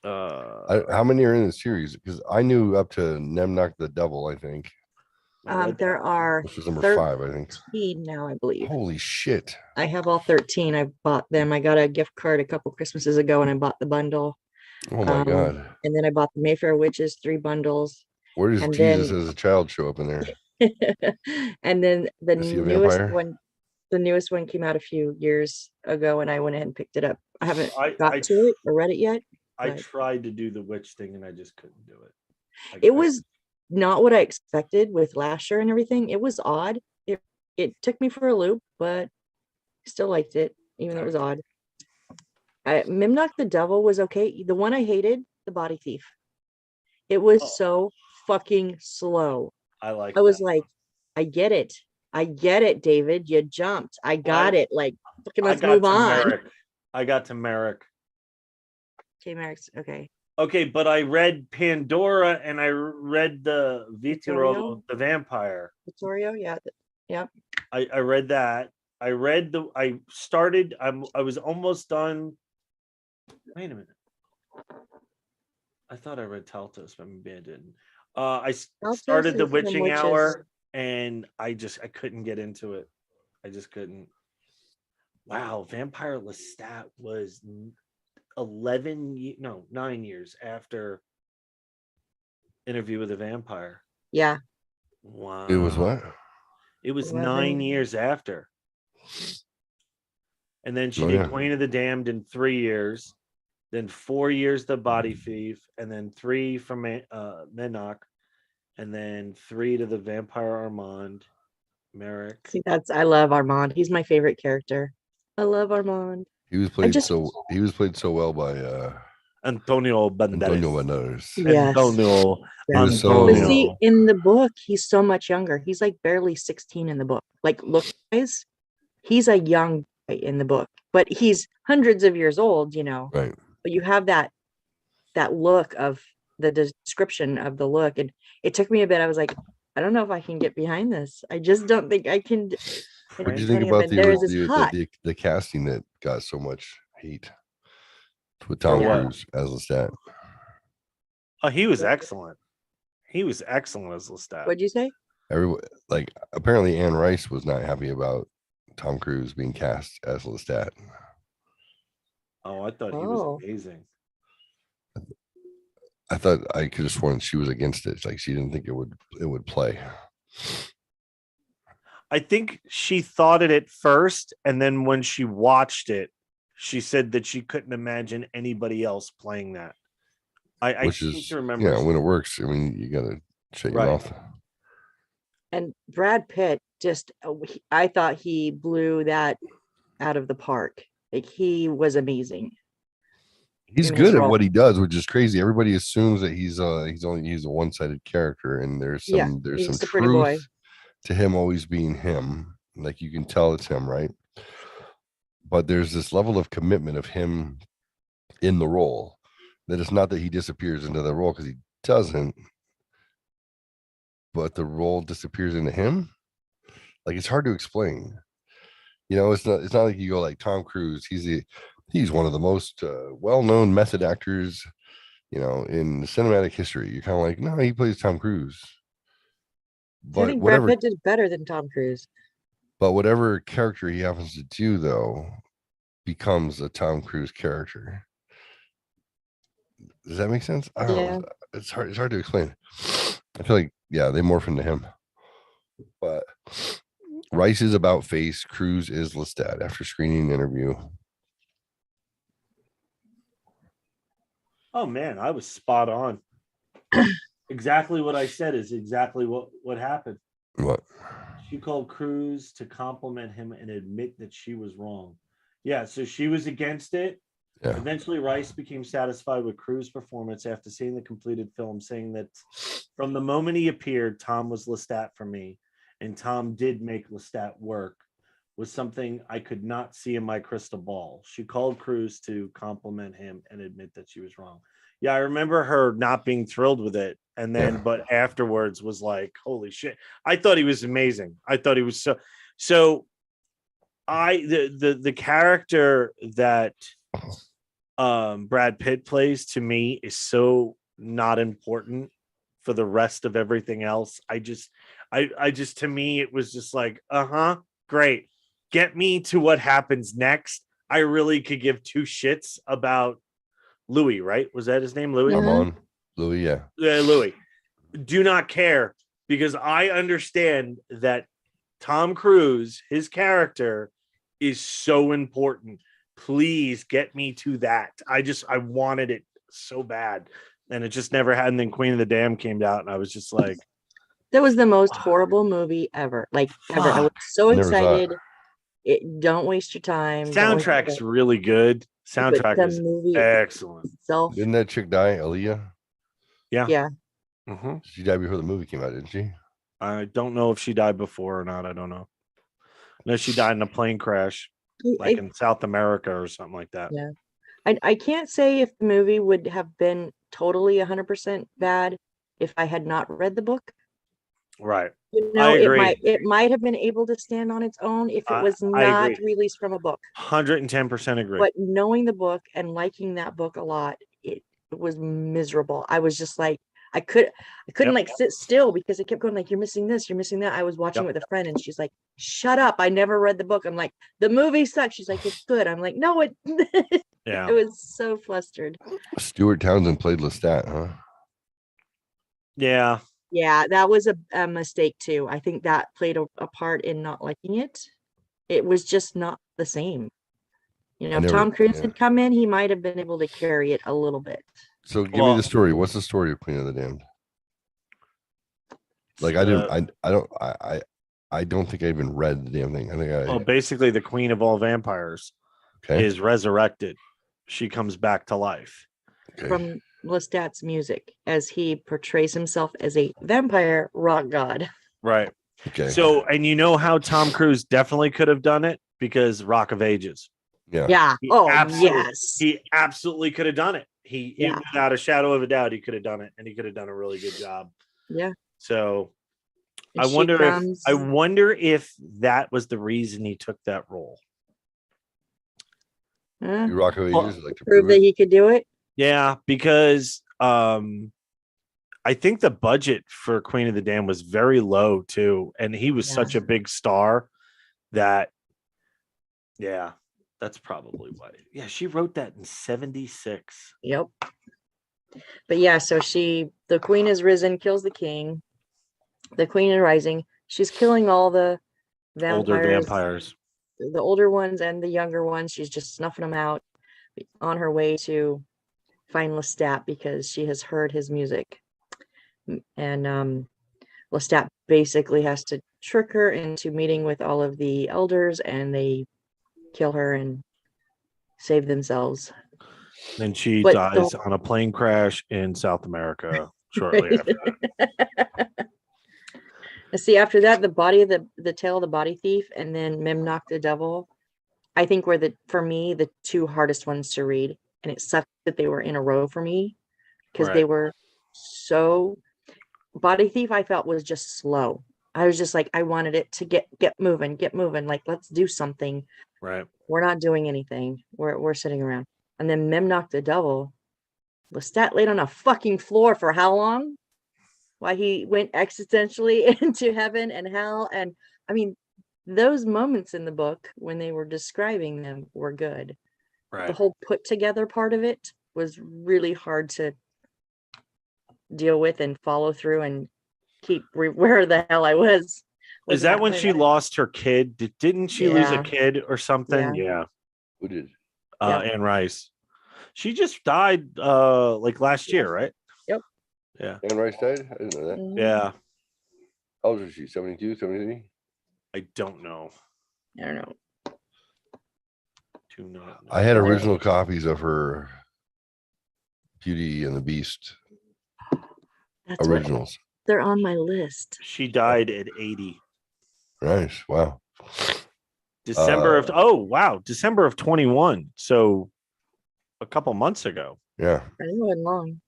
How many are in the series? Because I knew up to Nemnock the Devil, I think. There are This was number 5, I think. 13 now, I believe. Holy shit. I have all 13. I bought them. I got a gift card a couple Christmases ago and I bought the bundle. Oh my God. And then I bought the Mayfair Witches 3 bundles. Where does and Jesus then, as a child show up in there? and then the Is he a newest vampire? one, the newest one came out a few years ago and I went ahead and picked it up. I haven't got to it or read it yet. I but tried to do the witch thing and I just couldn't do it. it was not what I expected with Lasher and everything. It was odd. It took me for a loop, but I still liked it, even though it was odd. Memnock the Devil was okay. The one I hated, the Body Thief. It was so fucking slow. I was like, I get it, David. You jumped. I got it. Like, fucking let's move on. Merrick. I got to Merrick. Okay, Merrick's okay. Okay, but I read Pandora and I read the Vittorio, Vittorio? the vampire. Vittorio, yeah, yep. I read that. I was almost done. Wait a minute. I thought I read Taltos, but maybe I didn't. I started the Witching Hour and I couldn't get into it. I just couldn't. Wow, Vampire Lestat was 9 years after Interview with a Vampire. Yeah. Wow. It was what? It was 11. 9 years after. And then she Oh, did yeah. Queen of the Damned in 3 years, then 4 years The Body Thief, and then 3 from Menach, and then 3 to the Vampire Armand, Merrick. See, I love Armand. He's my favorite character. I love Armand. He was played so well by Antonio Banderas. Antonio Banderas. Yes. Antonio. He was Antonio. But see, in the book, he's so much younger. He's like barely 16 in the book. Like, look, guys, he's a young guy in the book, but he's hundreds of years old, Right. But you have that look of the description of the look. And it took me a bit. I was like, I don't know if I can get behind this. I just don't think I can. What do you think Antonio about Banderas is hot. the casting that got so much hate with Tom Yeah. Cruise as Lestat? Oh, he was excellent. He was excellent as Lestat. What'd you say? Apparently Anne Rice was not happy about Tom Cruise being cast as Lestat. Oh, I thought he was amazing. I thought I could have sworn she was against it. Like she didn't think it would play. I think she thought it at first, and then when she watched it, she said that she couldn't imagine anybody else playing that. I Which seem is to remember. when it works. I mean, you gotta shut your Right. mouth. And Brad Pitt I thought he blew that out of the park. Like, he was amazing. He's in his good at role. what he does, which is crazy. Everybody assumes that he's a one-sided character, and there's Yeah, some he's just a pretty boy. truth to him always being him. Like you can tell it's him, right? But there's this level of commitment of him in the role that it's not that he disappears into the role, because he doesn't, but the role disappears into him. Like it's hard to explain. It's not like you go like Tom Cruise. He's one of the most well-known method actors, in cinematic history. You're kind of like, no, he plays Tom Cruise. I But think Brad whatever, Pitt did better than Tom Cruise. but whatever character he happens to do, though, becomes a Tom Cruise character. Does that make sense? I don't know. It's hard to explain. I feel like, they morph into him. But Rice is about face. Cruise is Lestat after screening and interview. Oh man, I was spot on. Exactly what I said is exactly what happened. What? She called Cruise to compliment him and admit that she was wrong. Yeah, so she was against it. Yeah. Eventually, Rice became satisfied with Cruise's performance after seeing the completed film, saying that from the moment he appeared, Tom was Lestat for me, and Tom did make Lestat work, was something I could not see in my crystal ball. She called Cruise to compliment him and admit that she was wrong. Yeah, I remember her not being thrilled with it. And then, but afterwards was like, holy shit. I thought he was amazing. I thought he was so the character that Brad Pitt plays to me is so not important for the rest of everything else. I just to me it was just like, great. Get me to what happens next. I really could give two shits about Louis, right? Was that his name? Louis? I'm on Louis, yeah. Louis. Do not care because I understand that Tom Cruise, his character, is so important. Please get me to that. I wanted it so bad. And it just never had. And then Queen of the Damned came out, and I was just like, that was the most horrible movie ever. Like ever. I was so excited. Don't waste your time. Soundtrack's really good. Soundtrack is excellent. Didn't that chick die, Aaliyah? Yeah. Yeah. Mm-hmm. She died before the movie came out, didn't she? I don't know if she died before or not. I don't know. No, she died in a plane crash, like in South America or something like that. Yeah. I can't say if the movie would have been totally 100% bad if I had not read the book. Right. You know, it might have been able to stand on its own if it was not released from a book. 110% agree. But knowing the book and liking that book a lot, it was miserable. I was just like, I couldn't like sit still because it kept going like, you're missing this, you're missing that. I was watching with a friend and she's like, shut up. I never read the book. I'm like, the movie sucks. She's like, it's good. I'm like, no, it yeah. It was so flustered. Stuart Townsend played Lestat, huh? Yeah. Yeah, that was a mistake too. I think that played a part in not liking it. It was just not the same. You know, if Tom Cruise had come in, he might have been able to carry it a little bit. So give me the story. What's the story of Queen of the Damned? Like I don't think I even read the damn thing. I think basically the queen of all vampires is resurrected. She comes back to life. From Lestat's music as he portrays himself as a vampire rock god. Right. Okay. So, and you know how Tom Cruise definitely could have done it because Rock of Ages. Yeah. Yeah. Yes. He absolutely could have done it. He without a shadow of a doubt, he could have done it, and he could have done a really good job. Yeah. So, And I wonder if that was the reason he took that role. Rock of Ages, like to prove that he could do it. Yeah, because I think the budget for Queen of the Damned was very low too, and he was such a big star that, that's probably why. Yeah, she wrote that in 1976. Yep. But yeah, so the queen is risen, kills the king. The queen is rising. She's killing all the older vampires, the older ones and the younger ones. She's just snuffing them out on her way to find Lestat because she has heard his music. And Lestat basically has to trick her into meeting with all of the elders, and they kill her and save themselves. Then she dies on a plane crash in South America shortly after that. See, after that, the body of the tale of the body thief and then Memnoch the devil, I think were for me the two hardest ones to read. And it sucked that they were in a row for me because they were so. Body Thief, I felt, was just slow. I was just like, I wanted it to get moving. Like, let's do something. Right. We're not doing anything. We're sitting around. And then Memnoch the devil, Lestat laid on a fucking floor for how long? Why he went existentially into heaven and hell. And I mean, those moments in the book when they were describing them were good. Right. The whole put together part of it was really hard to deal with and follow through and keep where the hell I was. Is that when she lost her kid? Didn't she lose a kid or something? Yeah. Who did? Anne Rice. She just died like last year, right? Yep. Yeah. Anne Rice died? I didn't know that. Yeah. How old is she? 72, 73? I don't know. I don't know. I had original copies of her Beauty and the Beast originals. They're on my list. She died at 80. Nice. Wow. December of 21. So a couple months ago. Yeah. I didn't know it long.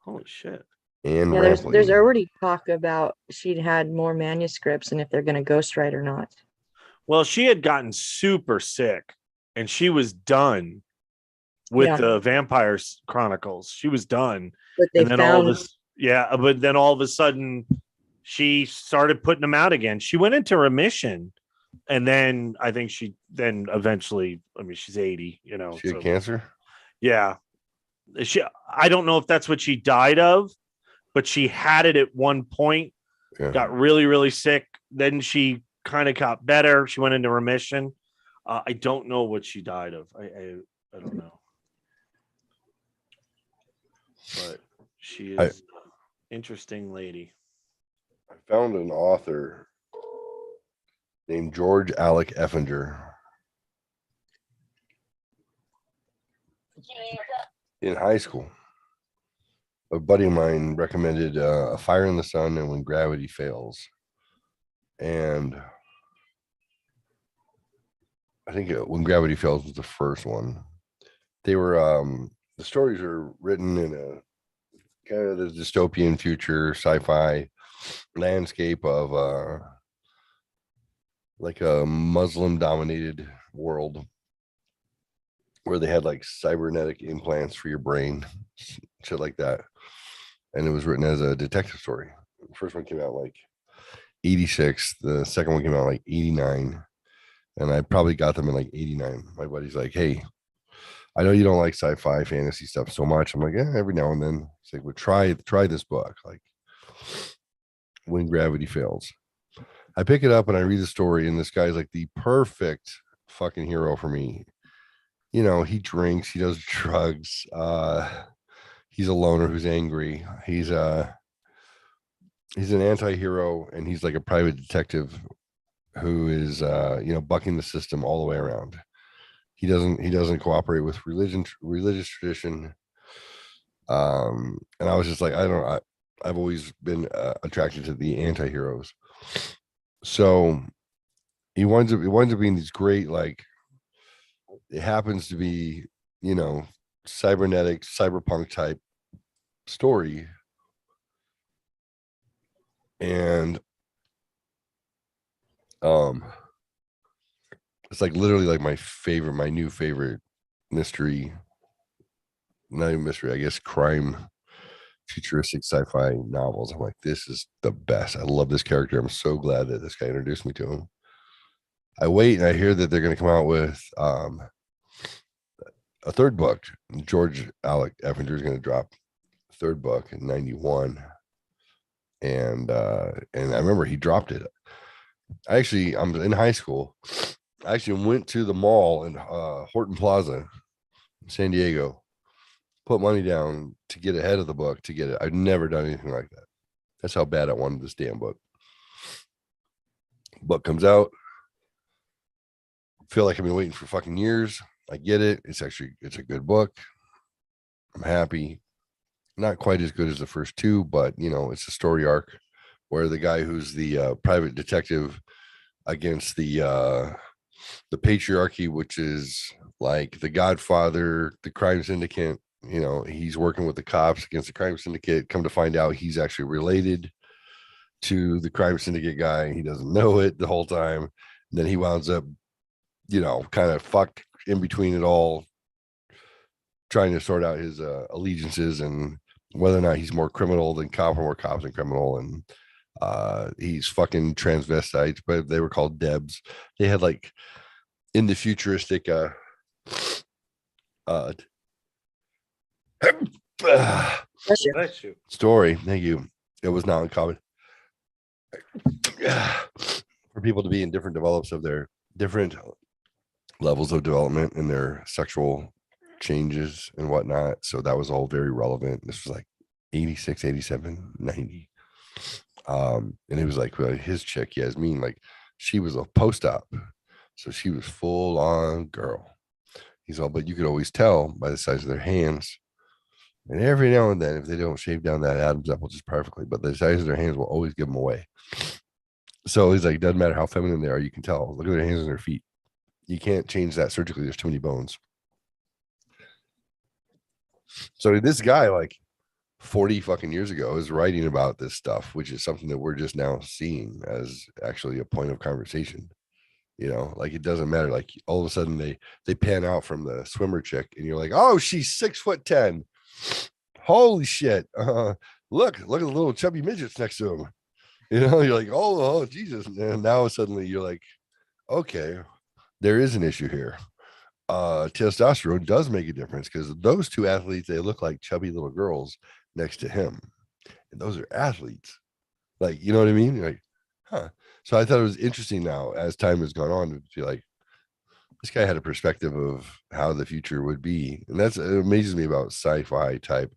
Holy shit. And there's already talk about she'd had more manuscripts and if they're going to ghostwrite or not. Well, she had gotten super sick and she was done with the Vampires Chronicles. She was done. But they and then but then all of a sudden she started putting them out again. She went into remission. And then I think she then eventually, I mean, she's 80, you know. She had cancer? Yeah. I don't know if that's what she died of, but she had it at one point, got really, really sick. Then she kind of got better. She went into remission. I don't know what she died of. I don't know. But she is an interesting lady. I found an author named George Alec Effinger. In high school, a buddy of mine recommended A Fire in the Sun and When Gravity Fails. And I think When Gravity Fails was the first one. They were, the stories are written in a kind of the dystopian future sci-fi landscape of like a Muslim dominated world where they had like cybernetic implants for your brain, shit like that. And it was written as a detective story. The first one came out like 86. The second one came out like 89. And I probably got them in like 89. My buddy's like, hey, I know you don't like sci-fi fantasy stuff so much. I'm like, yeah, every now and then. He's like, well, try this book, like When Gravity Fails. I pick it up and I read the story, and this guy's like the perfect fucking hero for me. You know, he drinks, he does drugs. He's a loner who's angry. He's an anti-hero, and he's like a private detective who is bucking the system all the way around. He doesn't cooperate with religious tradition. And I was just like, I've always been attracted to the anti-heroes. So it winds up being these great, like, it happens to be, you know, cybernetic, cyberpunk type story. And it's like literally like my new favorite mystery, not even mystery, I guess crime, futuristic sci-fi novels. I'm like, this is the best. I love this character. I'm so glad that this guy introduced me to him. I wait and I hear that they're going to come out with a third book. George Alec Effinger is going to drop a third book in 91. And I remember he dropped it. I'm in high school. I actually went to the mall in Horton Plaza in San Diego, put money down to get ahead of the book to get it. I've never done anything like that. That's how bad I wanted this damn book. Book comes out. Feel like I've been waiting for fucking years. I get it. It's a good book. I'm happy. Not quite as good as the first two, but you know, it's a story arc where the guy who's the private detective against the patriarchy, which is like the Godfather, the crime syndicate, you know, he's working with the cops against the crime syndicate. Come to find out he's actually related to the crime syndicate guy. He doesn't know it the whole time. And then he winds up, you know, kind of fucked in between it all, trying to sort out his allegiances and whether or not he's more criminal than cop or more cops than criminal. And he's fucking transvestites, but they were called Debs. They had like in the futuristic story. Thank you. It was not uncommon for people to be in different develops of their different levels of development and their sexual changes and whatnot. So that was all very relevant. This was like 86, 87, 90. And it was like his chick, Yasmin, like she was a post-op. So she was full on girl. He's all, but you could always tell by the size of their hands. And every now and then, if they don't shave down that Adam's apple just perfectly, but the size of their hands will always give them away. So he's like, doesn't matter how feminine they are, you can tell. Look at their hands and their feet. You can't change that surgically. There's too many bones. So this guy, like 40 fucking years ago, is writing about this stuff, which is something that we're just now seeing as actually a point of conversation. You know, like it doesn't matter. Like all of a sudden they pan out from the swimmer chick, and you're like, oh, she's 6'10". Holy shit! Look at the little chubby midgets next to him. You know, you're like, oh Jesus! And now suddenly you're like, okay, there is an issue here. Testosterone does make a difference because those two athletes, they look like chubby little girls next to him, and those are athletes. Like, you know what I mean? You're like, huh. So I thought it was interesting now as time has gone on to be like, this guy had a perspective of how the future would be. And it amazes me about sci-fi type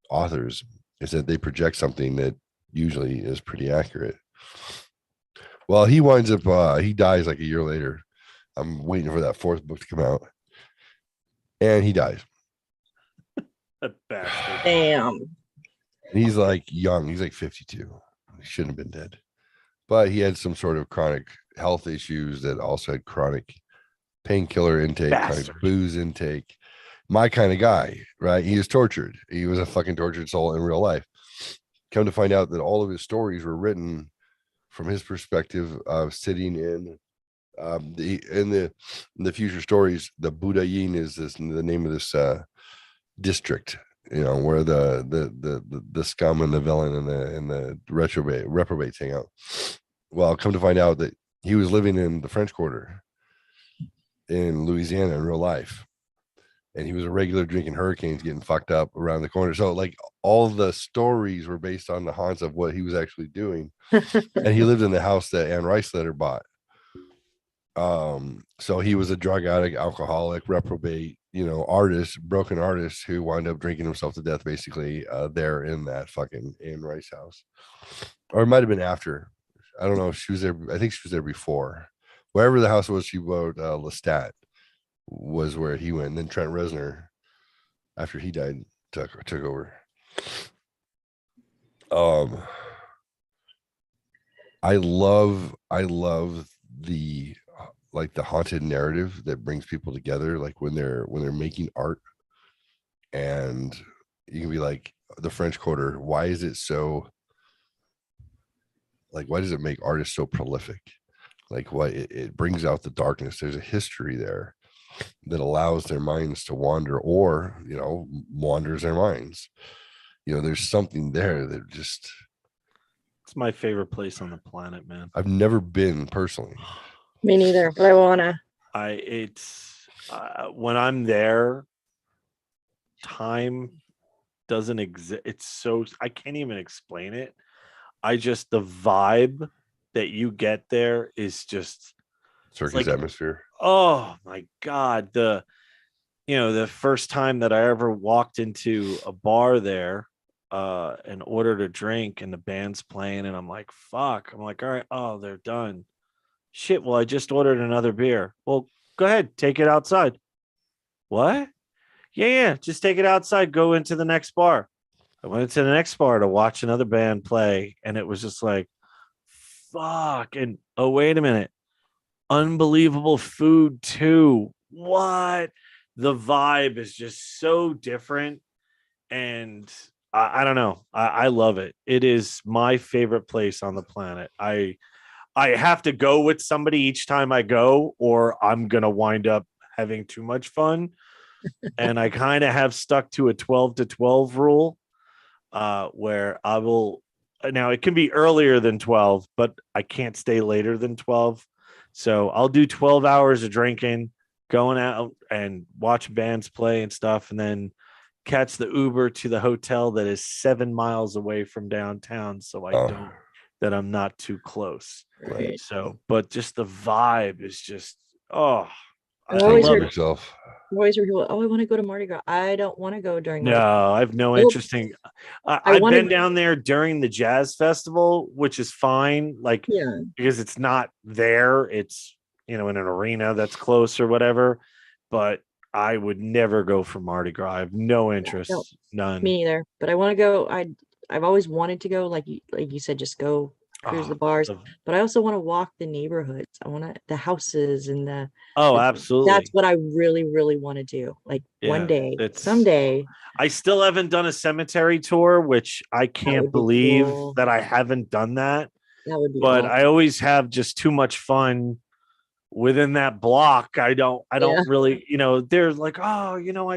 authors is that they project something that usually is pretty accurate. Well, he winds up, he dies like a year later. I'm waiting for that 4th book to come out. And he dies. That bastard. Damn. And he's like young. He's like 52. He shouldn't have been dead. But he had some sort of chronic health issues that also had chronic painkiller intake, kind of booze intake. My kind of guy, right? He was tortured. He was a fucking tortured soul in real life. Come to find out that all of his stories were written from his perspective of sitting in the future stories. The Budayin is the name of this district, you know, where the scum and the villain and the reprobates hang out. Well, come to find out that he was living in the French Quarter in Louisiana in real life, and he was a regular drinking hurricanes, getting fucked up around the corner. So like all the stories were based on the haunts of what he was actually doing. And he lived in the house that Anne Reisletter bought. So he was a drug addict, alcoholic, reprobate, you know, broken artist who wound up drinking himself to death basically there in that fucking Anne Rice house. Or it might have been after. I don't know if she was there. I think she was there before. Wherever the house was, she wrote Lestat was where he went. And then Trent Reznor, after he died, took over. I love the like the haunted narrative that brings people together, like when they're making art, and you can be like, the French Quarter, why is it so, like, why does it make artists so prolific? Like, what it brings out the darkness. There's a history there that allows their minds to wander, or, you know, wanders their minds. You know, there's something there that just, it's my favorite place on the planet, man. I've never been personally. Me neither, but I wanna. When I'm there, time doesn't exist. It's so, I can't even explain it. The vibe that you get there is just circus atmosphere. Oh my God. The first time that I ever walked into a bar there and ordered a drink and the band's playing and I'm like, fuck. I'm like, all right, oh, they're done. Shit, well, I just ordered another beer. Well, go ahead, take it outside. What? Yeah, just take it outside, go into the next bar. I went into the next bar to watch another band play, and it was just like, fuck. And oh, wait a minute. Unbelievable food too. What? The vibe is just so different. And I don't know. I love it. It is my favorite place on the planet. I have to go with somebody each time I go, or I'm going to wind up having too much fun. And I kind of have stuck to a 12 to 12 rule where I will, now it can be earlier than 12, but I can't stay later than 12. So I'll do 12 hours of drinking, going out and watch bands play and stuff, and then catch the Uber to the hotel that is 7 miles away from downtown. So that I'm not too close. Right. So, but just the vibe is just, I always love heard yourself. I always heard people, I want to go to Mardi Gras. I don't want to go during Mardi Gras. No, I have no interest in. I've been down there during the jazz festival, which is fine, like because it's not there. It's, in an arena that's close or whatever. But I would never go for Mardi Gras. I have no interest, none. Me either. But I want to go. I've always wanted to go, like you said, just go cruise the bars. But I also want to walk the neighborhoods. I want the houses and the. Oh, absolutely. That's what I really, really want to do. Like one day, someday. I still haven't done a cemetery tour, which I can't believe that I haven't done that. That would be. But awesome. I always have just too much fun within that block. I don't Yeah. really, they're like, oh,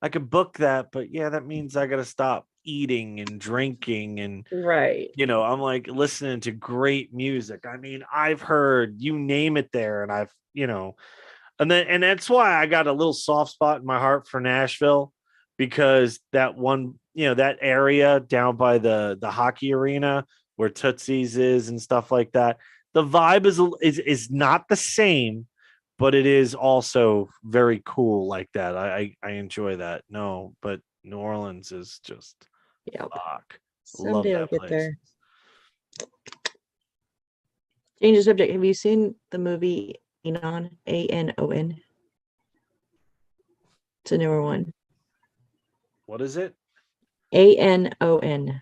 I could book that, but yeah, that means I got to stop eating and drinking and Right. I'm like listening to great music. I mean, I've heard you name it there, and I've, and that's why I got a little soft spot in my heart for Nashville, because that one, that area down by the hockey arena where Tootsie's is and stuff like that. The vibe is not the same, but it is also very cool like that. I enjoy that. No, but New Orleans is just fuck. Love Someday I'll that get place. there. Change the subject. Have you seen the movie Anon? Anon. It's a newer one. What is it? Anon.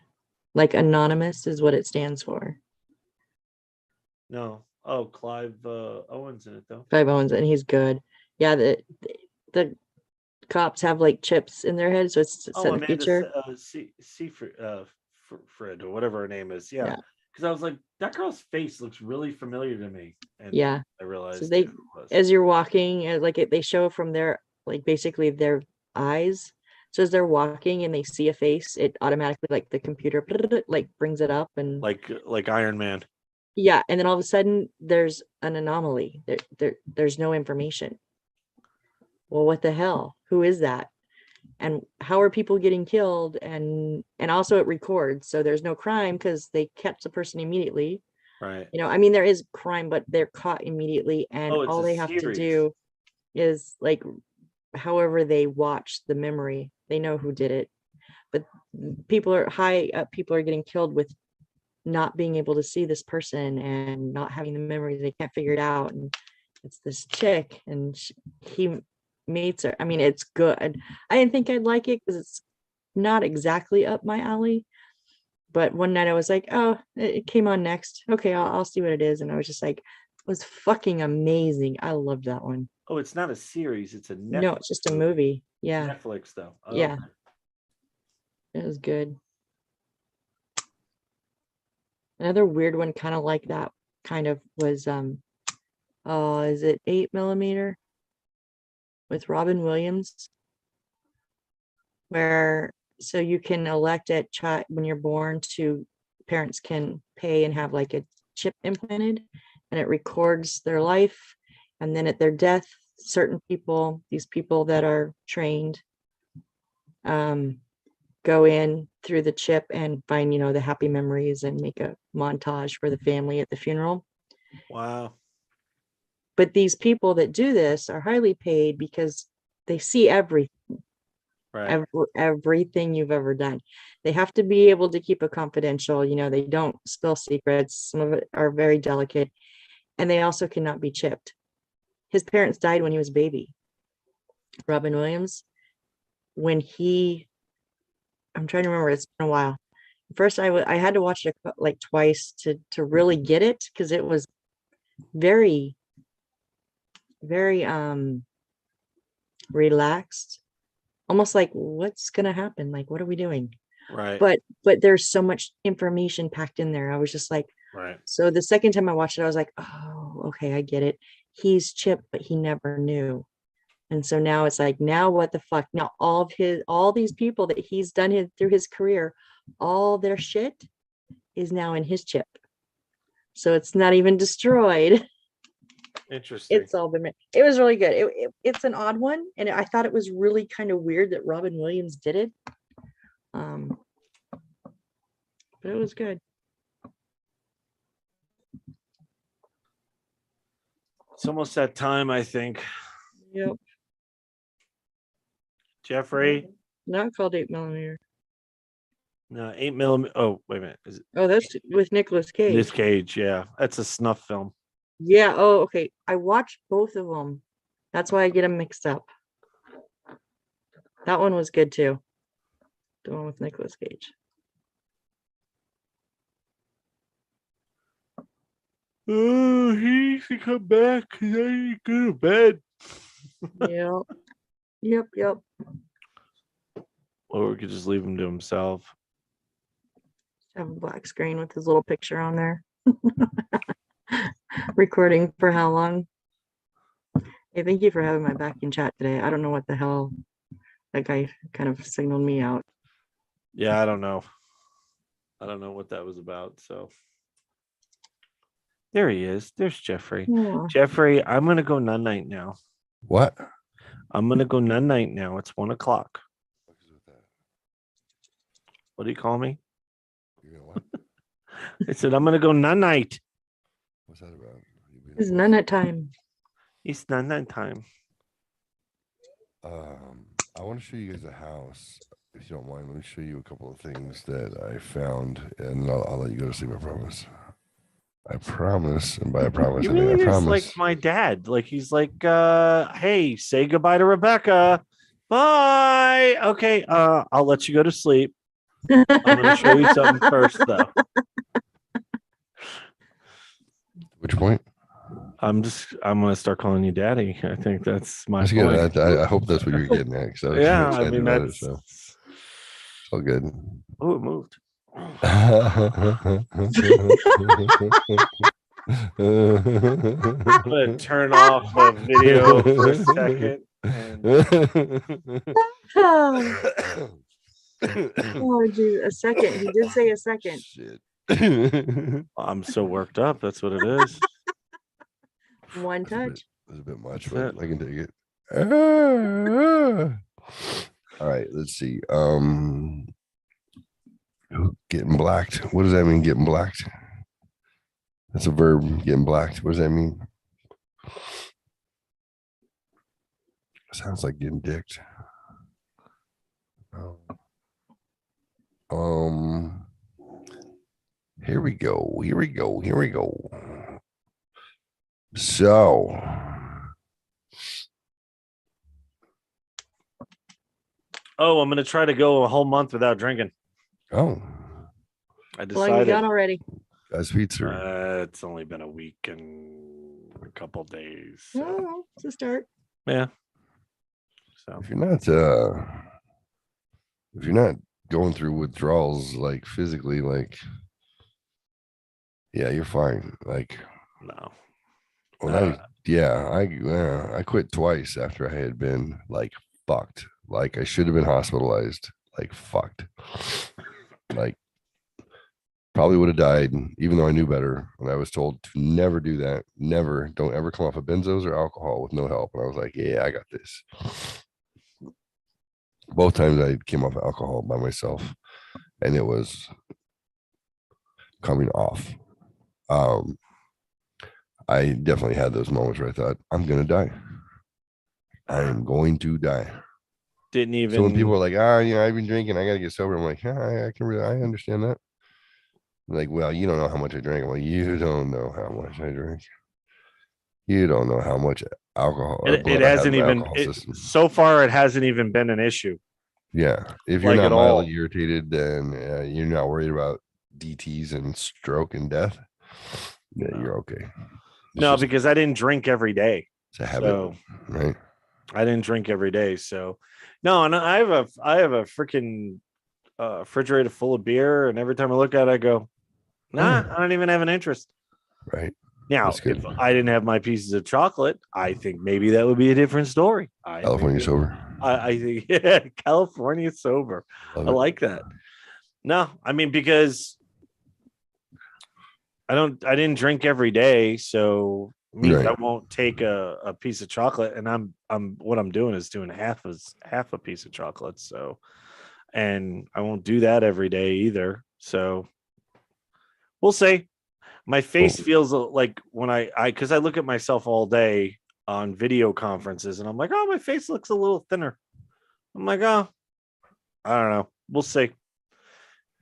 Like anonymous is what it stands for. No. Oh, Clive Owens in it though. Clive Owens, and he's good. Yeah, the cops have like chips in their head, so it's set in the future. Fred or whatever her name is. Yeah. Because I was like, that girl's face looks really familiar to me. And Yeah. I realized So they, as you're walking, they show from their basically their eyes. So as they're walking and they see a face, it automatically the computer brings it up and like Iron Man. Yeah, and then all of a sudden there's an anomaly. There's no information. Well, what the hell? Who is that? And how are people getting killed? And also it records, so there's no crime because they catch the person immediately. Right. I mean, there is crime, but they're caught immediately, and it's all a they have to series. do is however they watch the memory, they know who did it. But people are high up, people are getting killed with not being able to see this person and not having the memories. They can't figure it out. And it's this chick, and he meets her. I mean, it's good. I didn't think I'd like it because it's not exactly up my alley. But one night I was like, oh, it came on next. Okay, I'll see what it is. And I was just like, it was fucking amazing. I loved that one. Oh, it's not a series. It's a Netflix. No, it's just a movie. Yeah. Netflix though. Oh, Yeah. okay. It was good. Another weird one kind of like that was is it 8mm with Robin Williams, where so you can elect at child when you're born to parents can pay and have like a chip implanted, and it records their life, and then at their death certain people, these people that are trained, go in through the chip and find the happy memories and make a montage for the family at the funeral. Wow. But these people that do this are highly paid because they see everything. Right. Everything you've ever done. They have to be able to keep it confidential. They don't spill secrets. Some of it are very delicate, and they also cannot be chipped. His parents died when he was a baby. Robin Williams, when I'm trying to remember, it's been a while. First, I had to watch it like twice to really get it, because it was very, very relaxed, almost like, what's gonna happen? Like, what are we doing? Right. But there's so much information packed in there. I was just like, right. So the second time I watched it, I was like, oh, okay, I get it. He's chipped, but he never knew. And so now it's like, now what the fuck? Now all these people that he's done through his career, all their shit is now in his chip. So it's not even destroyed. Interesting. It's all been. It was really good. It's an odd one, and I thought it was really kind of weird that Robin Williams did it. But it was good. It's almost that time, I think. Yep. Jeffrey. Not called 8mm. No, 8mm. Oh, wait a minute. Is it? Oh, that's with Nicolas Cage. Nicolas Cage, yeah. That's a snuff film. Yeah. Oh, okay. I watched both of them. That's why I get them mixed up. That one was good too. The one with Nicolas Cage. Oh, he needs to come back because I need to go to bed. Yep. Or we could just leave him to himself. Have a black screen with his little picture on there. Recording for how long? Hey, thank you for having my back in chat today. I don't know what the hell that guy kind of signaled me out. Yeah, I don't know. I don't know what that was about. So there he is. There's Jeffrey. Yeah. Jeffrey, I'm gonna go nun night now. What? I'm gonna go nun night now. It's 1 o'clock. What do you call me? You know what? I said I'm gonna go nun night. What's that about? It's none at time. It's nun night time. I want to show you guys a house. If you don't mind, let me show you a couple of things that I found, and I'll let you go to sleep. I promise. I promise, and by I promise, He I mean really I is promise. like my dad. Like he's like, hey, say goodbye to Rebecca. Bye. Okay, I'll let you go to sleep. I'm gonna show you something first, though. Which point? I'm gonna start calling you daddy. I think that's my That's point. good. I hope that's what you're getting at. So Yeah, I mean that's so it's all good. oh, it moved. I'm gonna turn off the video for a second. Oh, geez, a second. He did say a second. Shit. I'm so worked up. That's what it is. One touch. That's a bit much, That's but I can take it. All right, let's see. Getting blacked. What does that mean? Getting blacked? That's a verb. Getting blacked. What does that mean? Sounds like getting dicked. Here we go. Here we go. Here we go. So. Oh, I'm gonna try to go a whole month without drinking. Oh. I How long you decided. gone already? Guys, pizza. It's only been a week and a couple days. So. Oh, it's a start. Yeah. So If you're not going through withdrawals like physically, like yeah, you're fine. Like no. When I quit twice after I had been like fucked. Like I should have been hospitalized. Like fucked. Like probably would have died, even though I knew better. And I was told to never do that. Never. Don't ever come off of benzos or alcohol with no help. And I was like, yeah, I got this. Both times I came off alcohol by myself, and it was coming off. I definitely had those moments where I thought, I'm going to die. I am going to die. Didn't even. So when people are like, I've been drinking, I got to get sober. I'm like, yeah, I understand that. Like, well, you don't know how much I drank. I'm like, you don't know how much I drank. You don't know how much alcohol. It hasn't even. So far, it hasn't even been an issue. Yeah, if you're Like not at all. mildly irritated, then you're not worried about DTs and stroke and death. Yeah, you're okay. No, because I didn't drink every day. It's a habit, right? I didn't drink every day, so no. And I have a freaking refrigerator full of beer, and every time I look at it, I go, nah, I don't even have an interest. Right. Now, if I didn't have my pieces of chocolate, I think maybe that would be a different story. California sober. I think, yeah, California sober. I like that. No, I mean, because I didn't drink every day, so means I won't take a piece of chocolate, and what I'm doing is doing half a piece of chocolate. So, and I won't do that every day either. So we'll see. My face feels like when because I look at myself all day on video conferences, and I'm like, oh, my face looks a little thinner. I'm like, oh, I don't know. We'll see.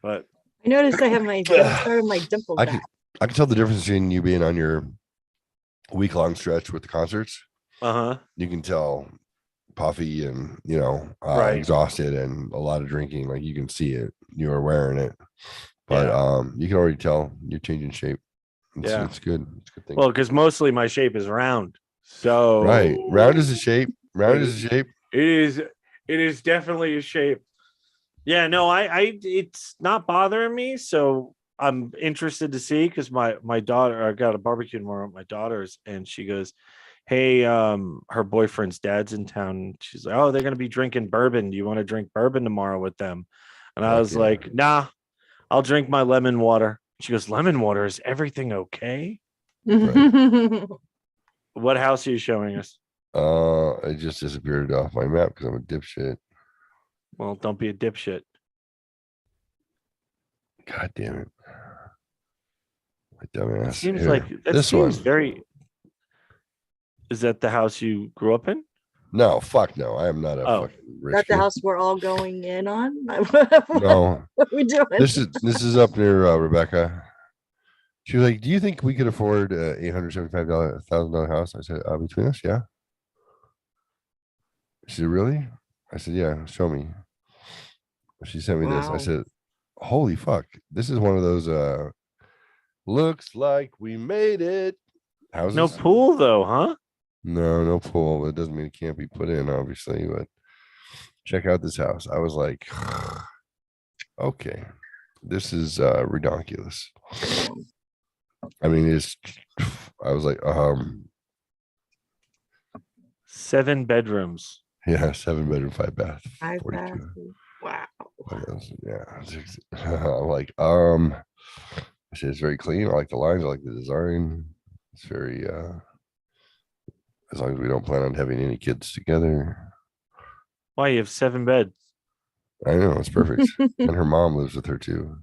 But I noticed I have my start of my dimple back. I can tell the difference between you being on your week-long stretch with the concerts. You can tell puffy and exhausted and a lot of drinking. Like you can see it. You are wearing it, but you can already tell you're changing shape. It's good. It's a good thing. Well, because mostly my shape is round. So round is a shape. Round is a shape. It is definitely a shape. Yeah, no, I it's not bothering me. So I'm interested to see because my daughter, I got a barbecue tomorrow with my daughters, and she goes, hey, her boyfriend's dad's in town. She's like, oh, they're gonna be drinking bourbon. Do you want to drink bourbon tomorrow with them? And I was like, nah, I'll drink my lemon water. She goes, lemon water, is everything okay? What house are you showing us? It just disappeared off my map because I'm a dipshit. Well, don't be a dipshit. God damn it. My dumbass. It seems Here, like that this seems one. very. Is that the house you grew up in? No, fuck no. I am not a fucking rich That's the kid. house we're all going in on. No. What are we doing? This is up near Rebecca. She was like, "Do you think we could afford $875,000 house?" I said, "Between us, yeah." She said, "Really?" I said, "Yeah, show me." She sent me this. I Wow. said, "Holy fuck. This is one of those looks like we made it houses." No pool though, huh? No pool, but it doesn't mean it can't be put in, obviously. But check out this house. I was like, okay, this is redonkulous. I mean, I was like, 7 bedrooms. yeah, 7-bedroom, 5-bath, 5 42. bathrooms. Wow. Yeah. I'm like, I said, it's very clean. I like the lines. I like the design. It's very, as long as we don't plan on having any kids together. Why, you have 7 beds? I know, it's perfect. And her mom lives with her too.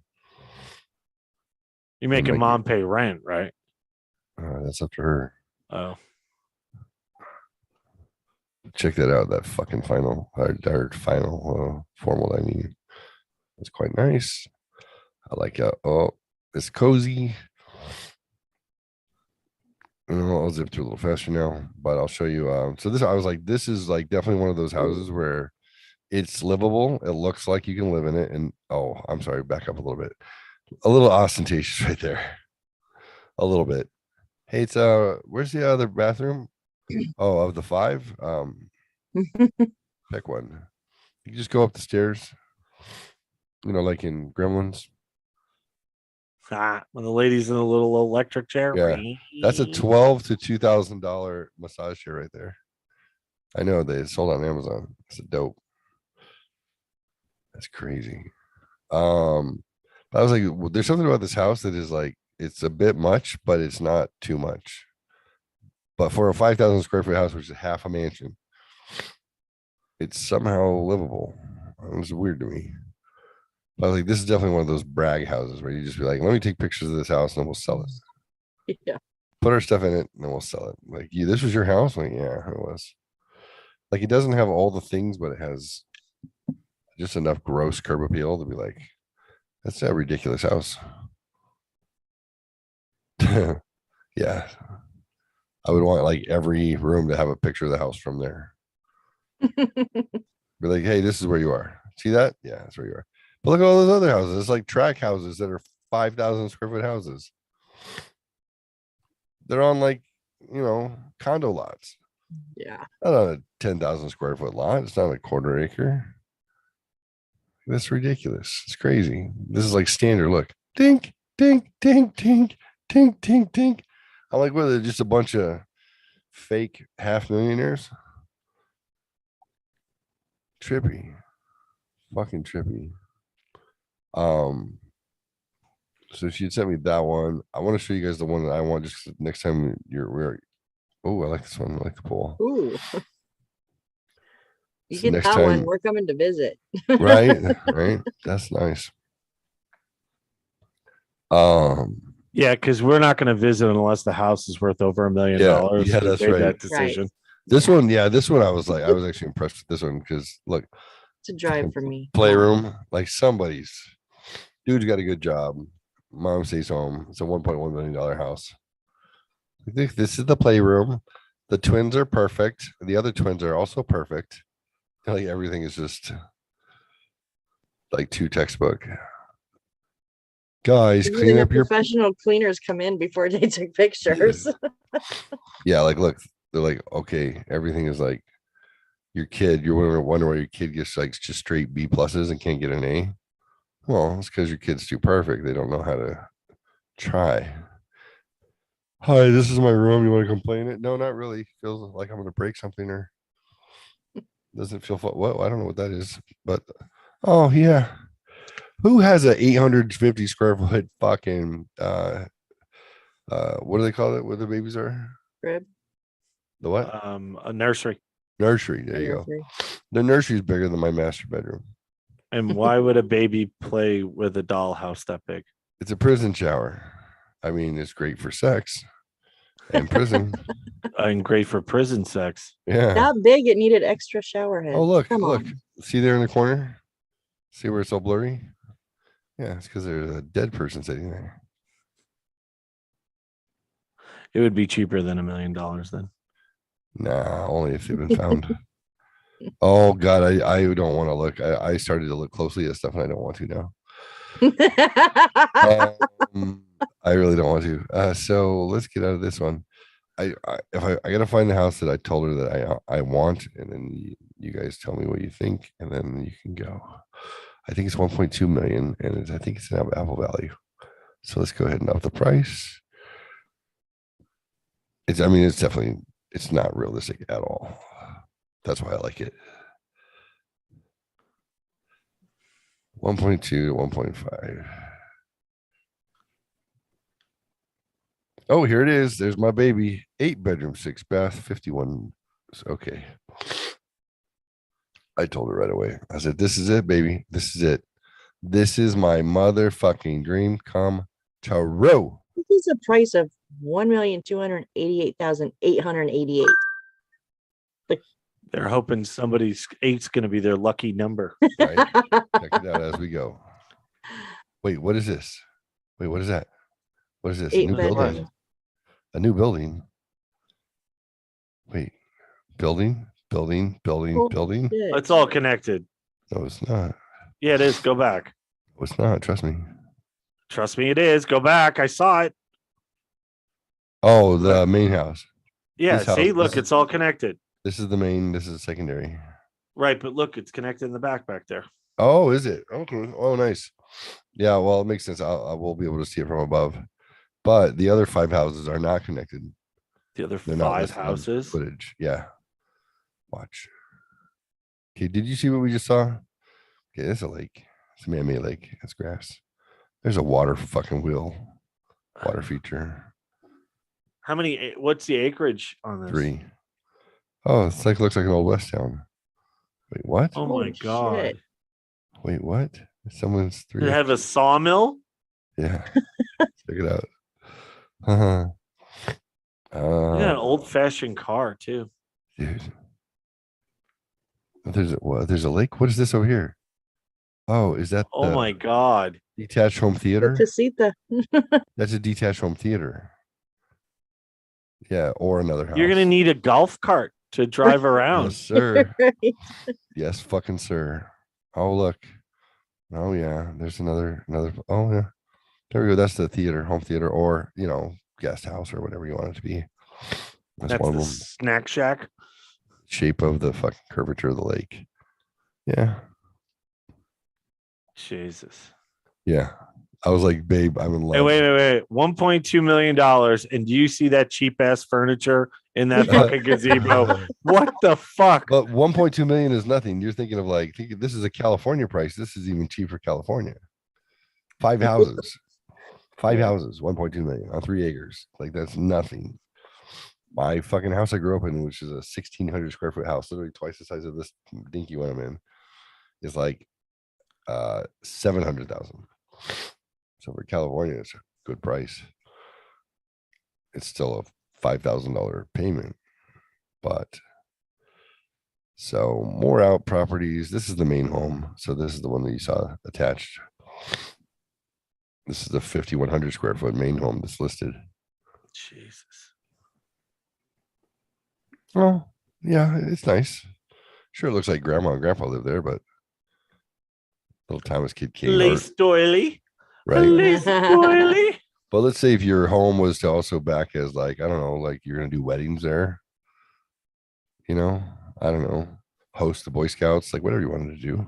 You're making mom pay rent, right? That's up to her. Oh. Check that out. That fucking final formal dining. It's quite nice. I like it's cozy. I'll zip through a little faster now, but I'll show you. So I was like, this is like definitely one of those houses where it's livable. It looks like you can live in it. And I'm sorry, back up a little bit. A little ostentatious right there. A little bit. Hey, it's where's the other bathroom? Oh, of the 5. Pick one. You just go up the stairs. Like in Gremlins. When the lady's in a little electric chair. Yeah, that's a $12,000 to $2,000 massage chair right there. I know they sold on Amazon. It's a dope. That's crazy. I was like, well, there's something about this house that is like, it's a bit much, but it's not too much. But for a 5,000 square foot house, which is half a mansion, it's somehow livable. It was weird to me. But I was like, this is definitely one of those brag houses where you just be like, let me take pictures of this house and then we'll sell it. Yeah. Put our stuff in it and then we'll sell it. Like, this was your house? Like, yeah, it was. Like, it doesn't have all the things, but it has just enough gross curb appeal to be like, that's a ridiculous house. Yeah. I would want like every room to have a picture of the house from there. Be like, hey, this is where you are. See that? Yeah, that's where you are. But look at all those other houses. It's like track houses that are 5,000 square foot houses. They're on like, condo lots. Yeah. Not on a 10,000 square foot lot. It's not a quarter acre. That's ridiculous. It's crazy. This is like standard. Look, dink, dink, dink, dink, dink, dink, dink. I'm like, what are they, just a bunch of fake half-millionaires? Trippy. Fucking trippy. So she had sent me that one. I want to show you guys the one that I want just 'cause next time we're oh, I like this one. I like the pool. Ooh. You So get next that time- one. We're coming to visit. Right? Right? That's nice. Yeah, because we're not going to visit unless the house is worth over $1 million. Yeah, We that's made right. That decision. This one, I was actually impressed with this one because look, It's a drive for me. playroom, like somebody's dude's got a good job. Mom stays home. It's a $1.1 million house. This is the playroom. The twins are perfect. The other twins are also perfect. Like everything is just like too textbook. Guys, Usually clean the up your professional cleaners come in before they take pictures. yeah, like look, they're like, okay, everything is like your kid. You're wondering why your kid gets like just straight B pluses and can't get an A. Well, it's because your kid's too perfect. They don't know how to try. Hi, this is my room. You want to complain it? No, not really. Feels like I'm gonna break something or doesn't feel fun. What? I don't know what that is, but oh yeah. Who has a 850 square foot fucking what do they call it where the babies are? Crib. The what? A nursery. Nursery. There you go. The nursery is bigger than my master bedroom. And why would a baby play with a dollhouse that big? It's a prison shower. I mean, it's great for sex and prison. And great for prison sex. Yeah. That big, it needed extra shower head. Oh, look, Come look. on. See there in the corner? See where it's all blurry? Yeah, it's because there's a dead person sitting there. It would be cheaper than $1 million then. Nah, only if they've been found. Oh God, I don't want to look. I started to look closely at stuff and I don't want to now. I really don't want to. So let's get out of this one. I gotta find the house that I told her that I want, and then you guys tell me what you think, and then you can go. I think it's 1.2 million, and I think it's an Apple value. So let's go ahead and up the price. It's definitely, it's not realistic at all. That's why I like it. 1.2 to 1.5. Oh, here it is. There's my baby. 8 bedroom, 6 bath, 51. Okay. I told her right away. I said, this is it, baby. This is it. This is my motherfucking dream come true. This is a price of $1,288,888. They're hoping somebody's 8's going to be their lucky number. Right? Check it out as we go. Wait, what is this? Wait, what is that? What is this? A new building? A new building? Wait, building? It's all connected. No, it's not. Yeah, it is. Go back. No, it's not. Trust me. Trust me, it is. Go back. I saw it. Oh, the main house. Yeah, This see, house- look, this it's all connected. This is the main. This is the secondary. Right, but look, it's connected in the back there. Oh, is it? Okay. Oh, nice. Yeah, well, it makes sense. I will be able to see it from above. But the other 5 houses are not connected. The other They're not 5 listed on houses. footage. Yeah. Watch. Okay, did you see what we just saw? Okay, there's a lake. It's a man-made lake. It's grass. There's a water fucking wheel. Water feature. How many? What's the acreage on this? 3. Oh, it's like looks like an old West town. Wait, what? Oh my god! shit. Wait, what? Someone's 3. They have a sawmill. Yeah. Check it out. Uh-huh. Yeah, an old-fashioned car too. Dude. There's a lake. What is this over here? Oh, is that Oh my god! detached home theater? Casita. That's a detached home theater. Yeah, or another house. You're gonna need a golf cart to drive around. Yes, sir. Right. Yes, fucking sir. Oh, look. Oh yeah, there's another. Oh yeah, there we go. That's the theater, home theater, or guest house or whatever you want it to be. That's one the of them. snack shack. Shape of the fucking curvature of the lake. Yeah, Jesus. yeah. I was like, babe, I'm in love. Hey, wait. $1.2 million. And do you see that cheap ass furniture in that fucking gazebo? What the fuck? But 1.2 million is nothing. You're thinking of this is a California price. This is even cheap for California. 5 houses. 5 houses, 1.2 million on 3 acres. Like that's nothing. My fucking house I grew up in, which is a 1,600 square foot house, literally twice the size of this dinky one I'm in, is like 700,000. So for California, it's a good price. It's still a $5,000 payment, but so more out properties. This is the main home. So this is the one that you saw attached. This is the 5,100 square foot main home that's listed. Jesus. Oh, yeah, it's nice. Sure, it looks like grandma and grandpa live there, but little Thomas Kid King. Lace doily. Right. Lace doily. But let's say if your home was to also back as like, I don't know, like you're going to do weddings there, I don't know, host the Boy Scouts, like whatever you wanted to do.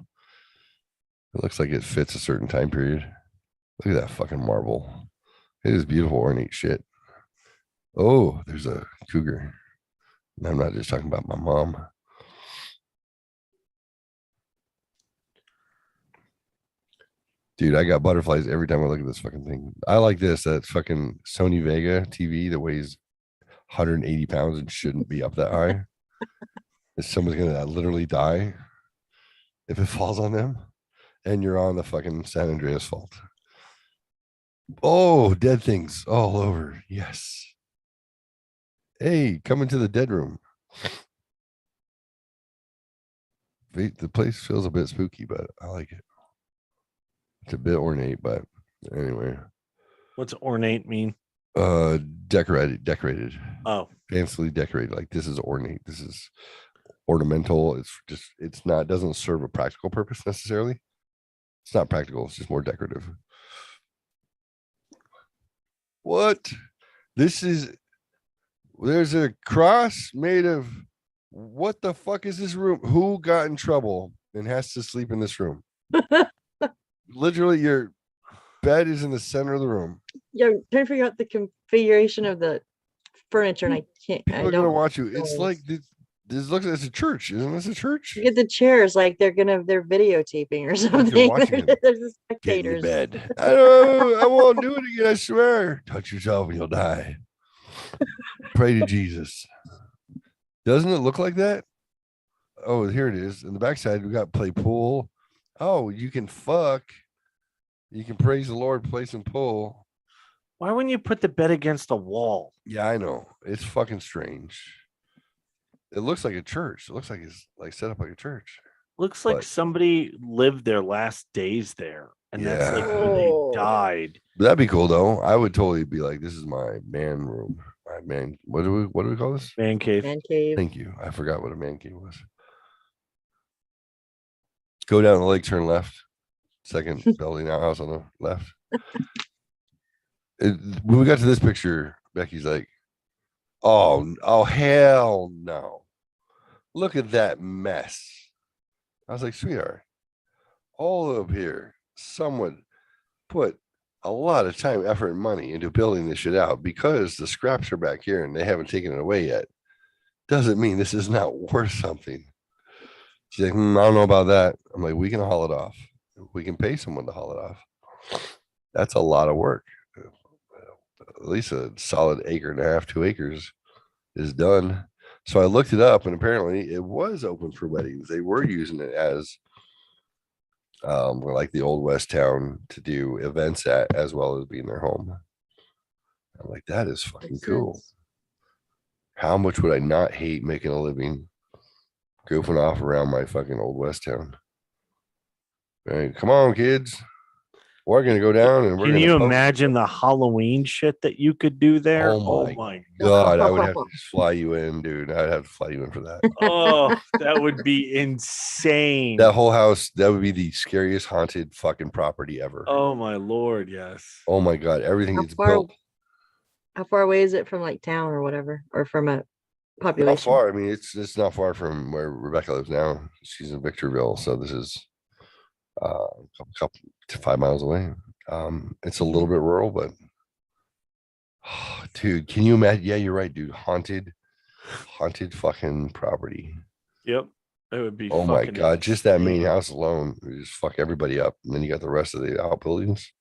It looks like it fits a certain time period. Look at that fucking marble. It is beautiful, ornate shit. Oh, there's a cougar. And I'm not just talking about my mom. Dude, I got butterflies every time I look at this fucking thing. I like this. That fucking Sony Vega TV that weighs 180 pounds and shouldn't be up that high. If someone's gonna literally die if it falls on them, and you're on the fucking San Andreas fault. Oh, dead things all over. Yes. Hey, come into the dead room. The place feels a bit spooky, but I like it. It's a bit ornate, but anyway. What's ornate mean? Decorated. Oh, fancily decorated. Like this is ornate. This is ornamental. It's not, doesn't serve a practical purpose necessarily. It's not practical. It's just more decorative. What? There's a cross made of, what the fuck is this room? Who got in trouble and has to sleep in this room? Literally, your bed is in the center of the room. Yeah, I'm trying to figure out the configuration of the furniture, and I can't. People I are don't gonna watch you. It's like this looks like it's a church. Isn't this a church? Look at the chairs, like they're videotaping or something. watching it. There's the Get in the spectators. bed. I won't do it again. I swear. Touch yourself and you'll die. Pray to Jesus. Doesn't it look like that? Oh, here it is. In the backside, we got play pool. Oh, you can fuck. You can praise the Lord, play some pool. Why wouldn't you put the bed against a wall? Yeah, I know. It's fucking strange. It looks like a church. It looks like it's like set up like a church. Looks like somebody lived their last days there, and that's like where they died. That'd be cool though. I would totally be like, this is my man room. My man. What do we call this? Man cave. Man cave. Thank you. I forgot what a man cave was. Go down the lake, turn left. Second building house on the left. When we got to this picture, Becky's like, oh hell no. Look at that mess. I was like, sweetheart, all up here, someone put a lot of time, effort, and money into building this shit out because the scraps are back here and they haven't taken it away yet. Doesn't mean this is not worth something. She's like, I don't know about that. I'm like, we can haul it off. We can pay someone to haul it off. That's a lot of work. At least a solid 1.5 acres, 2 acres is done. So I looked it up and apparently it was open for weddings. They were using it as like the old West town to do events at, as well as being their home. I'm like, that is fucking cool. How much would I not hate making a living goofing off around my fucking old West town? Right, come on, kids. We're gonna go down and we're Can gonna you post- imagine the Halloween shit that you could do there? Oh my God, I would have to fly you in, dude. I'd have to fly you in for that. Oh, that would be insane. That whole house, that would be the scariest haunted fucking property ever. Oh my Lord, yes. Oh my God, everything How is far, built. how far away is it from like town or whatever, or from a Not population? far. I mean, it's not far from where Rebecca lives now. She's in Victorville, so this is a couple to 5 miles away. It's a little bit rural, but dude, can you imagine? Yeah, you're right, dude. Haunted fucking property. Yep. It would be Oh my fucking God, just that main house alone would just fuck everybody up. And then you got the rest of the outbuildings.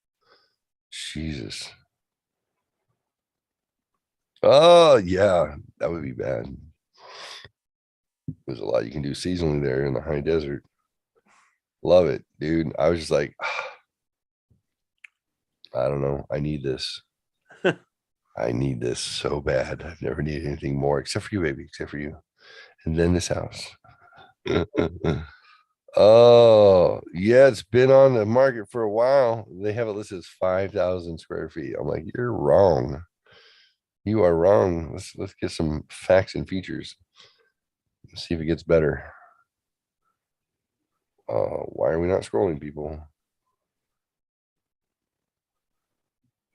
Jesus. Oh yeah, that would be bad. There's a lot you can do seasonally there in the high desert. Love it, dude. I was just like, I don't know. I need this. I need this so bad. I've never needed anything more except for you, baby, except for you. And then this house. Oh, yeah, it's been on the market for a while. They have it listed as 5,000 square feet. I'm like, you're wrong. You are wrong. Let's get some facts and features. Let's see if it gets better. Why are we not scrolling, people?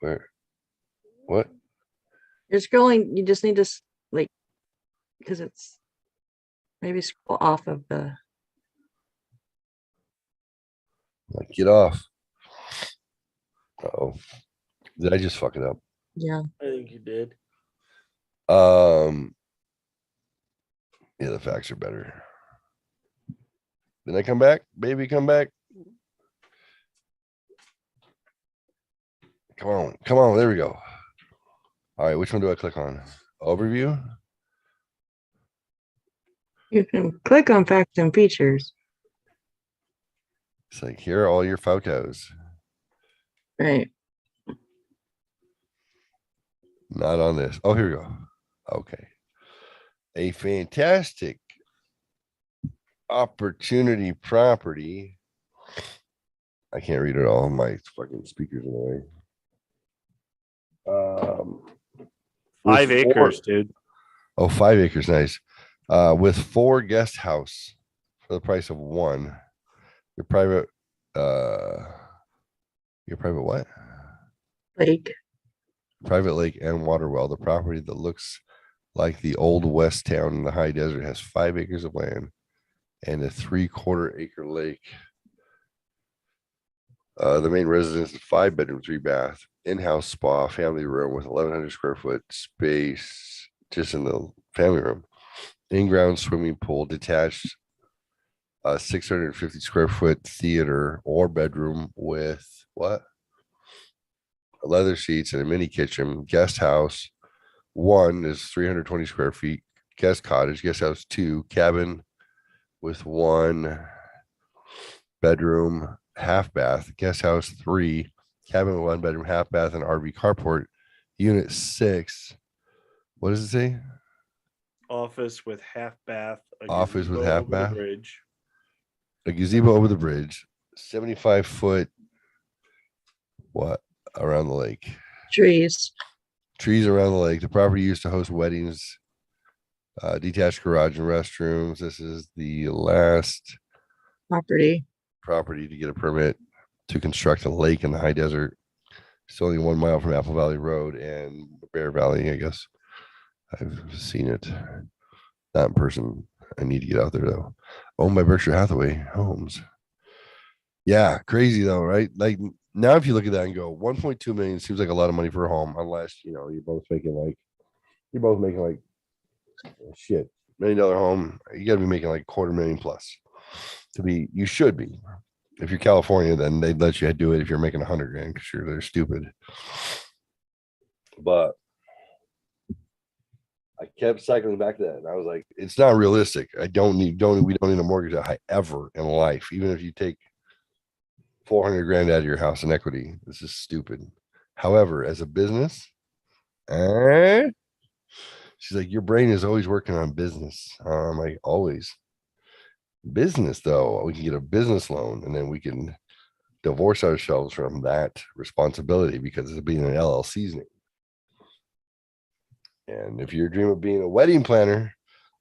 Where? What? You're scrolling. You just need to like, because it's maybe scroll off of the. Like, get off. Uh-oh. Did I just fuck it up? Yeah. I think you did. Yeah, the facts are better. Did I come back? Baby, come back. Come on, come on. There we go. All right, which one do I click on? Overview. You can click on facts and features. It's like, here are all your photos. Right. Not on this. Oh, here we go. Okay. A fantastic opportunity property. I can't read it all. My fucking speaker's in the way. 5 acres, dude. Oh, 5 acres. Nice. With 4 guest house for the price of 1. Your private what? Lake. Private lake and water well. The property that looks like the old west town in the high desert has 5 acres of land and a 3/4 acre lake. The main residence is 5-bedroom, 3-bath, in-house spa, family room with 1,100 square foot space just in the family room. In-ground swimming pool, detached 650 square foot theater or bedroom with what? Leather seats and a mini kitchen. Guest house 1 is 320 square feet. Guest cottage. Guest house 2, cabin with 1 bedroom, half bath. Guest house 3, cabin with 1 bedroom, half bath, and RV carport. Unit 6. What does it say? Office with half bath. Office with gazebo half over the bath. bridge. A gazebo over the bridge. 75 foot. What? Around the lake. Trees. Trees around the lake. The property used to host weddings. Detached garage and restrooms. This is the last Property. to get a permit to construct a lake in the high desert. It's only 1 mile from Apple Valley Road and Bear Valley, I guess. I've seen it. Not in person. I need to get out there though. Owned by Berkshire Hathaway Homes. Yeah, crazy though, right? Like now, if you look at that and go, 1.2 million seems like a lot of money for a home, unless you're both making like shit, $1 million home. You got to be making like $250,000 plus to be. You should be. If you're California, then they'd let you do it if you're making $100,000 because they're stupid. But I kept cycling back to that, and I was like, it's not realistic. We don't need a mortgage ever in life, even if you take $400,000 out of your house in equity. This is stupid. However, as a business, she's like, your brain is always working on business. I'm like, always. Business, though, we can get a business loan, and then we can divorce ourselves from that responsibility because it's being an LLC's name. And if you dream of being a wedding planner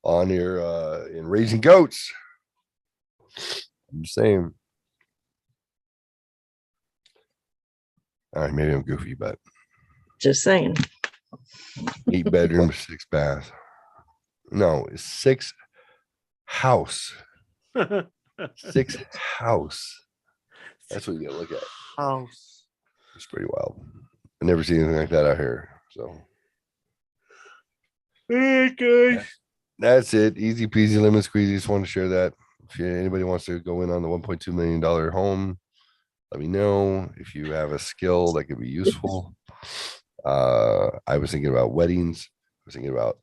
on your in raising goats, I'm just saying. All right, maybe I'm goofy, but just saying. 8 bedrooms, 6 bath. No, 6 house. 6 house. That's what you gotta look at. House. It's pretty wild. I never seen anything like that out here. So hey guys. That's it. Easy peasy lemon squeezy. Just want to share that. If anybody wants to go in on the $1.2 million home, let me know. If you have a skill that could be useful. I was thinking about weddings. I was thinking about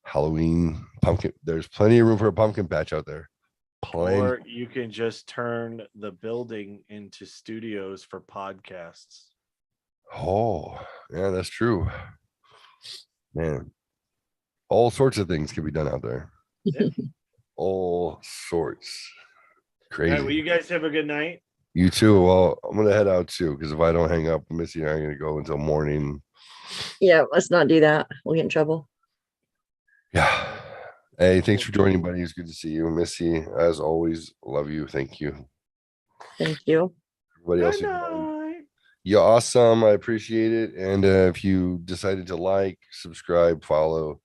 Halloween pumpkin. There's plenty of room for a pumpkin patch out there. Or you can just turn the building into studios for podcasts. Oh, yeah, that's true. Man, all sorts of things can be done out there. Yeah. All sorts. Crazy. All right, well, you guys have a good night. You too. Well, I'm gonna head out too because if I don't hang up, Missy and I are gonna go until morning. Yeah, let's not do that. We'll get in trouble. Yeah. Hey, thanks for joining, buddy. It's good to see you, Missy. As always, love you. Thank you. Thank you. Everybody else, you're awesome. I appreciate it. And if you decided to like, subscribe, follow,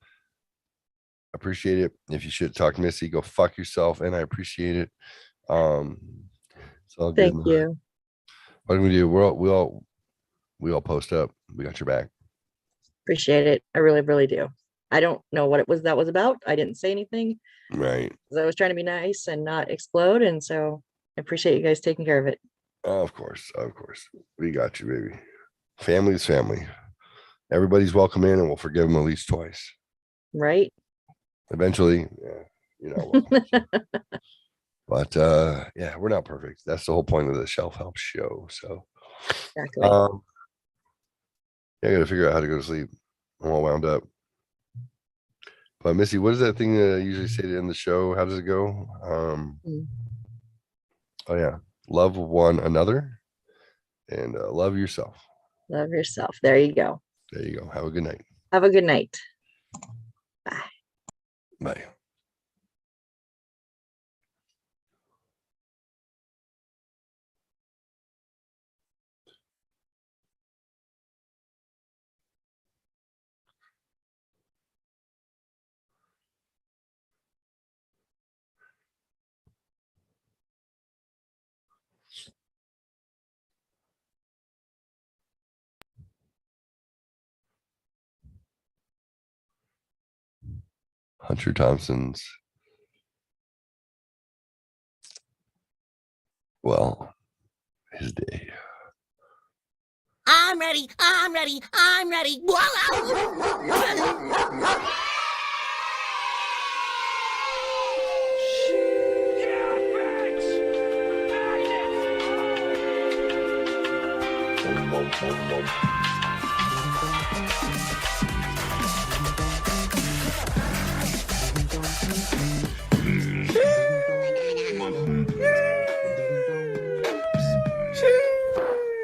appreciate it. If you should talk Missy, go fuck yourself. And I appreciate it. It's all good. Thank you. What do we do? We all post up. We got your back. Appreciate it. I really, really do. I don't know what that was about. I didn't say anything. Right. 'Cause I was trying to be nice and not explode. And so I appreciate you guys taking care of it. Of course. We got you, baby. Family is family. Everybody's welcome in, and we'll forgive them at least twice. Right. Eventually, but yeah, we're not perfect. That's the whole point of the Shelf Help show. So Exactly. yeah, I gotta figure out how to go to sleep. I'm all wound up. But Missy, what is that thing that I usually say to end the show? How does it go? Oh yeah, love one another and love yourself. Love yourself. There you go. There you go. Have a good night. Have a good night. Bye. Hunter Thompson's. Well, his day. I'm ready. Voila!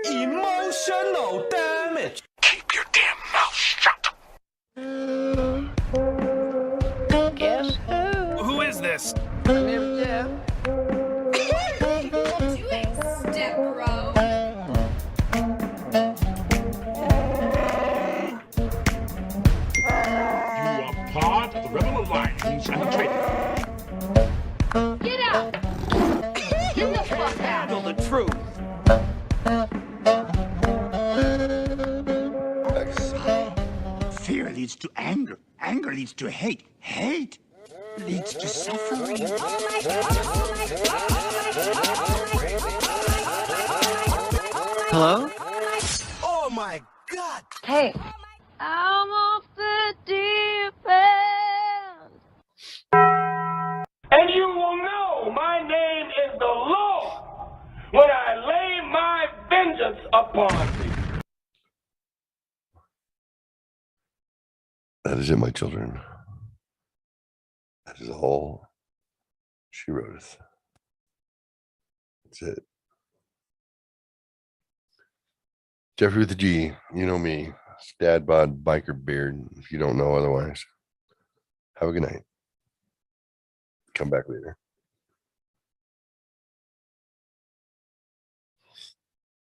Emotional damage. Keep your damn mouth shut. Guess who? Who is this? Step bro. You are part of the Rebel Alliance and a traitor. Get out! Get the fuck out! Know the truth. Fear leads to anger. Anger leads to hate. Hate leads to suffering. Hello? Oh my God! Hey. I'm off the deep end. And you will know my name is the Lord when I lay my vengeance upon thee. That is it, my children. That is all she wrote. That's it. Jeffrey with the G, you know me. Dad bod biker beard, if you don't know otherwise. Have a good night. Come back later.